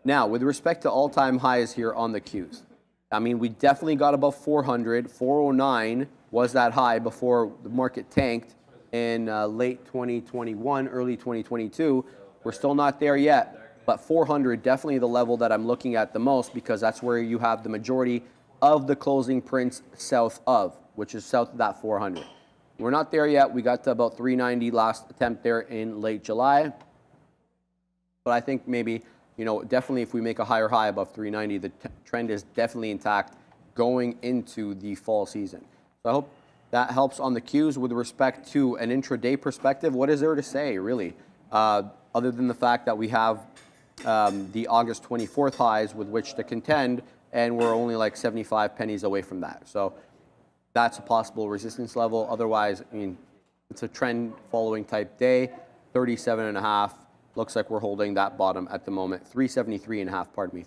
Now, with respect to all-time highs here on the Qs, I mean, we definitely got above 400. 409 was that high before the market tanked in late 2021, early 2022. We're still not there yet, but 400 definitely the level that I'm looking at the most because that's where you have the majority of the closing prints south of, which is south of that 400. We're not there yet. We got to about 390 last attempt there in late July. But I think maybe, definitely if we make a higher high above 390, the trend is definitely intact going into the fall season. So I hope that helps on the Qs with respect to an intraday perspective. What is there to say, really, other than the fact that we have the August 24th highs with which to contend, and we're only like 75 pennies away from that. So that's a possible resistance level. Otherwise, I mean, It's a trend following type day, 37.5. Looks like we're holding that bottom at the moment, 373.5, pardon me.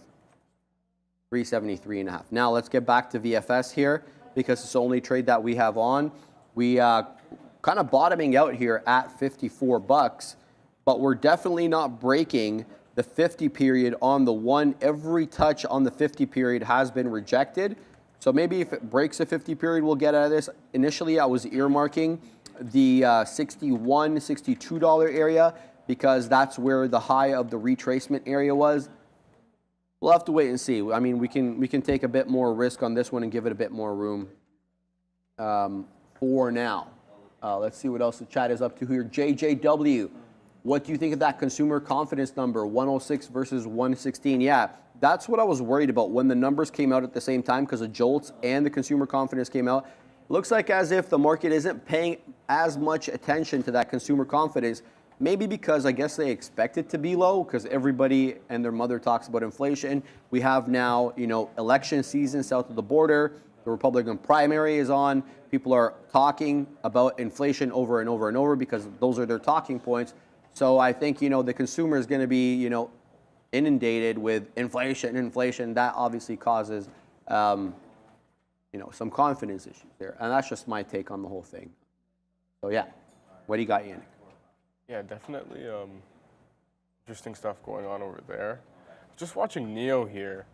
373.5. Now let's get back to VFS here because it's the only trade that we have on. We kind of bottoming out here at 54 bucks, but we're definitely not breaking the 50 period on the one. Every touch on the 50 period has been rejected. So maybe if it breaks the 50 period, we'll get out of this. Initially, I was earmarking the $61, $62 area because that's where the high of the retracement area was. We'll have to wait and see. I mean, we can take a bit more risk on this one and give it a bit more room for now. Let's see what else the chat is up to here. JJW, what do you think of that consumer confidence number, 106 versus 116? Yeah, that's what I was worried about when the numbers came out at the same time because the JOLTS and the consumer confidence came out. Looks like as if the market isn't paying as much attention to that consumer confidence. Maybe because I guess they expect it to be low because everybody and their mother talks about inflation. We have now, election season south of the border. The Republican primary is on. People are talking about inflation over and over and over because those are their talking points. So I think, the consumer is going to be, inundated with inflation. That obviously causes, some confidence issues there. And that's just my take on the whole thing. So yeah, what do you got, Yannick? Yeah, definitely interesting stuff going on over there. Just watching NIO here,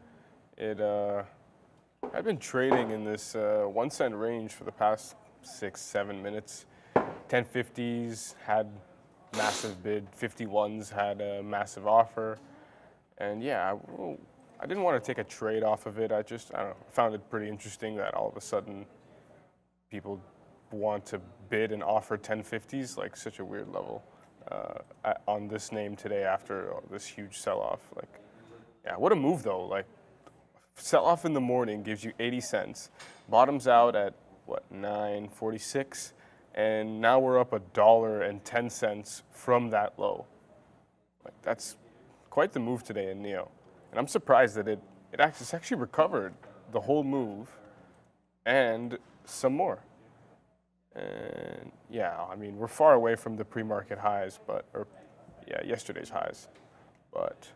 I've been trading in this 1 cent range for the past 6-7 minutes. 1050s had massive bid, 51s had a massive offer. And yeah, I didn't want to take a trade off of it. I don't know, found it pretty interesting that all of a sudden people want to bid and offer 1050s, like such a weird level. On this name today after this huge sell-off. Like, yeah, what a move though. Like, sell-off in the morning gives you 80 cents, bottoms out at what, 9.46, and now we're up $1.10 from that low. Like, that's quite the move today in NIO, and I'm surprised that it's actually recovered the whole move and some more. And yeah, I mean, we're far away from the pre-market highs, yesterday's highs. But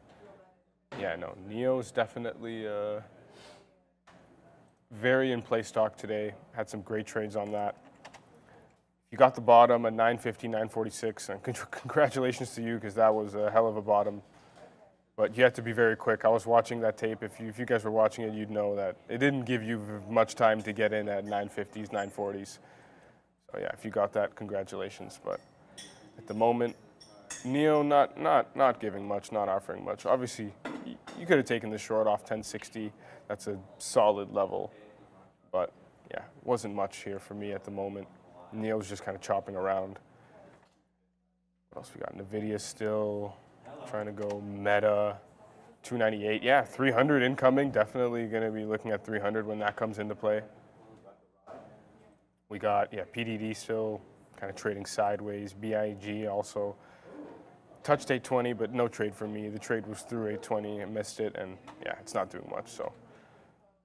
yeah, no, NIO is definitely very in play stock today. Had some great trades on that. You got the bottom at 950, 946, and congratulations to you because that was a hell of a bottom. But you have to be very quick. I was watching that tape. If you guys were watching it, you'd know that it didn't give you much time to get in at 950s, 940s. So yeah, if you got that, congratulations. But at the moment, NIO not giving much, not offering much. Obviously, you could have taken the short off 1060. That's a solid level. But yeah, wasn't much here for me at the moment. NIO's just kind of chopping around. What else we got? NVIDIA still trying to go. Meta, 298. Yeah, 300 incoming. Definitely going to be looking at 300 when that comes into play. We got, PDD still kind of trading sideways. BIG also touched 820, but no trade for me. The trade was through 820. I missed it, and yeah, it's not doing much. So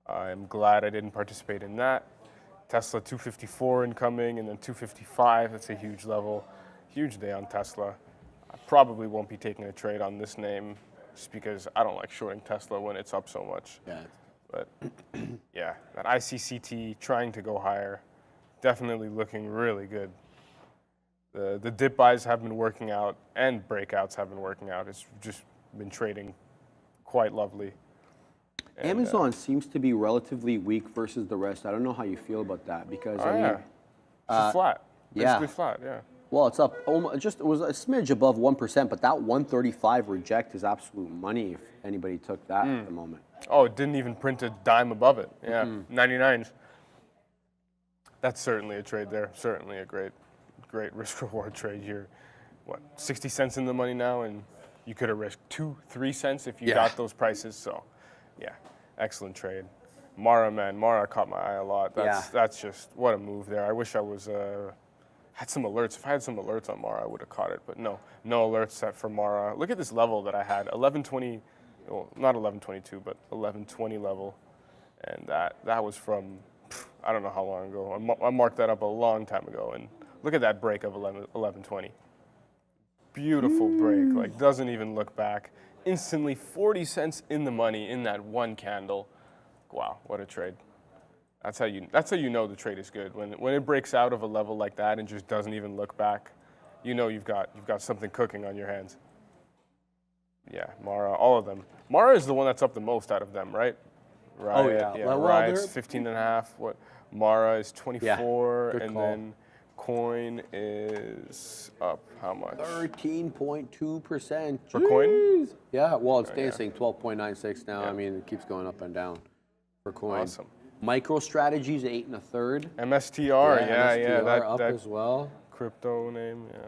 I'm glad I didn't participate in that. Tesla 254 incoming, and then 255. That's a huge level. Huge day on Tesla. I probably won't be taking a trade on this name just because I don't like shorting Tesla when it's up so much. Yeah. But yeah, that ICCT trying to go higher. Definitely looking really good. The dip buys have been working out and breakouts have been working out. It's just been trading quite lovely. And, Amazon seems to be relatively weak versus the rest. I don't know how you feel about that because it's flat. Basically flat, yeah. Well, it's up it was a smidge above 1%, but that 135 reject is absolute money if anybody took that at the moment. Oh, it didn't even print a dime above it. Yeah, 99s. That's certainly a trade there. Certainly a great risk-reward trade here. What, 60 cents in the money now, and you could have risked 2-3 cents if you got those prices. So, yeah, excellent trade. Mara, man, Mara caught my eye a lot. That's just what a move there. I wish I was had some alerts. If I had some alerts on Mara, I would have caught it. But no alerts set for Mara. Look at this level that I had, 1120. Well, not 1122, but 1120 level, and that was from. I don't know how long ago. I marked that up a long time ago, and Look at that break of 1120. Beautiful break, like doesn't even look back. Instantly 40 cents in the money in that one candle. Wow, what a trade. That's how you know the trade is good. When it breaks out of a level like that and just doesn't even look back, you know you've got something cooking on your hands. Yeah, Mara, all of them. Mara is the one that's up the most out of them, right? Right. Oh yeah. Yeah, Riot's 15.5. What? Mara is 24, good and call. then Coin is up how much? 13.2%. For Coin? Yeah, well, it's dancing 12.96 now. Yeah. I mean, it keeps going up and down for Coin. Awesome. MicroStrategy's 8 1/3. MSTR, yeah, MSTR up that as well. crypto name, yeah.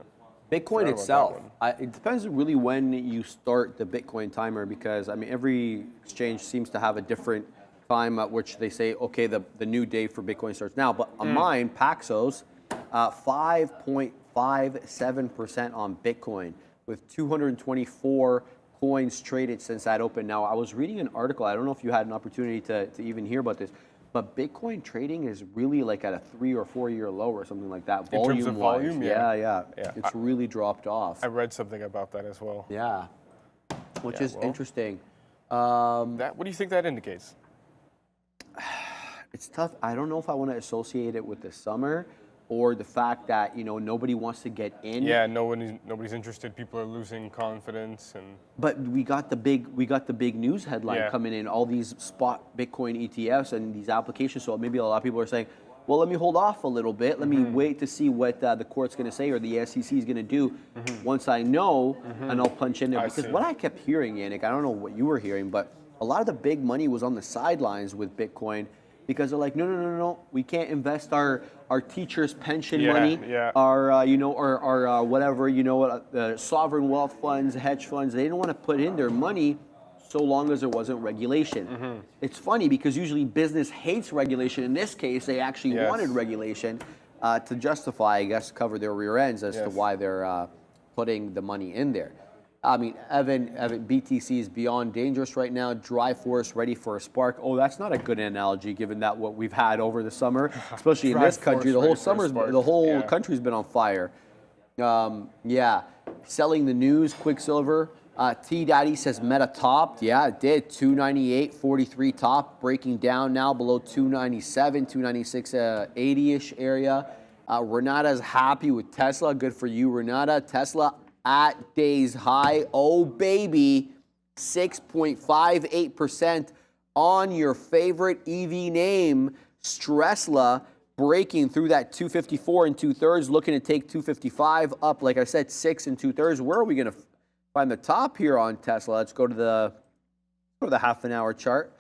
Bitcoin Forgot itself, about that it depends really when you start the Bitcoin timer, because I mean every exchange seems to have a different time at which they say, okay, the new day for Bitcoin starts now. But on mine, Paxos, 5.57% on Bitcoin with 224 coins traded since that opened. Now, I was reading an article. I don't know if you had an opportunity to even hear about this, but Bitcoin trading is really like at a 3 or 4 year low or something like that. In terms of volume, yeah. It's really dropped off. I read something about that as well. Yeah, which is interesting. What do you think that indicates? It's tough. I don't know if I want to associate it with the summer or the fact that, you know, nobody wants to get in. Yeah, nobody's interested. People are losing confidence, and but we got the big news headline coming in, all these spot Bitcoin ETFs and these applications. So maybe a lot of people are saying, well, let me hold off a little bit. Let me wait to see what the court's going to say or the SEC is going to do once I know, and I'll punch in there. Because what I kept hearing, Yannick, I don't know what you were hearing, but a lot of the big money was on the sidelines with Bitcoin, because they're like, no, we can't invest our teachers' pension money, our our whatever, sovereign wealth funds, hedge funds. They didn't want to put in their money so long as there wasn't regulation. It's funny because usually business hates regulation. In this case, they actually wanted regulation to justify, I guess, cover their rear ends as to why they're putting the money in there. I mean, Evan, BTC is beyond dangerous right now. Dry forest ready for a spark. Oh, that's not a good analogy, given that what we've had over the summer, especially in this country. The whole country's been on fire. Selling the news. Quicksilver. T Daddy says Meta topped. Yeah, it did. 298.43 top, breaking down now below 297, 296, 80-ish area. Renata's happy with Tesla. Good for you, Renata. Tesla at day's high. Oh, baby, 6.58% on your favorite EV name, Stressla, breaking through that 254 and 2/3, looking to take 255 up, like I said, 6 and 2/3. Where are we going to find the top here on Tesla? Let's go to the half an hour chart.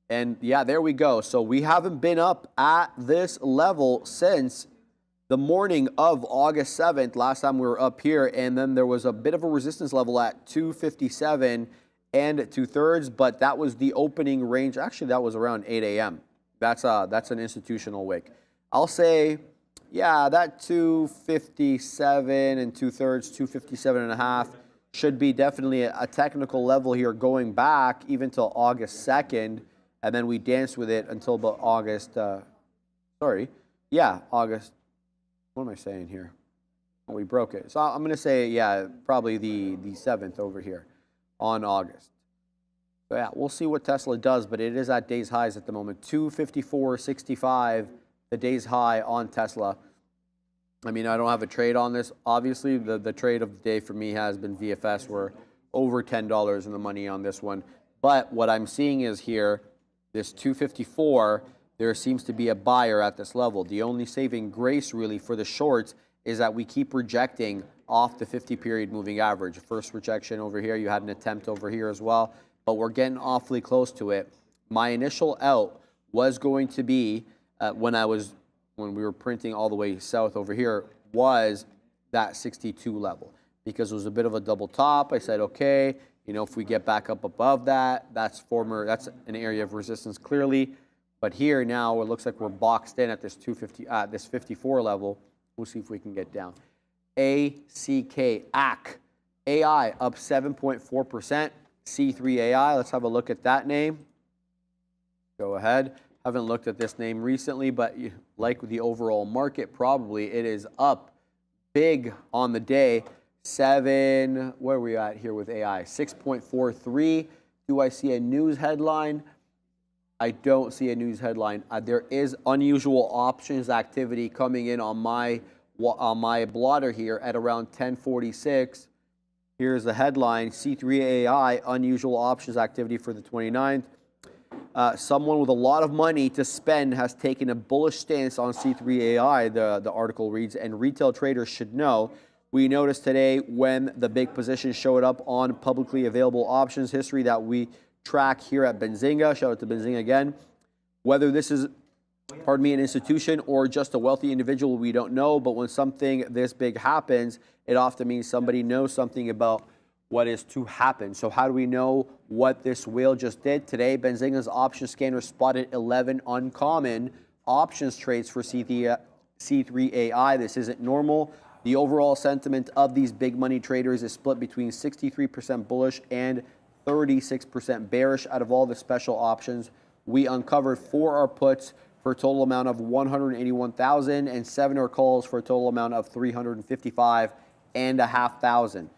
And yeah, there we go. So we haven't been up at this level since the morning of August 7th. Last time we were up here, and then there was a bit of a resistance level at 257 and 2/3, but that was the opening range. Actually, that was around 8 a.m. That's an institutional wick. I'll say, yeah, that 257 and 2/3, 257.5 should be definitely a technical level here going back even till August 2nd, and then we danced with it until about August. August. What am I saying here? Oh, we broke it. So I'm going to say, yeah, probably the 7th over here on August. So yeah, we'll see what Tesla does, but it is at day's highs at the moment. 254.65, the day's high on Tesla. I mean, I don't have a trade on this. Obviously, the trade of the day for me has been VFS. We're over $10 in the money on this one. But what I'm seeing is here, this 254, there seems to be a buyer at this level. The only saving grace really for the shorts is that we keep rejecting off the 50-period moving average. First rejection over here. You had an attempt over here as well, but we're getting awfully close to it. My initial out was going to be when we were printing all the way south over here, was that 62 level, because it was a bit of a double top. I said, okay, if we get back up above that, that's an area of resistance clearly. But here now, it looks like we're boxed in at this 250, this 54 level. We'll see if we can get down. ACK, AI up 7.4%. C3 AI, let's have a look at that name. Go ahead. Haven't looked at this name recently, but like the overall market, probably it is up big on the day. Where are we at here with AI? 6.43. Do I see a news headline? I don't see a news headline. There is unusual options activity coming in on my blotter here at around 10:46. Here's the headline: C3 AI unusual options activity for the 29th. Someone with a lot of money to spend has taken a bullish stance on C3 AI, the article reads, and retail traders should know. We noticed today when the big position showed up on publicly available options history that we track here at Benzinga. Shout out to Benzinga again. Whether this is, an institution or just a wealthy individual, we don't know. But when something this big happens, it often means somebody knows something about what is to happen. So how do we know what this whale just did? Today, Benzinga's option scanner spotted 11 uncommon options trades for C3 AI. This isn't normal. The overall sentiment of these big money traders is split between 63% bullish and 36% bearish. Out of all the special options, we uncovered 4 are puts for a total amount of 181,000 and 7 are calls for a total amount of 355,500.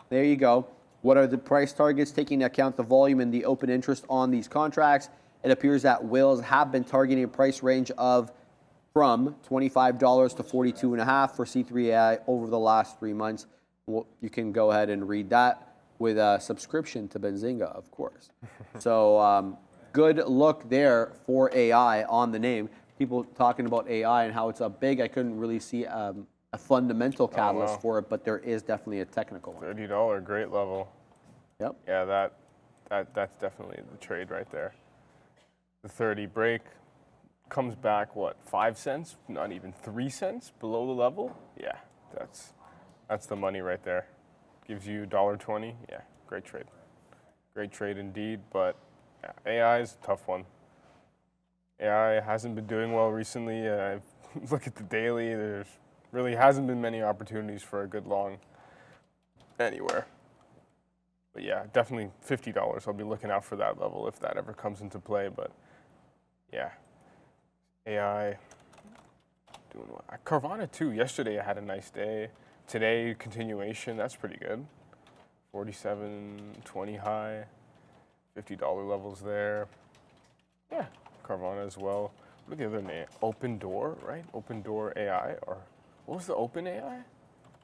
There you go. What are the price targets? Taking into account the volume and the open interest on these contracts, it appears that whales have been targeting a price range of from $25 to $42.5 for C3 AI over the last 3 months. Well, you can go ahead and read that with a subscription to Benzinga, of course. So good look there for AI on the name. People talking about AI and how it's up big. I couldn't really see a fundamental catalyst for it, but there is definitely a technical one. $30, great level. Yep. Yeah, that's definitely the trade right there. The 30 break comes back, what, 5 cents? Not even 3 cents below the level? Yeah, that's the money right there. Gives you $1.20. Yeah, great trade. Great trade indeed, but yeah, AI is a tough one. AI hasn't been doing well recently. Look at the daily. There's really hasn't been many opportunities for a good long anywhere. But yeah, definitely $50. I'll be looking out for that level if that ever comes into play. But yeah, AI doing well. Carvana too. Yesterday I had a nice day. Today, continuation. That's pretty good. 47.20 high. $50 levels there. Yeah, Carvana as well. What are the other name? Open Door, right? Open Door AI, or what was the Open AI?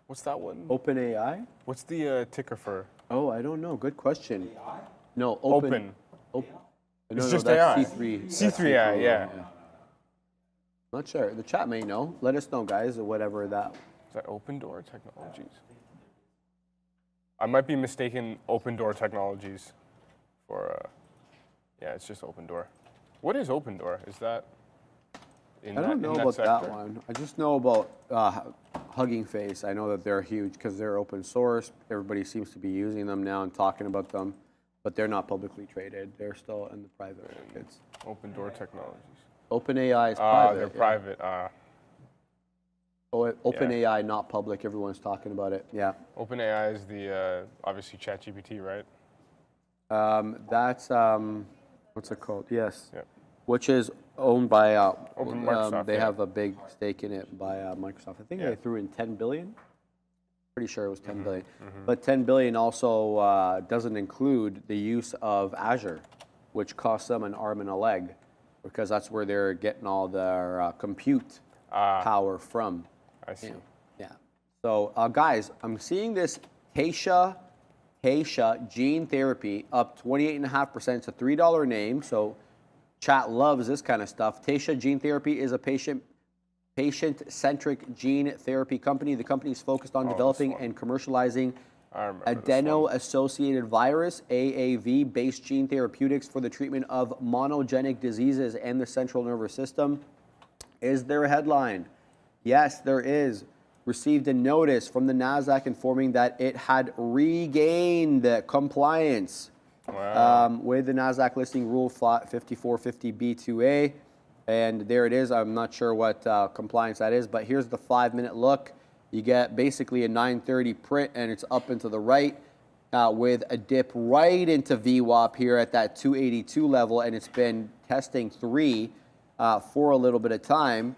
What's that one? Open AI? What's the ticker for? Oh, I don't know. Good question. No, Open. It's just that's AI. C3. C3 AI, yeah. Not sure. The chat may know. Let us know, guys, or whatever that. Is that Open Door Technologies? I might be mistaken Open Door Technologies for, yeah, it's just Open Door. What is Open Door? Is that I don't know about that one. I just know about Hugging Face. I know that they're huge because they're open source. Everybody seems to be using them now and talking about them, but they're not publicly traded. They're still in the private markets. Open Door Technologies. OpenAI is private. They're private. OpenAI, not public. Everyone's talking about it. Yeah. OpenAI is the obviously ChatGPT, right? That's what's it called? Yes. Yep. Which is owned by Microsoft. they have a big stake in it by Microsoft. I think they threw in 10 billion. Pretty sure it was 10 billion. But 10 billion also doesn't include the use of Azure, which costs them an arm and a leg, because that's where they're getting all their compute power from. I see. Yeah. So guys, I'm seeing this Taysha gene therapy up 28.5%. It's a $3 name, so chat loves this kind of stuff. Taysha Gene Therapy is a patient-centric gene therapy company. The company is focused on developing and commercializing adeno-associated virus, AAV-based gene therapeutics for the treatment of monogenic diseases and the central nervous system. Is there a headline? Yes, there is. Received a notice from the NASDAQ informing that it had regained compliance with the NASDAQ listing rule 5450B2A. And there it is. I'm not sure what compliance that is, but here's the 5-minute look. You get basically a 930 print, and it's up and to the right with a dip right into VWAP here at that 282 level, and it's been testing 3 for a little bit of time.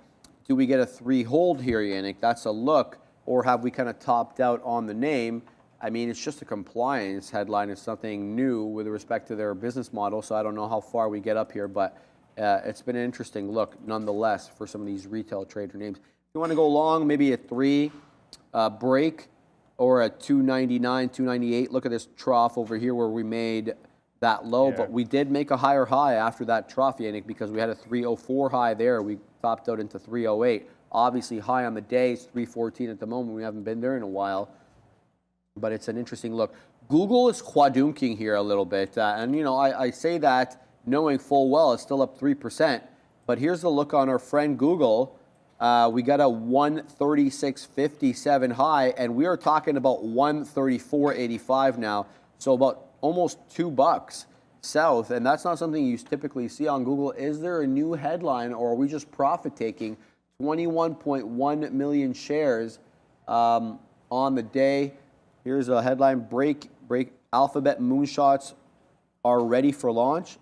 Do we get a 3 hold here, Yannick? That's a look. or have we kind of topped out on the name? I mean, it's just a compliance headline. It's nothing new with respect to their business model, so I don't know how far we get up here, but it's been an interesting look nonetheless for some of these retail trader names. If you want to go long, maybe a 3 break or a 299, 298. Look at this trough over here where we made that low, but we did make a higher high after that trough, Yannick, because we had a 304 high there. We topped out into 308. Obviously, high on the day, it's 314 at the moment. We haven't been there in a while, but it's an interesting look. Google is quadunking here a little bit, and you know, I say that knowing full well it's still up 3%, but here's the look on our friend Google. We got a 136.57 high, and we are talking about 134.85 now, so about almost $2 south, and that's not something you typically see on Google. Is there a new headline, or are we just profit taking? 21.1 million shares on the day. Here's a headline: break Alphabet moonshots are ready for launch.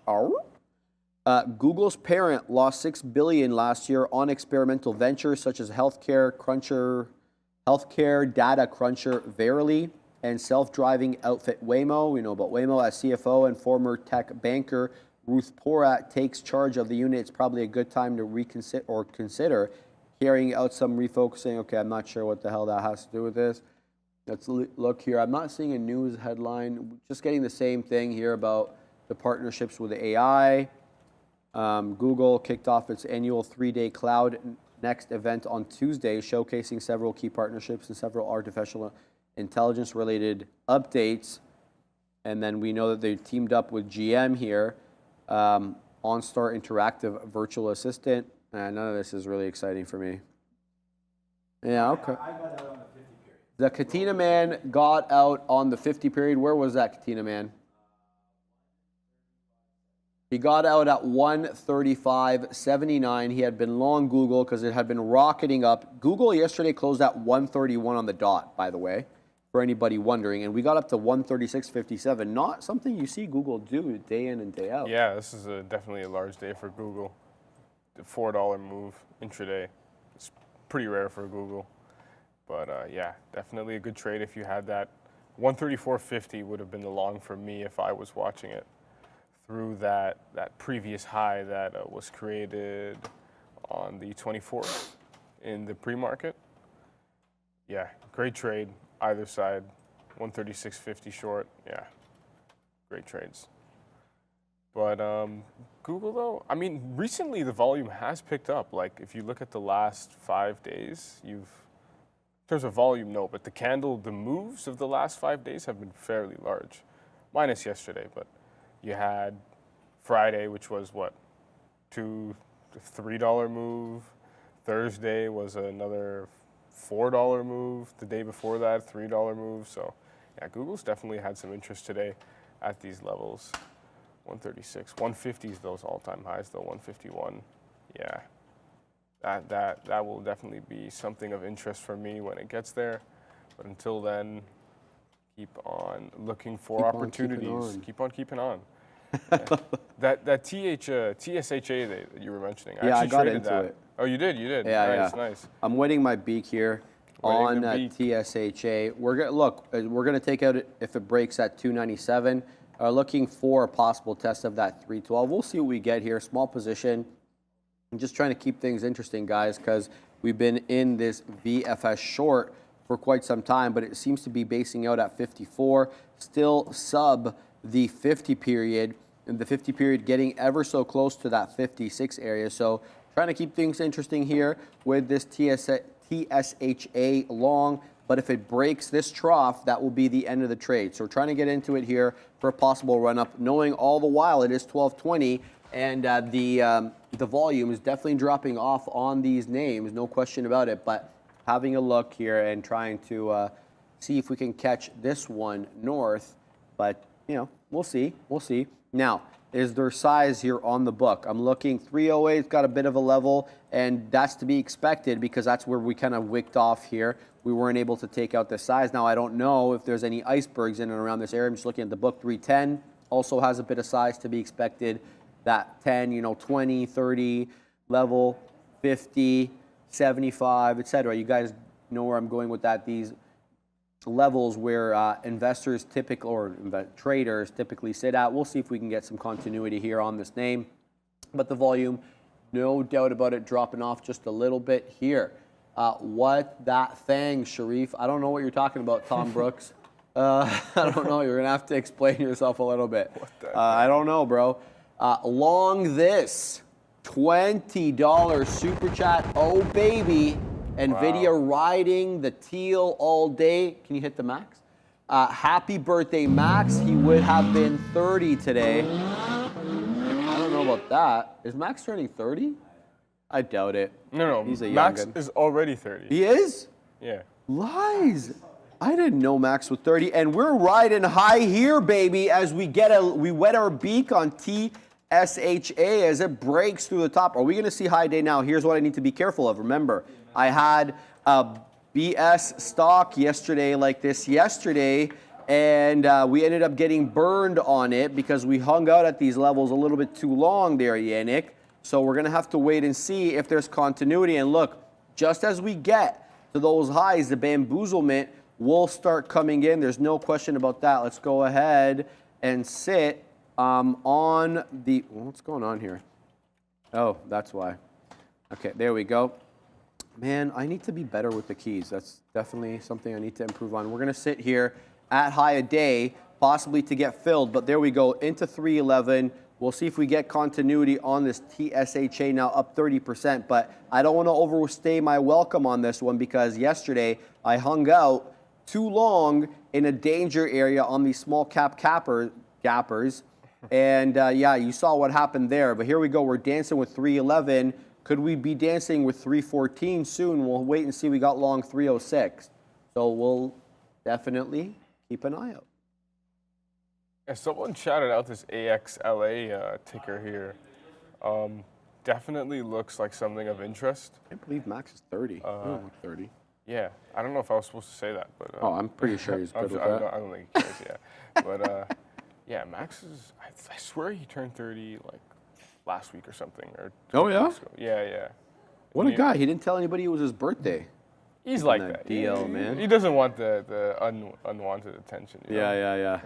Google's parent lost $6 billion last year on experimental ventures such as healthcare data cruncher Verily and self-driving outfit Waymo. We know about Waymo as CFO, and former tech banker Ruth Porat takes charge of the unit. It's probably a good time to reconsider or consider carrying out some refocusing. Okay, I'm not sure what the hell that has to do with this. Let's look here. I'm not seeing a news headline. Just getting the same thing here about the partnerships with AI. Google kicked off its annual 3-day Cloud Next event on Tuesday, showcasing several key partnerships and several artificial intelligence-related updates. And then we know that they teamed up with GM here, OnStar Interactive Virtual Assistant. None of this is really exciting for me. Yeah, okay. I got out on the 50 period. The Katina man got out on the 50 period. Where was that Katina man? He got out at 135.79. He had been long Google because it had been rocketing up. Google yesterday closed at 131 on the dot, by the way, for anybody wondering. And we got up to 136.57. Not something you see Google do day in and day out. Yeah, this is definitely a large day for Google. The $4 move intraday. It's pretty rare for Google. But yeah, definitely a good trade if you had that. 134.50 would have been the long for me if I was watching it through that previous high that was created on the 24th in the pre-market. Yeah, great trade, either side. 136.50 short, yeah, great trades. But Google, though, I mean, recently the volume has picked up. Like, if you look at the last 5 days, in terms of volume, no, but the moves of the last 5 days have been fairly large, minus yesterday, but you had Friday, which was what, $2 to $3 move. Thursday was another $4 move. The day before that, $3 move. So, yeah, Google's definitely had some interest today at these levels. 136, 150 is those all-time highs, though. 151, yeah. That will definitely be something of interest for me when it gets there. But until then, keep on looking for opportunities. Keep on keeping on. That TSHA that you were mentioning. I got into that. It. Oh, you did. Yeah, nice. I'm wetting my beak here on TSHA. We're gonna take out if it breaks at 297. Looking for a possible test of that 312. We'll see what we get here. Small position. I'm just trying to keep things interesting, guys, because we've been in this VFS short for quite some time, but it seems to be basing out at 54, still sub the 50 period, and the 50 period getting ever so close to that 56 area. So trying to keep things interesting here with this TSHA long, but if it breaks this trough, that will be the end of the trade. So we're trying to get into it here for a possible run up, knowing all the while it is 1220, and the volume is definitely dropping off on these names, no question about it, but having a look here and trying to see if we can catch this one north, but you know, we'll see. Now, is there size here on the book? I'm looking 308's got a bit of a level, and that's to be expected because that's where we kind of wicked off here. We weren't able to take out the size. Now, I don't know if there's any icebergs in and around this area. I'm just looking at the book. 310 also has a bit of size to be expected. That 10, 20, 30 level, 50, 75, etc. You guys know where I'm going with that. These levels where investors typically, or traders typically sit at. We'll see if we can get some continuity here on this name. But the volume, no doubt about it, dropping off just a little bit here. What that thing, Sharif? I don't know what you're talking about, Tom Brooks. I don't know. You're going to have to explain yourself a little bit. I don't know, bro. Long this $20 super chat. Oh, baby. NVIDIA riding the teal all day. Can you hit the max? Happy birthday, Max. He would have been 30 today. I don't know about that. Is Max turning 30? I doubt it. No. He's a Max young'un. is already 30. He is? Yeah. Lies. I didn't know Max was 30, and we're riding high here, baby, as we wet our beak on TSHA as it breaks through the top. Are we going to see high day now? Here's what I need to be careful of. Remember, I had a BS stock yesterday like this yesterday, and we ended up getting burned on it because we hung out at these levels a little bit too long there, Yannick. So we're going to have to wait and see if there's continuity. And look, just as we get to those highs, the bamboozlement will start coming in. There's no question about that. Let's go ahead and sit on the... What's going on here? Oh, that's why. Okay, there we go. Man, I need to be better with the keys. That's definitely something I need to improve on. We're going to sit here at high a day, possibly to get filled. But there we go, into 311. We'll see if we get continuity on this TSHA now up 30%. But I don't want to overstay my welcome on this one because yesterday I hung out too long in a danger area on these small cap gappers. And yeah, you saw what happened there. But here we go. We're dancing with 311. Could we be dancing with 314 soon? We'll wait and see. We got long 306. So we'll definitely keep an eye out. Yeah, someone shouted out this AXLA ticker here. Definitely looks like something of interest. I can't believe Max is 30. I don't look 30. Yeah, I don't know if I was supposed to say that, but oh, I'm pretty sure he's good with I that. don't think he cares, yeah. But yeah, Max is. I swear he turned 30 like last week or something. Or oh yeah. Weeks ago. Yeah. What a guy! He didn't tell anybody it was his birthday. He's like that. DL, man. He doesn't want the unwanted attention. You know? Yeah.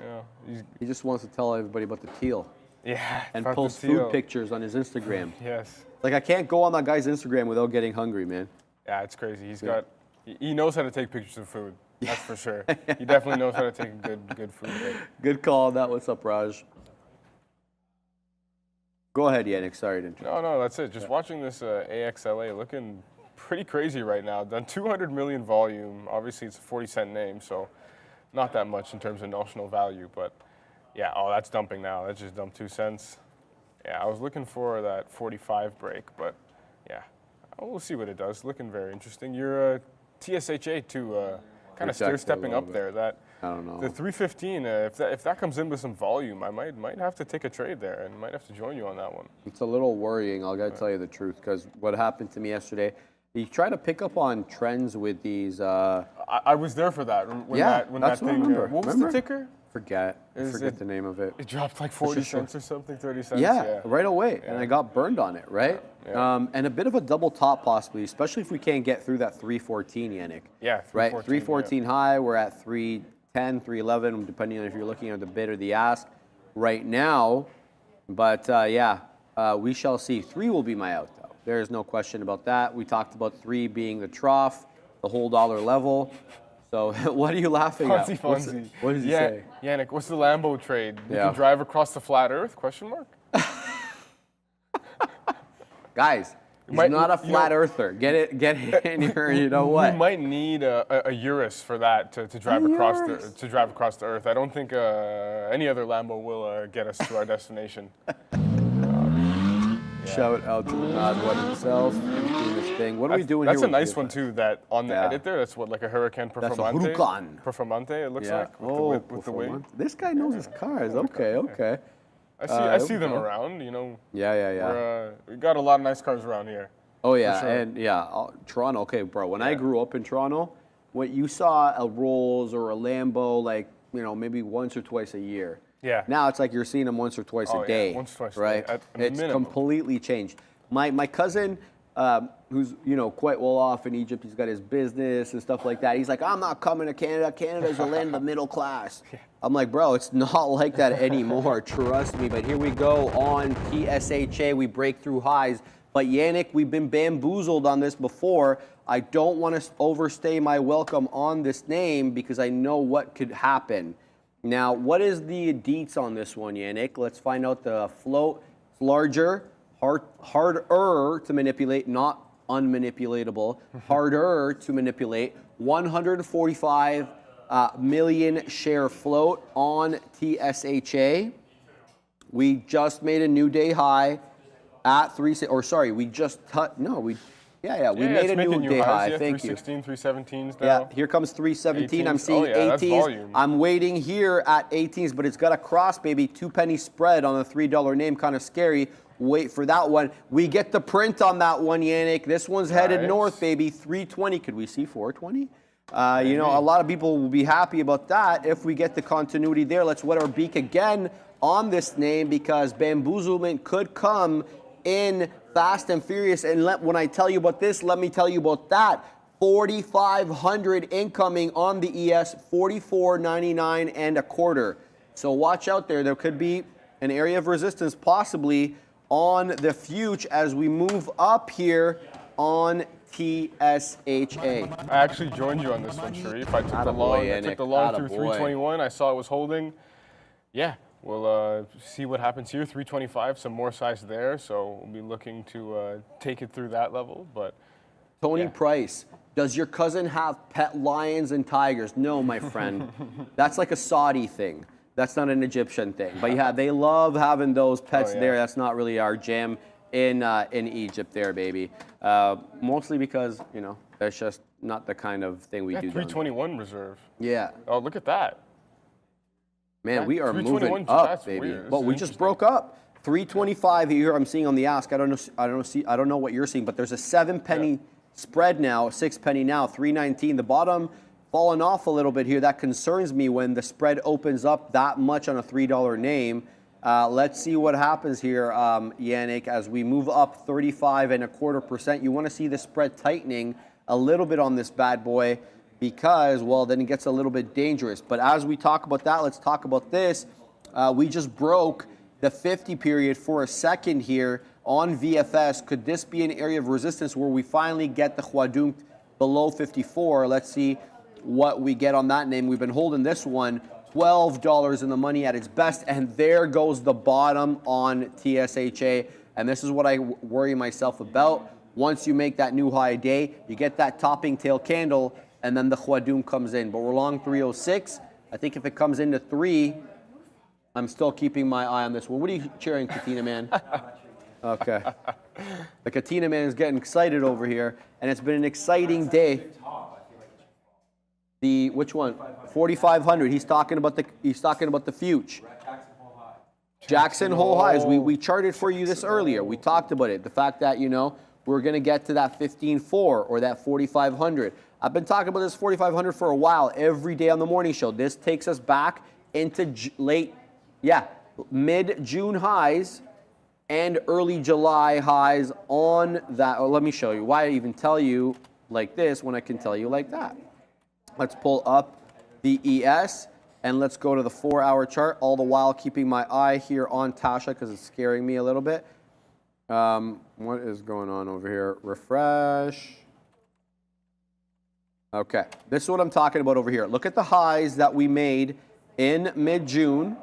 You know, he just wants to tell everybody about the teal. Yeah. And post food pictures on his Instagram. Yes. Like I can't go on that guy's Instagram without getting hurry, man. Yeah, it's crazy. He knows how to take pictures of food. That's for sure. He definitely knows how to take a good food pic. Good call on that. What's up, Raj? Go ahead, Yannick. Sorry to interrupt. No, that's it. Just watching this AXLA looking pretty crazy right now. Done 200 million volume. Obviously, it's a 40-cent name, so not that much in terms of notional value. But yeah, oh, that's dumping now. That just dumped 2 cents. Yeah, I was looking for that 45 break, but yeah, we'll see what it does. Looking very interesting. Your TSHA too, kind of stair-stepping up there. That I don't know. The 315. If that comes in with some volume, I might have to take a trade there and might have to join you on that one. It's a little worrying. I gotta tell you the truth, because what happened to me yesterday. You try to pick up on trends with these. I was there for that. When that's that what thing. I remember. What was the ticker? Forget the name of it. It dropped like 40 cents or something, 30 cents. Yeah, right away. Yeah. And I got burned on it, right? Yeah. And a bit of a double top possibly, especially if we can't get through that 314, Yannick. Yeah, 314. Right, 314 high. We're at 310, 311, depending on if you're looking at the bid or the ask right now. But we shall see. 3 will be my out, though. There is no question about that. We talked about 3 being the trough, the whole dollar level. So what are you laughing at? Fonzie. What did he say? Yannick, what's the Lambo trade? You can drive across the flat Earth? ? Guys, he's not a flat earther. Get it in here. You know what? We might need a Urus for that to drive across the Earth. I don't think any other Lambo will get us to our destination. Shout out to the Mad One himself. He's doing this thing. What are we doing here? That's a nice one too. That on the edit there, that's what, like a Hurricane Performante. That's a Huracan. Performante, it looks like with the wing. This guy knows his cars. Okay. I see them around. You know. Yeah. We got a lot of nice cars around here. Oh yeah, sure. and Toronto. Okay, bro. When I grew up in Toronto, when you saw a Rolls or a Lambo, like maybe once or twice a year. Yeah. Now it's like you're seeing them once or twice a day. Once or twice right? a day. It's completely changed. My cousin who's, you know, quite well off in Egypt. He's got his business and stuff like that. He's like, I'm not coming to Canada. Canada's the land of the middle class. I'm like, bro, it's not like that anymore. Trust me. But here we go on TSHA. We break through highs. But Yannick, we've been bamboozled on this before. I don't want to overstay my welcome on this name because I know what could happen. Now, what is the deets on this one, Yannick? Let's find out the float. It's larger, harder to manipulate, not unmanipulatable. Harder to manipulate. 145 million share float on TSHA. We just made a new day high at we just we made a new day high. Yeah, Thank you. 316, 317s now. Yeah, here comes 317. 18s. I'm seeing 18s. I'm waiting here at 18s, but it's got a cross, baby. 2-penny spread on a $3 name. Kind of scary. Wait for that one. We get the print on that one, Yannick. This one's headed north, baby. 320. Could we see 420? You know, a lot of people will be happy about that if we get the continuity there. Let's wet our beak again on this name because bamboozlement could come in fast and furious. And when I tell you about this, let me tell you about that. 4,500 incoming on the ES, 44.99 and a quarter. So watch out there. There could be an area of resistance possibly on the future as we move up here on TSHA. I actually joined you on this one, Sharif. I took the long through 321. I saw it was holding. Yeah. We'll see what happens here. 325, some more size there, so we'll be looking to take it through that level. But Tony Price, does your cousin have pet lions and tigers? No, my friend. That's like a Saudi thing. That's not an Egyptian thing. But yeah, they love having those pets there. That's not really our jam in Egypt there, baby. Mostly because, you know, that's just not the kind of thing we do. 321 reserve. Yeah. Oh, look at that. Man, we are moving up, baby. But we just broke up. 325 here. I'm seeing on the ask. I don't know what you're seeing, but there's a 7-penny spread now, 6-penny now, 319. The bottom falling off a little bit here. That concerns me when the spread opens up that much on a $3 name. Let's see what happens here, Yannick, as we move up 35.25%. You want to see the spread tightening a little bit on this bad boy. Because, well, then it gets a little bit dangerous. But as we talk about that, let's talk about this. We just broke the 50 period for a second here on VFS. Could this be an area of resistance where we finally get the Huadunk below 54? Let's see what we get on that name. We've been holding this one, $12 in the money at its best. And there goes the bottom on TSHA. And this is what I worry myself about. Once you make that new high day, you get that topping tail candle, and then the Huadum comes in. But we're long 306. I think if it comes into 3, I'm still keeping my eye on this one. What are you cheering, Katina Man? Okay. The Katina Man is getting excited over here, and it's been an exciting day. Which one? 4,500. He's talking about the future. Jackson Hole highs. We charted for you this earlier. We talked about it. The fact that, you know, we're going to get to that 15.4 or that 4,500. I've been talking about this 4,500 for a while, every day on the morning show. This takes us back into mid-June highs and early July highs on that. Oh, let me show you. Why I even tell you like this when I can tell you like that. Let's pull up the ES and let's go to the 4-hour chart, all the while keeping my eye here on Tasha because it's scaring me a little bit. What is going on over here? Refresh. Okay, this is what I'm talking about over here. Look at the highs that we made in mid-June,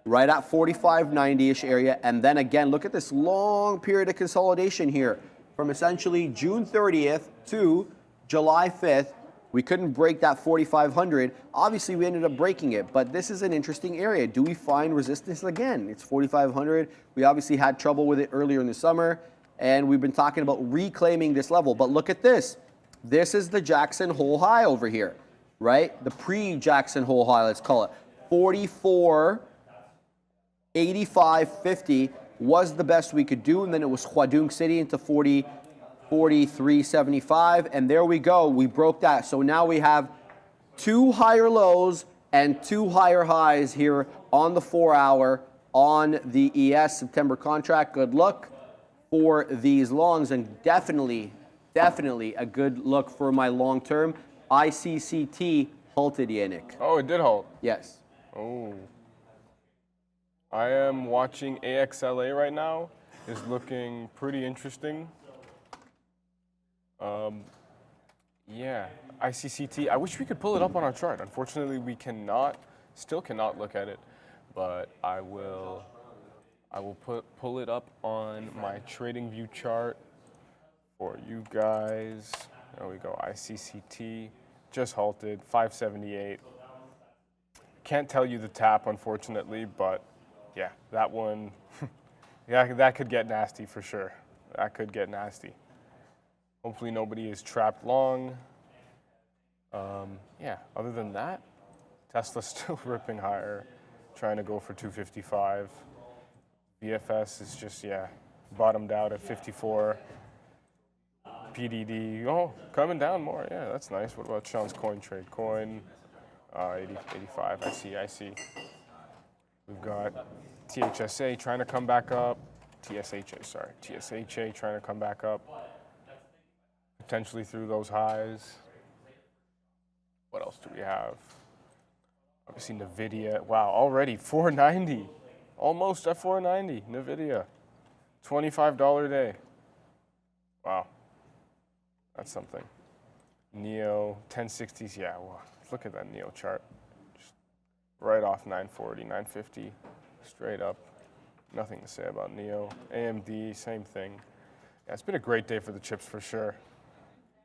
right at 45.90-ish area. And then again, look at this long period of consolidation here from essentially June 30th to July 5th. We couldn't break that 4,500. Obviously, we ended up breaking it, but this is an interesting area. Do we find resistance again? It's 4,500. We obviously had trouble with it earlier in the summer, and we've been talking about reclaiming this level. But look at this. This is the Jackson Hole high over here, right? The pre-Jackson Hole high, let's call it. 44.8550 was the best we could do, and then it was Huadung City into 43.75, and there we go. We broke that. So now we have 2 higher lows and 2 higher highs here on the 4-hour on the ES September contract. Good luck. for these longs, and definitely a good look for my long term. ICCT halted, Yannick. Oh, it did halt. Yes. Oh. I am watching AXLA right now. Is looking pretty interesting. Yeah, ICCT. I wish we could pull it up on our chart. Unfortunately, we cannot. Still cannot look at it, but I will pull it up on my TradingView chart for you guys. There we go. ICCT just halted 578. Can't tell you the tap, unfortunately, but yeah, that one. Yeah, that could get nasty for sure. That could get nasty. Hopefully nobody is trapped long. Yeah, other than that, Tesla's still ripping higher, trying to go for 255. VFS is just, yeah, bottomed out at 54. PDD, oh, coming down more. Yeah, that's nice. What about Sean's coin trade? Coin, 85. I see. We've got THSA trying to come back up. TSHA trying to come back up. Potentially through those highs. What else do we have? Obviously NVIDIA. Wow, already 490. Almost at 490. NVIDIA. $25 day. Wow. That's something. NIO, 1060s. Yeah, well, look at that NIO chart. Just right off 940, 950. Straight up. Nothing to say about NIO. AMD, same thing. Yeah, it's been a great day for the chips for sure.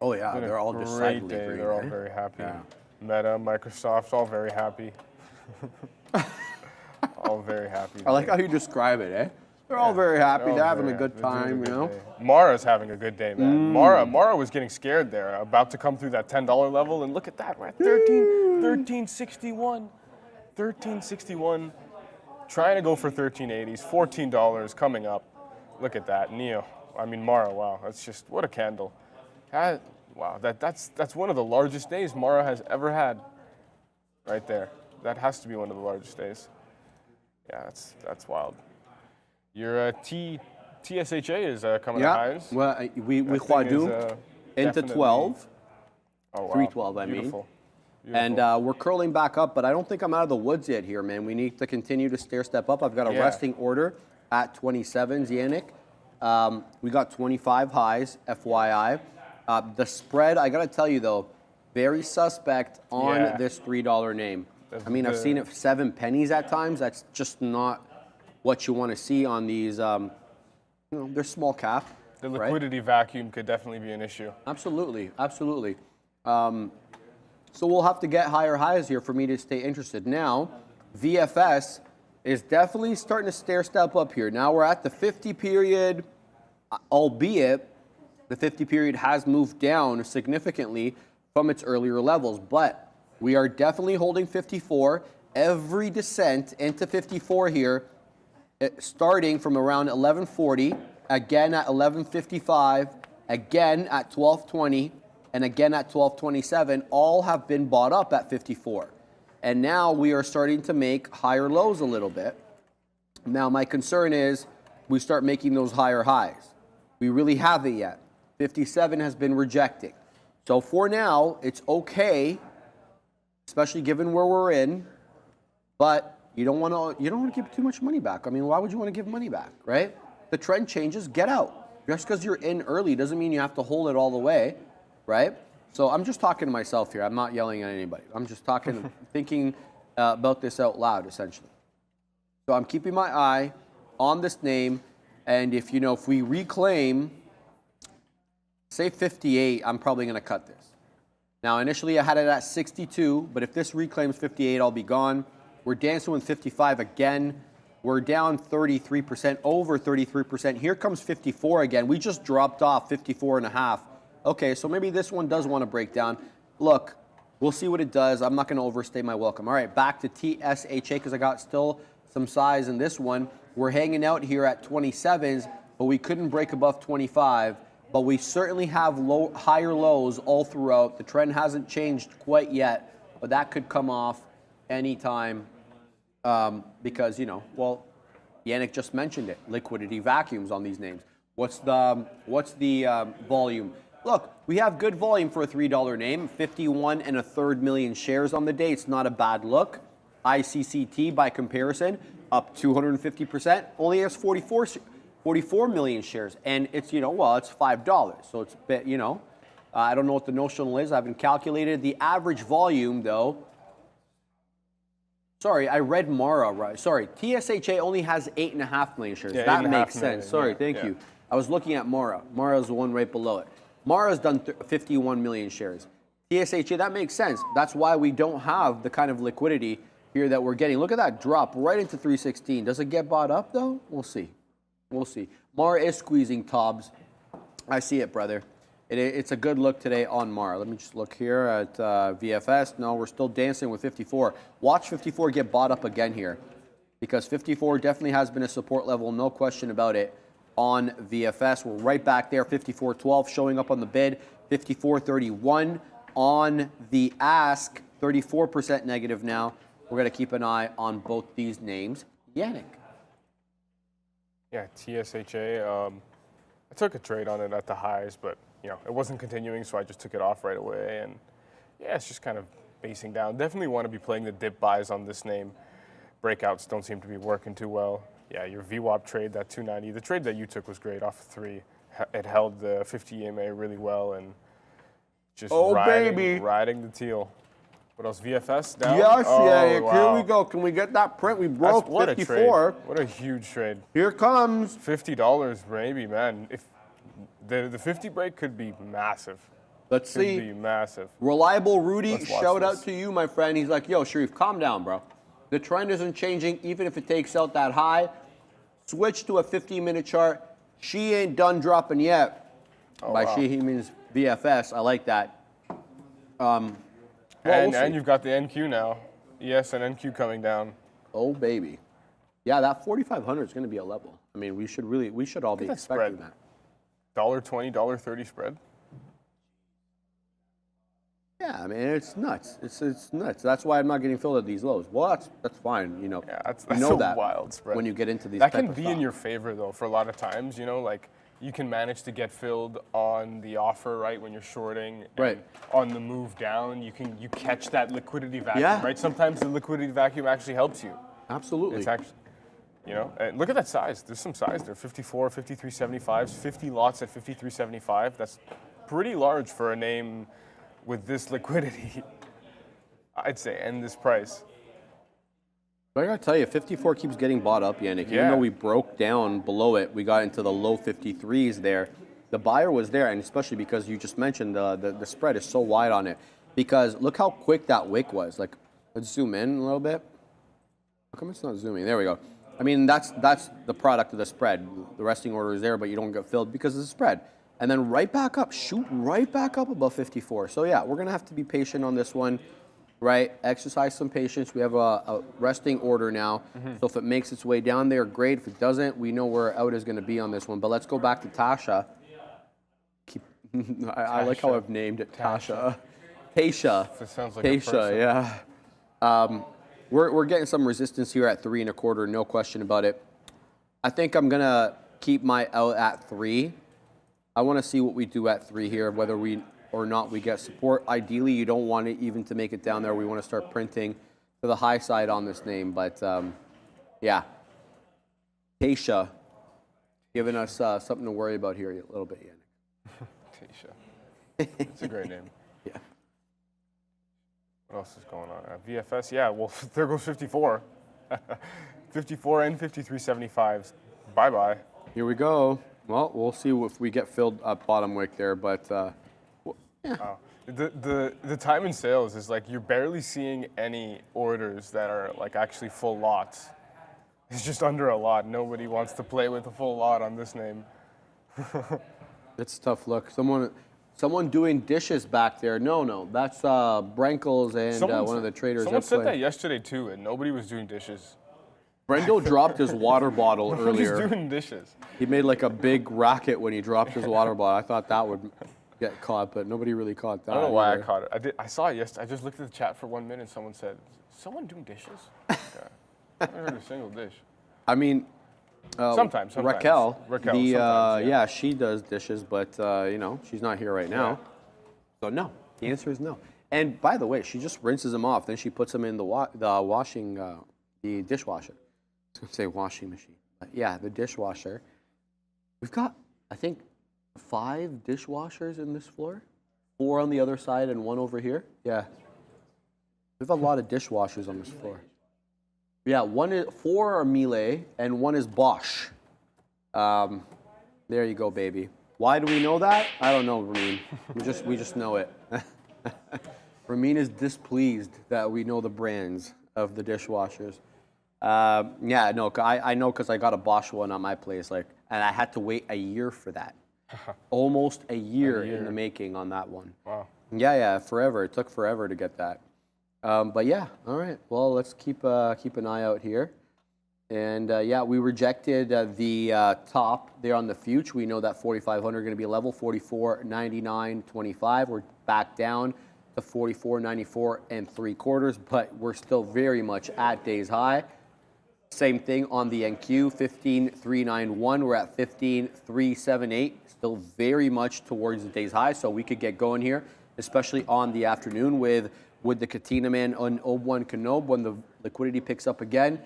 Oh yeah, they're all decidedly great day. green. They're all very happy. Yeah. Meta, Microsoft, all very happy. All very happy. I like how you describe it, eh? They're all very happy. They're having a good time, you know? Mara's having a good day, man. Mara was getting scared there, about to come through that $10 level, and look at that. We're at 1361. 1361. Trying to go for 1380s. $14 coming up. Look at that. Mara, wow. That's just, what a candle. Wow, that's one of the largest days Mara has ever had. Right there. That has to be one of the largest days. Yeah, that's wild. Your TSHA is coming to highs. Well, we do into 12. Oh, wow. 312, I mean. Beautiful. And we're curling back up, but I don't think I'm out of the woods yet here, man. We need to continue to stair step up. I've got a resting order at 27s, Yannick. We got 25 highs, FYI. The spread, I got to tell you, though, very suspect on this $3 name. I've seen it 7 pennies at times. That's just not what you want to see on these, they're small cap. The liquidity vacuum could definitely be an issue. Absolutely. So we'll have to get higher highs here for me to stay interested. Now, VFS is definitely starting to stair step up here. Now we're at the 50 period, albeit the 50 period has moved down significantly from its earlier levels, but we are definitely holding 54. Every descent into 54 here, starting from around 1140, again at 1155, again at 1220, and again at 1227, all have been bought up at 54. And now we are starting to make higher lows a little bit. Now my concern is we start making those higher highs. We really haven't yet. 57 has been rejecting. So for now, it's okay, especially given where we're in, but you don't want to give too much money back. I mean, why would you want to give money back, right? The trend changes, get out. Just because you're in early doesn't mean you have to hold it all the way, right? So I'm just talking to myself here. I'm not yelling at anybody. I'm just talking, thinking about this out loud, essentially. So I'm keeping my eye on this name, and if we reclaim, say 58, I'm probably going to cut this. Now, initially I had it at 62, but if this reclaims 58, I'll be gone. We're dancing with 55 again. We're down 33%, over 33%. Here comes 54 again. We just dropped off 54.5. Okay, so maybe this one does want to break down. Look, we'll see what it does. I'm not going to overstay my welcome. All right, back to TSHA because I got still some size in this one. We're hanging out here at 27s, but we couldn't break above 25. But we certainly have higher lows all throughout. The trend hasn't changed quite yet, but that could come off anytime because, Yannick just mentioned it, liquidity vacuums on these names. What's the volume? Look, we have good volume for a $3 name. 51 1/3 million shares on the day. It's not a bad look. ICCT by comparison up 250%. Only has 44 million shares, and it's it's $5, so it's a bit I don't know what the notional is. I haven't calculated the average volume though. Sorry, I read Mara right. Sorry, TSHA only has 8.5 million shares. Yeah, that makes million, sense. Sorry, thank you. I was looking at Mara. Mara's the one right below it. Mara's done 51 million shares. TSHA, that makes sense. That's why we don't have the kind of liquidity here that we're getting. Look at that drop right into 316. Does it get bought up though? We'll see. We'll see. Mara is squeezing Tobbs. I see it, brother. It's a good look today on Mara. Let me just look here at VFS. No, we're still dancing with 54. Watch 54 get bought up again here, because 54 definitely has been a support level, no question about it, on VFS. We're right back there, 54.12 showing up on the bid, 54.31 on the ask, 34% negative now. We're going to keep an eye on both these names. Yannick. Yeah, TSHA. I took a trade on it at the highs, but it wasn't continuing, so I just took it off right away. And yeah, it's just kind of basing down. Definitely want to be playing the dip buys on this name. Breakouts don't seem to be working too well. Yeah, your VWAP trade, that 290, the trade that you took was great off of 3. It held the 50 EMA really well and just riding the teal. What else? VFS down? Yes, yeah, wow. Here we go. Can we get that print? We broke 54. What a huge trade. Here comes. $50 maybe, man. If the 50 break could be massive. Let's see. Could be massive. Reliable Rudy, shout this. out to you, my friend. He's like, yo, Sharif, calm down, bro. The trend isn't changing, even if it takes out that high. Switch to a 15-minute chart. She ain't done dropping yet. By she, he means VFS. I like that. And you've got the NQ now. ES and NQ coming down. Oh, baby. Yeah, that 4,500 is going to be a level. I mean, we should all be expecting that. $1.20, $1.30 spread. Yeah, I mean, it's nuts. It's nuts. That's why I'm not getting filled at these lows. Well, that's fine. Yeah, that's know a that wild spread. when you get into these. That can be in your favor though for a lot of times. Like you can manage to get filled on the offer right when you're shorting. Right. On the move down, you catch that liquidity vacuum. Right. Sometimes the liquidity vacuum actually helps you. Absolutely. It's actually. And look at that size. There's some size there. 54, 53.75s, 50 lots at 53.75. That's pretty large for a name with this liquidity, I'd say, and this price. But I gotta tell you, 54 keeps getting bought up, Yannick. Even though we broke down below it, we got into the low 53s there. The buyer was there, and especially because you just mentioned the spread is so wide on it. Because look how quick that wick was. Like, let's zoom in a little bit. How come it's not zooming? There we go. I mean, that's the product of the spread. The resting order is there, but you don't get filled because of the spread. And then right back up, shoot right back up above 54. So yeah, we're going to have to be patient on this one, right? Exercise some patience. We have a resting order now. So if it makes its way down there, great. If it doesn't, we know where out is going to be on this one. But let's go back to Tasha. I like how I've named it Tasha. Tasha. That sounds like a person. Yeah. We're getting some resistance here at 3 1/4, no question about it. I think I'm going to keep my out at 3. I want to see what we do at 3 here, whether we or not we get support. Ideally, you don't want it even to make it down there. We want to start printing to the high side on this name. But, yeah. Tasha giving us something to worry about here a little bit, Yannick. Tasha. It's a great name. Yeah. What else is going on? VFS, yeah, well, there goes 54. 54 and 53.75s. Bye-bye. Here we go. Well, we'll see if we get filled up bottom wick there, but yeah. Wow. The time in sales is like you're barely seeing any orders that are like actually full lots. It's just under a lot. Nobody wants to play with a full lot on this name. It's a tough look. Someone doing dishes back there. No, that's Brenkels and one of the traders. Someone said that yesterday too, and nobody was doing dishes. Brendel dropped his water bottle earlier. He's doing dishes. He made like a big racket when he dropped his water bottle. I thought that would get caught, but nobody really caught that. I don't know why I caught it. I saw it yesterday. I just looked at the chat for 1 minute. Someone said, "Someone doing dishes?" I haven't heard a single dish. I mean, Sometimes. Raquel, sometimes, yeah, she does dishes, but you know, she's not here right now. So no, the answer is no. And by the way, she just rinses them off, then she puts them in the the dishwasher. I was gonna say washing machine, but yeah, the dishwasher. We've got, I think, 5 dishwashers in this floor, 4 on the other side and 1 over here. Yeah, we have a lot of dishwashers on this floor. Yeah, 4 are Miele and 1 is Bosch. There you go, baby. Why do we know that? I don't know, Ramin. We just know it. Ramin is displeased that we know the brands of the dishwashers. Yeah, no, I know because I got a Bosch one on my place, and I had to wait a year for that. Almost a year in the making on that one. Wow. Yeah, forever. It took forever to get that. But yeah, all right. Well, let's keep an eye out here. And yeah, we rejected the top there on the future. We know that 4,500 going to be a level, 44.9925. We're back down to 44.94 3/4, but we're still very much at day's high. Same thing on the NQ, 15.391. We're at 15.378. Still very much towards the day's high, so we could get going here, especially on the afternoon with the Katina Man on Obi-Wan Kenobi when the liquidity picks up again.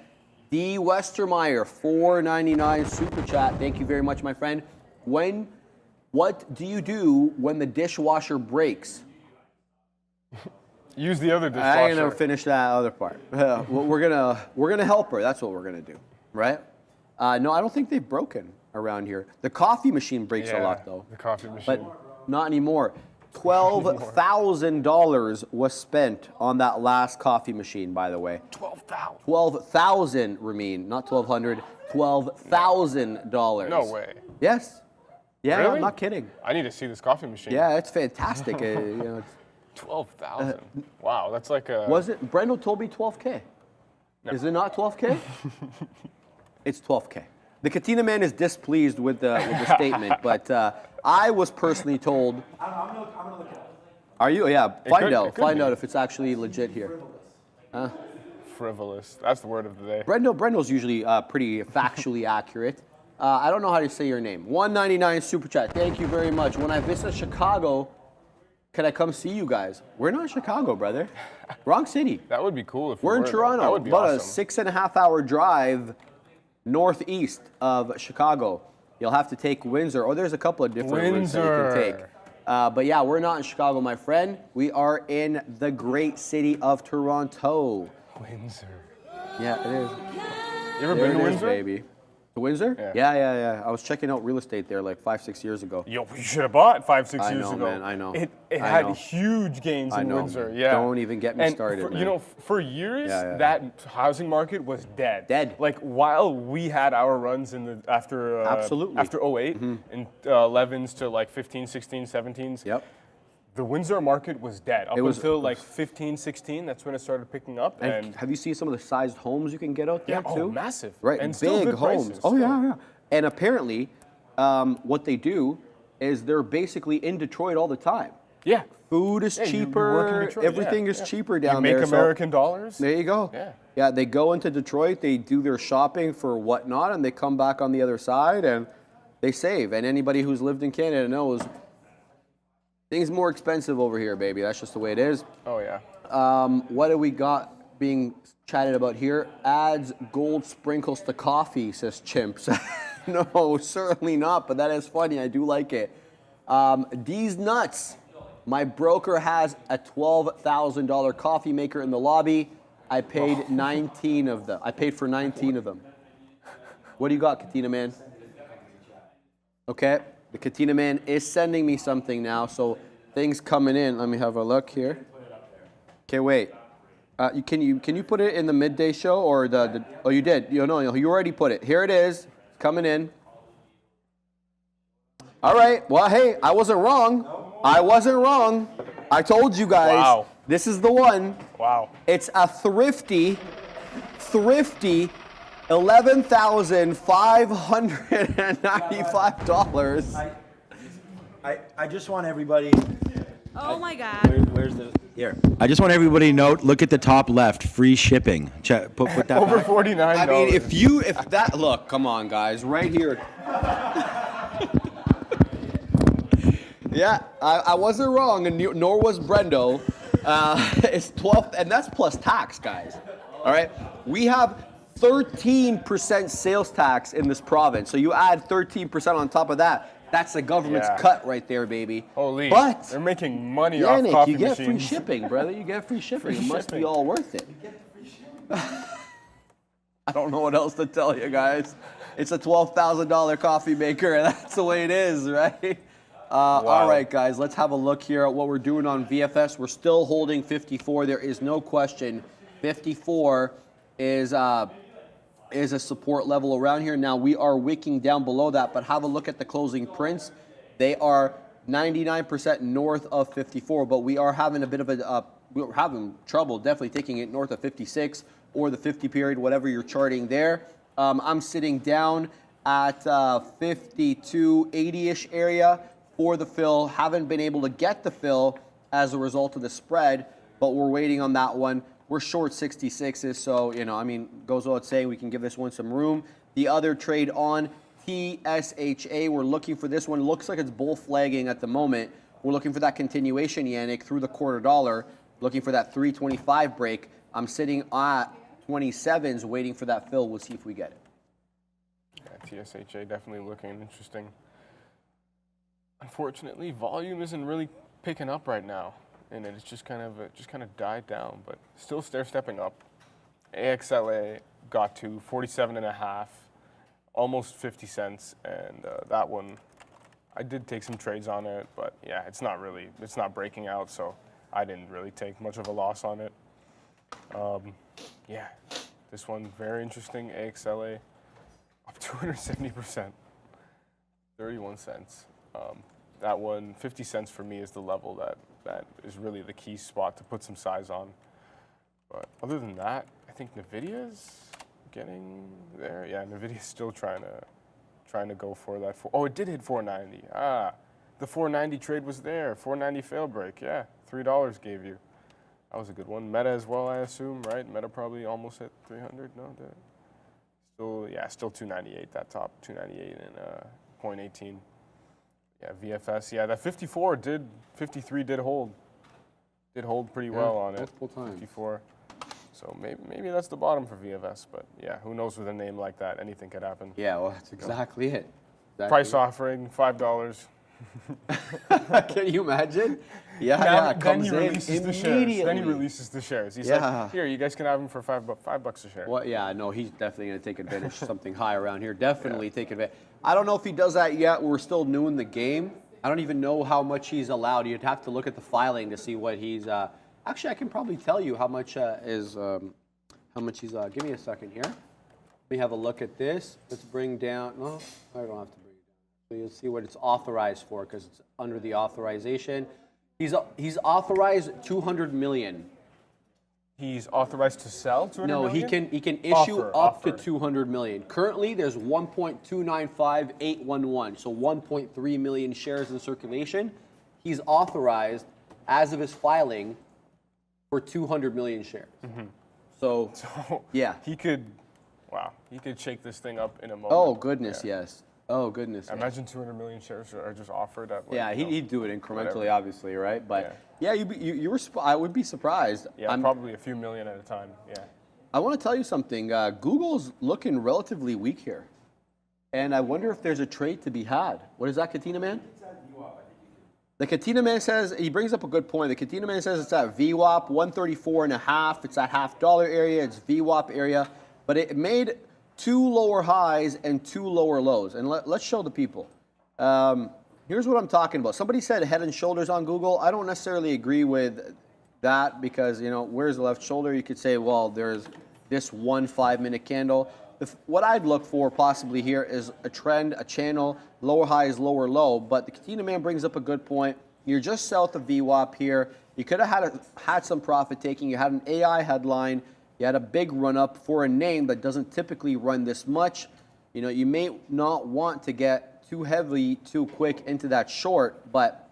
D. Westermeyer, $4.99 super chat. Thank you very much, my friend. What do you do when the dishwasher breaks? Use the other dishwasher. I'm gonna finish that other part. We're gonna help her. That's what we're gonna do, right? No, I don't think they've broken around here. The coffee machine breaks a lot though. The coffee machine. But not anymore. $12,000 was spent on that last coffee machine, by the way. 12,000. 12,000, Ramin, not 1,200. $12,000. No way. Yes. Yeah, Really? I'm not kidding. I need to see this coffee machine. Yeah, it's fantastic. You know, 12,000. Wow, that's like a. was it? Brendo told me 12K. No. Is it not 12K? It's 12K. The Katina Man is displeased with the statement, but I was personally told. I'm gonna look it up. Are you? Yeah, find could be. out if it's actually legit here. Frivolous. That's the word of the day. Brendo's usually pretty factually accurate. I don't know how to say your name. 199 super chat. Thank you very much. When I visit Chicago, can I come see you guys? We're not in Chicago, brother. Wrong city. That would be cool if We're in though. Toronto. That would be about awesome. a 6.5 hour drive northeast of Chicago. You'll have to take Windsor. Oh, there's a couple of different routes that you can take. But yeah, we're not in Chicago, my friend. We are in the great city of Toronto. Windsor. Yeah, it is. You ever There been to it is, Windsor? baby. To Windsor? Yeah. I was checking out real estate there like 5-6 years ago. Yo, you should have bought 5-6 I years know, ago. man, I know. It I had know. huge gains I in know. Windsor. Yeah. Don't even get me And started, for, man. You know, for years, Yeah. that housing market was dead. Dead. Like while we had our runs in the after Absolutely. after 08 and 11s to like 15, 16, 17s. Yep. The Windsor market was dead up was- until like 15, 16. That's when it started picking up. And have you seen some of the sized homes you can get out there yeah, too? oh, massive. Right, And still big good homes. prices, Oh still. yeah. And apparently, what they do is they're basically in Detroit all the time. Yeah. Food is Yeah, you cheaper. work in Detroit, Everything yeah, is yeah. cheaper You down make there. so- American dollars. There you go. Yeah. Yeah, they go into Detroit, they do their shopping for whatnot, and they come back on the other side and they save. And anybody who's lived in Canada knows things more expensive over here, baby. That's just the way it is. Oh yeah. What do we got being chatted about here? Adds gold sprinkles to coffee, says Chimps. No, certainly not, but that is funny. I do like it. D's nuts. My broker has a $12,000 coffee maker in the lobby. I paid 19 of them. I paid for 19 of them. What do you got, Katina Man? Okay, the Katina Man is sending me something now, so things coming in. Let me have a look here. Okay, wait. Can you put it in the midday show or the oh, you did. You already put it. Here it is, coming in. All right. Well, hey, I wasn't wrong. I wasn't wrong. I told you guys. Wow. This is the one. Wow. It's a thrifty $11,595. I just want everybody Oh my God. Where's the here? I just want everybody to note. Look at the top left. Free shipping. Check, put that Over back. $49. I mean, if that, look, come on, guys, right here. Yeah, I wasn't wrong, and nor was Brendo. It's 12, and that's plus tax, guys. All right, we have 13% sales tax in this province. So you add 13% on top of that. That's the government's cut right there, baby. Holy, but they're making money off Nick, coffee you get machines. free shipping, brother. You get free shipping. It must be all worth it. I don't know what else to tell you, guys. It's a $12,000 coffee maker, and that's the way it is, right? Wow. All right, guys, let's have a look here at what we're doing on VFS. We're still holding 54. There is no question 54 is a support level around here. Now, we are wicking down below that, but have a look at the closing prints. They are 99% north of 54, but we are having a bit of we're having trouble definitely taking it north of 56 or the 50 period, whatever you're charting there. I'm sitting down at 52.80-ish area for the fill. Haven't been able to get the fill as a result of the spread, but we're waiting on that one. We're short 66s, so, you know, I mean, goes without saying we can give this one some room. The other trade on TSHA, we're looking for this one. Looks like it's bull flagging at the moment. We're looking for that continuation, Yannick, through the $0.25, looking for that 325 break. I'm sitting at 27s waiting for that fill. We'll see if we get it. Yeah, TSHA definitely looking interesting. Unfortunately, volume isn't really picking up right now, and it's just kind of died down. But still, they're stepping up. AXLA got to 47.5, almost 50 cents, and that one, I did take some trades on it, but yeah, it's not breaking out, so I didn't really take much of a loss on it. Yeah, this one very interesting. AXLA up 270%, 31 cents. That one, 50 cents for me is the level that is really the key spot to put some size on. But other than that, I think NVIDIA's getting there. Yeah, NVIDIA's still trying to go for that. Oh, it did hit 490. The 490 trade was there. 490 fail break. Yeah, $3 gave you. That was a good one. Meta as well, I assume, right? Meta probably almost hit 300. No, still 298. That top 298 and 0.18. Yeah, VFS. Yeah, that 53 did hold pretty well on it. Multiple times. 54. So maybe that's the bottom for VFS, but yeah, who knows with a name like that, anything could happen. Yeah, well, that's exactly it. Price offering, $5. Can you imagine? Yeah, then comes he releases the shares. Then he releases the shares. He's like, here, you guys can have them for $5 a share. Well, yeah, no, he's definitely going to take advantage of something high around here. Definitely take advantage. I don't know if he does that yet. We're still new in the game. I don't even know how much he's allowed. You'd have to look at the filing to see what he's. Actually, I can probably tell you how much he's. Give me a second here. Let me have a look at this. Let's bring down. No, I don't have to bring it down. So you'll see what it's authorized for because it's under the authorization. He's authorized 200 million. He's authorized to sell 200 million? No, he can issue up to 200 million. Currently, there's 1.295811, so 1.3 million shares in circulation. He's authorized, as of his filing, for 200 million shares. Mm-hmm. So, yeah. He could shake this thing up in a moment. Oh, goodness, yes. Oh, goodness. Imagine 200 million shares are just offered at. He'd do it incrementally, obviously, right? But I would be surprised. Yeah, probably a few million at a time. Yeah. I want to tell you something. Google's looking relatively weak here, and I wonder if there's a trade to be had. What is that, Katina Man? The Katina Man says he brings up a good point. The Katina Man says it's at VWAP 134.5. It's at $0.50 area. It's VWAP area, but it made 2 lower highs and 2 lower lows. And let's show the people. Here's what I'm talking about. Somebody said head and shoulders on Google. I don't necessarily agree with that because, where's the left shoulder? You could say, well, there's this 1 5-minute candle. What I'd look for possibly here is a trend, a channel, lower highs, lower low. But the Katina Man brings up a good point. You're just south of VWAP here. You could have had some profit taking. You had an AI headline. You had a big run up for a name that doesn't typically run this much. You may not want to get too heavily, too quick into that short, but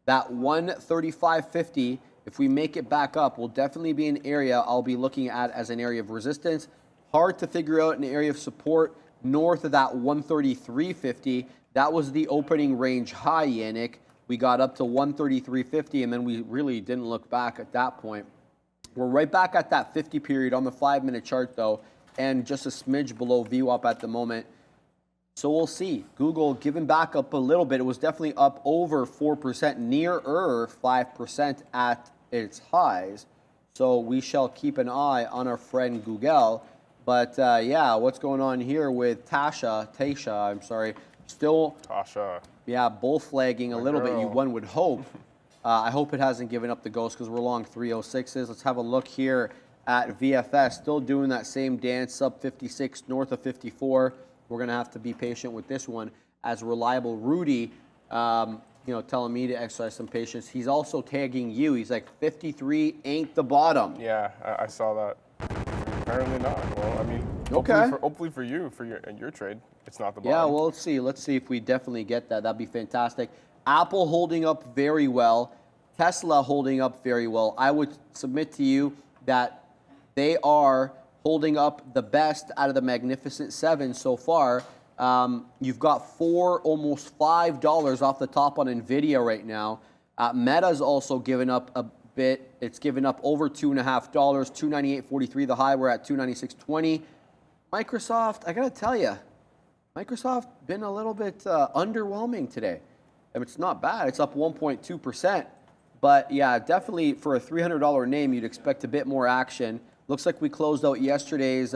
That 135.50, if we make it back up, will definitely be an area I'll be looking at as an area of resistance. Hard to figure out an area of support north of that 133.50. That was the opening range high, Yannick. We got up to 133.50, and then we really didn't look back at that point. We're right back at that 50 period on the 5-minute chart, though, and just a smidge below VWAP at the moment. So we'll see. Google giving back up a little bit. It was definitely up over 4%, nearer 5% at its highs. So we shall keep an eye on our friend Google. But yeah, what's going on here with Tasha, I'm sorry, still, Tasha. Yeah, bull flagging a little bit, one would hope. I hope it hasn't given up the ghost because we're long 306s. Let's have a look here at VFS, still doing that same dance, sub 56, north of 54. We're going to have to be patient with this one as Reliable Rudy, telling me to exercise some patience. He's also tagging you. He's like, 53 ain't the bottom. Yeah, I saw that. Apparently not. Well, I mean, okay. hopefully for you, for your trade, it's not the bottom. Yeah, well, let's see. Let's see if we definitely get that. That'd be fantastic. Apple holding up very well. Tesla holding up very well. I would submit to you that they are holding up the best out of the Magnificent Seven so far. You've got almost $5 off the top on NVIDIA right now. Meta's also given up a bit. It's given up over $2.50, $298.43 the high. We're at $296.20. Microsoft, I gotta tell you, Microsoft been a little bit underwhelming today. I mean, it's not bad. It's up 1.2%. But yeah, definitely for a $300 name, you'd expect a bit more action. Looks like we closed out yesterday's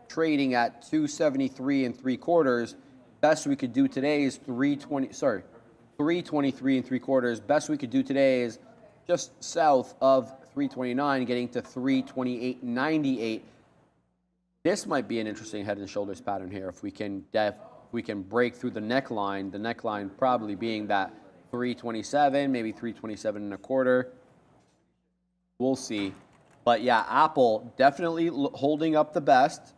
trading at 273 3/4. Best we could do today is 323 3/4. Best we could do today is just south of 329, getting to 328.98. This might be an interesting head and shoulders pattern here if we can break through the neckline probably being that 327, maybe 327 1/4. We'll see. But yeah, Apple definitely holding up the best,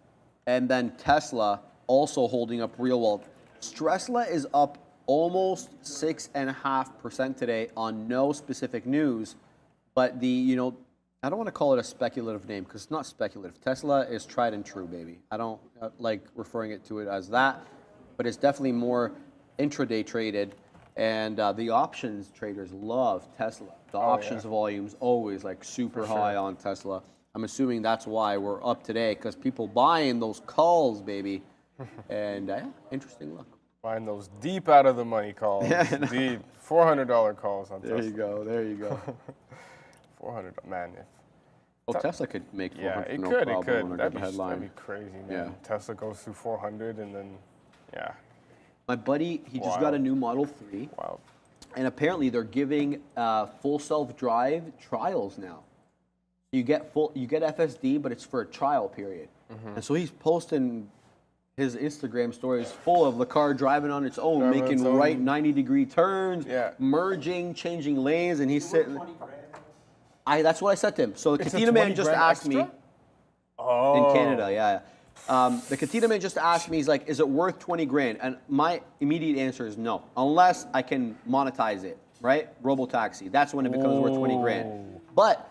and then Tesla also holding up real well. Stressla is up almost 6.5% today on no specific news, but I don't want to call it a speculative name because it's not speculative. Tesla is tried and true, baby. I don't like referring to it as that, but it's definitely more intraday traded, and the options traders love Tesla. The options volume's always like super high on Tesla. I'm assuming that's why we're up today, because people buying those calls, baby. And interesting look. Buying those deep out of the money calls. Deep. $400 calls on Tesla. There you go. $400, man. Tesla could make 400 yeah, it no could, problem. it could. That'd Headline. be crazy, man. Yeah. Tesla goes through 400 and then, yeah. My buddy, he just got a new Model 3. Wow. And apparently they're giving full self-drive trials now. You get FSD, but it's for a trial period. Mm-hmm. And so he's posting his Instagram stories full of the car driving on its own, making right 90-degree turns, merging, changing lanes, and he's sitting. That's what I said to him. So the Katina man just asked me. In Canada, the Katina man just asked me, he's like, is it worth 20 grand? And my immediate answer is no, unless I can monetize it, right? Robotaxi, that's when it becomes worth 20 grand. But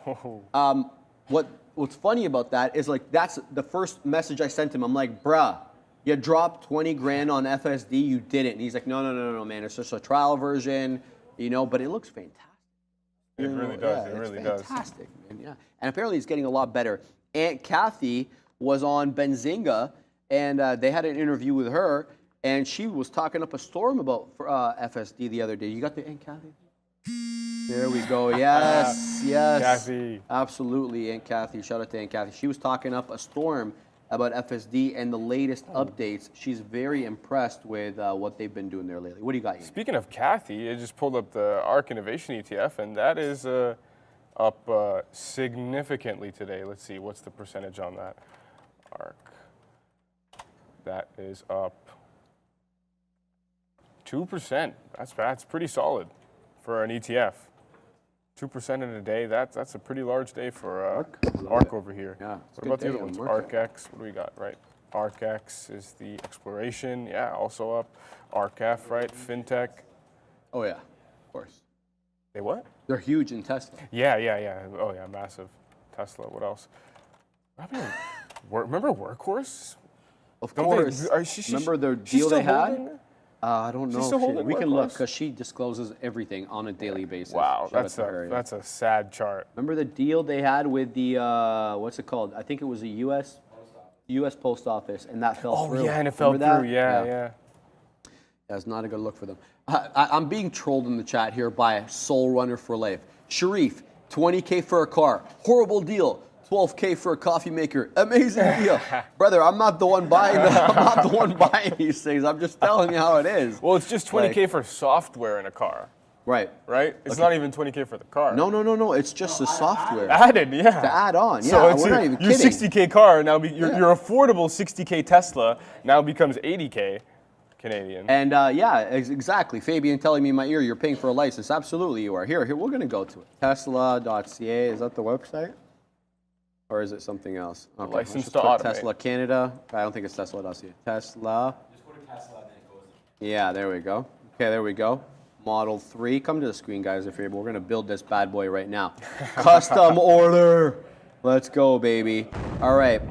what's funny about that is like, that's the first message I sent him. I'm like, bruh, you dropped 20 grand on FSD, you didn't. And he's like, no, man, it's just a trial version, but it looks fantastic. It really does. It really does. Fantastic, man. Yeah, and apparently it's getting a lot better. Aunt Kathy was on Benzinga, and they had an interview with her, and she was talking up a storm about FSD the other day. You got the Aunt Kathy? There we go. Yes. Kathy. Absolutely, Aunt Kathy. Shout out to Aunt Kathy. She was talking up a storm about FSD and the latest updates. She's very impressed with what they've been doing there lately. What do you got, Ian? Speaking of Kathy, I just pulled up the ARK Innovation ETF, and that is up significantly today. Let's see, what's the percentage on that? ARK. That is up 2%. That's pretty solid for an ETF. 2% in a day, that's a pretty large day for ARK over here. Yeah, what about the other ones? ARKX, what do we got, right? ARKX is the exploration, yeah, also up. ARKF, right? FinTech. Oh, yeah, of course. They what? They're huge in Tesla. Yeah. Oh yeah, massive. Tesla. What else? Remember Workhorse? Of course. Remember the deal they had? I don't know. We can look because she discloses everything on a daily basis. Wow, that's a sad chart. Remember the deal they had with the what's it called? I think it was the U.S. Post Office, and that fell through. Oh yeah, and it fell through. Yeah. That's not a good look for them. I'm being trolled in the chat here by Soul Runner for Life. Sharif, $20K for a car. Horrible deal. $12K for a coffee maker. Amazing deal. Brother, I'm not the one buying these things. I'm just telling you how it is. Well, it's just $20K for software in a car. Right. It's not even $20K for the car. No. It's just the software. Added, yeah. To add on, yeah. So We're not even your kidding. $60K car now, your affordable $60K Tesla now becomes $80K Canadian. And exactly. Fabian telling me in my ear, you're paying for a license. Absolutely, you are. Here, we're going to go to it. Tesla.ca. Is that the website? Or is it something else? Okay, license to automate. Tesla Canada. I don't think it's Tesla.ca. Tesla. Just go to Tesla and then it goes. Yeah, there we go. Okay, there we go. Model 3. Come to the screen, guys, if you're able. We're going to build this bad boy right now. Custom order. Let's go, baby. All right.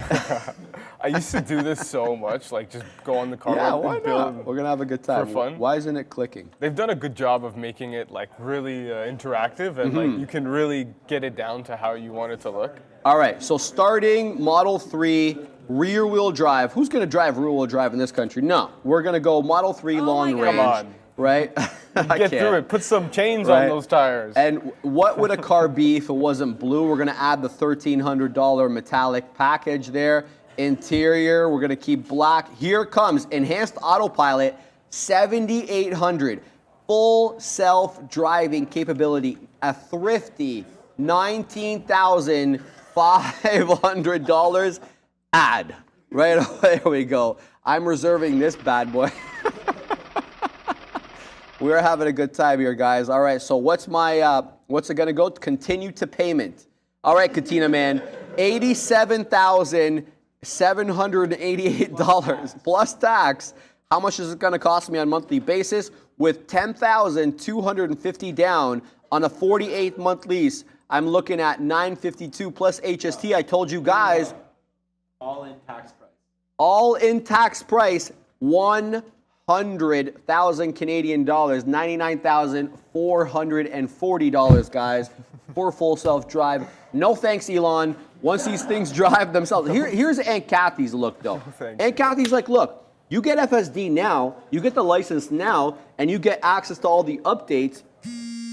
I used to do this so much, like just go on the car and build. We're going to have a good time. For fun. Why isn't it clicking? They've done a good job of making it like really interactive and like you can really get it down to how you want it to look. All right, so starting Model 3 rear-wheel drive. Who's going to drive rear-wheel drive in this country? No, we're going to go Model 3 long range. Come on. Right? Get through it. Put some chains on those tires. And what would a car be if it wasn't blue? We're going to add the $1,300 metallic package there. Interior, we're going to keep black. Here comes enhanced autopilot, 7,800. Full self-driving capability, a thrifty $19,500 ad. Right away, there we go. I'm reserving this bad boy. We're having a good time here, guys. All right, so what's it going to go? Continue to payment. All right, Katina, man, $87,788 plus tax. How much is it going to cost me on a monthly basis? With $10,250 down on a 48-month lease, I'm looking at $952 plus HST. I told you guys. All in tax price. All in tax price, 100,000 Canadian dollars, $99,440, guys, for full self-drive. No thanks, Elon. Once these things drive themselves. Here's Aunt Kathy's look, though. Aunt Kathy's like, look, you get FSD now, you get the license now, and you get access to all the updates.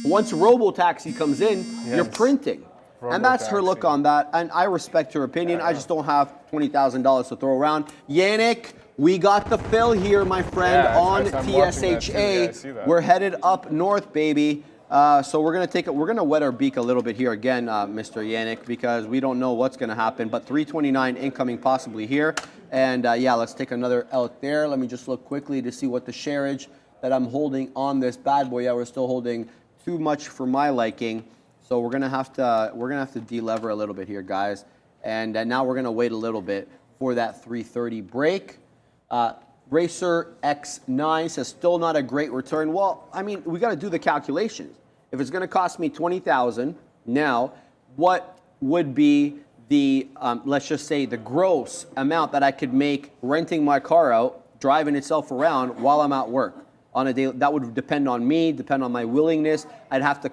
Once RoboTaxi comes in, you're printing. And that's her look on that, and I respect her opinion. I just don't have $20,000 to throw around. Yannick, we got the fill here, my friend, on TSHA. We're headed up north, baby. So we're gonna wet our beak a little bit here again, Mr. Yannick, because we don't know what's gonna happen. But 329 incoming possibly here, and let's take another out there. Let me just look quickly to see what the shareage that I'm holding on this bad boy. Yeah, we're still holding too much for my liking. So we're gonna have to de-lever a little bit here, guys. And now we're gonna wait a little bit for that 330 break. Racer X9 says still not a great return. Well, I mean, we got to do the calculations. If it's going to cost me $20,000 now, what would be the let's just say the gross amount that I could make renting my car out, driving itself around while I'm at work on a day? That would depend on me, depend on my willingness. I'd have to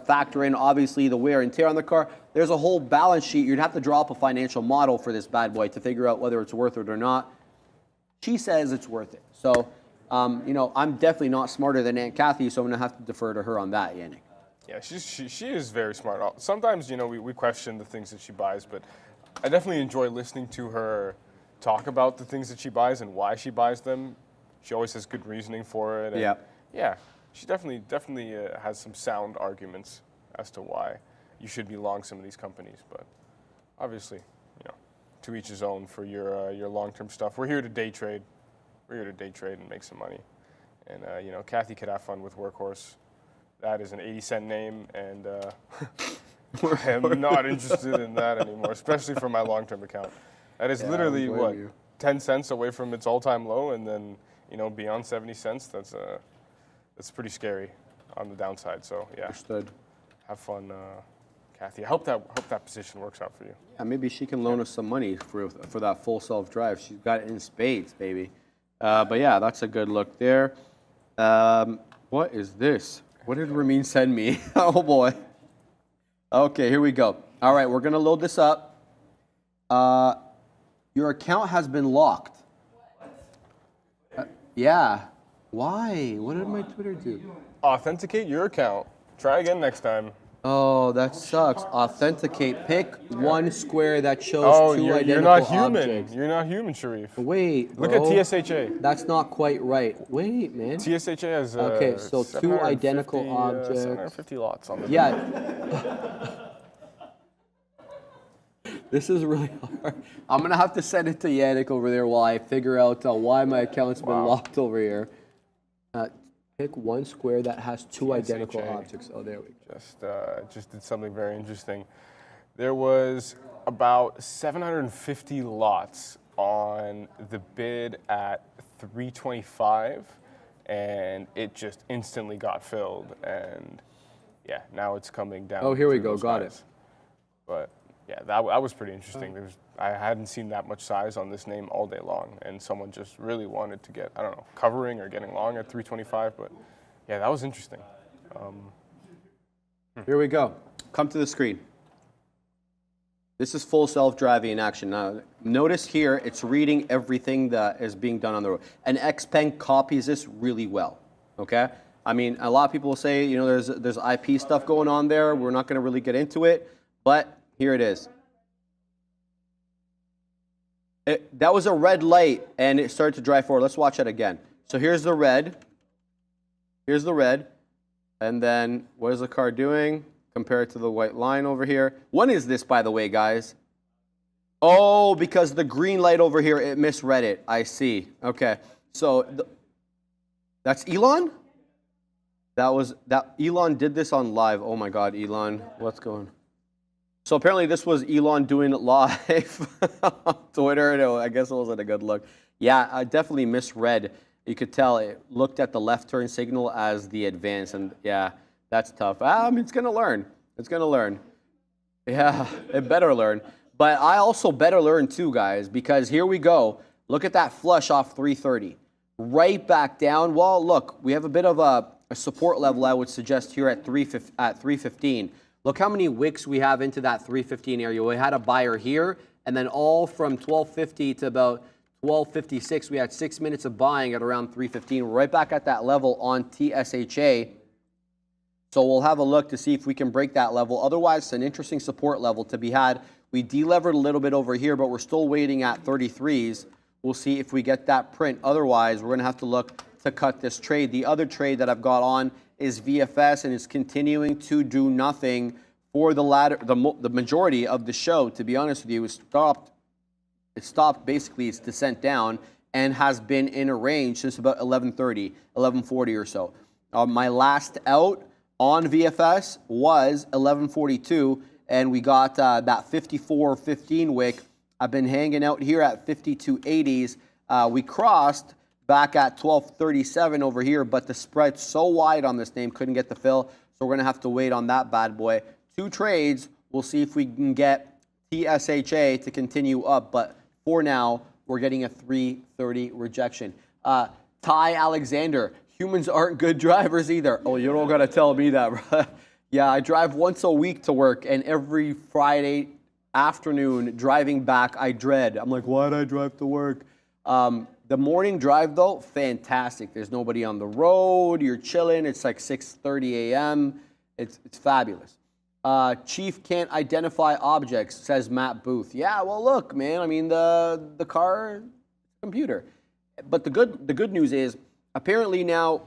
factor in obviously the wear and tear on the car. There's a whole balance sheet. You'd have to draw up a financial model for this bad boy to figure out whether it's worth it or not. She says it's worth it. So, I'm definitely not smarter than Aunt Kathy, so I'm going to have to defer to her on that, Yannick. Yeah, she is very smart. Sometimes, we question the things that she buys, but I definitely enjoy listening to her talk about the things that she buys and why she buys them. She always has good reasoning for it. And yeah, she definitely has some sound arguments as to why you should be long some of these companies. But obviously, to each his own for your long-term stuff. We're here to day trade. We're here to day trade and make some money. And Kathy could have fun with Workhorse. That is an 80-cent name, and I am not interested in that anymore, especially for my long-term account. That is literally 10 cents away from its all-time low, and then beyond 70 cents. That's pretty scary. on the downside. So yeah, Understood. have fun, Kathy. I hope that position works out for you. Yeah, maybe she can loan us some money for that full self-drive. She's got it in spades, baby. But yeah, that's a good look there. What is this? What did Ramin send me? Oh boy. Okay, here we go. All right, we're gonna load this up. Your account has been locked. Yeah. Why? What did my Twitter do? Authenticate your account. Try again next time. Oh, that sucks. Authenticate. Pick one square that shows two identical you're not human. objects. You're not human, Sharif. Wait, Look bro. at TSHA. That's not quite right. Wait, man. TSHA has Okay, so two identical 750, objects. 750 lots on the Yeah. This is really hard. I'm going to have to send it to Yannick over there while I figure out why my account's been locked over here. Pick one square that has two identical objects. Oh, there we go. Just did something very interesting. There was about 750 lots on the bid at 325, and it just instantly got filled. And yeah, now it's coming down. Oh, here we through go. those Got highs. it. But yeah, that was pretty interesting. I hadn't seen that much size on this name all day long, and someone just really wanted to get, I don't know, covering or getting long at 325. But yeah, that was interesting. Here we go. Come to the screen. This is full self-driving in action. Now, notice here, it's reading everything that is being done on the road. And Xpeng copies this really well, okay? I mean, a lot of people will say, you know, there's IP stuff going on there. We're not going to really get into it, but here it is. That was a red light, and it started to drive forward. Let's watch it again. So here's the red. Here's the red. And then what is the car doing compared to the white line over here? When is this, by the way, guys? Oh, because the green light over here, it misread it. I see. Okay. So that's Elon? That Elon did this on live. Oh my God, Elon. What's going on? So apparently this was Elon doing it live on Twitter. No, I guess it wasn't a good look. Yeah, I definitely misread. You could tell it looked at the left turn signal as the advance, and yeah, that's tough. I mean, it's gonna learn. It's gonna learn. Yeah, it better learn. But I also better learn too, guys, because here we go. Look at that flush off 330. Right back down. Well, look, we have a bit of a support level, I would suggest, here at 315. Look how many wicks we have into that 315 area. We had a buyer here, and then all from 1250 to about 1256, we had 6 minutes of buying at around 315, right back at that level on TSHA. So we'll have a look to see if we can break that level. Otherwise, it's an interesting support level to be had. We delevered a little bit over here, but we're still waiting at 33s. We'll see if we get that print. Otherwise, we're going to have to look to cut this trade. The other trade that I've got on is VFS, and it's continuing to do nothing for the majority of the show. To be honest with you, it stopped basically its descent down and has been in a range since about 11:30, 11:40 or so. My last out on VFS was 11:42, and we got that 54.15 wick. I've been hanging out here at 52.80s. We crossed back at 12.37 over here, but the spread's so wide on this name, couldn't get the fill, so we're going to have to wait on that bad boy. 2 trades, we'll see if we can get TSHA to continue up, but for now, we're getting a 330 rejection. Ty Alexander, humans aren't good drivers either. Oh, you don't got to tell me that, bro. Yeah, I drive once a week to work, and every Friday afternoon driving back, I dread. I'm like, why do I drive to work? The morning drive, though, fantastic. There's nobody on the road. You're chilling. It's like 6:30 a.m. It's fabulous. Chief can't identify objects, says Matt Booth. Yeah, well, look, man. I mean, the car, computer. But the good news is, apparently now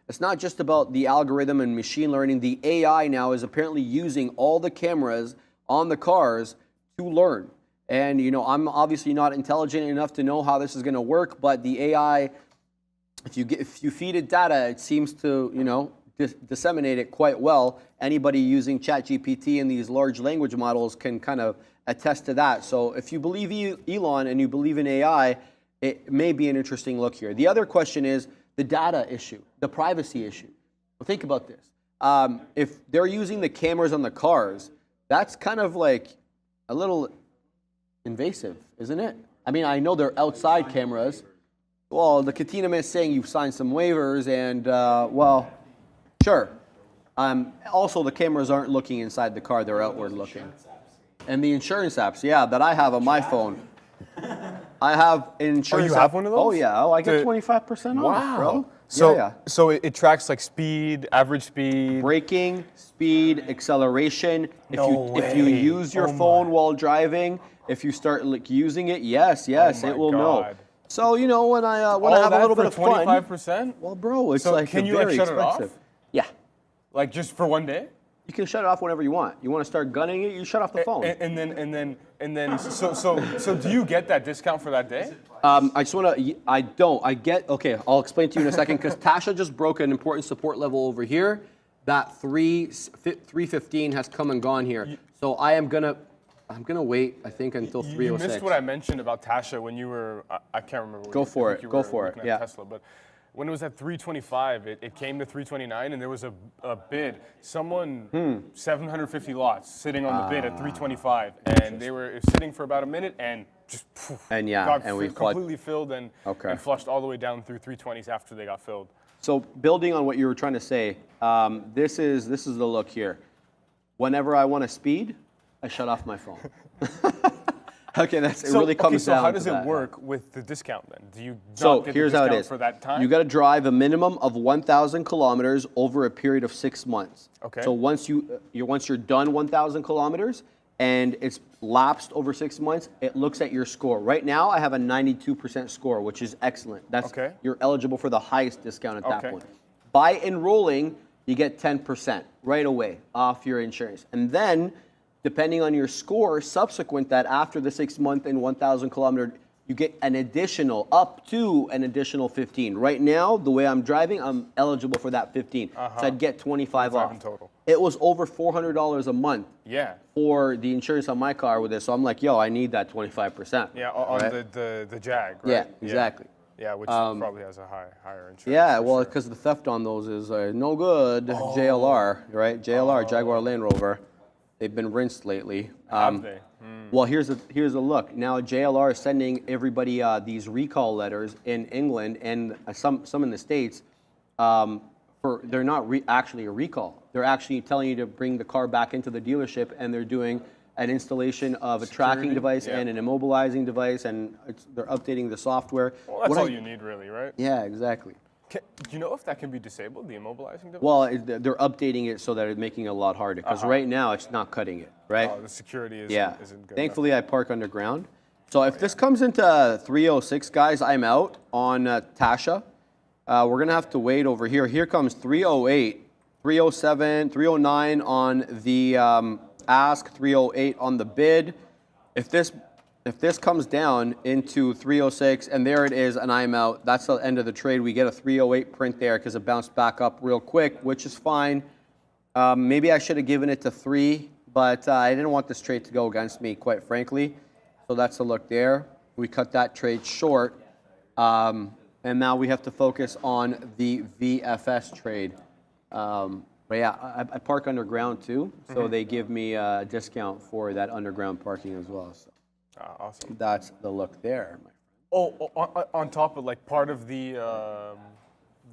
it's not just about the algorithm and machine learning. The AI now is apparently using all the cameras on the cars to learn. And, you know, I'm obviously not intelligent enough to know how this is going to work, but the AI, if you feed it data, it seems to, you know, disseminate it quite well. Anybody using ChatGPT and these large language models can kind of attest to that. So if you believe Elon and you believe in AI, it may be an interesting look here. The other question is the data issue, the privacy issue. think about this. If they're using the cameras on the cars, that's kind of like a little invasive, isn't it? I mean, I know they're outside cameras. Well, the Katina is saying you've signed some waivers, and well, sure. Also, the cameras aren't looking inside the car; they're outward looking. And the insurance apps, yeah, that I have on my phone. I have an insurance. Oh, you have one of those? Oh yeah. Oh, I get 25% off, bro. So it tracks like speed, average speed, braking, speed, acceleration. If you use your phone while driving, if you start like using it, yes, it will know. So you know when I have a little bit of fun. 25%? Well, bro, it's so like can you very like shut expensive. it off? Yeah. Like just for one day? You can shut it off whenever you want. You want to start gunning it, you shut off the phone. And then so do you get that discount for that day? I just want to. I don't. I get. Okay, I'll explain to you in a second because Tasha just broke an important support level over here. That 315 has come and gone here. So I'm gonna wait. I think until 306. You missed what I mentioned about Tasha when you were. I can't remember. Go for it. Go for it. Yeah. Tesla, but when it was at 325, it came to 329, and there was a bid. Someone 750 lots sitting on the bid at 325, and they were sitting for about a minute and just poof, and yeah, got and we completely filled and flushed all the way down through 320s after they got filled. So building on what you were trying to say, this is the look here. Whenever I want to speed, I shut off my phone. Okay, it really comes down to that. So how does it work with the discount then? Do you not get here's the how discount it is. for that time? You got to drive a minimum of 1,000 kilometers over a period of 6 months. Okay. So once you're done 1,000 kilometers and it's lapsed over 6 months, it looks at your score. Right now, I have a 92% score, which is excellent. You're eligible for the highest discount at that point. By enrolling, you get 10% right away off your insurance, and then depending on your score, subsequent that after the 6 month and 1,000 kilometer, you get an additional, up to an additional 15. Right now, the way I'm driving, I'm eligible for that 15. So I'd get 25 off. In total. It was over $400 a month for the insurance on my car with this. So I'm like, yo, I need that 25%. Yeah, on the Jag, right? Yeah, exactly. Yeah, which probably has a higher insurance. Yeah, well, because the theft on those is no good. JLR, right? JLR, Jaguar Land Rover. They've been rinsed lately. Have they? Well, here's a look. Now JLR is sending everybody these recall letters in England and some in the States. They're not actually a recall. They're actually telling you to bring the car back into the dealership, and they're doing an installation of a tracking device and an immobilizing device, and they're updating the software. Well, that's all you need, really, right? Yeah, exactly. Do you know if that can be disabled, the immobilizing device? Well, they're updating it so that it's making it a lot harder, because right now it's not cutting it, right? Oh, the security isn't good. Thankfully, I park underground. So if this comes into 306, guys, I'm out on Tasha. We're going to have to wait over here. Here comes 308, 307, 309 on the ask, 308 on the bid. If this comes down into 306, and there it is, and I'm out, that's the end of the trade. We get a 308 print there because it bounced back up real quick, which is fine. Maybe I should have given it to 3, but I didn't want this trade to go against me, quite frankly. So that's a look there. We cut that trade short. And now we have to focus on the VFS trade. But yeah, I park underground too, so they give me a discount for that underground parking as well. So. Awesome. That's the look there, my friend. Oh, on top of like part of the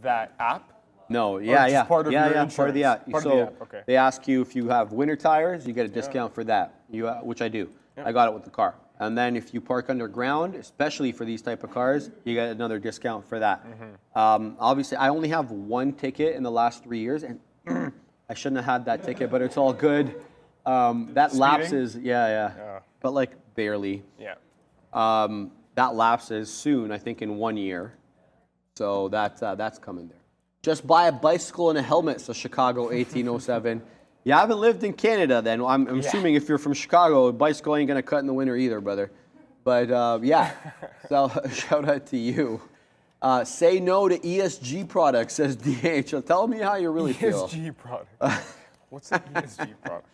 that app? No, yeah. Part of part of the app. Part so of the app. Okay. They ask you if you have winter tires, you get a discount for that. Which I do. Yeah. I got it with the car. And then if you park underground, especially for these type of cars, you get another discount for that. Obviously, I only have one ticket in the last 3 years, and I shouldn't have had that ticket, but it's all good. That lapses, yeah. But like barely. Yeah. That lapses soon, I think in 1 year. So that's coming there. Just buy a bicycle and a helmet, so Chicago 1807. You haven't lived in Canada then. I'm assuming if you're from Chicago, a bicycle ain't gonna cut in the winter either, brother. But yeah, so shout out to you. Say no to ESG products, says DH. Tell me how you really feel. ESG product. What's an ESG product?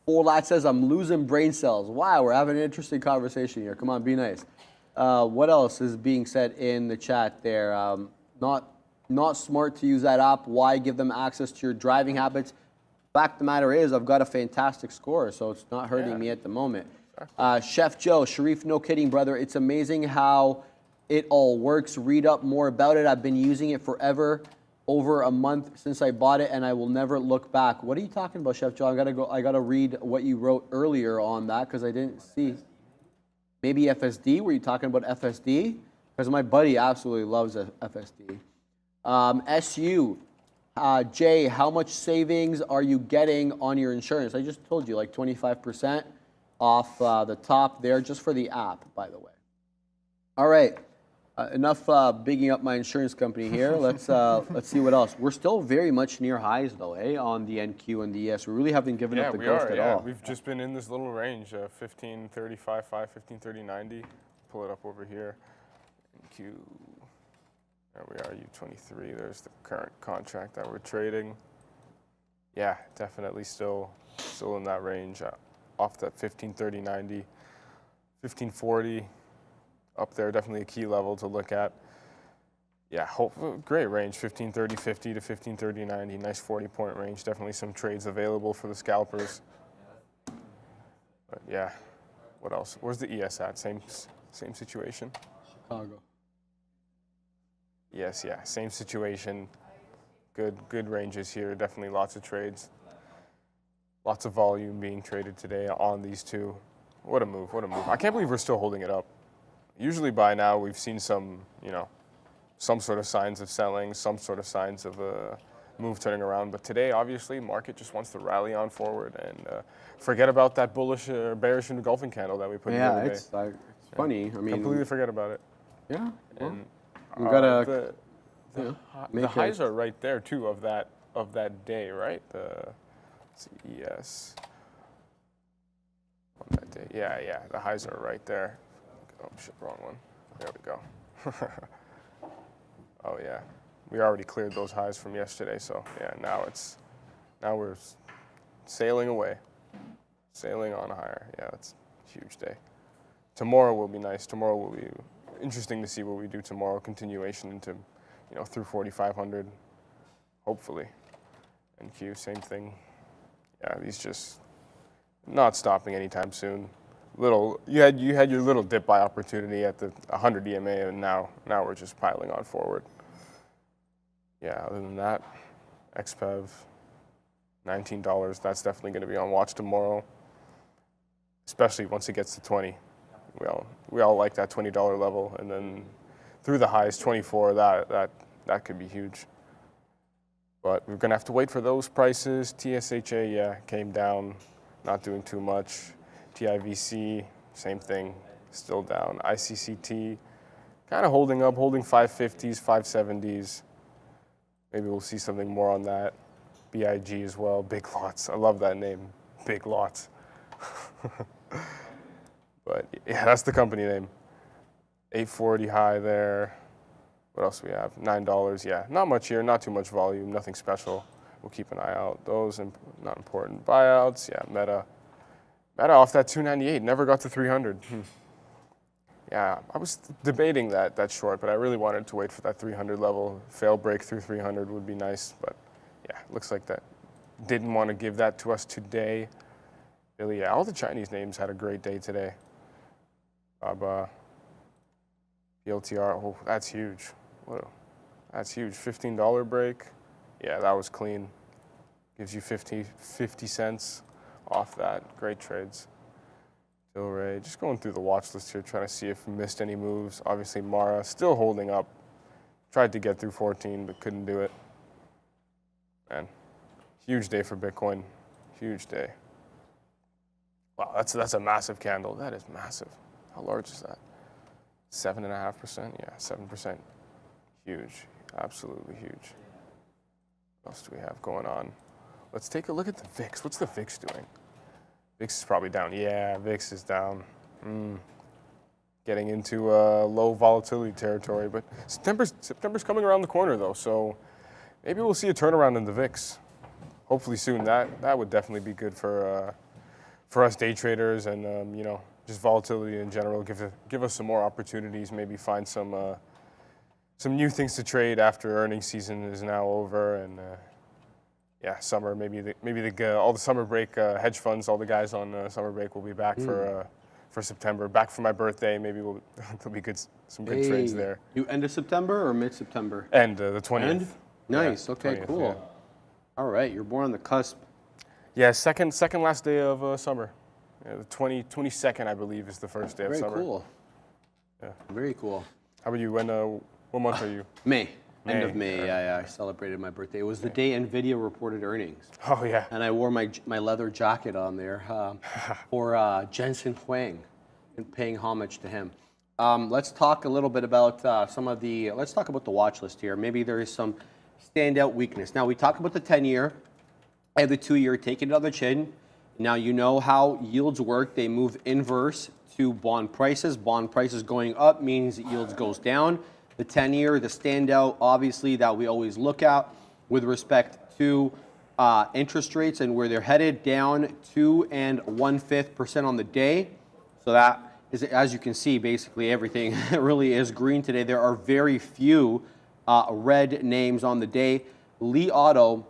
Forlat says, I'm losing brain cells. Wow, we're having an interesting conversation here. Come on, be nice. What else is being said in the chat there? not smart to use that app. Why give them access to your driving habits? Fact of the matter is, I've got a fantastic score, so it's not hurting me at the moment. Chef Joe, Sharif, no kidding, brother. It's amazing how it all works. Read up more about it. I've been using it forever, over a month since I bought it, and I will never look back. What are you talking about, Chef Joe? I gotta read what you wrote earlier on that because I didn't see. Maybe FSD? Were you talking about FSD? Because my buddy absolutely loves FSD. SU. Jay, how much savings are you getting on your insurance? I just told you, like 25% off the top there, just for the app, by the way. All right, enough bigging up my insurance company here. Let's see what else. We're still very much near highs, though, on the NQ and the ES. We really haven't given up the ghost at all. We've just been in this little range, 15.35.5, 15.30.90. Pull it up over here. NQ. There we are, U23. There's the current contract that we're trading. Yeah, definitely still in that range. Off that 15.30.90, 15.40, up there, definitely a key level to look at. Yeah, great range, 15.30.50 to 15.30.90, nice 40-point range. Definitely some trades available for the scalpers. But yeah, what else? Where's the ES at? Same situation? Chicago. Yes, yeah, same situation. Good ranges here. Definitely lots of trades. Lots of volume being traded today on these two. What a move, what a move. I can't believe we're still holding it up. Usually by now we've seen some sort of signs of selling, some sort of signs of a move turning around. But today, obviously, market just wants to rally on forward and forget about that bullish or bearish engulfing candle that we put in the other day. It's funny. I mean, completely forget about it. Yeah. And, we gotta. The highs are right there too of that day, right? Let's see, ES on that day. Yeah, the highs are right there. Oh shit, wrong one. There we go. Oh yeah, we already cleared those highs from yesterday. So yeah, now we're sailing away, sailing on higher. Yeah, it's a huge day. Tomorrow will be nice. Tomorrow will be interesting to see what we do tomorrow. Continuation into, through 4,500, hopefully. And Q, same thing. Yeah, these just not stopping anytime soon. You had your little dip buy opportunity at the 100 EMA, and now we're just piling on forward. Yeah, other than that, XPEV, $19. That's definitely going to be on watch tomorrow, especially once it gets to 20. We all like that $20 level, and then through the highs, 24. That could be huge. But we're gonna have to wait for those prices. TSHA, yeah, came down, not doing too much. TIVC, same thing, still down. ICCT, kind of holding up, holding 550s, 570s. Maybe we'll see something more on that. BIG as well, Big Lots. I love that name, Big Lots. But yeah, that's the company name. 840 high there. What else do we have? $9, yeah. Not much here, not too much volume, nothing special. We'll keep an eye out. Those not important. Buyouts, yeah, Meta. Meta off that 298, never got to 300. Yeah, I was debating that short, but I really wanted to wait for that 300 level. Fail break through 300 would be nice, but yeah, looks like that didn't want to give that to us today. Really, yeah, all the Chinese names had a great day today. Baba, PLTR, oh, that's huge. Whoa, that's huge. $15 break. Yeah, that was clean. Gives you 50 cents off that. Great trades. Tilray, just going through the watch list here, trying to see if we missed any moves. Obviously, Mara still holding up. Tried to get through 14, but couldn't do it. Man, huge day for Bitcoin. Huge day. Wow, that's a massive candle. That is massive. How large is that? 7.5%? Yeah, 7%. Huge. Absolutely huge. What else do we have going on? Let's take a look at the VIX. What's the VIX doing? VIX is probably down. Yeah, VIX is down. Getting into low volatility territory, but September's coming around the corner though, so maybe we'll see a turnaround in the VIX. Hopefully soon. That would definitely be good for us day traders and just volatility in general. Give us some more opportunities. Maybe find some some new things to trade after earnings season is now over, and yeah, summer, maybe all the summer break hedge funds, all the guys on summer break will be back for September. Back for my birthday, maybe there'll be some good trades there. You end of September or mid-September? And the 20th. End? Nice. Yeah, okay. 20th, Cool. Yeah. All right. You're born on the cusp. Yeah, second last day of summer. Yeah, the 22nd, I believe, is the first day of summer. Very cool. Yeah. Very cool. How about you? What month are you? May. End of May. Yeah. I celebrated my birthday. It was the day NVIDIA reported earnings. Oh yeah. And I wore my leather jacket on there for Jensen Huang, and paying homage to him. Let's talk a little bit about let's talk about the watch list here. Maybe there is some standout weakness. Now we talk about the 10-year and the 2-year taking it on the chin. Now you know how yields work. They move inverse to bond prices. Bond prices going up means yields goes down. The 10-year, the standout, obviously, that we always look at with respect to interest rates and where they're headed, down 2 1/5% on the day. So that is, as you can see, basically everything really is green today. There are very few red names on the day. Li Auto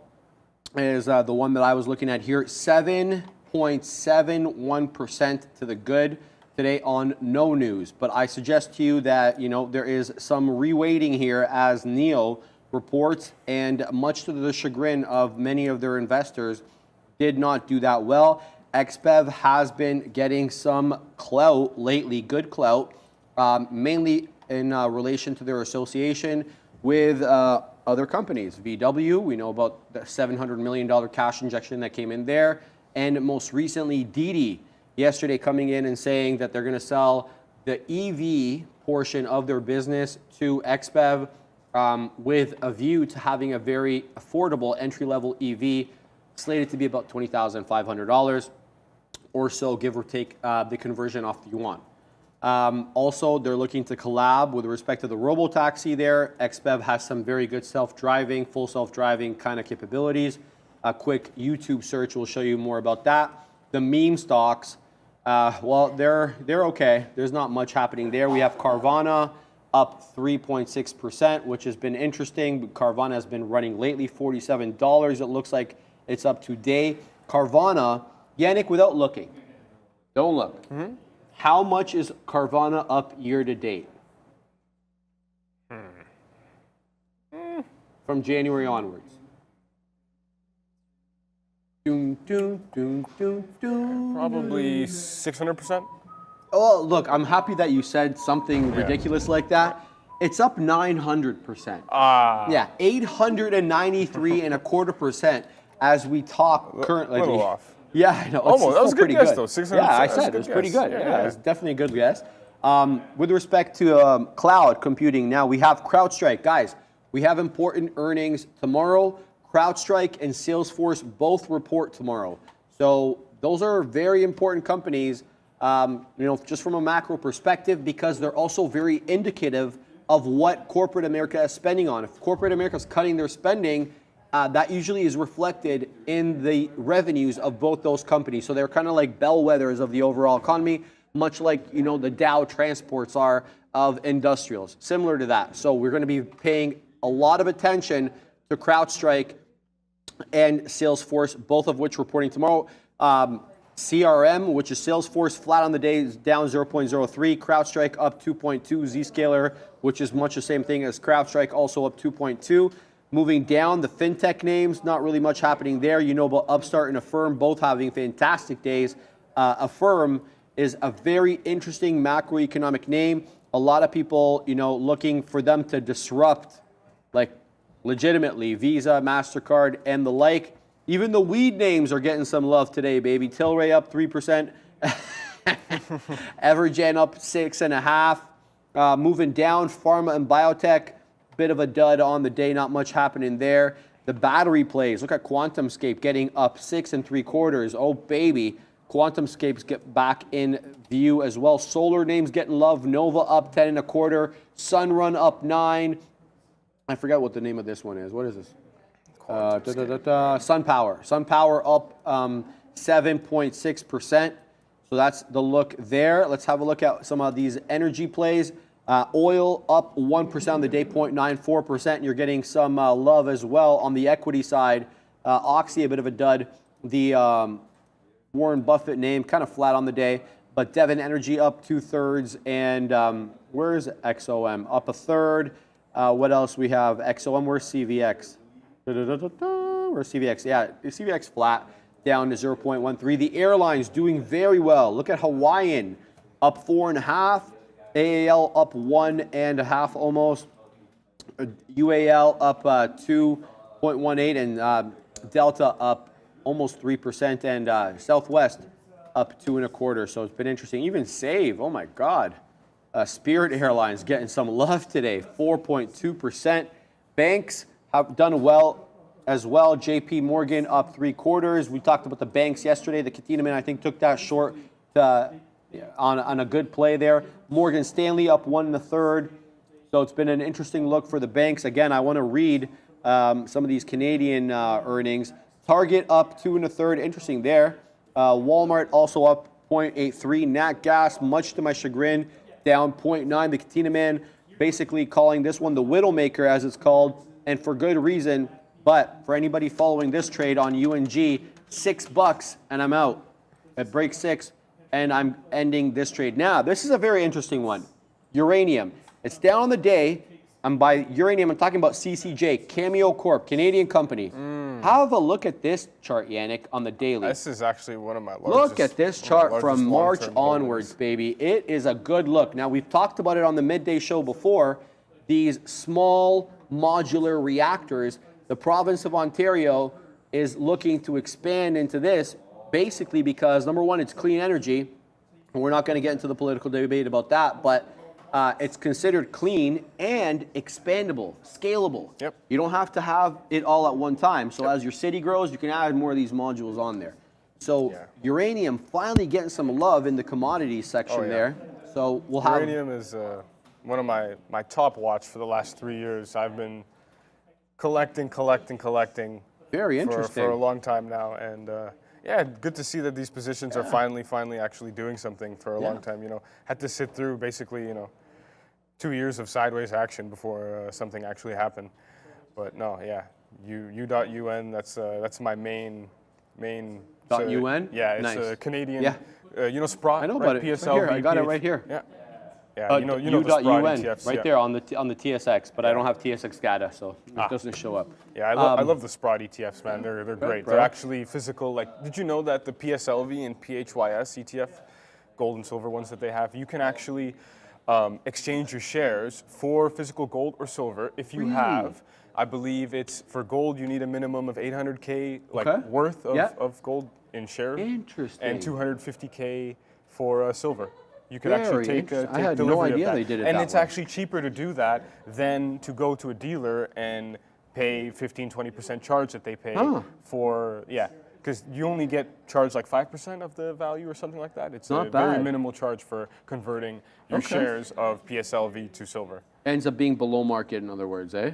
is the one that I was looking at here, 7.71% to the good today on no news. But I suggest to you that, there is some reweighting here as NIO reports, and much to the chagrin of many of their investors, did not do that well. XBEV has been getting some clout lately, good clout, mainly in relation to their association with other companies. VW, we know about the $700 million cash injection that came in there, and most recently Didi, yesterday coming in and saying that they're going to sell the EV portion of their business to XBEV with a view to having a very affordable entry-level EV slated to be about $20,500 or so, give or take the conversion off the yuan. Also, they're looking to collab with respect to the robo-taxi there. XBEV has some very good self-driving, full self-driving kind of capabilities. A quick YouTube search will show you more about that. The meme stocks, well, they're okay. There's not much happening there. We have Carvana up 3.6%, which has been interesting. Carvana has been running lately, $47. It looks like it's up today. Carvana, Yannick, without looking, don't look. Mm-hmm. How much is Carvana up year to date? From January onwards. Probably 600%. Oh, look, I'm happy that you said something ridiculous like that. It's up 900%. Yeah, 893.25% as we talk currently. A little off. Yeah, I know. Almost. That was a good guess, though. 600%. Yeah, I said it was pretty good. Yeah, it's definitely a good guess. With respect to cloud computing, now we have CrowdStrike. Guys, we have important earnings tomorrow. CrowdStrike and Salesforce both report tomorrow. So those are very important companies, just from a macro perspective, because they're also very indicative of what corporate America is spending on. If corporate America is cutting their spending, that usually is reflected in the revenues of both those companies. So they're kind of like bellwethers of the overall economy, much like, the Dow transports are of industrials, similar to that. So we're going to be paying a lot of attention to CrowdStrike and Salesforce, both of which reporting tomorrow. CRM, which is Salesforce, flat on the day, is down 0.03. CrowdStrike up 2.2. Zscaler, which is much the same thing as CrowdStrike, also up 2.2. Moving down, the fintech names, not really much happening there. You know about Upstart and Affirm, both having fantastic days. Affirm is a very interesting macroeconomic name. A lot of people, looking for them to disrupt, like legitimately, Visa, MasterCard, and the like. Even the weed names are getting some love today, baby. Tilray up 3%. Evergen up 6.5%. Moving down, pharma and biotech, bit of a dud on the day, not much happening there. The battery plays, look at QuantumScape getting up 6 3/4. Oh, baby. QuantumScape's get back in view as well. Solar names getting love. Nova up 10 1/4. Sunrun up 9. I forgot what the name of this one is. What is this? SunPower. SunPower up 7.6%. So that's the look there. Let's have a look at some of these energy plays. Oil up 1% on the day, 0.94%. You're getting some love as well on the equity side. Oxy, a bit of a dud. The Warren Buffett name, kind of flat on the day. But Devon Energy up 2/3. And where's XOM? Up 1/3. What else we have? XOM, where's CVX? Where's CVX? Yeah, CVX flat, down to 0.13. The airlines doing very well. Look at Hawaiian, up 4.5. AAL up 1.5 almost. UAL up 2.18, and Delta up almost 3%, and Southwest up 2.25. So it's been interesting. Even Save, oh my God. Spirit Airlines getting some love today, 4.2%. Banks have done well as well. JP Morgan up 0.75. We talked about the banks yesterday. The Katina man, I think, took that short on a good play there. Morgan Stanley up 1 1/3. So it's been an interesting look for the banks. Again, I want to read some of these Canadian earnings. Target up 2 1/3. Interesting there. Walmart also up 0.83. Nat Gas, much to my chagrin, down 0.9. The Katina man basically calling this one the Widowmaker, as it's called, and for good reason. But for anybody following this trade on UNG, $6 and I'm out. At break 6, and I'm ending this trade. Now, this is a very interesting one. Uranium. It's down on the day. I'm by uranium. I'm talking about CCJ, Cameo Corp, Canadian company. Have a look at this chart, Yannick, on the daily. This is actually one of my largest. Look at this chart from March onwards, baby. It is a good look. Now, we've talked about it on the Midday show before. These small modular reactors, the province of Ontario is looking to expand into this, basically because, number one, it's clean energy. And we're not going to get into the political debate about that, but it's considered clean and expandable, scalable. Yep. You don't have to have it all at one time. So as your city grows, you can add more of these modules on there. So uranium finally getting some love in the commodities section there. So we'll have... Uranium is one of my top watch for the last 3 years. I've been collecting. Very interesting. For a long time now. And yeah, good to see that these positions are finally actually doing something for a long time. You know, had to sit through basically, 2 years of sideways action before something actually happened. But no, U.UN, that's my main .UN? Yeah, it's nice. a Canadian, Sprott, I know right? about it. PSLV, Right here. I got it right here. Yeah. Yeah, you know the Sprott U.UN, ETFs. right there on the TSX, but I don't have TSX data, so it doesn't show up. Yeah, I love the Sprott ETFs, man. They're great. They're actually physical. Like, did you know that the PSLV and PHYS ETF, gold and silver ones that they have, you can actually exchange your shares for physical gold or silver if you have. I believe it's for gold you need a minimum of 800K worth of gold in shares. Interesting. And 250K for silver. You could actually take I had no idea they did it and that it's way. actually cheaper to do that than to go to a dealer and pay 15-20% charge that they pay for, because you only get charged like 5% of the value or something like that. It's not a bad. very minimal charge for converting your shares of PSLV to silver. Ends up being below market, in other words, eh?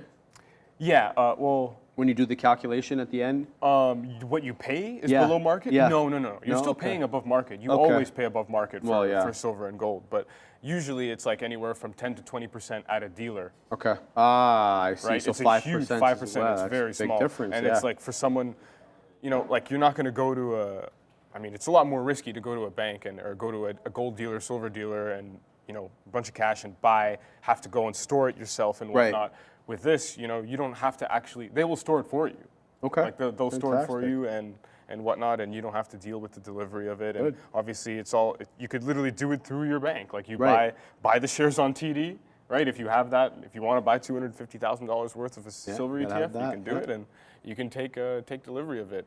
Yeah, well... When you do the calculation at the end? What you pay is below market? Yeah. No. You're still paying above market. You always pay above market for silver and gold. But usually it's like anywhere from 10 to 20% at a dealer. Okay. I see. Right? So it's 5%. a huge 5%. It's very That's a big small. difference, and it's like for someone, like you're not going to go to it's a lot more risky to go to a bank or go to a gold dealer, silver dealer, and a bunch of cash and have to go and store it yourself and whatnot. Right. With this, you don't have to actually, they will store it for you. Okay. Like they'll store it for you and whatnot, and you don't have to deal with the delivery of it. And obviously it's you could literally do it through your bank. Like you buy the shares on TD, right? If you have that, if you want to buy $250,000 worth of a silver ETF, you can do it, and you can take delivery of it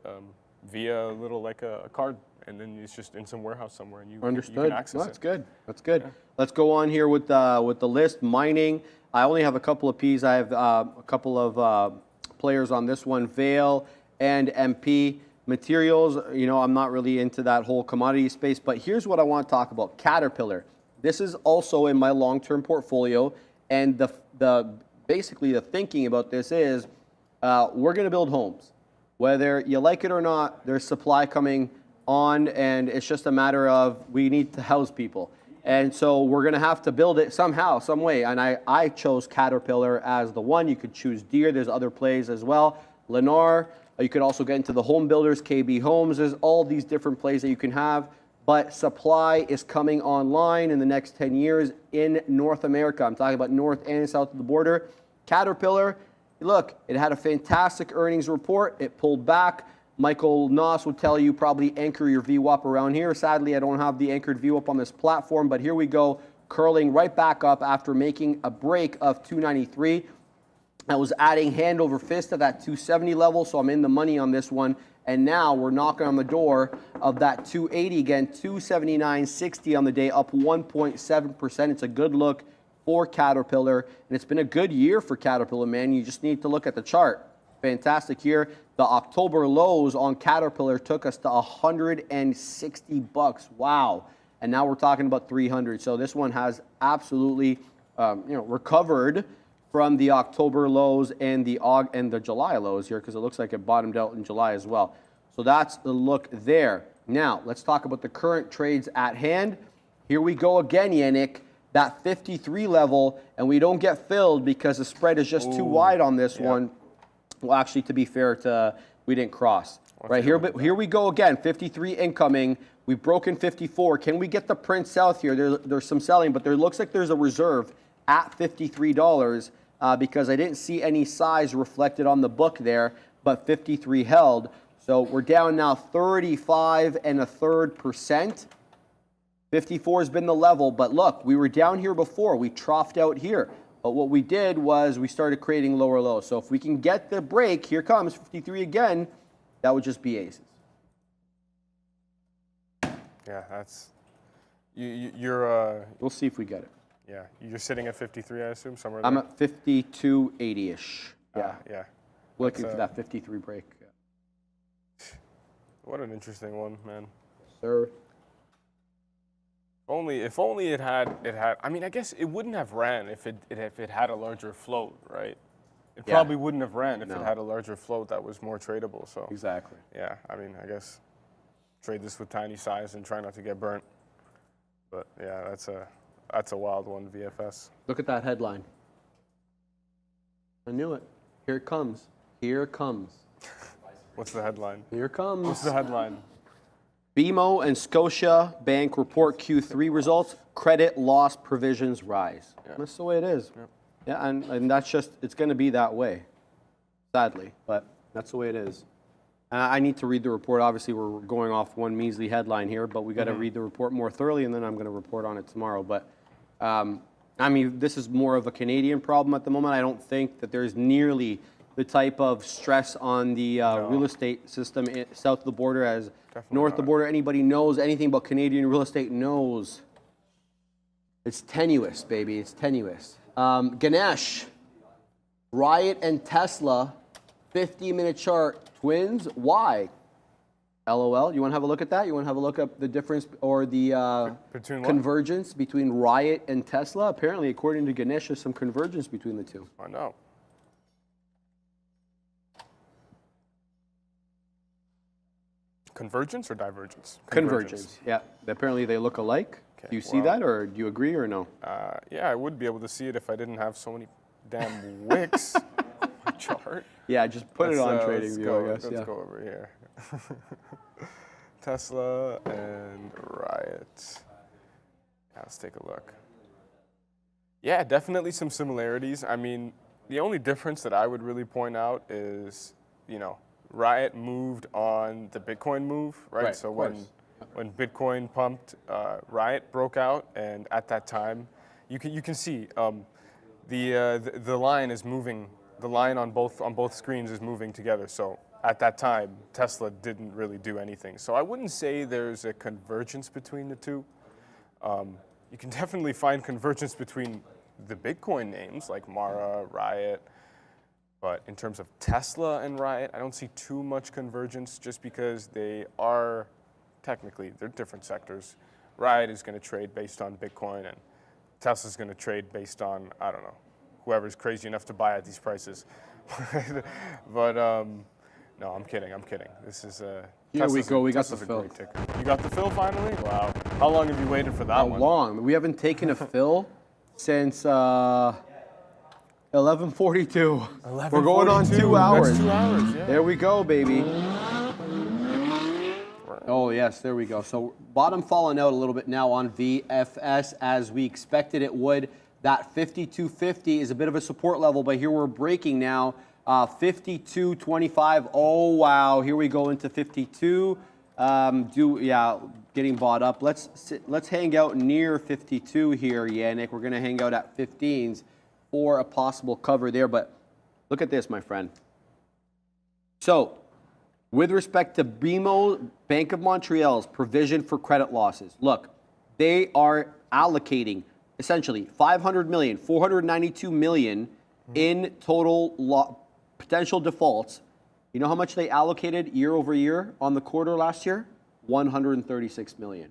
via a little a card, and then it's just in some warehouse somewhere, and you can access it. That's good. That's good. Let's go on here with the list. Mining. I only have a couple of Ps. I have a couple of players on this one, Vail and MP. Materials, I'm not really into that whole commodity space, but here's what I want to talk about. Caterpillar. This is also in my long-term portfolio, and basically the thinking about this is we're going to build homes. Whether you like it or not, there's supply coming on, and it's just a matter of we need to house people. And so we're going to have to build it somehow, some way. And I chose Caterpillar as the one. You could choose Deere. There's other plays as well. Lennar. You could also get into the home builders, KB Homes. There's all these different plays that you can have. But supply is coming online in the next 10 years in North America. I'm talking about north and south of the border. Caterpillar, look, it had a fantastic earnings report. It pulled back. Michael Noss would tell you probably anchor your VWAP around here. Sadly, I don't have the anchored VWAP on this platform, but here we go, curling right back up after making a break of 293. I was adding hand over fist at that 270 level, so I'm in the money on this one. And now we're knocking on the door of that 280 again, 279.60 on the day, up 1.7%. It's a good look for Caterpillar, and it's been a good year for Caterpillar, man. You just need to look at the chart. Fantastic year. The October lows on Caterpillar took us to 160 bucks. Wow. And now we're talking about 300. So this one has absolutely recovered from the October lows and the July lows here, because it looks like it bottomed out in July as well. So that's the look there. Now, let's talk about the current trades at hand. Here we go again, Yannick. That 53 level, and we don't get filled because the spread is just too wide on this one. Well, actually, to be fair, we didn't cross. Right here, but here we go again. 53 incoming. We've broken 54. Can we get the print south here? There's some selling, but there looks like there's a reserve at $53 because I didn't see any size reflected on the book there, but 53 held. So we're down now 35.33%. 54 has been the level, but look, we were down here before. We troughed out here. But what we did was we started creating lower lows. So if we can get the break, here comes 53 again, that would just be aces. Yeah, that's you're. We'll see if we get it. Yeah, you're sitting at 53, I assume, somewhere there. I'm at 52.80-ish. Yeah. Yeah. Looking for that 53 break. What an interesting one, man. Sir. If only it had. I mean, I guess it wouldn't have ran if it had a larger float, right? It probably wouldn't have ran if it had a larger float that was more tradable. So exactly. Yeah, I mean, I guess trade this with tiny size and try not to get burnt. But yeah, that's a wild one, VFS. Look at that headline. I knew it. Here it comes. Here it comes. What's the headline? Here it comes. What's the headline? BMO and Scotia Bank report Q3 results. Credit loss provisions rise. Yeah. That's the way it is. Yeah, yeah, and that's just, it's going to be that way, sadly, but that's the way it is. I need to read the report. Obviously, we're going off one measly headline here, but we got to read the report more thoroughly, and then I'm going to report on it tomorrow. But I mean, this is more of a Canadian problem at the moment. I don't think that there's nearly the type of stress on the real estate system south of the border as north of the border. Anybody knows anything about Canadian real estate knows it's tenuous, baby. It's tenuous. Ganesh, Riot and Tesla, 50-minute chart, twins. Why? LOL. You want to have a look at that? You want to have a look at the difference or the convergence between Riot and Tesla? Apparently, according to Ganesh, there's some convergence between the two. I know. Convergence or divergence? Convergence. Yeah. Apparently, they look alike. Okay, do you see that, or do you agree, or no? Yeah, I would be able to see it if I didn't have so many damn wicks on my chart. Yeah, just put it on TradingView, I guess. Let's go over here. Tesla and Riot. Yeah, let's take a look. Yeah, definitely some similarities. I mean, the only difference that I would really point out is, Riot moved on the Bitcoin move, right? So when Bitcoin pumped, Riot broke out, and at that time, you can see the line is moving. The line on both screens is moving together. So at that time, Tesla didn't really do anything. So I wouldn't say there's a convergence between the two. You can definitely find convergence between the Bitcoin names like Mara, Riot. But in terms of Tesla and Riot, I don't see too much convergence just because they're different sectors. Riot is going to trade based on Bitcoin, and Tesla's going to trade based on, I don't know, whoever's crazy enough to buy at these prices. But no, I'm kidding. This is here we go. We got the Tesla's fill. a great ticker. You got the fill finally? Wow. How long have you waited for that How one? long? We haven't taken a fill since 11:42. We're going on 2 hours. That's 2 hours, yeah. There we go, baby. Oh, yes, there we go. So bottom falling out a little bit now on VFS as we expected it would. That 52.50 is a bit of a support level, but here we're breaking now. 52.25. Oh, wow. Here we go into 52. Getting bought up. Let's hang out near 52 here, Yannick. We're going to hang out at 15s for a possible cover there. But look at this, my friend. So, with respect to BMO, Bank of Montreal's provision for credit losses, look, they are allocating essentially $500 million, $492 million in total potential defaults. You know how much they allocated year over year on the quarter last year? $136 million.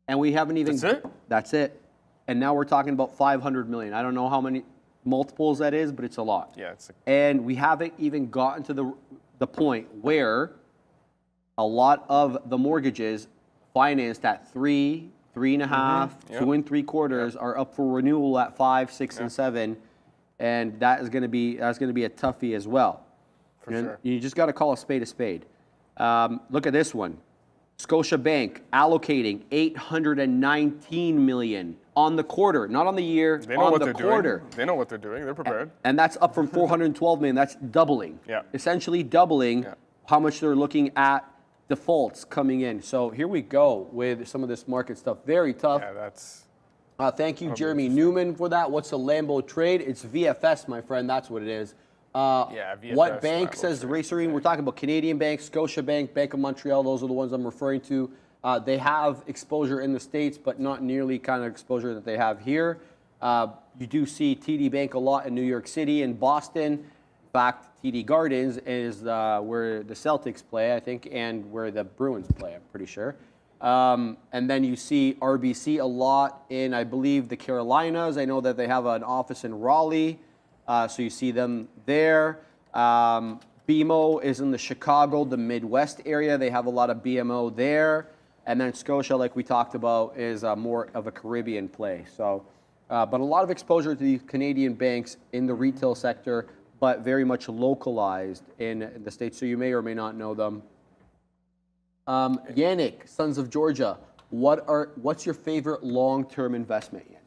And we haven't even... That's it? That's it. And now we're talking about $500 million. I don't know how many multiples that is, but it's a lot. Yeah, and we haven't even gotten to the point where a lot of the mortgages financed at 3, 3.5, 2 3/4 are up for renewal at 5, 6, and 7, and that's going to be a toughie as well. For sure. You just got to call a spade a spade. Look at this one. Scotiabank allocating $819 million on the quarter, not on the year, they know on what the they're quarter. Doing. They know what they're doing. They're prepared. And that's up from $412 million. That's doubling. Yeah. Essentially doubling how much they're looking at defaults coming in. So here we go with some of this market stuff. Very tough. Yeah, that's... Thank you, Jeremy Newman, for that. What's a Lambo trade? It's VFS, my friend. That's what it is. VFS, what bank Lambo says trade. Racerine? We're talking about Canadian banks, Scotiabank, Bank of Montreal. Those are the ones I'm referring to. They have exposure in the States, but not nearly kind of exposure that they have here. You do see TD Bank a lot in New York City and Boston. In fact, TD Gardens is where the Celtics play, I think, and where the Bruins play, I'm pretty sure. And then you see RBC a lot in, I believe, the Carolinas. I know that they have an office in Raleigh, so you see them there. BMO is in the Chicago, the Midwest area. They have a lot of BMO there. And then Scotia, like we talked about, is more of a Caribbean play. So, but a lot of exposure to the Canadian banks in the retail sector, but very much localized in the States. So you may or may not know them. Yannick, Sons of Georgia, what's your favorite long-term investment, Yannick?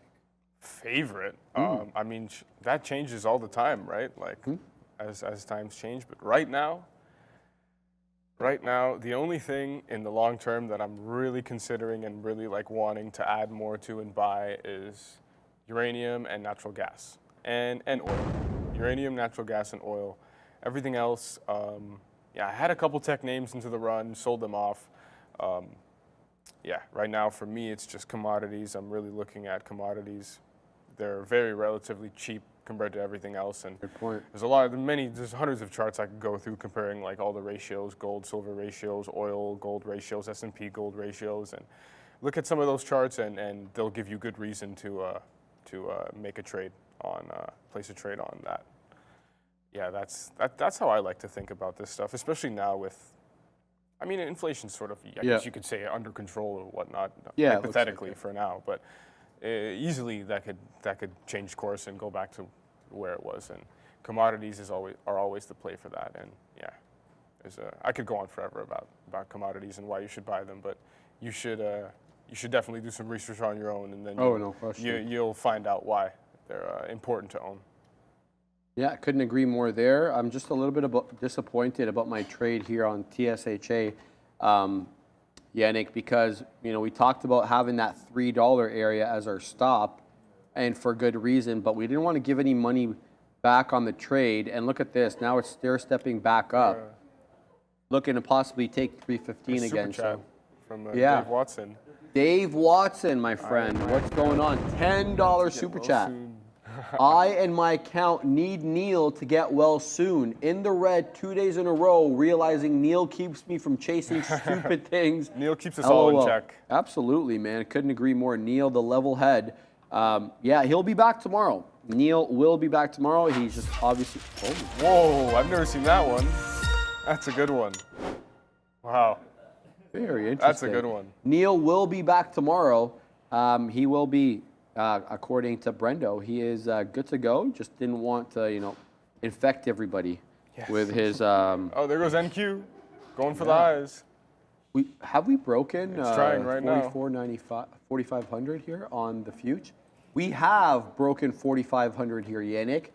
Favorite? I mean, that changes all the time, right? Like, as times change. But right now, the only thing in the long term that I'm really considering and really like wanting to add more to and buy is uranium and natural gas and oil. Uranium, natural gas, and oil. Everything else, I had a couple tech names into the run, sold them off. Right now for me, it's just commodities. I'm really looking at commodities. They're very relatively cheap compared to everything else. And Good point. there's hundreds of charts I could go through comparing like all the ratios, gold, silver ratios, oil, gold ratios, S&P gold ratios, and look at some of those charts and they'll give you good reason to make a trade on, place a trade on that. Yeah, that's how I like to think about this stuff, especially now with, I mean, inflation's sort of, I guess you could say under control or whatnot, hypothetically for now, but easily that could change course and go back to where it was, and commodities are always the play for that. And I could go on forever about commodities and why you should buy them, but you should definitely do some research on your own, and then you'll find out why they're important to own. Yeah, I couldn't agree more there. I'm just a little bit disappointed about my trade here on TSHA, Yannick, because we talked about having that $3 area as our stop, and for good reason, but we didn't want to give any money back on the trade. And look at this, now it's stair-stepping back up, looking to possibly take 315 again. Super chat from Dave Watson. Dave Watson, my friend, what's going on? $10 super chat. I and my account need Neil to get well soon. In the red 2 days in a row, realizing Neil keeps me from chasing stupid things. Neil keeps us all in check. Absolutely, man. I couldn't agree more. Neil, the level head. He'll be back tomorrow. Neil will be back tomorrow. He's just obviously... Whoa, I've never seen that one. That's a good one. Wow. Very interesting. That's a good one. Neil will be back tomorrow. He will be, according to Brendo, he is good to go. Just didn't want to, infect everybody with his. Oh, there goes NQ, going for the highs. Have we broken It's trying right now. 4,500 here on the future? We have broken 4,500 here, Yannick.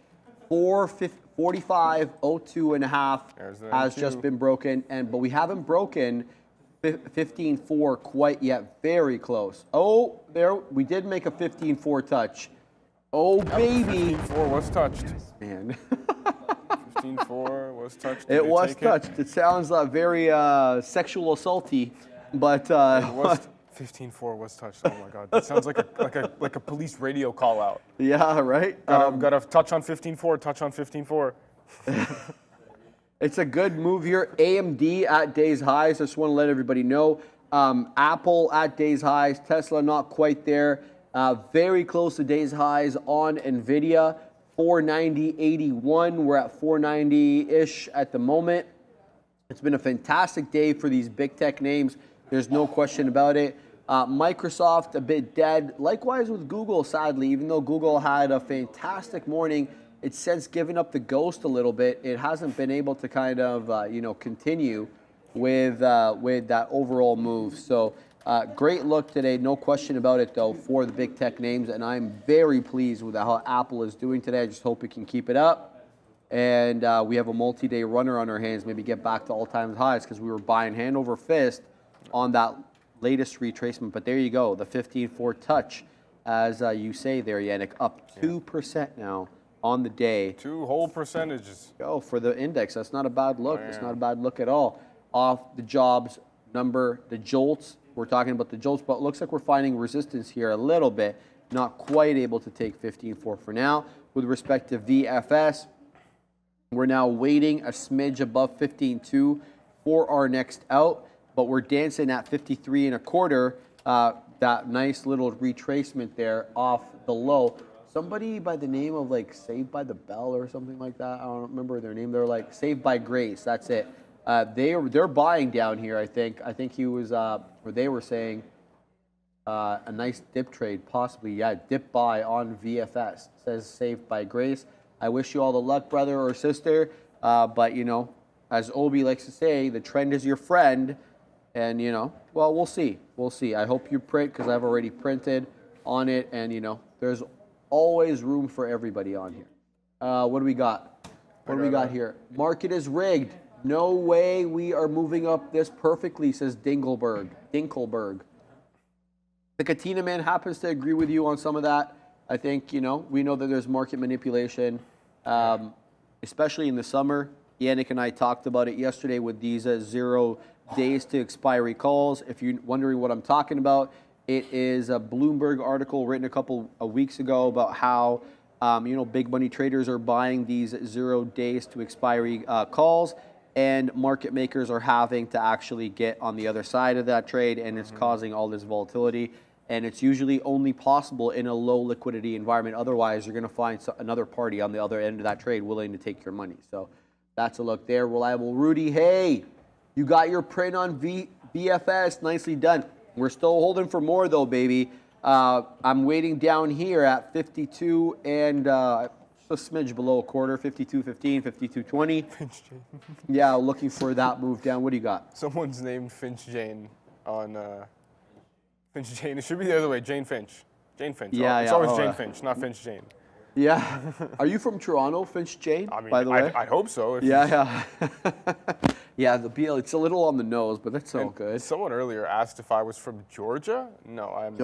45.02.5 has just been broken, but we haven't broken 15.4 quite yet. Very close. Oh, there we did make a 15.4 touch. Oh, baby. 15.4 was touched. Man. 15.4 was touched. It was touched. It sounds very sexual assaulty, but 15.4 was touched. Oh my God, that sounds like a police radio call out. Yeah, right. Got a touch on 15.4. Touch on 15.4. It's a good move here. AMD at day's highs. I just want to let everybody know. Apple at day's highs. Tesla not quite there. Very close to day's highs on NVIDIA. 490.81. We're at 490-ish at the moment. It's been a fantastic day for these big tech names. There's no question about it. Microsoft a bit dead. Likewise with Google, sadly, even though Google had a fantastic morning, it's since given up the ghost a little bit. It hasn't been able to kind of, continue with that overall move. So great look today, no question about it, though, for the big tech names. And I'm very pleased with how Apple is doing today. I just hope it can keep it up. And we have a multi-day runner on our hands, maybe get back to all-time highs because we were buying hand over fist on that latest retracement. But there you go, the 15.4 touch, as you say there, Yannick, up 2% now on the day. 2 whole percentages. Go for the index. That's not a bad look. It's not a bad look at all. Off the jobs number, the JOLTS. We're talking about the JOLTS, but it looks like we're finding resistance here a little bit. Not quite able to take 15.4 for now. With respect to VFS, we're now waiting a smidge above 15.2 for our next out, but we're dancing at 53.25. That nice little retracement there off the low. Somebody by the name of Saved by the Bell or something like that. I don't remember their name. They're Saved by Grace. That's it. They're buying down here. I think he was, or they were saying, a nice dip trade, possibly. Yeah, dip buy on VFS. It says Saved by Grace. I wish you all the luck, brother or sister. But as Obi likes to say, the trend is your friend. And well, we'll see. We'll see. I hope you print because I've already printed on it. And there's always room for everybody on here. What do we got? What do we got here? Market is rigged. No way we are moving up this perfectly, says Dinkelberg. The Katina man happens to agree with you on some of that. I think, we know that there's market manipulation, especially in the summer. Yannick and I talked about it yesterday with these 0 days to expiry calls. If you're wondering what I'm talking about, it is a Bloomberg article written a couple of weeks ago about how, big money traders are buying these 0 days to expiry calls, and market makers are having to actually get on the other side of that trade, and it's causing all this volatility. And it's usually only possible in a low liquidity environment. Otherwise, you're going to find another party on the other end of that trade willing to take your money. So that's a look there. Reliable Rudy, hey, you got your print on BFS. Nicely done. We're still holding for more, though, baby. I'm waiting down here at 52 and a smidge below a quarter, 52.15, 52.20. Finch Jane. Yeah, looking for that move down. What do you got? Someone's named Finch Jane on Finch Jane. It should be the other way. Jane Finch. Jane Finch. Yeah, it's always Jane Finch, not Finch Jane. Yeah. Are you from Toronto, Finch Jane? I mean, by the way? I hope so. Yeah. Yeah, the BL, it's a little on the nose, but that's so good. Someone earlier asked if I was from Georgia. No, I'm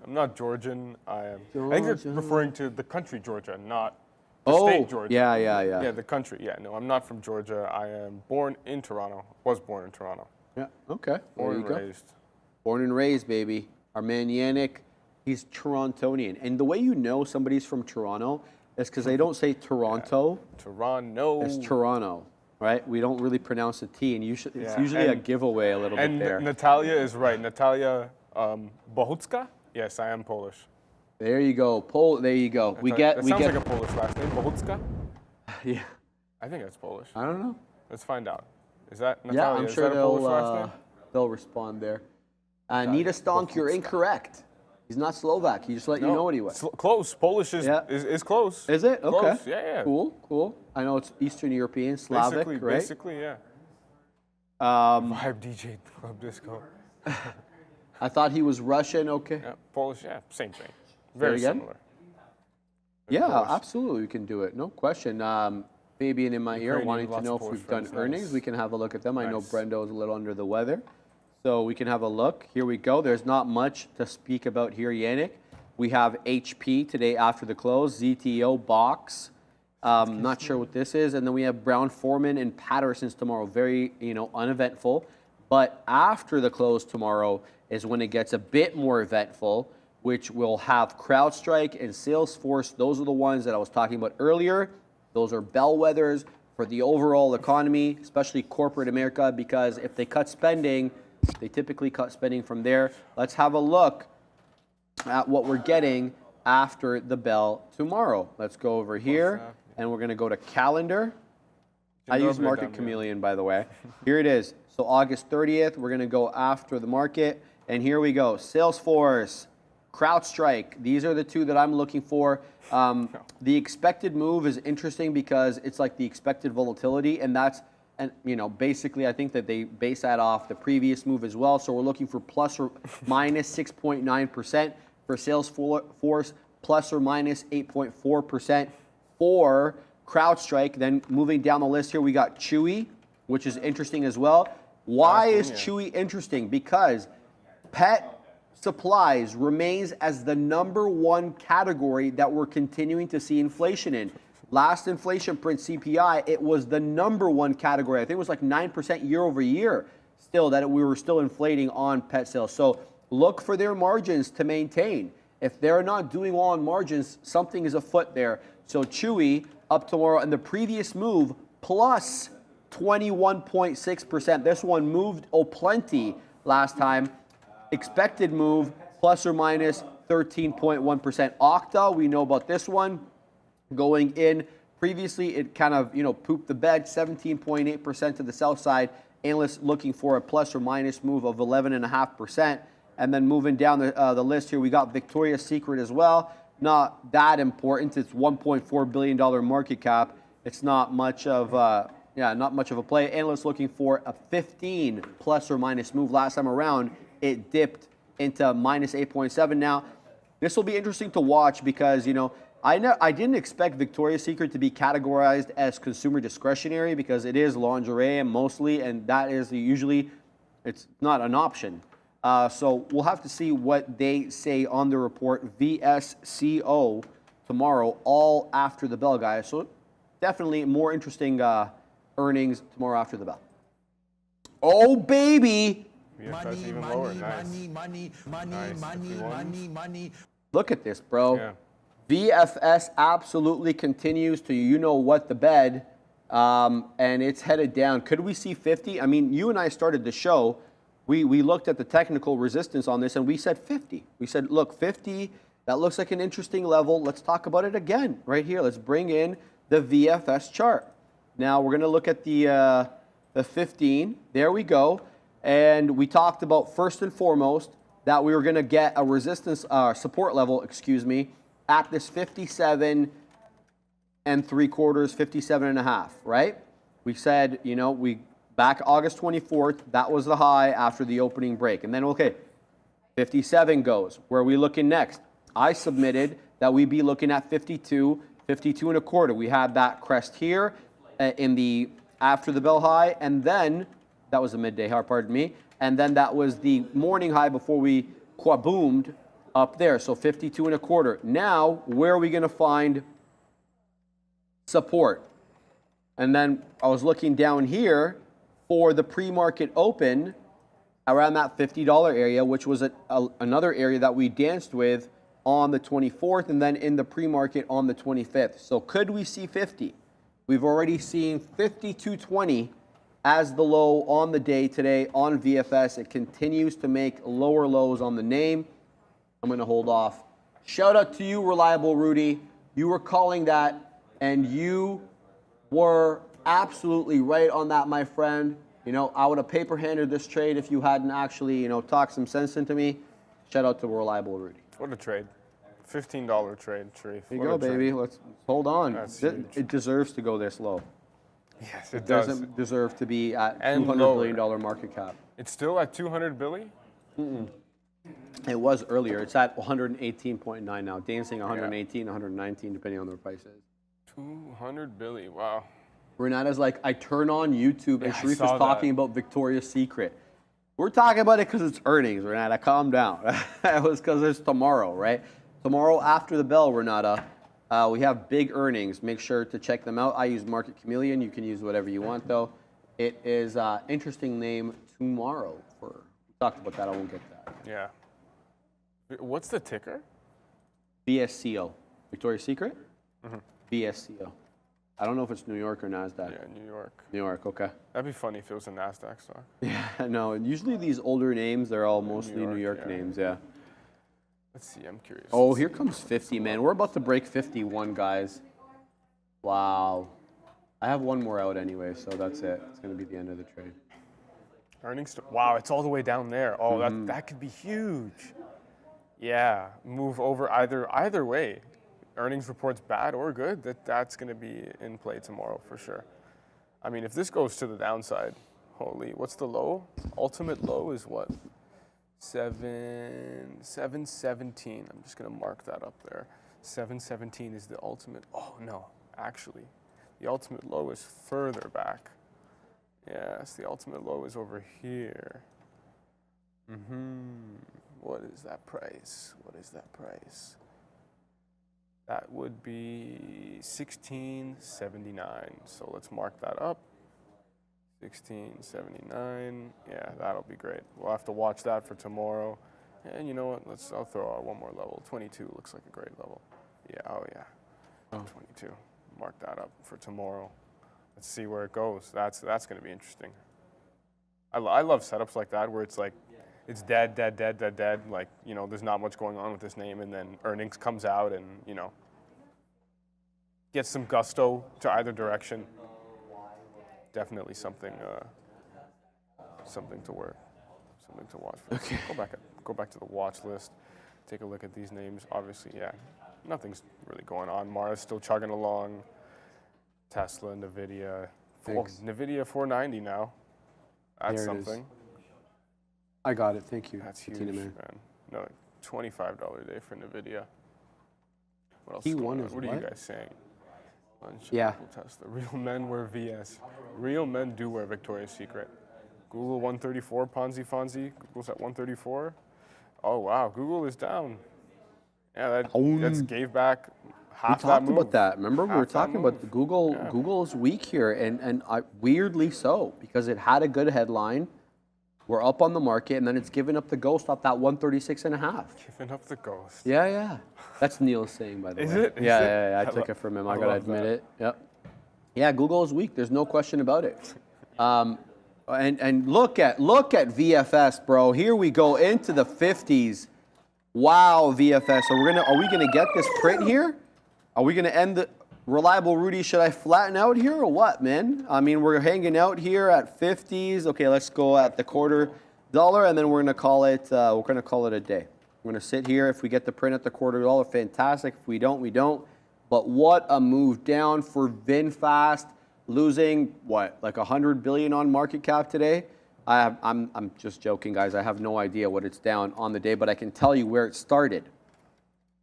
not Georgian. I think it's referring to the country Georgia, not the state Georgia. Yeah. Yeah, the country. Yeah, no, I'm not from Georgia. I am born in Toronto. Was born in Toronto. Yeah, okay. Born and raised. Born and raised, baby. Our man Yannick, he's Torontonian. And the way you know somebody's from Toronto is because they don't say Toronto. Yeah. Toronto. It's Toronto, right? We don't really pronounce the T, and it's usually a giveaway a little bit there. And Natalia is right. Natalia Bohucka? Yes, I am Polish. There you go. There you go. That sounds like a Polish last name. Bohucka? Yeah. I think that's Polish. I don't know. Let's find out. Is that Yeah, Natalia? I'm Is sure that a Polish last name? they'll respond there. Nita Stonk, you're incorrect. He's not Slovak. He just let you know what he was. Close. Polish is close. Is it? Okay. Close. Yeah. Cool. I know it's Eastern European, Slavic, right? Basically, yeah. Vibe DJ Club Disco. I thought he was Russian. Okay. Yeah, Polish. Yeah, same thing. Very similar. Yeah, Polish. absolutely, we can do it. No question. Fabian in my ear wanting to know if we've done earnings. We can have a look at them. I know Brendo is a little under the weather. So we can have a look. Here we go. There's not much to speak about here, Yannick. We have HP today after the close, ZTO, Box. Not sure what this is. And then we have Brown Forman and Patterson's tomorrow. Very, uneventful. But after the close tomorrow is when it gets a bit more eventful, which will have CrowdStrike and Salesforce. Those are the ones that I was talking about earlier. Those are bellwethers for the overall economy, especially corporate America, because if they cut spending, they typically cut spending from there. Let's have a look at what we're getting after the bell tomorrow. Let's go over here, and we're going to go to calendar. I use Market Chameleon, by the way. Here it is. So August 30th, we're going to go after the market. And here we go. Salesforce, CrowdStrike. These are the two that I'm looking for. The expected move is interesting because it's like the expected volatility, and that's, basically I think that they base that off the previous move as well. So we're looking for plus or minus 6.9% for Salesforce, plus or minus 8.4% for CrowdStrike. Then moving down the list here, we got Chewy, which is interesting as well. Why is Chewy interesting? Because pet supplies remains as the #1 category that we're continuing to see inflation in. Last inflation print CPI, it was the #1 category. I think it was like 9% year over year still that we were still inflating on pet sales. So look for their margins to maintain. If they're not doing well on margins, something is afoot there. So Chewy up tomorrow, and the previous move plus 21.6%. This one moved plenty last time. Expected move plus or minus 13.1%. Okta, we know about this one. Going in previously, it kind of pooped the bed, 17.8% to the sell side. Analysts looking for a plus or minus move of 11.5%. And then moving down the list here, we got Victoria's Secret as well. Not that important. It's $1.4 billion market cap. It's not much of not much of a play. Analysts looking for a 15 plus or minus move. Last time around, it dipped into minus 8.7. Now, this will be interesting to watch because I didn't expect Victoria's Secret to be categorized as consumer discretionary because it is lingerie mostly, and that is usually, it's not an option. So we'll have to see what they say on the report. VSCO tomorrow, all after the bell, guys. So definitely more interesting earnings tomorrow after the bell. Oh, baby. Money. Look at this, bro. Yeah. VFS absolutely continues to the bed, and it's headed down. Could we see 50? I mean, you and I started the show. We looked at the technical resistance on this, and we said 50. We said, look, 50, that looks like an interesting level. Let's talk about it again right here. Let's bring in the VFS chart. Now, we're going to look at the 15. There we go. And we talked about, first and foremost, that we were going to get a resistance, support level, at this 57 3/4, 57.5, right? We said, we back August 24th, that was the high after the opening break. And then, 57 goes. Where are we looking next? I submitted that we'd be looking at 52, 52.25. We had that crest here in the after the bell high, and then that was the midday high, pardon me, and then that was the morning high before we boomed up there. So 52.25. Now, where are we going to find support? And then I was looking down here for the pre-market open around that $50 area, which was another area that we danced with on the 24th and then in the pre-market on the 25th. So could we see 50? We've already seen 52.20 as the low on the day today on VFS. It continues to make lower lows on the name. I'm going to hold off. Shout out to you, Reliable Rudy. You were calling that, and you were absolutely right on that, my friend. You know, I would have paper-handed this trade if you hadn't actually, you know, talked some sense into me. Shout out to Reliable Rudy. What a trade. $15 trade, Sharif. There you go, baby. Let's hold on. That's huge. It deserves to go this low. Yes, It does. doesn't deserve to be at And $200 lower. billion market cap. It's still at 200 billion? It was earlier. It's at 118.9 now. Dancing 118, 119, depending on the price is. 200 billion, wow. Renata's like, I turn on YouTube and I Sharif is saw talking that. about Victoria's Secret. We're talking about it because it's earnings, Renata. Calm down. It was because it's tomorrow, right? Tomorrow after the bell, Renata, we have big earnings. Make sure to check them out. I use Market Chameleon. You can use whatever you want, though. It is an interesting name tomorrow. We talked about that. I won't get that. Yeah. What's the ticker? VSCO. Victoria's Secret? VSCO. I don't know if it's New York or NASDAQ. Yeah, New York. New York, okay. That'd be funny if it was a NASDAQ stock. Yeah, no. And usually these older names, they're all mostly New York yeah. names, yeah. Let's see, I'm curious. Oh, here comes 50, man. We're about to break 51, guys. Wow. I have one more out anyway, so that's it. It's going to be the end of the trade. Earnings, wow, it's all the way down there. Oh, that could be huge. Yeah, move over either way. Earnings reports bad or good, that's going to be in play tomorrow for sure. I mean, if this goes to the downside, holy, what's the low? Ultimate low is what? 717. I'm just going to mark that up there. 717 is the ultimate. Oh, no, actually, the ultimate low is further back. Yes, the ultimate low is over here. What is that price? What is that price? That would be 1679. So let's mark that up. 1679. Yeah, that'll be great. We'll have to watch that for tomorrow. And you know what? I'll throw out one more level. 22 looks like a great level. Yeah, oh yeah. 22. Mark that up for tomorrow. Let's see where it goes. That's going to be interesting. I love setups like that where it's like it's dead. Like, you know, there's not much going on with this name, and then earnings comes out and, you know, gets some gusto to either direction. Definitely something to watch. Okay. Go back to the watch list. Take a look at these names. Obviously, yeah, nothing's really going on. Mara's still chugging along. Tesla, NVIDIA. NVIDIA 490 now. That's something. I got it. Thank you. That's huge, Tina, man. No, $25 day for NVIDIA. What else? T1 is what are you guys saying? Yeah. Tesla. Real men wear VS. Real men do wear Victoria's Secret. Google 134, Ponzi Fonzie. Google's at 134. Oh, wow. Google is down. Yeah, that's gave back half that move. We talked about that. Remember, we were talking about the Google. Yeah. Google's weak here, and weirdly so, because it had a good headline. We're up on the market, and then it's given up the ghost off that 136.5. Giving up the ghost. Yeah. That's Neil's saying, by the way. Is it? Yeah. I took it from him. I gotta admit it. Yep. Yeah, Google is weak. There's no question about it. And look at VFS, bro. Here we go into the 50s. Wow, VFS. So are we gonna get this print here? Are we gonna end the Reliable Rudy? Should I flatten out here or what, man? I mean, we're hanging out here at 50s. Okay, let's go at the $0.25, and then we're gonna call it. We're gonna call it a day. We're gonna sit here. If we get the print at the $0.25, fantastic. If we don't, we don't. But what a move down for VinFast, losing what, like 100 billion on market cap today. I'm just joking, guys. I have no idea what it's down on the day, but I can tell you where it started.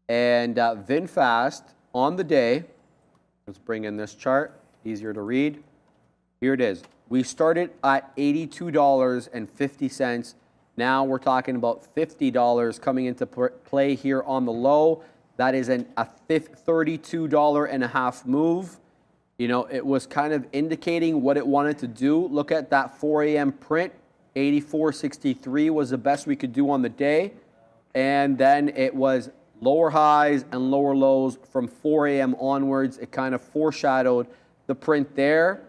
And VinFast on the day. Let's bring in this chart, easier to read. Here it is. We started at $82.50. Now we're talking about $50 coming into play here on the low. That is a $32.50 move. You know, it was kind of indicating what it wanted to do. Look at that 4 a.m. print. 84.63 was the best we could do on the day. And then it was lower highs and lower lows from 4 a.m. onwards. It kind of foreshadowed the print there.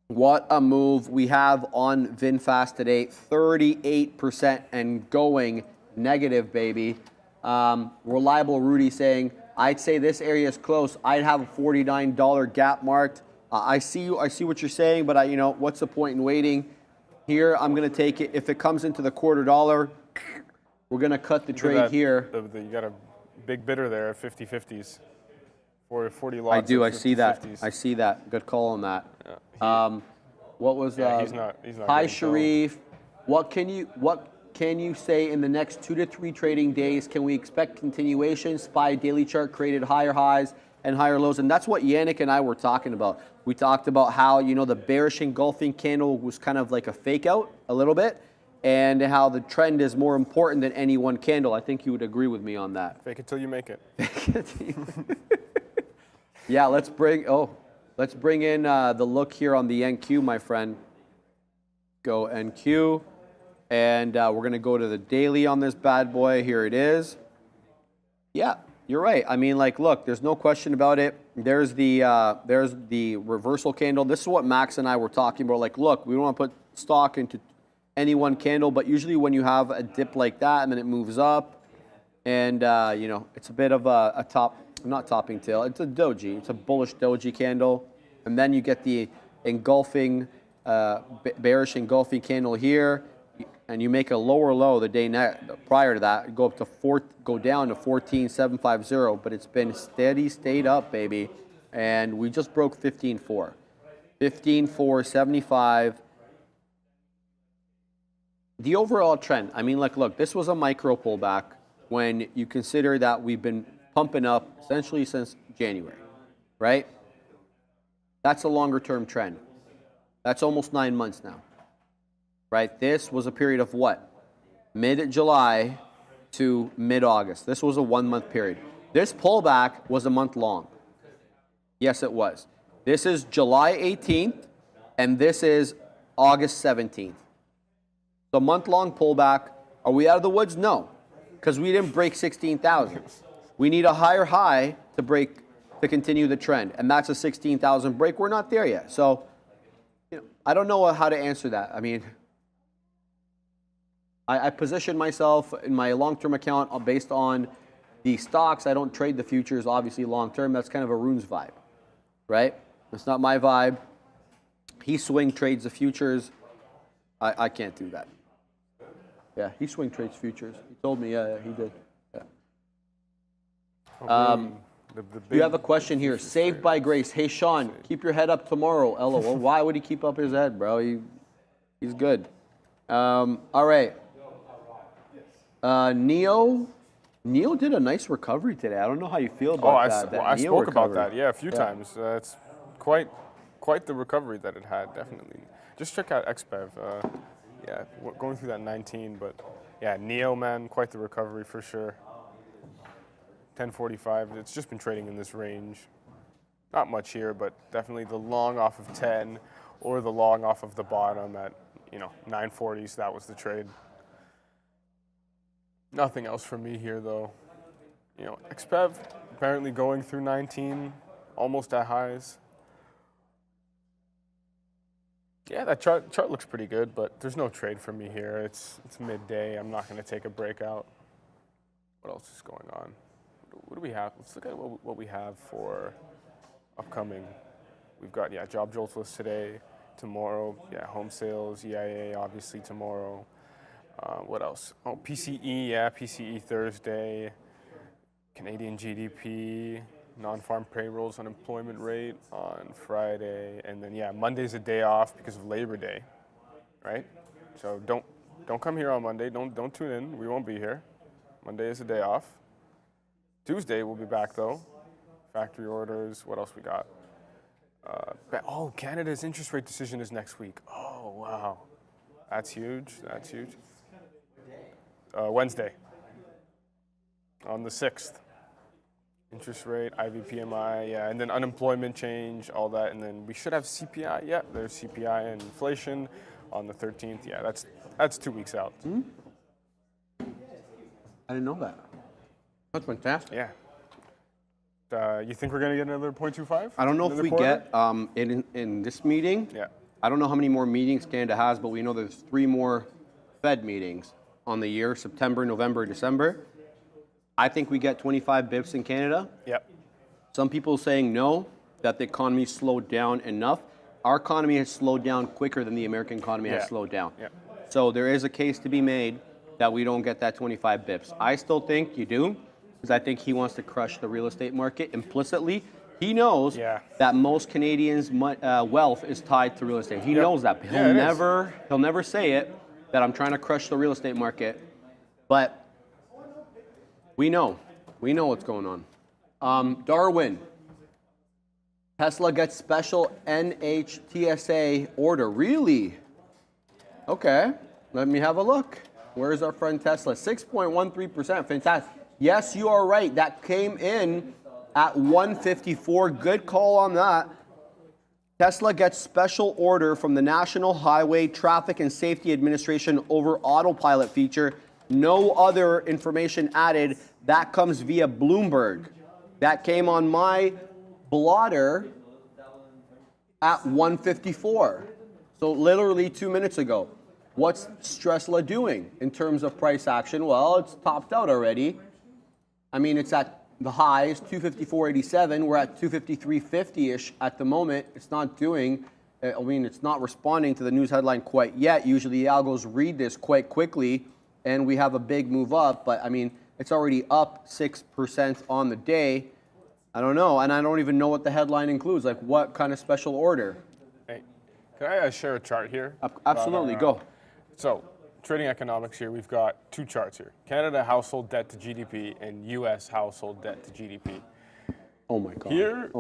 What a move we have on VinFast today. 38% and going negative, baby. Reliable Rudy saying, I'd say this area is close. I'd have a $49 gap marked. I see what you're saying, but you know, what's the point in waiting? Here, I'm going to take it. If it comes into the $0.25, we're going to cut the trade here. You got a big bidder there at 50/50s. For 40 lots. I do. I see that. 50s. I see that. Good call on that. Yeah, what was? he's not. Hi, Sharif. What can you say in the next 2 to 3 trading days? Can we expect continuation? SPY daily chart created higher highs and higher lows, and that's what Yannick and I were talking about. We talked about how, you know, the bearish engulfing candle was kind of like a fake out a little bit, and how the trend is more important than any one candle. I think you would agree with me on that. Fake it till you make it. Yeah, let's bring in the look here on the NQ, my friend. Go NQ, and we're gonna go to the daily on this bad boy. Here it is. Yeah, you're right. I mean, like, look, there's no question about it. There's the reversal candle. This is what Max and I were talking about. Like, look, we don't want to put stock into any one candle, but usually when you have a dip like that and then it moves up, and you know, it's a bit of a not topping tail. It's a doji. It's a bullish doji candle, and then you get the engulfing, bearish engulfing candle here, and you make a lower low the day prior to that. Go down to 14,750, but it's been steady, stayed up, baby, and we just broke 15.4, 15.475. The overall trend. I mean, like, look, this was a micro pullback when you consider that we've been pumping up essentially since January, right? That's a longer term trend. That's almost 9 months now, right? This was a period of what? Mid-July to mid-August. This was a 1 month period. This pullback was a month long. Yes, it was. This is July 18th, and this is August 17th. So month-long pullback. Are we out of the woods? No, because we didn't break 16,000. We need a higher high to continue the trend, and that's a 16,000 break. We're not there yet. So, you know, I don't know how to answer that. I mean, I position myself in my long-term account based on the stocks. I don't trade the futures, obviously, long-term. That's kind of a Rune's vibe, right? It's not my vibe. He swing trades the futures. I can't do that. Yeah, he swing trades futures. He told me, yeah, he did. You have a question here. Saved by grace. Hey, Sean, keep your head up tomorrow. LOL. Why would he keep up his head, bro? He's good. All right. NIO did a nice recovery today. I don't know how you feel about that. I spoke about that, yeah, a few times. It's quite the recovery that it had, definitely. Just check out XBEV. Yeah, going through that 19, but yeah, NIO, man, quite the recovery for sure. 1045, it's just been trading in this range. Not much here, but definitely the long off of 10 or the long off of the bottom at, you know, 940s, that was the trade. Nothing else for me here, though. You know, XBEV apparently going through 19, almost at highs. Yeah, that chart looks pretty good, but there's no trade for me here. It's midday. I'm not going to take a breakout. What else is going on? What do we have? Let's look at what we have for upcoming. We've got, yeah, job JOLTS list today, tomorrow, yeah, home sales, EIA, obviously tomorrow. What else? Oh, PCE, yeah, PCE Thursday, Canadian GDP, non-farm payrolls, unemployment rate on Friday, and then, yeah, Monday's a day off because of Labor Day, right? So don't come here on Monday. Don't tune in. We won't be here. Monday is a day off. Tuesday we'll be back though. Factory orders. What else we got? Canada's interest rate decision is next week. Oh wow, that's huge. That's huge. Wednesday, on the 6th. Interest rate, IVPMI, yeah, and then unemployment change, all that, and then we should have CPI. Yeah, there's CPI and inflation on the 13th. Yeah, that's 2 weeks out. Mm-hmm. I didn't know that. That's fantastic. Yeah. You think we're going to get another 0.25? I don't know if we get in this meeting. Yeah. I don't know how many more meetings Canada has, but we know there's 3 more Fed meetings on the year: September, November, December. I think we get 25 bips in Canada. Yep. Some people saying no. that the economy slowed down enough. Our economy has slowed down quicker than the American economy has slowed down. Yeah. So there is a case to be made that we don't get that 25 bips. I still think you do, because I think he wants to crush the real estate market implicitly. He knows that most Canadians' wealth is tied to real estate. He knows that. But he'll never say it, that I'm trying to crush the real estate market. But we know what's going on. Darwin, Tesla gets special NHTSA order. Really? Okay, let me have a look. Where's our friend Tesla? 6.13%. Fantastic. Yes, you are right. That came in at 154. Good call on that. Tesla gets special order from the National Highway Traffic and Safety Administration over autopilot feature. No other information added. That comes via Bloomberg. That came on my blotter at 154. So literally 2 minutes ago. What's Tesla doing in terms of price action? Well, it's topped out already. I mean, it's at the highs, 254.87. We're at 253.50-ish at the moment. It's not doing, it's not responding to the news headline quite yet. Usually the algos read this quite quickly, and we have a big move up. But, I mean, it's already up 6% on the day. I don't know, and I don't even know what the headline includes. Like, what kind of special order? Hey, can I share a chart here? Absolutely, go. So, trading economics here, we've got two charts here. Canada household debt to GDP and U.S. household debt to GDP. Oh my God. Here,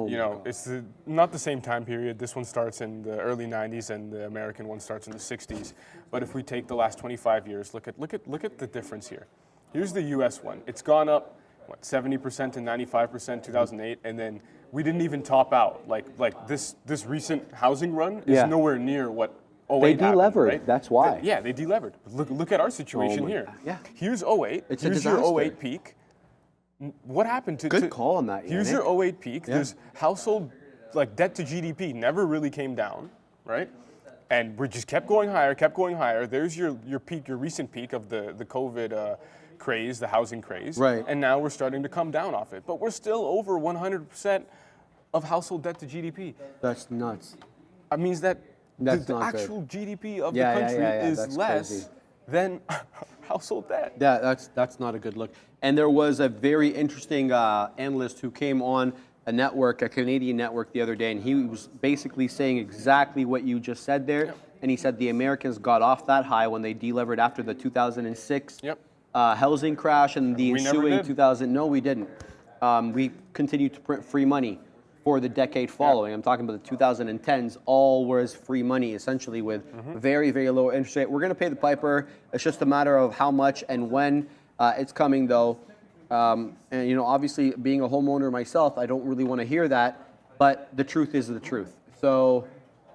it's not the same time period. This one starts in the early 90s and the American one starts in the 60s. But if we take the last 25 years, look at the difference here. Here's the U.S. one. It's gone up, what, 70% and 95% 2008, and then we didn't even top out. Like this recent housing run is nowhere near what 08 they delevered, happened, right? That's why. They delevered. Look at our situation here. Yeah. Here's 08. It's here's your 08 peak. What happened to... Good call on that, Here's your 08 peak. There's household, debt to GDP never really came down, right? And we just kept going higher, kept going higher. There's your peak, your recent peak of the COVID craze, the housing craze. Right. And now we're starting to come down off it. But we're still over 100% of household debt to GDP. That's nuts. That means that the actual GDP of the country is less than household debt. Yeah, that's not a good look. And there was a very interesting analyst who came on a network, a Canadian network the other day, and he was basically saying exactly what you just said there. Yep. And he said the Americans got off that high when they delevered after the 2006 housing crash and the ensuing 2000. No, we didn't. We continued to print free money for the decade following. I'm talking about the 2010s, all was free money, essentially, with very, very low interest rate. We're going to pay the piper. It's just a matter of how much and when it's coming, though. And, obviously, being a homeowner myself, I don't really want to hear that, but the truth is the truth. So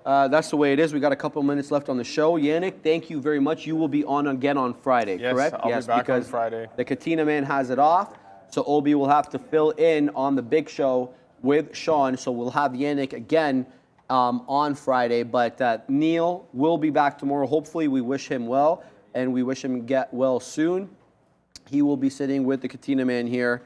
that's the way it is. We got a couple minutes left on the show. Yannick, thank you very much. You will be on again on Friday, correct? I'll be back on Friday. The Katina man has it off, so Obi will have to fill in on the big show with Sean, so we'll have Yannick again on Friday. But Neil will be back tomorrow. Hopefully, we wish him well, and we wish him get well soon. He will be sitting with the Katina man here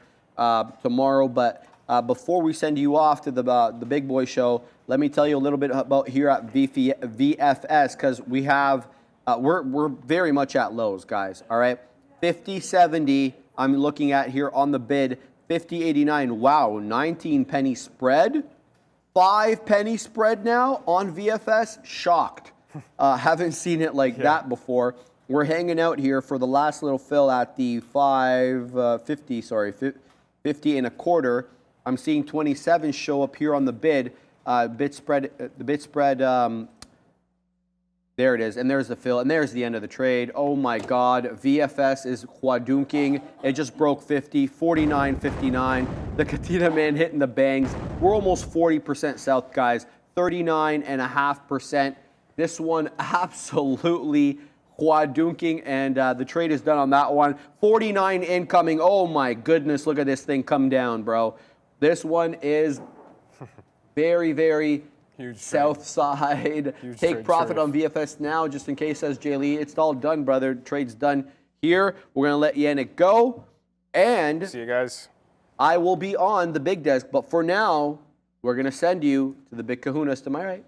tomorrow. But before we send you off to the Big Boy Show, let me tell you a little bit about here at VFS, because we have we're very much at lows, guys. All right, 50.70. I'm looking at here on the bid. 50.89, wow, 19 penny spread. 5 penny spread now on VFS, shocked. Haven't seen it like that before. We're hanging out here for the last little fill at the 50 and a quarter. I'm seeing 27 show up here on the bid. Bid spread, there it is, and there's the fill, and there's the end of the trade. Oh my God, VFS is quadunking. It just broke 50, 49.59. The Katina man hitting the bangs. We're almost 40% south, guys. 39.5%. This one absolutely quadunking, and the trade is done on that one. 49 incoming. Oh my goodness, look at this thing come down, bro. This one is very, very huge south side. Huge Take profit on VFS now, just in case, says Jay Lee. It's all done, brother. Trade's done here. We're going to let Yannick go. And see you guys. I will be on the big desk. But for now, we're going to send you to the big kahunas to my right.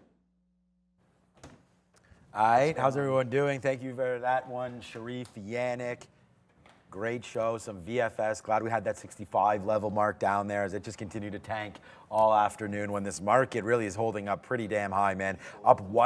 All right, how's everyone doing? Thank you for that one, Sharif, Yannick. Great show, some VFS. Glad we had that 65 level mark down there as it just continued to tank all afternoon when this market really is holding up pretty damn high, man. Up one.